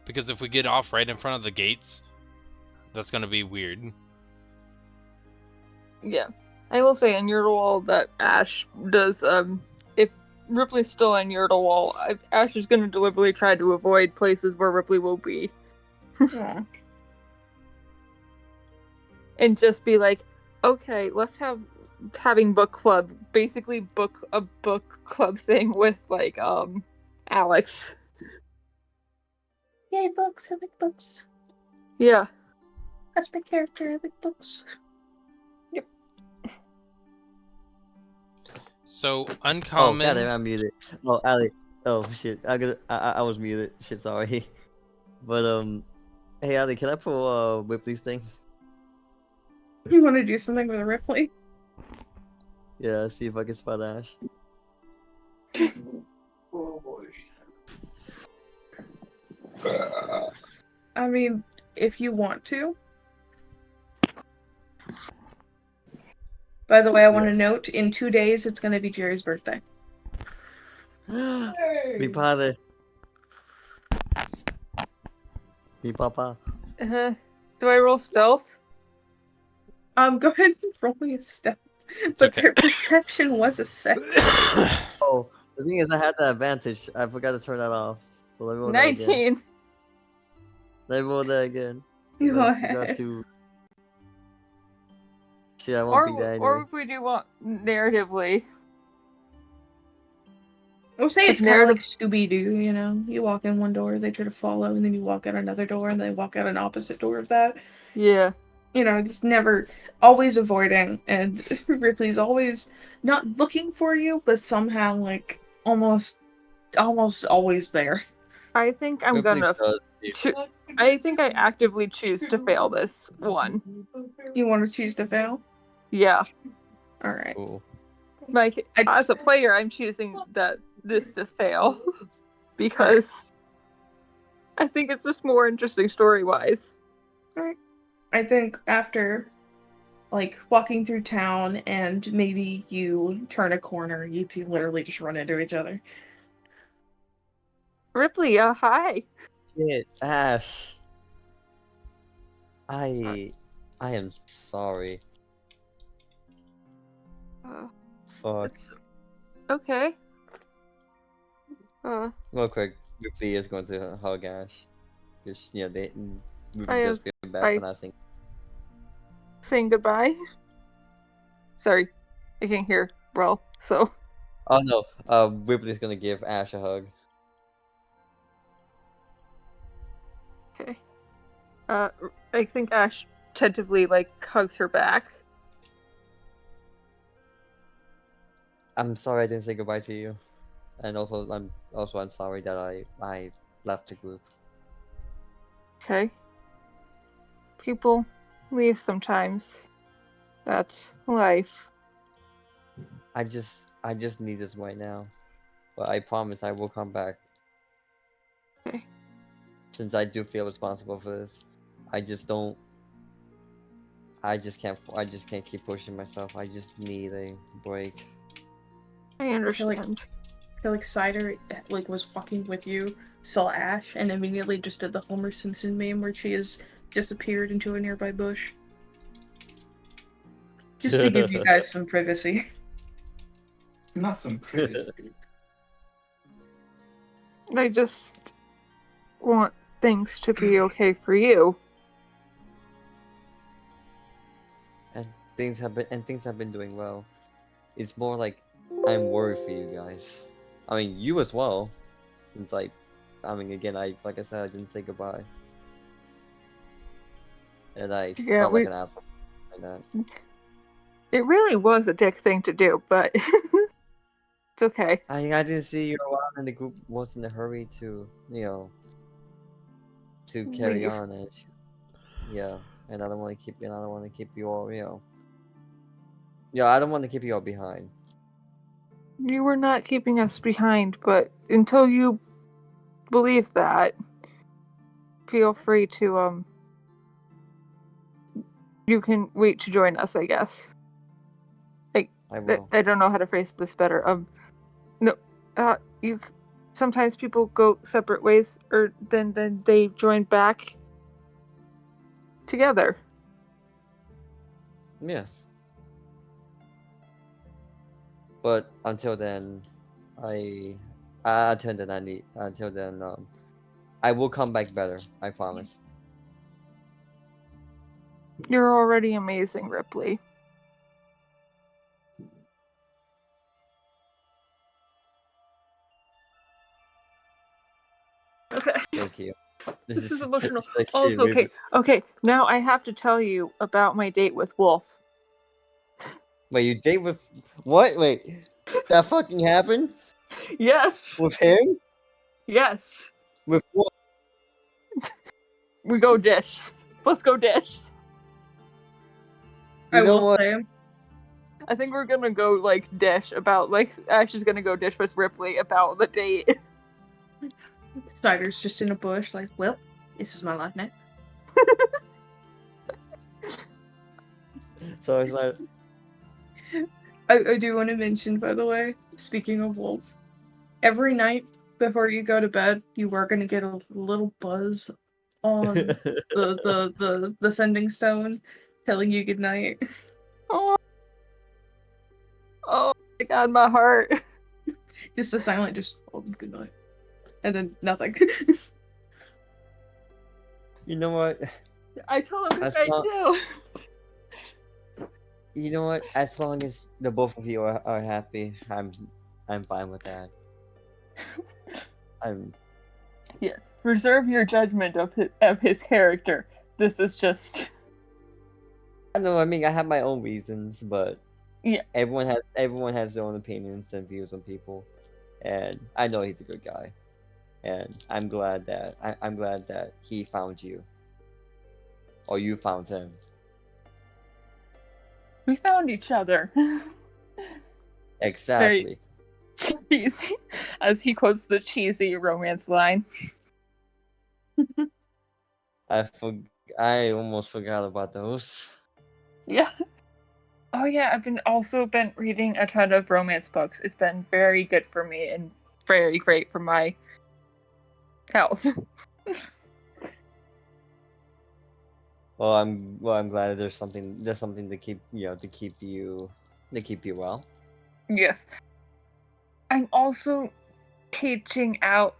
A: because if we get off right in front of the gates, that's gonna be weird.
D: Yeah. I will say in Yurtawall that Ash does, if Ripley's still in Yurtawall, Ash is going to deliberately try to avoid places where Ripley will be.
B: Yeah.
D: And just be like, okay, let's having book club, basically a book club thing with, like, Alex.
G: Yay, books! I like books.
D: Yeah.
G: That's my character. I like books.
A: So
C: Oh,
A: uncommon.
C: god damn, I'm muted. Oh, Ali. Oh, shit. I was muted. Shit, sorry. But, hey, Ali, can I pull, Ripley's thing?
B: You want to do something with Ripley?
C: Yeah, see if I can spot Ash.
E: Oh boy.
B: I mean, if you want to. By the way, I want to
C: Yes.
B: note, in 2 days, it's going to be Jerry's birthday.
C: Mi padre. Mi papa.
D: Do I roll stealth?
B: Go ahead and roll me a step. But
A: okay.
B: their perception was a 6.
C: Oh, the thing is, I had the advantage. I forgot to turn that off. So let me roll that again.
D: 19.
C: Let me roll that again.
B: Go
C: I
B: ahead.
C: forgot to. Shit, I won't beat that anyway.
D: Or if we do want narratively.
B: We'll say
D: If
B: it's kind of like
D: narrative-
B: Scooby-Doo, you know? You walk in one door, they try to follow, and then you walk out another door, and they walk out an opposite door of that.
D: Yeah.
B: You know, just never, always avoiding, and Ripley's always not looking for you, but somehow, like, almost always there.
D: I think I'm
C: Ripley
D: gonna.
C: does
D: I think I actively choose to fail this one.
B: You want to choose to fail?
D: Yeah.
B: Alright.
C: cool.
D: Like, as a player, I'm choosing this to fail. Because I think it's just more interesting story-wise.
B: Alright. I think after, like, walking through town and maybe you turn a corner, you two literally just run into each other.
D: Ripley, hi.
C: Shit, Ash. I am sorry. Fuck.
D: It's... Okay.
C: Real quick, Ripley is going to hug Ash. Just, you know, they
D: I
C: just feel bad for not saying.
D: saying goodbye. Sorry, I can't hear well, so.
C: Oh no, Ripley's gonna give Ash a hug.
D: Okay. I think Ash tentatively, like, hugs her back.
C: I'm sorry I didn't say goodbye to you, and also I'm sorry that I left the group.
D: Okay. People leave sometimes. That's life.
C: I just need this right now, but I promise I will come back.
D: Okay.
C: Since I do feel responsible for this, I just can't keep pushing myself. I just need a break.
D: I understand.
B: I feel like Cider, like, was walking with you, saw Ash, and immediately just did the Homer Simpson meme where she has disappeared into a nearby bush. Just to give you guys some privacy.
E: Not some privacy.
D: I just want things to be okay for you.
C: And things have been doing well. It's more like I'm worried for you guys. I mean, you as well. Since again, like I said, I didn't say goodbye, and I felt like an asshole like that.
D: It really was a dick thing to do, but it's okay.
C: I didn't see you around, and the group was in a hurry to, to carry
B: Leave.
C: on, and yeah, and I don't want to keep you all, Yeah, I don't want to keep you all behind.
D: You were not keeping us behind, but until you believe that, feel free to you can wait to join us, I guess.
C: I will.
D: I don't know how to phrase this better. No, you. Sometimes people go separate ways, or then they join back together.
C: Yes. But until then, until then, I will come back better. I promise.
D: You're already amazing, Ripley. Okay.
C: Thank you.
D: This is emotional.
C: It's like
D: Also,
C: serious.
D: okay. Now I have to tell you about my date with Wolf.
C: Wait, you date with what? Wait, that fucking happened
D: Yes.
C: with him?
D: Yes.
C: With what?
D: We go dish. Let's go dish.
C: You know what?
B: say,
D: I think we're gonna go like dish about like Ashley's gonna go dish with Ripley about the date.
B: Snyder's just in a bush, like, well, this is my life now.
C: So it's like,
B: I do want to mention, by the way, speaking of Wolf, every night before you go to bed, you are going to get a little buzz on the sending stone telling you good night.
D: Oh my god, my heart.
B: Just a silent, just, oh, good night. And then nothing.
C: you know what?
D: I told him
C: That's
D: good night
C: not-
D: too.
C: You know what? As long as the both of you are happy, I'm fine with that. I'm
D: Reserve your judgment of his character. This is just
C: I know. I mean, I have my own reasons, but
D: Yeah.
C: everyone has their own opinions and views on people, and I know he's a good guy, and I'm glad that he found you, or you found him.
D: we found each other.
C: Exactly.
D: Cheesy, as he quotes the cheesy romance line.
C: I almost forgot about those.
D: Yeah. Oh yeah, I've been reading a ton of romance books. It's been very good for me and very great for my health.
C: Well, I'm glad that there's something to keep you well.
D: Yes. I'm also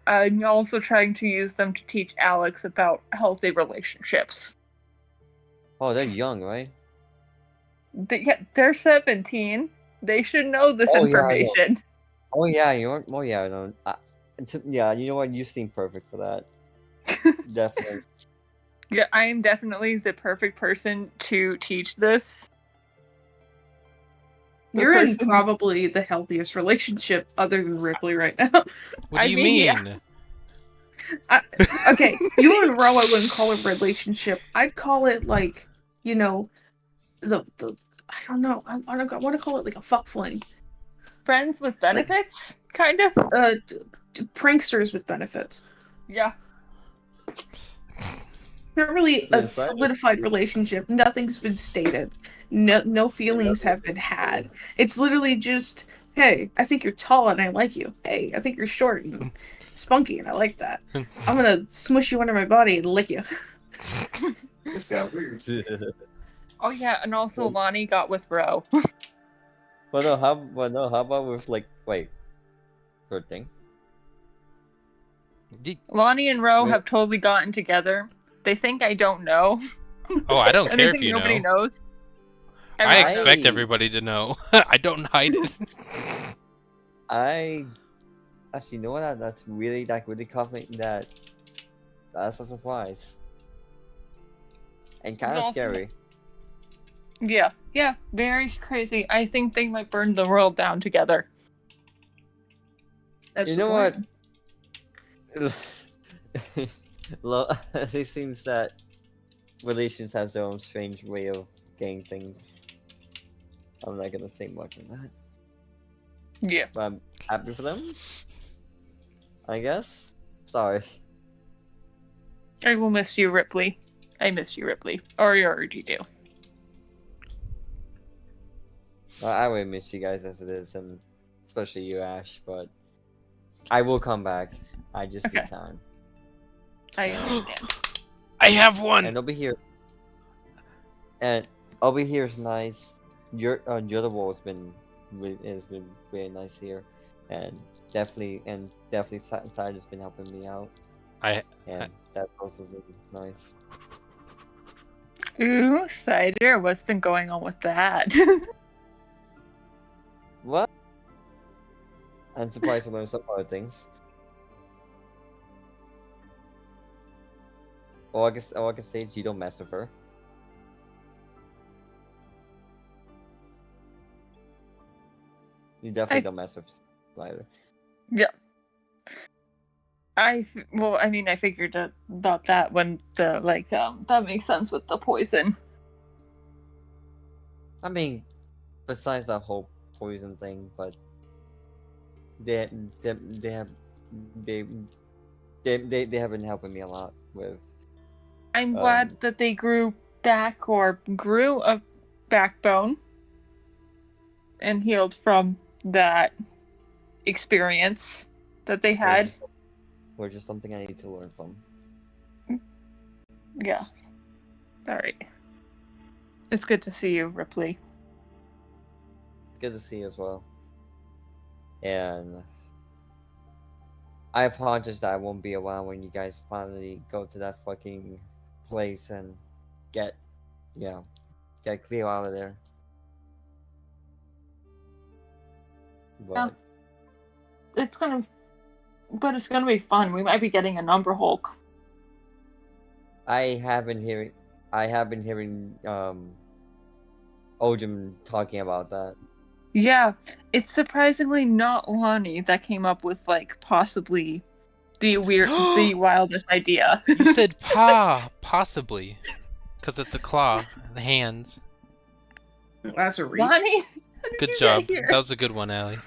D: I'm also trying to use them to teach Alex about healthy relationships.
C: Oh, they're young, right?
D: They're 17. They should know this
C: Oh, yeah, I know.
D: information.
C: Oh yeah, no. Yeah, you know what? You seem perfect for that. Definitely.
D: Yeah, I am definitely the perfect person to teach this.
B: You're in probably the healthiest relationship other than Ripley right now.
A: What do you mean?
B: Okay, you and Ro, I wouldn't call it relationship. I'd call it like, you know, the I don't know. I want to call it like a fuck fling.
D: Friends with benefits, kind of.
B: Pranksters with benefits.
D: Yeah.
B: Not really a
C: Yes, I-
B: solidified relationship. Nothing's been stated. No feelings have been had. It's literally just, hey, I think you're tall and I like you. Hey, I think you're short and spunky and I like that. I'm gonna smush you under my body and lick you.
E: This got weird.
D: Oh yeah, and also Lonnie got with Ro.
C: Well, no, how about with like, wait, third thing?
D: Lonnie and Ro
C: Wait.
D: have totally gotten together. They think I don't know.
A: Oh, I don't
D: And they
A: care if
D: think
A: you
D: nobody
A: know.
D: knows.
A: I
C: Everyone-
A: expect everybody to know. I don't hide it.
C: Actually, you know what? That's really confident that's a surprise. And kind of
D: Also-
C: scary.
D: Yeah, very crazy. I think they might burn the world down together.
B: That's
C: You
B: the
C: know
B: point.
C: what? It seems that relations has their own strange way of getting things I'm not gonna say much on that.
D: Yeah.
C: But I'm happy for them. I guess. Sorry.
D: I will miss you, Ripley. I miss you, Ripley. Or you already do.
C: I will miss you guys as it is, and especially you, Ash. But I will come back. I just need
D: Okay.
C: time.
D: I understand.
A: I have one.
C: And I'll be here. And I'll be here is nice. Your the wall has been really nice here, and definitely Side has been helping me out, and that's also really nice.
D: Ooh, Cider, what's been going on with that?
C: What? I'm surprised to learn some other things. All I can say is you don't mess with her. You definitely don't mess with Slider.
D: Yeah. I figured about that when that makes sense with the poison.
C: I mean, besides that whole poison thing, but they have been helping me a lot with.
D: I'm glad that they grew a backbone and healed from that experience that they had.
C: Which is something I need to learn from.
D: Yeah. Alright. It's good to see you, Ripley.
C: Good to see you as well. And I apologize that I won't be around when you guys finally go to that fucking place and get clear out of there. But
D: It's gonna be fun. We might be getting a number Hulk.
C: I have been hearing Ojim talking about that.
D: Yeah, it's surprisingly not Lonnie that came up with possibly the wildest idea.
A: You said possibly, because it's a claw, the hands.
B: That's a reach.
D: Lonnie, how did
A: Good
D: you
A: job.
D: get here?
A: That was a good one, Allie.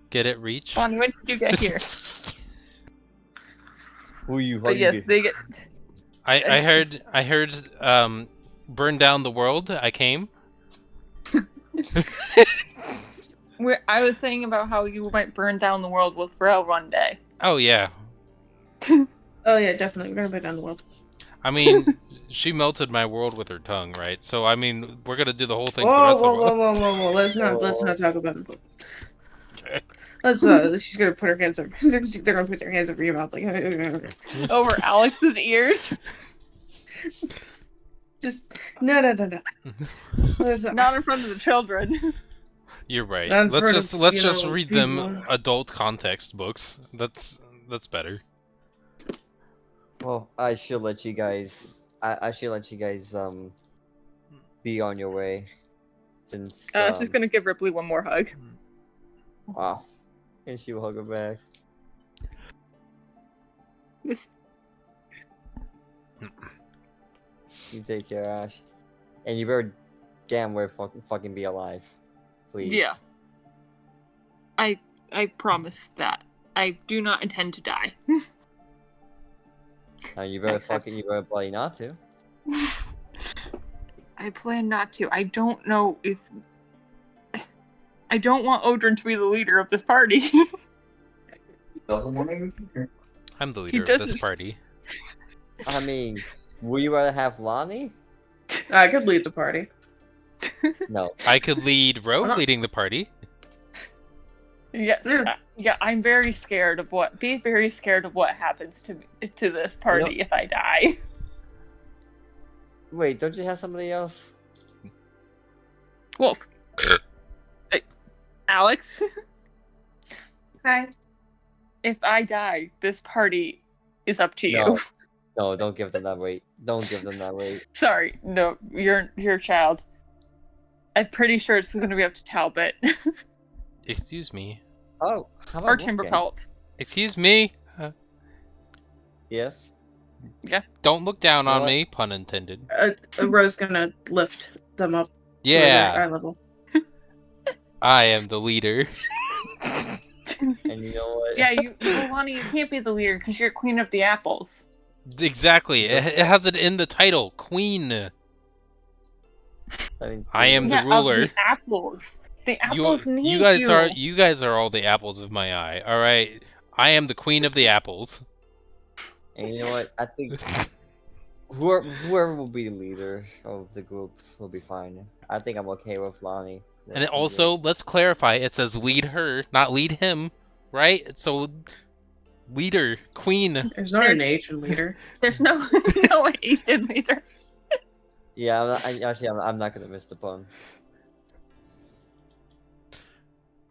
A: Get it, reach?
D: Lonnie, when did you get here? But yes, they get.
A: I heard burn down the world. I came.
D: I was saying about how you might burn down the world with Rail one day.
A: Oh yeah.
B: Oh yeah, definitely. We're gonna burn down the world.
A: I mean, she melted my world with her tongue, right? So I mean, we're gonna do the whole thing.
B: Whoa! Let's not talk about it.
A: Okay.
B: She's gonna put her hands up. They're gonna put their hands over your mouth, like
D: over Alex's ears.
B: Just no.
D: Not in front of the children.
A: You're right.
B: Not in
A: Let's
B: front
A: just
B: of,
A: read them adult context books. That's better.
C: Well, I should let you guys be on your way, since
D: I was just gonna give Ripley one more hug.
C: Wow, and she will hug her back. You take care, Ash, and you better damn well fucking be alive, please.
D: Yeah. I promise that I do not intend to die.
C: You better bloody not to.
D: I plan not to. I don't know if. I don't want Odrin to be the leader of this party.
A: I'm the leader of this party.
C: I mean, would you rather have Lonnie?
B: I could lead the party.
C: No.
A: I could lead Rogue leading the party.
D: Yes. Yeah, I'm very scared of what. Be very scared of what happens to this party if I die.
C: Wait, don't you have somebody else?
D: Wolf. Alex.
B: Hi.
D: If I die, this party is up to you.
C: No, don't give them that weight. Don't give them that weight.
D: Sorry, no, you're a child. I'm pretty sure it's going to be up to Talbot.
A: Excuse me.
C: Oh, how about
D: or Timberpelt.
A: Excuse me.
C: Yes.
D: Yeah.
A: Don't look down on me, pun intended.
B: Rose gonna lift them up So we're like
A: Yeah,
B: eye level.
A: I am the leader.
C: And you know what?
D: Yeah, Lonnie, you can't be the leader because you're queen of the apples.
A: Exactly.
C: Does
A: It has it in the title, Queen.
C: That means
A: I am the
D: Yeah, of
A: ruler.
D: the apples. The apples need
A: You guys are all the apples of my eye. All right. I am the queen of the apples.
C: And you know what? I think whoever will be the leader of the group will be fine. I think I'm okay with Lonnie.
A: And also, let's clarify. It says lead her, not lead him, right? So, leader, queen.
B: There's not an Asian leader.
D: There's no Asian leader.
C: Yeah, I'm not gonna miss the puns.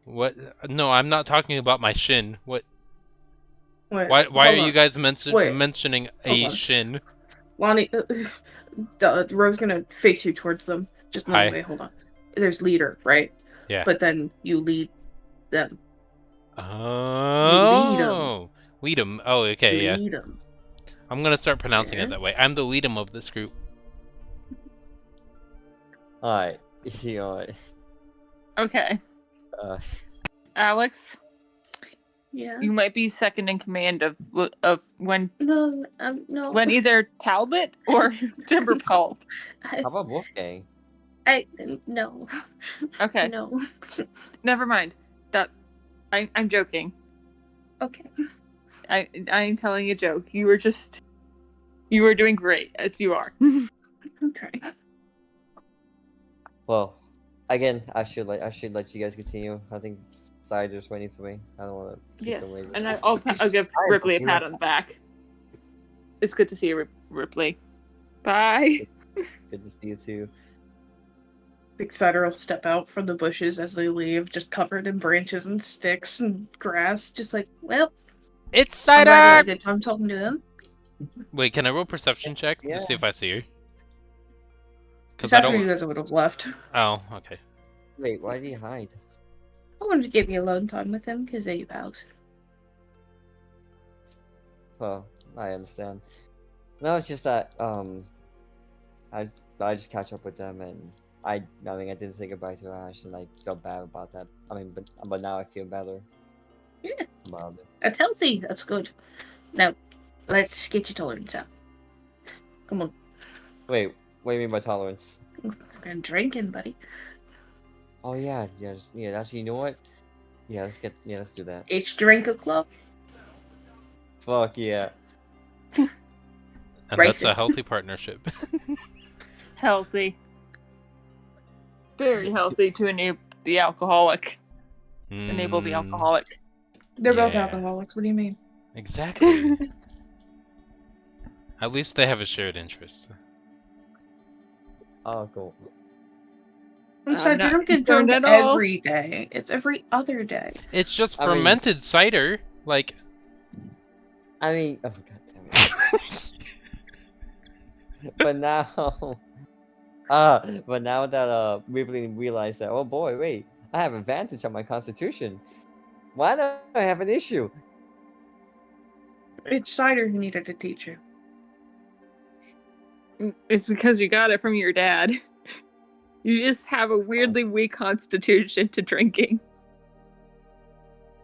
A: What? No, I'm not talking about my shin. What?
B: Wait,
A: Why
B: hold
A: are you
B: on.
A: guys
B: Wait,
A: mentioning
B: hold
A: a
B: on.
A: shin?
B: Lonnie, Ro's gonna face you towards them. Just
A: Hi.
B: one way. Hold on. There's leader, right?
A: Yeah.
B: But then you lead them.
A: Oh. Lead 'em. Oh, okay, yeah.
B: Lead them.
A: I'm gonna start pronouncing it
B: Yeah.
A: that way. I'm the lead 'em of this group.
C: Alright, you know what?
D: Okay, Alex,
G: Yeah.
D: you might be second in command of when
G: No, no.
D: when either Talbot or Timberpelt.
C: How about Wolfgang?
G: No.
D: Okay,
G: No.
D: never mind. I'm joking.
G: Okay.
D: I'm telling a joke. You were doing great as you are.
G: Okay.
C: Well, again, I should let you guys continue. I think Cider's waiting for me. I don't want to keep them
D: Yes,
C: waiting.
D: and I'll give Ripley a pat on the back. It's good to see you, Ripley. Bye.
C: Good to see you too.
B: Big Cider will step out from the bushes as they leave, just covered in branches and sticks and grass, just like, well,
A: It's
B: I'm glad I had a
A: Cider!
B: good time talking to them.
A: Wait, can I roll perception check
C: Yeah.
A: to see if I see her? Because
B: Because
A: I
B: after you
A: don't.
B: guys would have left.
A: Oh, okay.
C: Wait, why did he hide?
G: I wanted to give you alone time with them because they're your pals.
C: Well, I understand. No, it's just that I just catch up with them, and I mean I didn't say goodbye to Ash, and I felt bad about that. I mean, but now I feel better
B: Yeah.
C: about it.
B: That's healthy. That's good. Now, let's get your tolerance out. Come on.
C: Wait, what do you mean by tolerance?
B: We're drinking, buddy.
C: Oh yeah, actually, you know what? Yeah, let's do that.
B: It's drink a club.
C: Fuck yeah.
A: And that's
B: Racing.
A: a healthy partnership.
D: Healthy. Very healthy to enable the alcoholic. Enable the alcoholic.
B: They're both
A: Yeah.
B: alcoholics. What do you mean?
A: Exactly. At least they have a shared interest.
C: Oh, cool.
B: Besides,
D: not
B: we don't get
D: concerned
B: drunk
D: at all.
B: every day. It's every other day.
A: It's just
C: I mean-
A: fermented cider. Like,
C: I mean, oh god damn it. But now, but now that we really realize that, oh boy, wait, I have advantage on my constitution. Why do I have an issue?
B: It's cider who needed to teach you.
D: It's because you got it from your dad. You just have a weirdly weak constitution to drinking.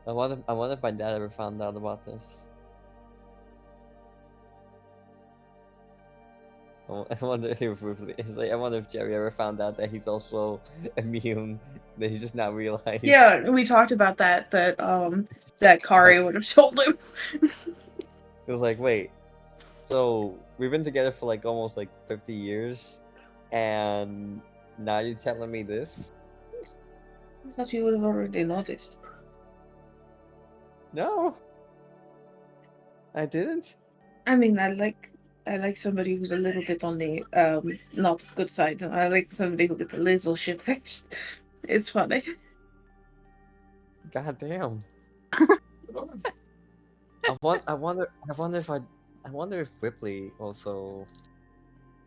C: I wonder if my dad ever found out about this. I wonder if Jerry ever found out that he's also immune. That he's just not realized.
B: Yeah, we talked about that. That Kari would have told him.
C: It was like, wait, so we've been together for like almost like 50 years, and now you're telling me this?
B: I thought you would have already noticed.
C: No, I didn't.
B: I mean, I like somebody who's a little bit on the not good side, and I like somebody who gets a little shit faced. It's funny.
C: God damn. I wonder if Ripley also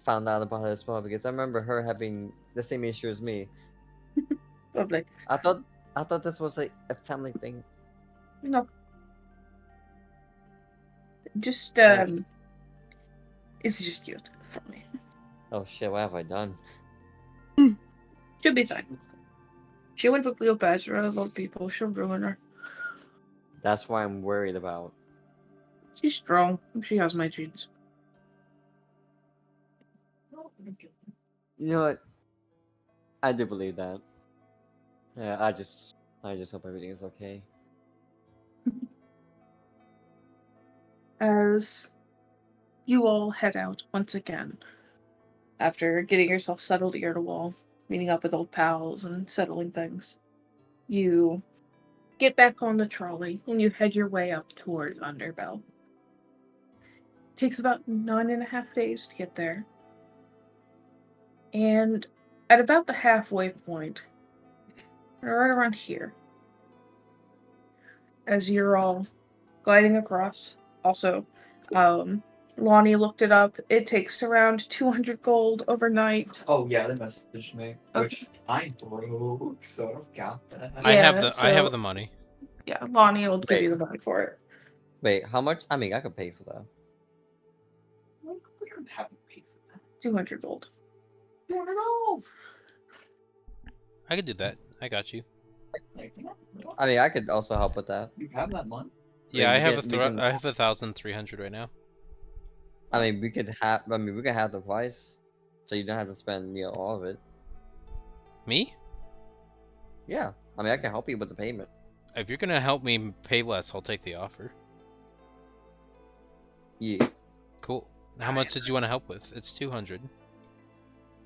C: found out about it as well, because I remember her having the same issue as me.
B: Lovely.
C: I thought this was like a family thing.
B: No. Just it's just cute for me.
C: Oh shit, what have I done?
B: She'll be fine. She went with Cleopatra of all people. She'll ruin her.
C: That's why I'm worried about.
B: She's strong. She has my genes.
C: You know what? I do believe that. Yeah, I just hope everything is okay.
B: As you all head out once again, after getting yourself settled ear to wall, meeting up with old pals and settling things, you get back on the trolley and you head your way up towards Underbell. It takes about 9.5 days to get there. And at about the halfway point, right around here, as you're all gliding across, also, Lonnie looked it up. It takes around 200 gold overnight.
E: Oh yeah, they messaged me.
B: Okay.
E: Which I'm broke, so I've got that.
A: I have
B: Yeah,
A: I have
B: so-
A: the money.
B: Yeah, Lonnie will give
C: Wait.
B: you the money for it.
C: Wait, how much? I mean, I could pay for that.
E: We couldn't have paid for that.
B: 200 gold.
E: 200 gold.
A: I could do that. I got you.
E: Like,
C: I mean, I could also help with that.
E: you have that money.
A: Yeah, I
C: we
A: have
C: can-
A: I have 1,300 right now.
C: I mean, we could have. I mean, we could have the price, so you don't have to spend all of it.
A: Me?
C: Yeah. I mean, I can help you with the payment.
A: If you're gonna help me pay less, I'll take the offer.
C: Yeah.
A: Cool. How much did you want to help with? It's 200.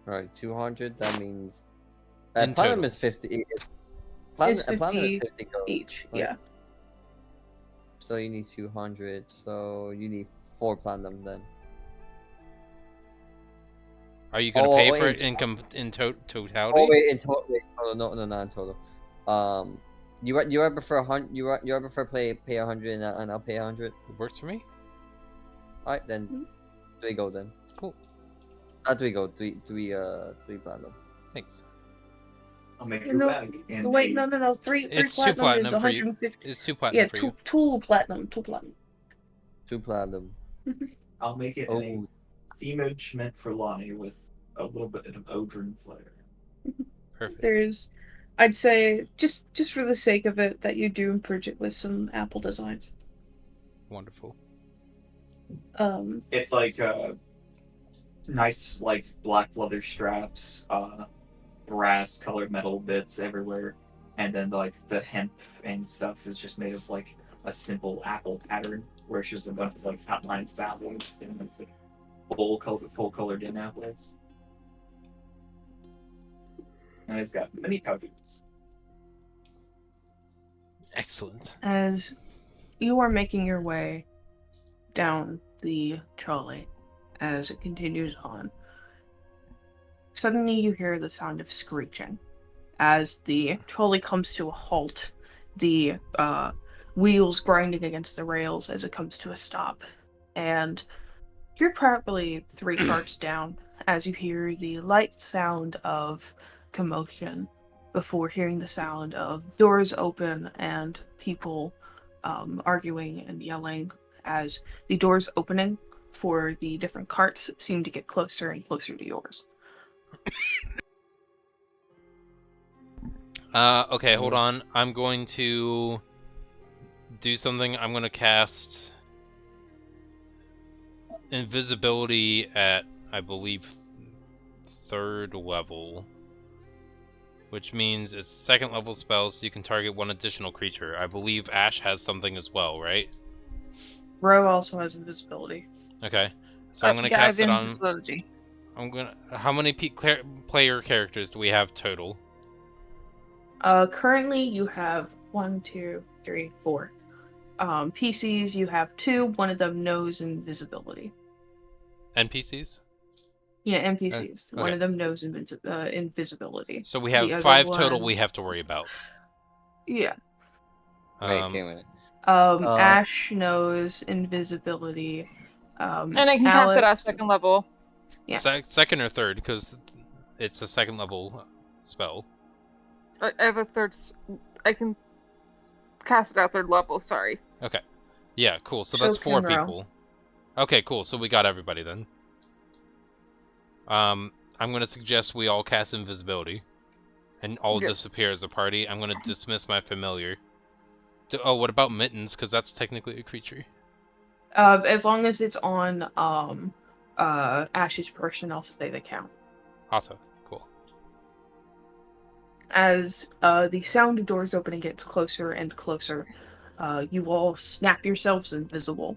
C: All right, 200. That means.
A: In
C: Platinum
A: total.
C: is 50.
B: It's
C: Platinum
B: 50
C: is 50 gold.
B: Each,
C: right?
B: yeah.
C: So you need 200. So you need 4 platinum then.
A: Are you gonna
C: Oh,
A: pay
C: wait,
A: for
C: in
A: it in totality?
C: Oh wait, in total. Wait, no, not in total. You rather prefer 100? You rather prefer pay 100 and I'll pay 100?
A: It works for me.
C: All right, then.
B: Mhm.
C: 3 gold then.
A: Cool.
C: Not 3 gold. Three platinum.
A: Thanks.
E: I'll make
B: You
E: your
B: know-
E: bag. And
B: Wait, no. Three
A: It's 2
B: platinum is
A: platinum for you.
B: 150.
A: It's 2 platinum
B: Yeah,
A: for you.
B: two platinum.
C: 2 platinum.
E: I'll make it
C: Oh,
E: a themage meant for Lonnie with a little bit of Odrin flair.
A: Perfect.
B: There's, I'd say, just for the sake of it, that you do improve it with some apple designs.
A: Wonderful.
E: It's like nice like black leather straps, brass colored metal bits everywhere, and then like the hemp and stuff is just made of like a simple apple pattern where it's just a bunch of like outlines of apples and like full colored in apples. And it's got many pouches.
A: Excellent.
B: As you are making your way down the trolley, as it continues on, suddenly you hear the sound of screeching. As the trolley comes to a halt, the wheels grinding against the rails as it comes to a stop. And you're probably 3 carts down as you hear the light sound of commotion before hearing the sound of doors open and people arguing and yelling as the doors opening for the different carts seem to get closer and closer to yours.
A: Okay, hold on. I'm going to do something. I'm going to cast invisibility at, I believe, 3rd level. Which means it's a 2nd level spell, so you can target 1 additional creature. I believe Ash has something as well, right?
B: Ro also has invisibility.
A: Okay. So I'm going to cast it on...
D: invisibility.
A: How many player characters do we have total?
B: Currently you have 1, 2, 3, 4. PCs you have 2, one of them knows invisibility.
A: NPCs?
B: Yeah, NPCs. One
A: okay.
B: of them knows invisibility.
A: So we
B: The
A: have
B: other
A: 5 total
B: one-
A: we have to worry about.
B: Yeah.
C: wait a minute.
B: Ash knows invisibility.
D: And I can cast it
B: Alex-
D: at 2nd level.
B: Yeah.
A: 2nd or 3rd, because it's a 2nd level spell.
D: I have a 3rd. I can cast it at 3rd level. Sorry.
A: Okay. Yeah, cool. So
B: So
A: that's 4
B: can Ro.
A: people. Okay, cool. So we got everybody then. I'm gonna suggest we all cast invisibility. and all
D: Yep.
A: disappear as a party, I'm gonna dismiss my familiar. Oh, what about Mittens? Because that's technically a creature.
B: As long as it's on Ash's person, I'll say they count.
A: Also, cool.
B: As the sound of doors opening gets closer and closer, you all snap yourselves invisible.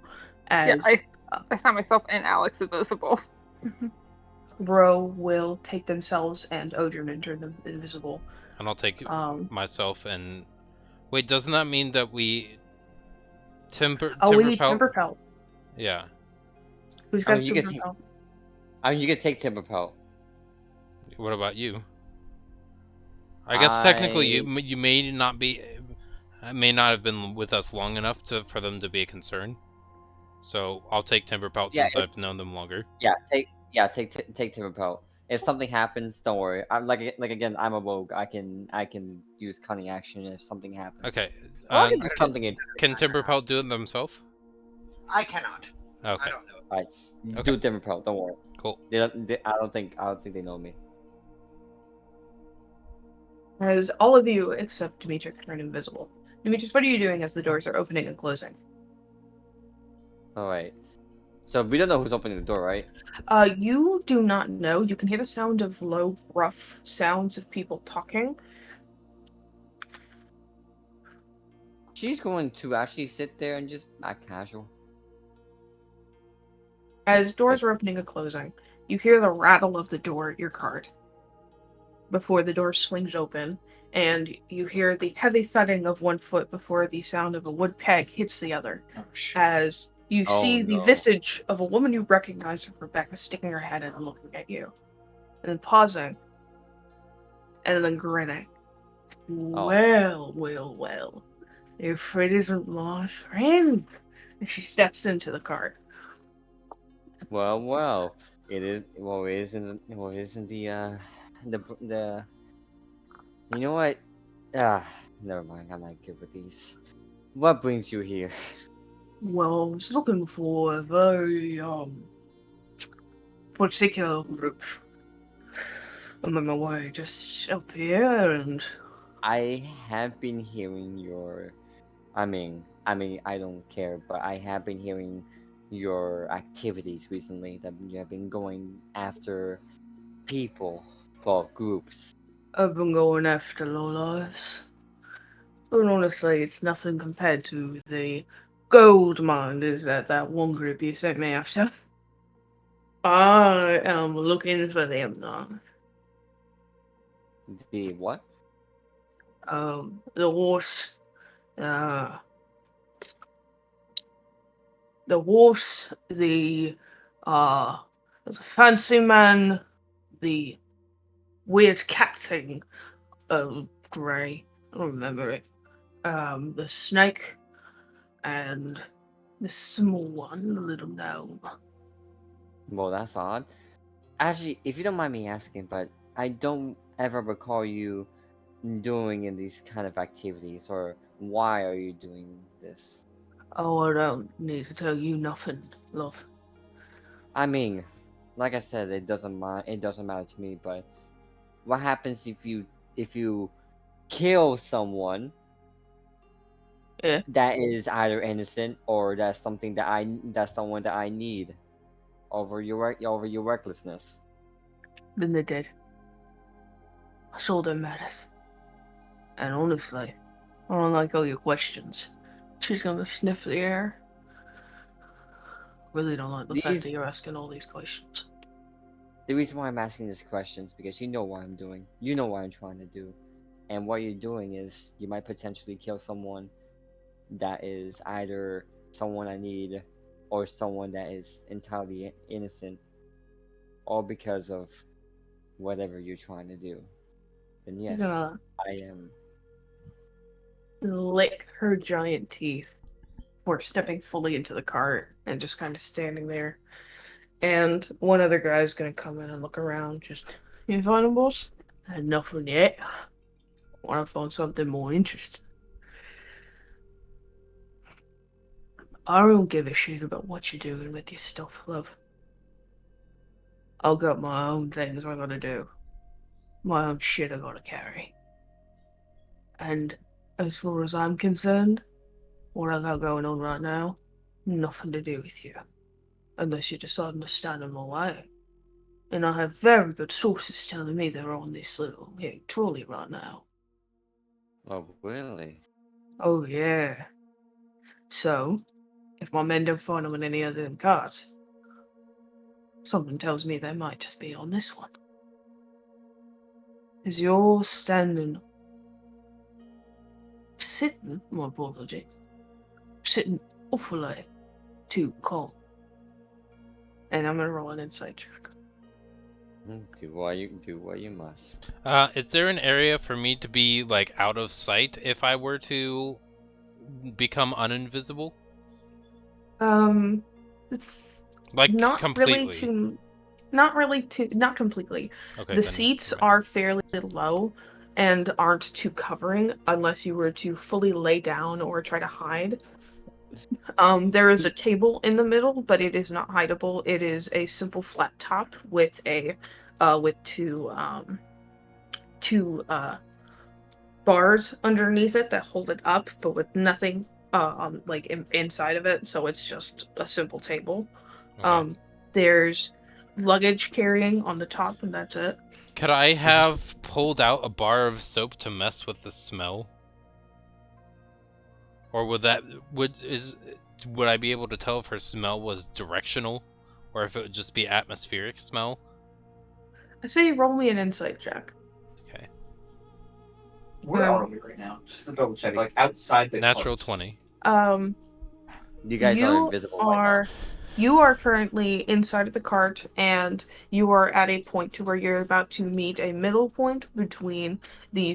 D: Yeah,
B: As
D: I found myself and Alex invisible.
B: Bro will take themselves and Odrin and turn them invisible.
A: And I'll take
B: Um,
A: myself and... Wait, doesn't that mean that we...
B: we
A: Timber
B: need
A: Pelt?
B: Timber Pelt.
A: Yeah.
B: Who's
C: I
B: got
C: mean, you
B: Timber
C: can
B: Pelt?
C: you can take Timber Pelt.
A: What about you? I guess technically you may not be... may not have been with us long enough for them to be a concern. So I'll take Timber Pelt since I've known them longer.
C: Take Timber Pelt. If something happens, don't worry. I'm like again, I'm a rogue. I can use cunning action if something happens.
A: Okay.
C: Well, just something
A: can Timber Pelt do it themselves?
F: I cannot.
A: Okay.
F: I don't know.
C: Do Timber Pelt. Don't worry.
A: Cool.
C: I don't think they know me.
B: As all of you except Demetrius turn invisible. Demetrius, what are you doing as the doors are opening and closing?
C: All right. So we don't know who's opening the door, right?
B: You do not know. You can hear the sound of low, rough sounds of people talking.
C: She's going to actually sit there and just act casual.
B: As doors are opening and closing, you hear the rattle of the door at your cart before the door swings open, and you hear the heavy thudding of one foot before the sound of a wood peg hits the other.
E: Oh, shit.
B: As you
C: Oh,
B: see the
C: no.
B: visage of a woman you recognize, Rebecca, sticking her head in and looking at you, and then pausing, and then grinning.
C: Oh,
B: Well. Your friend isn't my friend. And she steps into the cart.
C: Well. It is. Well, it isn't. Well, it isn't the. You know what? Never mind. I'm not good with these. What brings you here?
B: Well, I was looking for a very, particular group. I'm on my way just up here, and
C: I have been hearing your. I mean, I don't care, but I have been hearing your activities recently that you have been going after people, well, groups.
B: I've been going after lowlifes. But honestly, it's nothing compared to the gold miners that one group you sent me after. I am looking for them now.
C: The what?
B: The horse, uh, the fancy man, the weird cat thing, grey, I don't remember it, the snake, and the small one, the little gnome.
C: Well, that's odd. Actually, if you don't mind me asking, but I don't ever recall you doing in these kind of activities, or why are you doing this?
B: Oh, I don't need to tell you nothing, love.
C: I mean, like I said, it doesn't matter to me, but what happens if you kill someone
B: Yeah.
C: that is either innocent or that's someone that I need over your recklessness?
B: Then they did. That's all that matters. And honestly, I don't like all your questions. She's gonna sniff the air. Really don't like the fact that
C: These-
B: you're asking all these questions.
C: The reason why I'm asking these questions because you know what I'm doing. You know what I'm trying to do. And what you're doing is you might potentially kill someone that is either someone I need or someone that is entirely innocent, all because of whatever you're trying to do. And
B: She's
C: yes,
B: gonna
C: I am.
B: lick her giant teeth before stepping fully into the cart and just kind of standing there. And one other guy's gonna come in and look around. Just, you find them, boss? Had nothing yet. Wanna find something more interesting? I don't give a shit about what you're doing with your stuff, love. I've got my own things I gotta do. My own shit I gotta carry. And as far as I'm concerned, what I got going on right now, nothing to do with you. Unless you're deciding to stand in my way. And I have very good sources telling me they're on this little trolley right now.
C: Oh, really?
B: Oh yeah. So, if my men don't find them in any other than cars, something tells me they might just be on this one. As you're sitting, my apology, sitting awfully too calm. And I'm gonna roll an insight check.
C: Do what you must.
A: Is there an area for me to be like out of sight if I were to become uninvisible? Like
B: Not
A: completely.
B: not completely.
A: Okay,
B: The
A: then
B: seats
A: never mind.
B: are fairly low and aren't too covering unless you were to fully lay down or try to hide. There is a table in the middle, but it is not hideable. It is a simple flat top with two bars underneath it that hold it up, but with nothing inside of it. So it's just a simple table.
A: Okay.
B: There's luggage carrying on the top, and that's it.
A: Could I have pulled out a bar of soap to mess with the smell? Or would I be able to tell if her smell was directional or if it would just be atmospheric smell?
B: I say roll me an insight check.
A: Okay.
E: Where are we right now? Just to double check. Like outside the
A: Natural
E: cart.
A: 20.
C: You guys are invisible right now.
B: You are currently inside of the cart, and you are at a point to where you're about to meet a middle point between the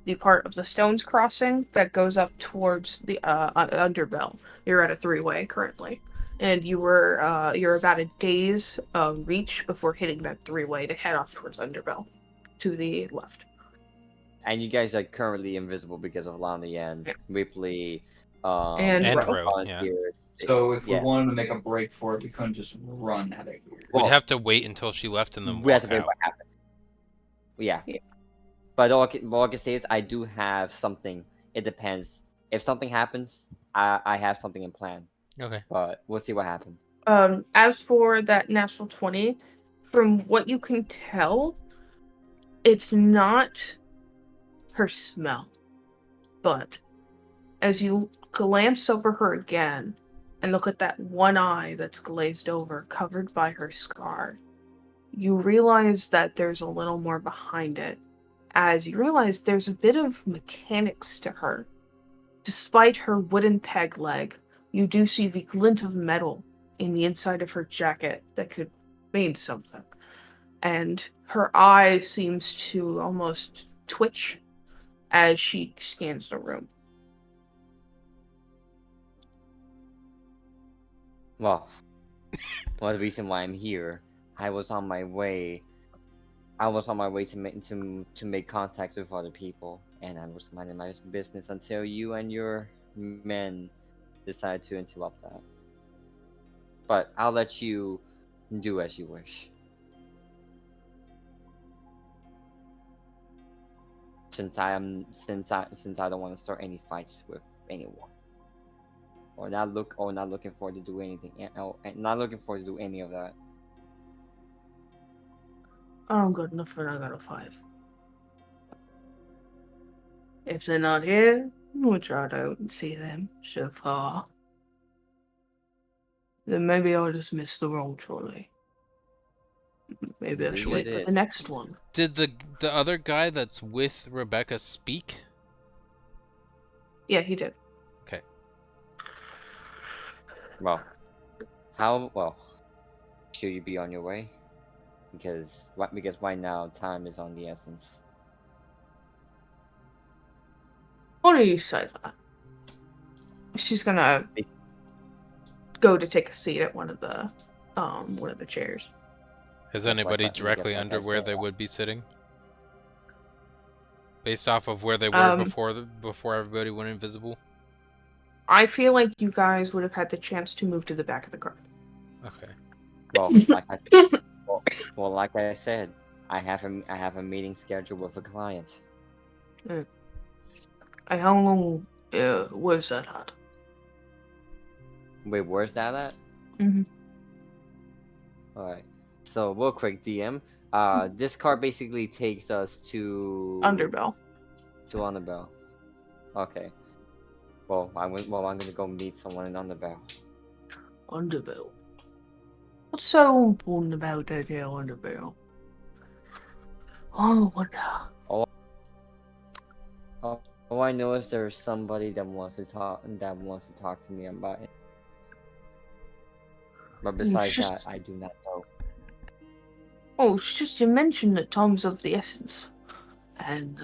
B: the part of the stones crossing that goes up towards the underbell. You're at a three-way currently, and you're about a day's reach before hitting that three-way to head off towards underbell, to the left.
C: And you guys are currently invisible because of Lonnie and Ripley.
B: And
A: And
B: Ro.
A: Ro, yeah.
C: Volunteered.
E: So if we
C: Yeah.
E: wanted to make a break for it, we couldn't just run out of here.
A: We'd
C: Well,
A: have to wait until she left and then
C: we have
A: walk
C: to wait
A: out.
C: what happens. Yeah.
B: Yeah.
C: But all I can say is I do have something. It depends. If something happens, I have something in plan.
A: Okay.
C: But we'll see what happens.
B: As for that natural 20, from what you can tell, it's not her smell. But as you glance over her again and look at that one eye that's glazed over, covered by her scar, you realize that there's a little more behind it. As you realize there's a bit of mechanics to her. Despite her wooden peg leg, you do see the glint of metal in the inside of her jacket that could mean something. And her eye seems to almost twitch as she scans the room.
C: Well, the reason why I'm here, I was on my way. I was on my way to make contacts with other people, and I was minding my business until you and your men decided to interrupt that. But I'll let you do as you wish. Since I don't want to start any fights with anyone, or not looking forward to do anything, and not looking forward to do any of that.
B: I'm good enough and I got a 5. If they're not here, which I don't see them so far, then maybe I'll just miss the wrong trolley. Maybe I should wait for the next one.
A: Did the other guy that's with Rebecca speak?
B: Yeah, he did.
A: Okay.
C: Well, should you be on your way? Because right now time is on the essence.
B: Why do you say that? She's gonna go to take a seat at one of the chairs.
A: Is
C: Because
A: anybody
C: like
A: directly
C: I
A: under where
C: said,
A: they would be sitting? Based off of where they were before everybody went invisible?
B: I feel like you guys would have had the chance to move to the back of the car.
A: Okay.
C: Like I said, I have a meeting scheduled with a client.
B: And how long was that at?
C: Wait, where's that at?
B: Mhm.
C: Alright. So real quick, DM. This car basically takes us to
B: Underbell.
C: To Underbell. Okay. Well, I'm gonna go meet someone in Underbell.
B: Underbell. What's so important about that there Underbell? Oh, wonder.
C: All I know is there's somebody that wants to talk to me about it. But besides
B: just-
C: that, I do not know.
B: Oh, it's just you mentioned that time's of the essence. And,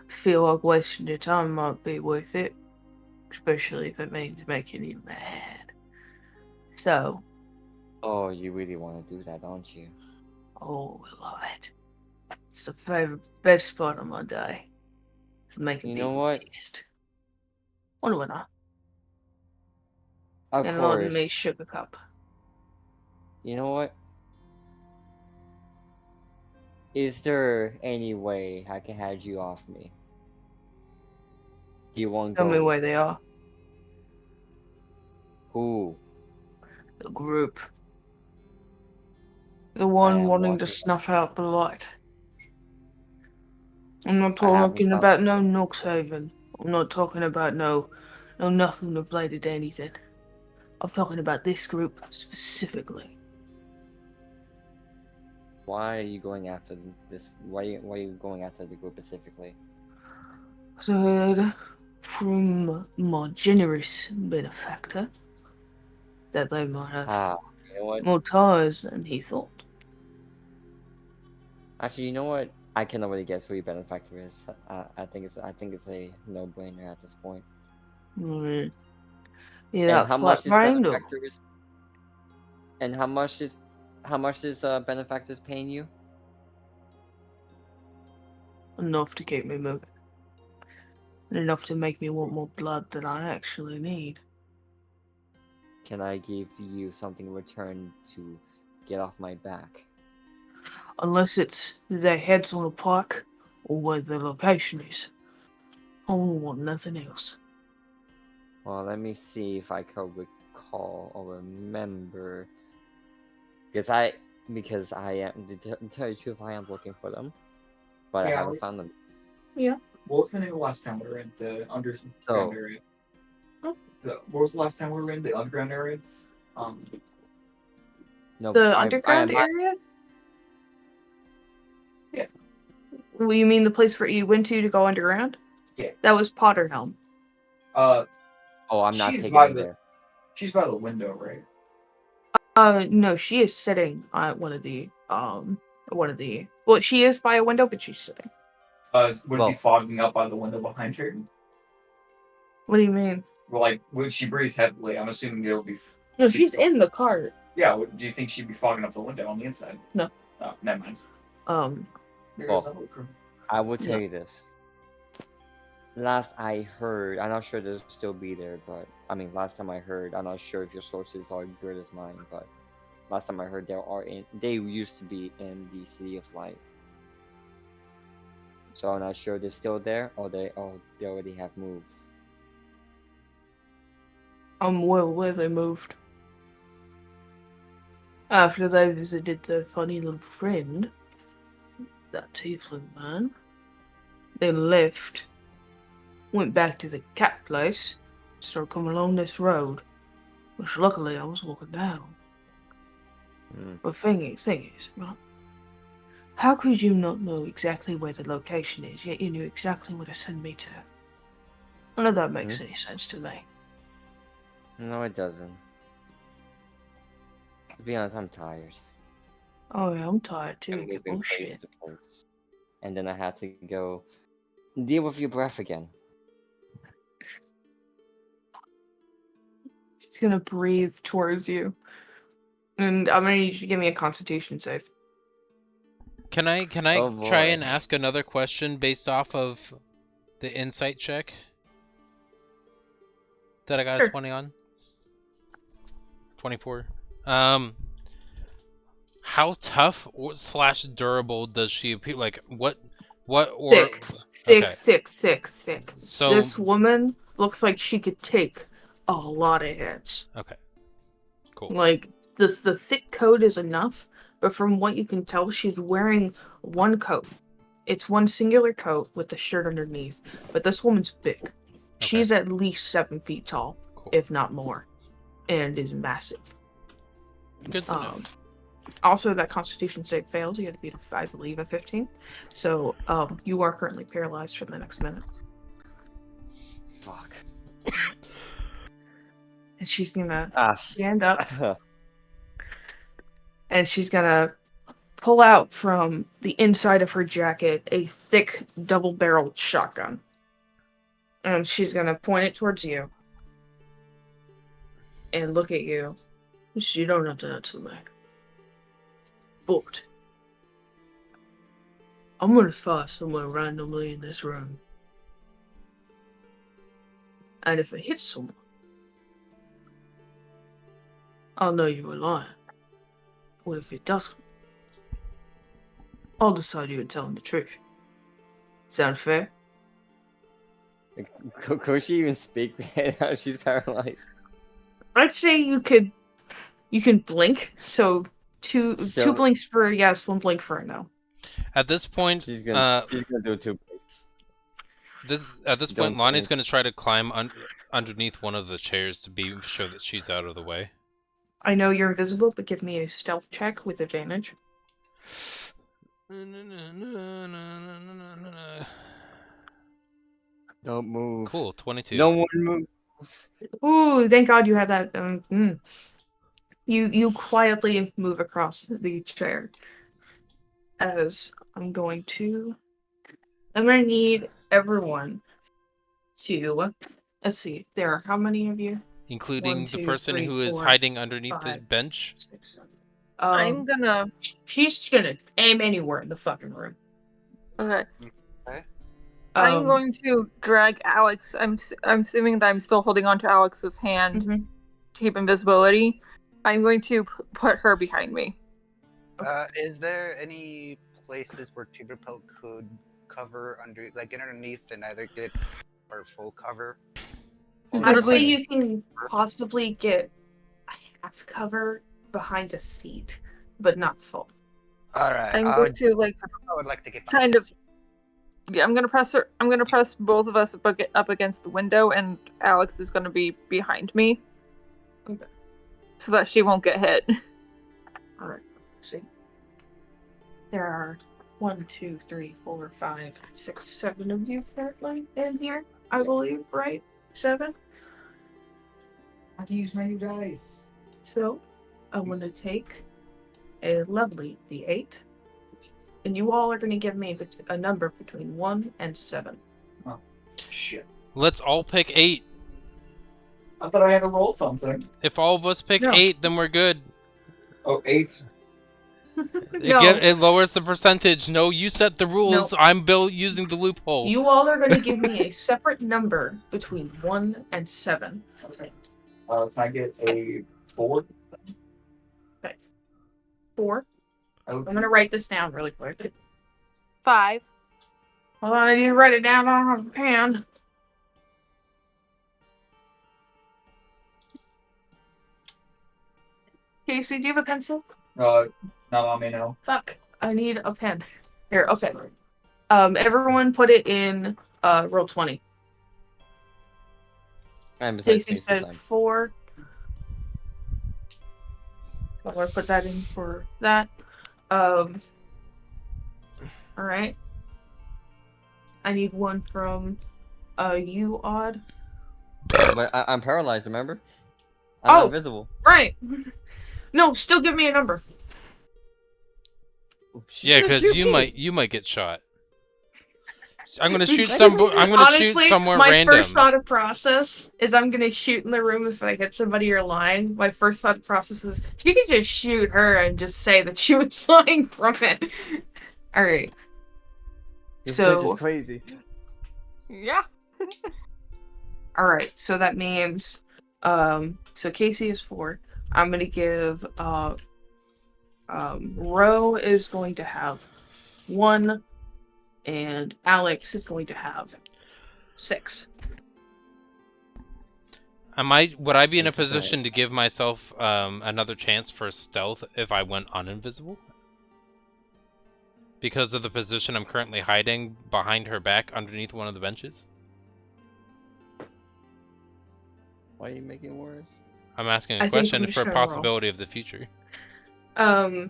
B: feel like wasting your time might be worth it. Especially if it means making you mad. So,
C: Oh, you really want to do that, don't you?
B: oh, I love it. It's the best part of my day. It's making
C: You know
B: people
C: what?
B: taste. What do I know?
C: Of
B: And on me
C: course.
B: sugar cup.
C: You know what? Is there any way I can have you off me? Do you want to
B: Tell me
C: go?
B: where they are.
C: Who?
B: The group. The
C: I
B: one
C: am
B: wanting to
C: walking.
B: snuff out the light. I'm not
C: I haven't
B: talking
C: found.
B: about no Noxhaven. I'm not talking about no nothing related to anything. I'm talking about this group specifically.
C: Why are you going after this? Why are you going after the group specifically?
B: So I heard from my generous benefactor that they might have
C: Ah, you know what?
B: more tires than he thought.
C: Actually, you know what? I can already guess who your benefactor is. I think it's a no-brainer at this point.
B: Mm. Yeah,
C: And
B: that
C: how
B: flat
C: much this
B: brained or
C: benefactor is? And how much this benefactor is paying you?
B: enough to keep me moving. And enough to make me want more blood than I actually need.
C: Can I give you something in return to get off my back?
B: Unless it's their heads on a pike or where the location is. I don't want nothing else.
C: Well, let me see if I could recall or remember. Because I am to tell you the truth, I am looking for them, but I
E: Yeah,
C: haven't found them.
B: Yeah.
E: What was the name of the last town we were in? The underground
C: So-
E: area.
B: Oh.
E: What was the last time we were in? The underground area?
C: No,
B: The
C: I
B: underground
C: am.
B: area?
E: Yeah.
B: Well, you mean the place where you went to go underground?
E: Yeah.
B: That was Potterhelm.
C: Oh, I'm not
E: she's
C: taking
E: by
C: you
E: the
C: there.
E: she's by the window, right?
B: No, she is sitting at one of the. Well, she is by a window, but she's sitting.
E: Would it
C: Well-
E: be fogging up by the window behind her?
B: What do you mean?
E: Well, like when she breathes heavily, I'm assuming it'll be.
B: No, she's in the cart.
E: Yeah. Do you think she'd be fogging up the window on the inside?
B: No.
E: Oh, never mind. There
C: Well,
E: goes that little
C: I will tell
B: No.
C: you this. Last I heard, I'm not sure they'll still be there, but I mean, last time I heard, I'm not sure if your sources are good as mine, but last time I heard they used to be in the City of Light. So I'm not sure they're still there or they already have moved.
B: I'm well aware they moved. After they visited their funny little friend, that tiefling man, they left, went back to the cat place, started coming along this road, which luckily I was walking down.
C: Hmm.
B: But thing is, right? How could you not know exactly where the location is, yet you knew exactly where to send me to? None of that makes any sense to me.
C: No, it doesn't. To be honest, I'm tired.
B: Oh yeah, I'm tired too.
C: I'm
B: You
C: moving place
B: bullshit.
C: to place. And then I had to go deal with your breath again.
B: She's gonna breathe towards you. And I'm gonna need you to give me a constitution save.
A: Can I
C: Oh,
A: try
C: boy.
A: and ask another question based off of the insight check that I got a
B: Sure.
A: 20 on? 24. How tough / durable does she appear? Like, what What or
B: Thick, thick,
A: okay.
B: thick, thick, thick.
A: So
B: This woman looks like she could take a lot of hits.
A: okay, cool.
B: Like the thick coat is enough, but from what you can tell, she's wearing one coat. It's one singular coat with the shirt underneath. But this woman's big. She's at least 7 feet tall,
A: Cool.
B: if not more, and is massive.
A: Good to know.
B: Also, that Constitution save fails. You have to beat, I believe, a 15. So, you are currently paralyzed for the next minute.
C: Fuck.
B: And she's gonna
C: Ah.
B: stand up, and she's gonna pull out from the inside of her jacket a thick, double-barreled shotgun. And she's gonna point it towards you. And look at you. You don't have to answer me. But I'm gonna fire somewhere randomly in this room. And if it hits someone, I'll know you were lying. What if it doesn't? I'll decide you were telling the truth. Sound fair?
C: Could she even speak? She's paralyzed.
B: I'd say you can blink. So two blinks for a yes, 1 blink for a no.
A: At this point,
C: She's gonna do 2 blinks.
A: At this
C: Don't
A: point, Lonnie's
C: blink.
A: gonna try to climb underneath one of the chairs to be sure that she's out of the way.
B: I know you're invisible, but give me a stealth check with advantage.
C: Don't move.
A: Cool, 22.
C: No one moves.
B: Ooh, thank God you had that. You quietly move across the chair. As I'm going to need everyone to. Let's see. There are how many of you?
A: Including
B: 1,
A: the
B: 2,
A: person
B: 3,
A: who is
B: 4,
A: hiding underneath this
B: 5,
A: bench.
B: 6, 7.
D: I'm gonna.
B: She's gonna aim anywhere in the fucking room.
D: Okay. I'm
B: Um,
D: going to drag Alex. I'm assuming that I'm still holding on to Alex's hand
B: mhm.
D: to keep invisibility. I'm going to put her behind me.
F: Is there any places where Tuberpelt could cover underneath and either get or full cover?
B: I'd say you can possibly get a half cover behind a seat, but not full.
F: All right.
D: I'm going to
F: I would like to get
D: kind of. Yeah, I'm gonna press her. I'm gonna press both of us up against the window, and Alex is gonna be behind me,
B: Okay.
D: so that she won't get hit.
B: All right. Let's see. There are 1, 2, 3, 4, 5, 6, 7 of you currently in here, I believe, right? 7.
H: I can use my new dice.
B: So, I'm gonna take a lovely D8, and you all are gonna give me a number between 1 and 7.
E: Oh, shit.
A: Let's all pick 8.
E: I thought I had to roll something.
A: If all of us pick
B: No.
A: 8, then we're good.
E: Oh, 8.
B: No.
A: It lowers the percentage. No, you set the rules.
B: No.
A: I'm using the loophole.
B: You all are gonna give me a separate number between 1 and 7.
E: Okay. Can I get a 4?
B: 4.
E: Okay.
B: I'm gonna write this down really quick.
D: 5.
B: Hold on, I need to write it down on a pen. Casey, do you have a pencil?
E: Not on me now.
B: Fuck, I need a pen. Here, okay. Everyone put it in roll 20.
C: I'm besides
B: Casey
C: space
B: said
C: design.
B: 4. I'm gonna put that in for that. Alright. I need one from you, Odd.
C: But I'm paralyzed, remember? I'm not invisible.
B: Right. No, still give me a number.
C: She's
A: Yeah,
C: gonna
A: because
C: shoot
A: you
C: me.
A: might get shot. I'm gonna shoot
B: Honestly,
A: somewhere
B: my
A: random.
B: first thought of process is I'm gonna shoot in the room if I hit somebody you're lying. My first thought of process is you could just shoot her and just say that she was lying from it. All right.
C: This
B: So-
C: bitch is crazy.
D: Yeah.
B: All right. So that means, so Casey is 4. I'm gonna give Ro is going to have 1. and Alex is going to have 6.
A: Would I be in a
C: That's right.
A: position to give myself another chance for stealth if I went uninvisible? Because of the position I'm currently hiding behind her back underneath one of the benches?
C: Why are you making it worse?
A: I'm asking
B: I
A: a
B: think
A: question
B: I'm just
A: for a
B: gonna roll.
A: possibility of the future.
B: I'd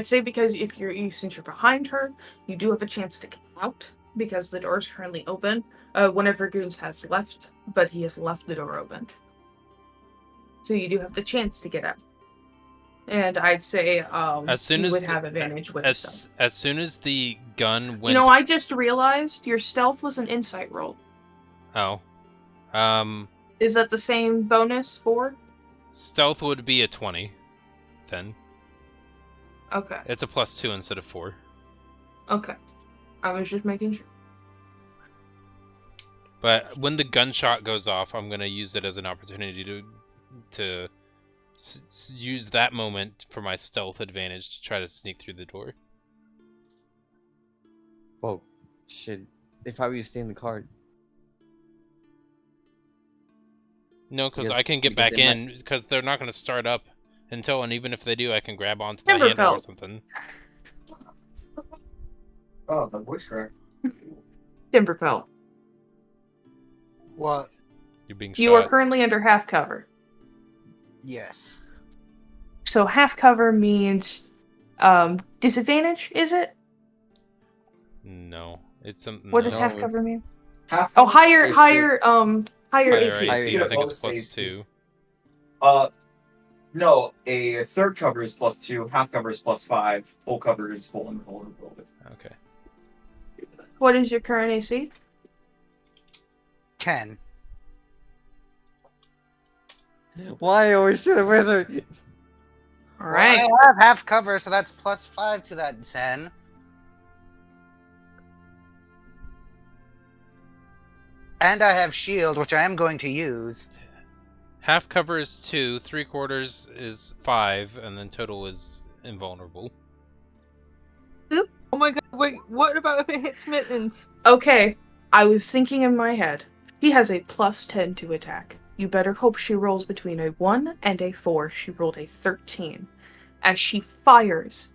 B: say because since you're behind her, you do have a chance to get out because the door is currently open. One of her goons has left, but he has left the door open. So you do have the chance to get out. And I'd say you would have advantage with stealth.
A: As soon as the gun went...
B: You know, I just realized your stealth was an insight roll.
A: Oh.
B: Is that the same bonus for?
A: Stealth would be a 20, then.
B: Okay.
A: It's a +2 instead of 4.
B: Okay. I was just making sure.
A: But when the gunshot goes off, I'm gonna use it as an opportunity to use that moment for my stealth advantage to try to sneak through the door.
C: Whoa, shit. If I were you, stay in the car.
A: No, because I can get back in, because they're not gonna start up until, and even if they do, I can grab onto the handle or something.
E: Oh, the voice crack.
B: Timberfell.
F: What?
A: You're being shot.
B: You are currently under half cover.
F: Yes.
B: So half cover means disadvantage, is it?
A: No, it's something.
B: What does half cover mean?
E: Half
B: Oh,
E: cover
B: higher
E: is
B: higher AC.
A: AC, I think
E: bonus
A: it's plus
E: AC.
A: 2.
E: No, a third cover is +2, half cover is +5, full cover is full invulnerability.
A: Okay.
B: What is your current AC?
F: 10.
C: Why always shoot a wizard?
B: All
F: Well,
B: right.
F: I have half cover, so that's +5 to that 10. And I have shield, which I am going to use.
A: Half cover is 2, 3/4 is 5, and then total is invulnerable.
D: Oh my god, wait, what about if it hits Mittens?
B: Okay. I was thinking in my head. He has a +10 to attack. You better hope she rolls between a 1 and a 4. She rolled a 13. As she fires,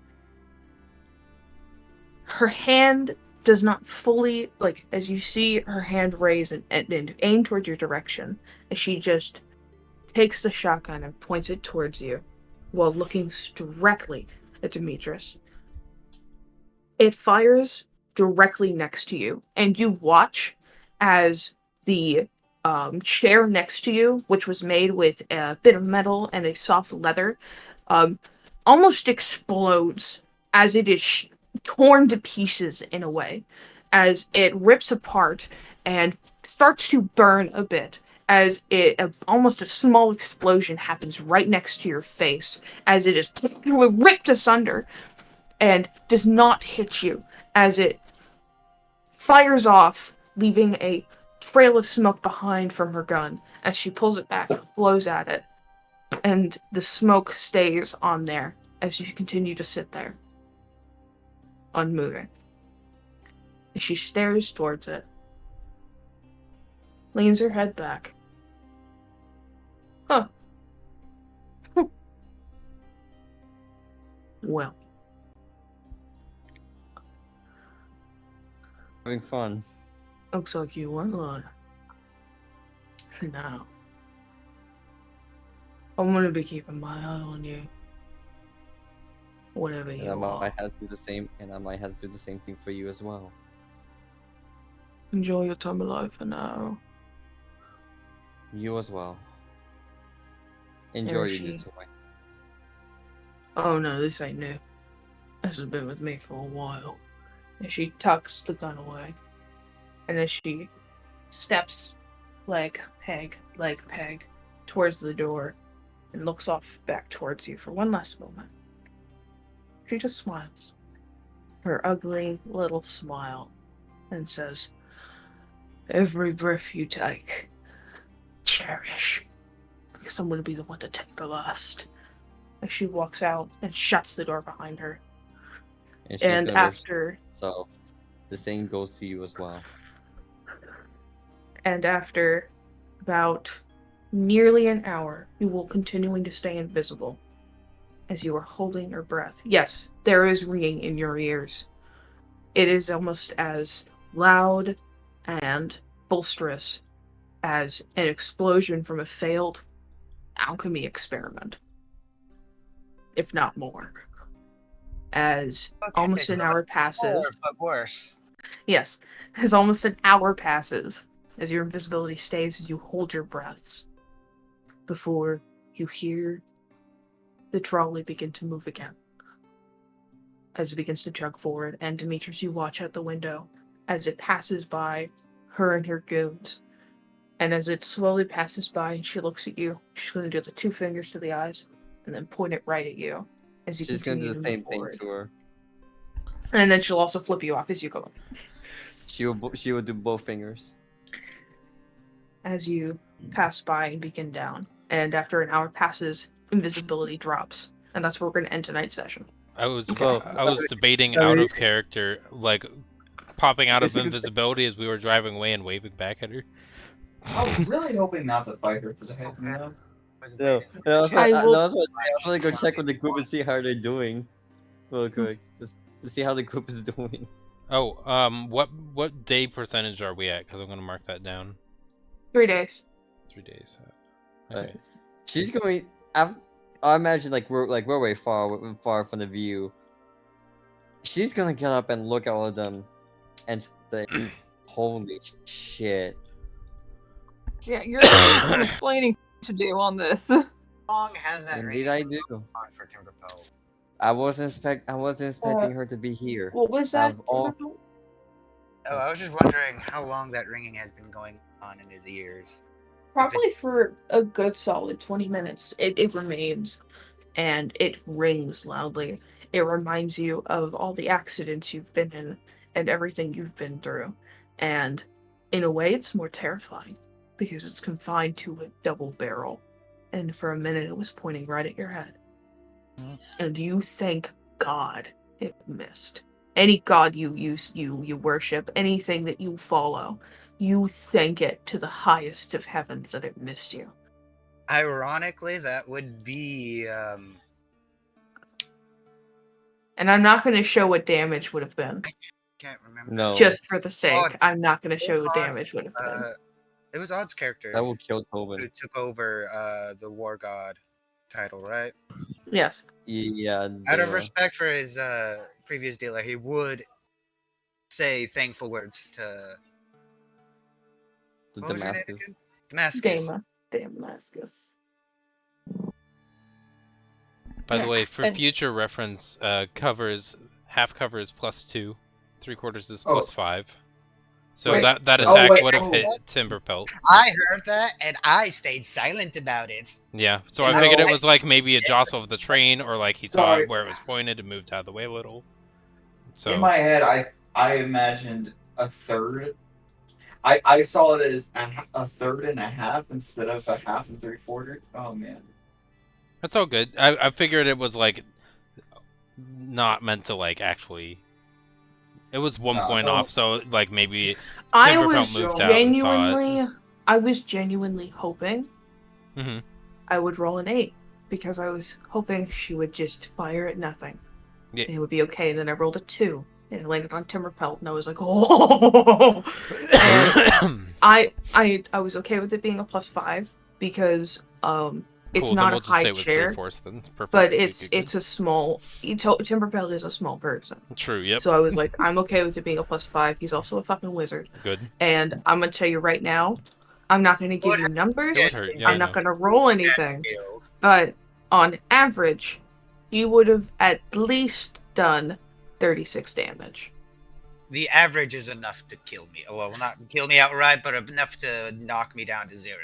B: her hand does not fully, as you see her hand raise and aim towards your direction, as she just takes the shotgun and points it towards you while looking directly at Demetrius. It fires directly next to you, and you watch as the chair next to you, which was made with a bit of metal and a soft leather, almost explodes as it is torn to pieces in a way, as it rips apart and starts to burn a bit, as almost a small explosion happens right next to your face, as it is ripped asunder and does not hit you, as it fires off, leaving a trail of smoke behind from her gun. As she pulls it back, blows at it, and the smoke stays on there as you continue to sit there, unmoving. As she stares towards it, leans her head back. Huh. Well.
C: Having fun.
B: Looks like you weren't lying. For now. I'm gonna be keeping my eye on you. Whatever
C: And
B: you
C: I
B: are.
C: might have to do the same, and I might have to do the same thing for you as well.
B: Enjoy your time of life for now.
C: You as well. Enjoy your toy.
B: Oh no, this ain't new. This has been with me for a while. And she tucks the gun away. And as she steps leg peg, towards the door and looks off back towards you for one last moment. She just smiles. Her ugly little smile. And says, "Every breath you take, cherish. Because I'm going to be the one to take the last." As she walks out and shuts the door behind her.
C: And she's
B: And
C: gonna go.
B: after
C: So, the same goes to you as well.
B: and after about nearly an hour, you will continuing to stay invisible as you are holding your breath. Yes, there is ringing in your ears. It is almost as loud and boisterous as an explosion from a failed alchemy experiment, if not more. As almost an hour passes.
F: But worse.
B: Yes, as almost an hour passes, as your invisibility stays as you hold your breaths, before you hear the trolley begin to move again. As it begins to chug forward, and Demetrius, you watch out the window as it passes by her and her goons. And as it slowly passes by and she looks at you, she's going to do the 2 fingers to the eyes and then point it right at you as you
C: She's gonna
B: continue
C: do the
B: to move
C: same thing
B: forward.
C: to her.
B: And then she'll also flip you off as you go.
C: She will do both fingers.
B: As you pass by and begin down. And after an hour passes, invisibility drops. And that's where we're going to end tonight's session.
A: I was
B: Okay.
A: I was debating out of character, like popping out of invisibility as we were driving away and waving back at her.
E: I was really hoping not to fight her today. You know?
C: No, I was
D: I will-
C: gonna go check with the group and see how they're doing. Real quick, just to see how the group is doing.
A: Oh, what day percentage are we at? Because I'm gonna mark that down.
B: 3 days.
A: 3 days.
C: Right.
A: Okay.
C: She's going. I imagine we're way far from the view. She's gonna get up and look at all of them, and say, "Holy shit!"
D: Yeah, you're gonna need some explaining to do on this.
F: How long has that
C: Indeed,
F: ring
C: I do.
F: on for Timberpole?
C: I wasn't expecting her to be here.
B: What was that?
C: Out of all-
F: Oh, I was just wondering how long that ringing has been going on in his ears.
B: Probably for a good solid 20 minutes. It remains. And it rings loudly. It reminds you of all the accidents you've been in and everything you've been through. And in a way, it's more terrifying because it's confined to a double barrel. And for a minute, it was pointing right at your head. And you thank God it missed. Any god you worship, anything that you follow, you thank it to the highest of heavens that it missed you.
F: Ironically, that would be
B: And I'm not going to show what damage would have been.
F: can't remember.
C: No,
B: Just for the sake,
F: Odd.
B: I'm not going to show what
F: Odd.
B: damage would have been.
F: It was Odd's character
C: that will kill
F: who
C: Tobin.
F: took over the War God title, right?
B: Yes.
C: Yeah.
F: Out of
C: duh.
F: respect for his previous dealer, he would say thankful words to
C: The
F: what was your name
C: Damascus.
F: again? Damascus.
B: Damascus.
A: By the way, for
D: And-
A: future reference, half cover is +2, 3/4 is
E: Oh.
A: +5. So
E: Wait.
A: that
E: Oh,
A: attack
E: wait.
A: would have
E: Oh.
A: hit Timberpelt.
H: I heard that and I stayed silent about it.
A: Yeah, so I
E: No.
A: figured it was like maybe a jostle of the train, or like he saw
E: Sorry.
A: where it was pointed and moved out of the way a little. So
E: In my head, I imagined a third. I saw it as a third and a half instead of a half and 3/4. Oh man.
A: that's all good. I figured it was like not meant to like actually. It was 1 point
E: No.
A: off, so like maybe
B: I
A: Timberpelt
B: was
A: moved out and saw
B: genuinely hoping
A: Mhm.
B: I would roll an 8 because I was hoping she would just fire at nothing.
A: Yeah.
B: And it would be okay. And then I rolled a 2 and it landed on Timberpelt, and I was like, oh. And I was okay with it being a +5 because it's
A: Cool, then
B: not
A: we'll
B: a
A: just say
B: high
A: it was
B: chair,
A: 3/4 then. Perfect.
B: but
A: Good,
B: it's
A: good, good.
B: a small. Timberpelt is a small person,
A: True. Yep.
B: so I was like, I'm okay with it being a +5. He's also a fucking wizard,
A: Good.
B: and I'm gonna tell you right now, I'm not gonna give you numbers.
A: It would hurt. Yeah, I
B: I'm not
A: know.
B: gonna roll anything, but on average, he would have at least done 36 damage.
H: The average is enough to kill me. Well, not kill me outright, but enough to knock me down to 0.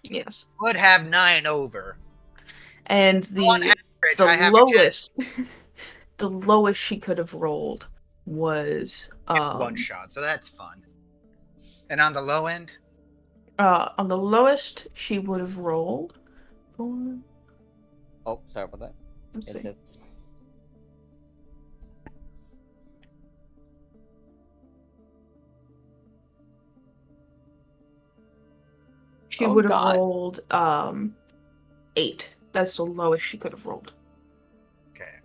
B: Yes,
H: Would have 9 over.
B: and
H: On
B: the
H: average, I have a
B: lowest, the lowest she could have rolled was
H: 1 shot, so that's fun. And on the low end,
B: on the lowest she would have rolled.
C: Oh, sorry about that.
B: Let's see.
C: It's
B: She
D: Oh,
B: would have
D: God.
B: rolled 8. That's the lowest she could have rolled.
H: Okay.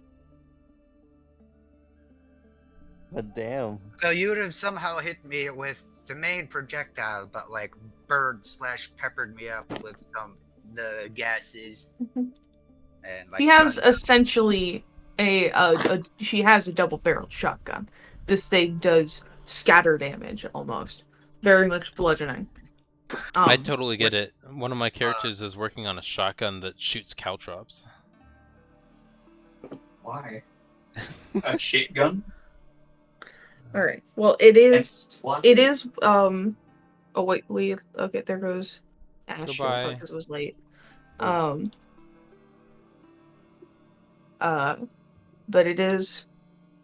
C: But damn.
H: So you would have somehow hit me with the main projectile, but like peppered me up with the gases and like
B: She has
H: gun.
B: essentially she has a double-barreled shotgun. This thing does scatter damage almost, very much bludgeoning.
A: I totally get
H: What-
A: it. One of my characters is working on a shotgun that shoots caltrops.
E: Why? A shit gun?
B: All right. Well, it is.
E: Splat?
B: It is. Oh wait. Okay. There goes Ash.
A: Goodbye.
B: Because it was late.
C: Oh.
B: But it is.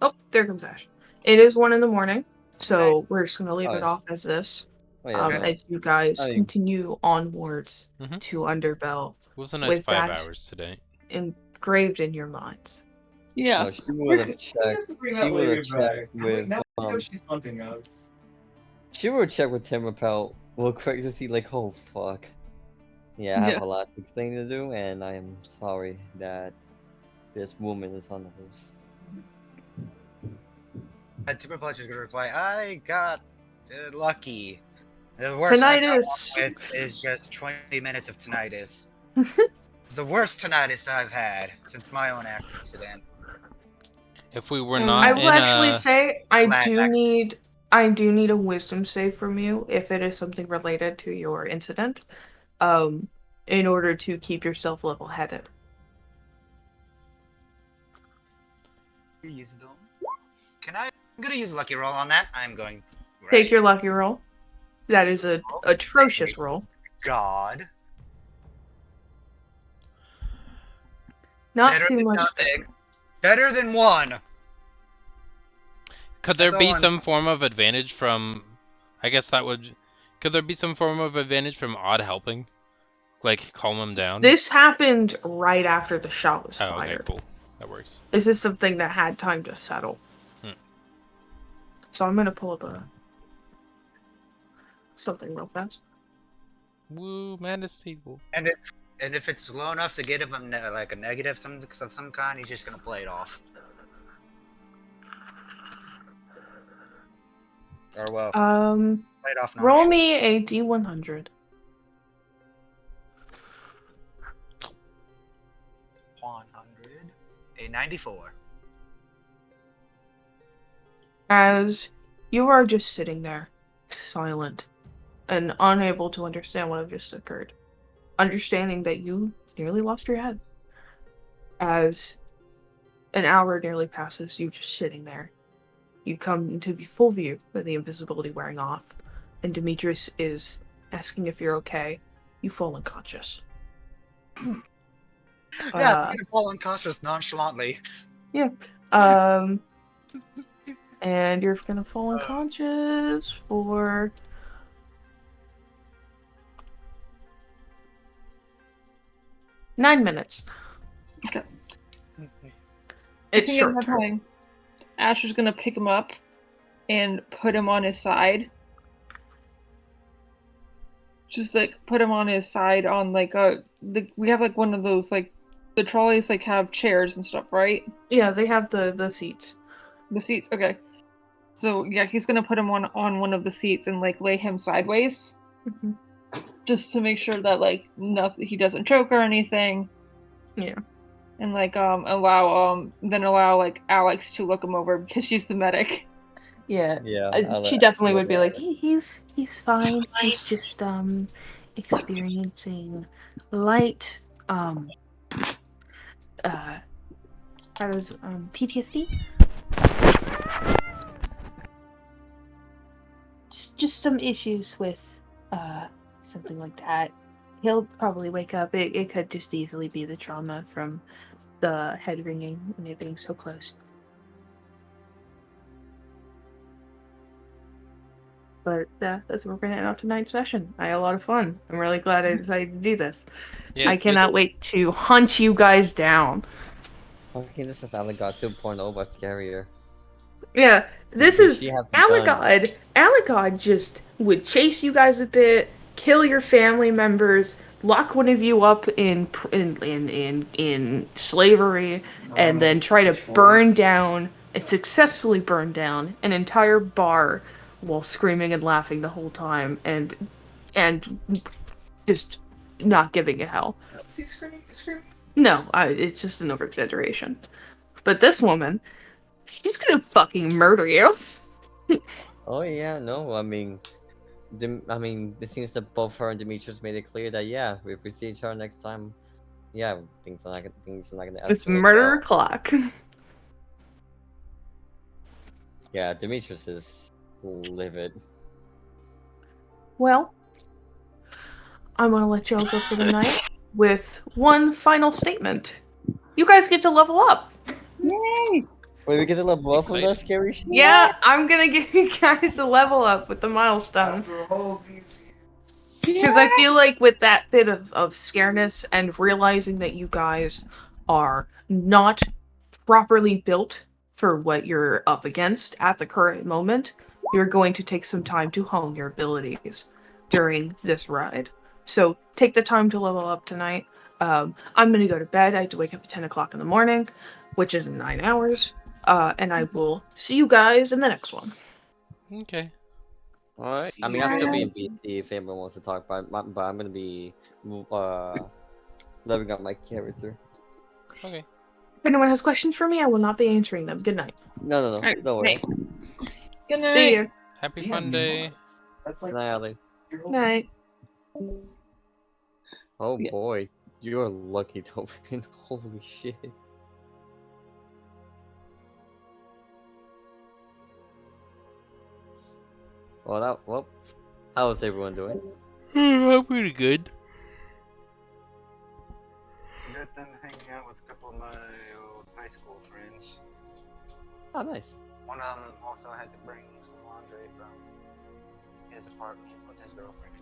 B: Oh, there comes Ash. It is 1 a.m, so we're just gonna leave it
C: Oh.
B: off as this.
C: Oh, yeah, no.
B: As you guys
C: I mean-
B: continue onwards
A: Mhm.
B: to Underbell,
A: It was a nice
B: With
A: 5
B: that-
A: hours today.
B: engraved in your minds.
D: Yeah.
C: No, she would have
E: We
C: checked.
E: have to bring
C: She
E: that
C: would
E: lady
C: have
E: back.
C: checked with.
E: Now we know she's hunting us.
C: She would check with Tim Rappel real quick to see, like, oh fuck. Yeah, I have
D: Yeah.
C: a lot of explaining to do, and I am sorry that this woman is on the loose.
H: Timber Punch is gonna reply, I got lucky. The worst I got
B: Tinnitus.
H: with is just 20 minutes of tinnitus. The worst tinnitus I've had since my own accident.
A: If we were
B: I
A: not
B: will
A: in
B: actually
A: a...
B: say I
H: Mad
B: do
H: Max.
B: need a wisdom save from you if it is something related to your incident, in order to keep yourself level-headed.
H: Wisdom. I'm gonna use lucky roll on that. I'm going. Right.
B: Take your lucky roll. That is a atrocious roll.
H: God.
B: Not
H: Better
B: too
H: than
B: much.
H: nothing. Better than 1.
A: Could there
H: That's
A: be
H: all I'm
A: some form of advantage from... I guess that would... Could there be some form of advantage from odd helping? Like, calm him down?
B: This happened right after the shot was
A: Oh, okay,
B: fired.
A: cool. That works.
B: This is something that had time to settle.
A: Hmm.
B: So I'm gonna pull up something real fast.
A: Woo, Madness Table.
H: And if it's low enough to get him like a negative of some kind, he's just gonna play it off. Or well, play it off.
B: Roll me a D100.
H: 100. A 94.
B: As you are just sitting there, silent, and unable to understand what had just occurred, understanding that you nearly lost your head. As an hour nearly passes, you just sitting there. You come into the full view of the invisibility wearing off, and Demetrius is asking if you're okay. You fall unconscious.
H: Yeah, I'm gonna fall unconscious nonchalantly.
B: And you're gonna fall unconscious for 9 minutes.
D: Okay. I
B: It's
D: think at
B: short
D: that
B: term.
D: time, Ash is gonna pick him up and put him on his side. Just like put him on his side on like we have like one of those like the trolleys like have chairs and stuff, right?
B: Yeah, they have the seats.
D: The seats, okay. So yeah, he's gonna put him on one of the seats and like lay him sideways,
B: Mhm.
D: just to make sure that like nothing he doesn't choke or anything.
B: Yeah.
D: And like allow like Alex to look him over because she's the medic.
B: Yeah.
C: Yeah.
B: She definitely would be like, he's fine. He's just experiencing light PTSD. Just some issues with something like that. He'll probably wake up. It could just easily be the trauma from the head ringing and it being so close. But that's what we're gonna end off tonight's session. I had a lot of fun. I'm really glad I decided to do this.
A: Yeah,
B: I
A: it's good.
B: cannot wait to hunt you guys down.
C: Fucking this is Allegod 2.0, but scarier.
B: Yeah, this
C: Does
B: is
C: she have the gun?
B: Allegod. Allegod just would chase you guys a bit, kill your family members, lock one of you up in slavery, and then try to burn down and successfully burn down an entire bar while screaming and laughing the whole time and just not giving a hell.
E: Was he screaming? Screaming?
B: No, it's just an over-exaggeration. But this woman, she's gonna fucking murder you.
C: Oh yeah, no, I mean, it seems that both her and Demetrius made it clear that yeah, if we see each other next time, yeah, things are not gonna
B: It's
C: escalate
B: murder
C: well.
B: o'clock.
C: Yeah, Demetrius is livid.
B: Well, I'm gonna let y'all go for the night with one final statement. You guys get to level up.
D: Yay!
C: Wait, we get to level up from that
A: Exciting.
C: scary shit?
B: Yeah, I'm gonna give you guys a level up with the milestone.
E: After all these years.
B: Because I feel like with that bit of scareness and realizing that you guys are not properly built for what you're up against at the current moment, you're going to take some time to hone your abilities during this ride. So take the time to level up tonight. I'm going to go to bed. I have to wake up at 10 o'clock in the morning, which is in 9 hours. And I will see you guys in the next one.
A: Okay.
C: Alright, I mean, I'll still be in BC if anyone wants to talk about it, but I'm gonna be leveling up my character.
A: Okay.
B: If anyone has questions for me, I will not be answering them. Good night.
C: No,
D: Alright,
C: don't worry.
D: Good night.
B: See you.
A: Happy
E: DM
A: fun
E: me
A: day.
E: once. That's like
C: Night, Ali.
E: your whole-
B: Night.
C: Oh
D: Yeah.
C: boy, you're lucky, Tobin. Holy shit. Well, how is everyone doing?
A: I'm pretty good.
H: Got done hanging out with a couple of my old high school friends.
C: Oh, nice.
H: One of them also had to bring some laundry from his apartment with his girlfriend.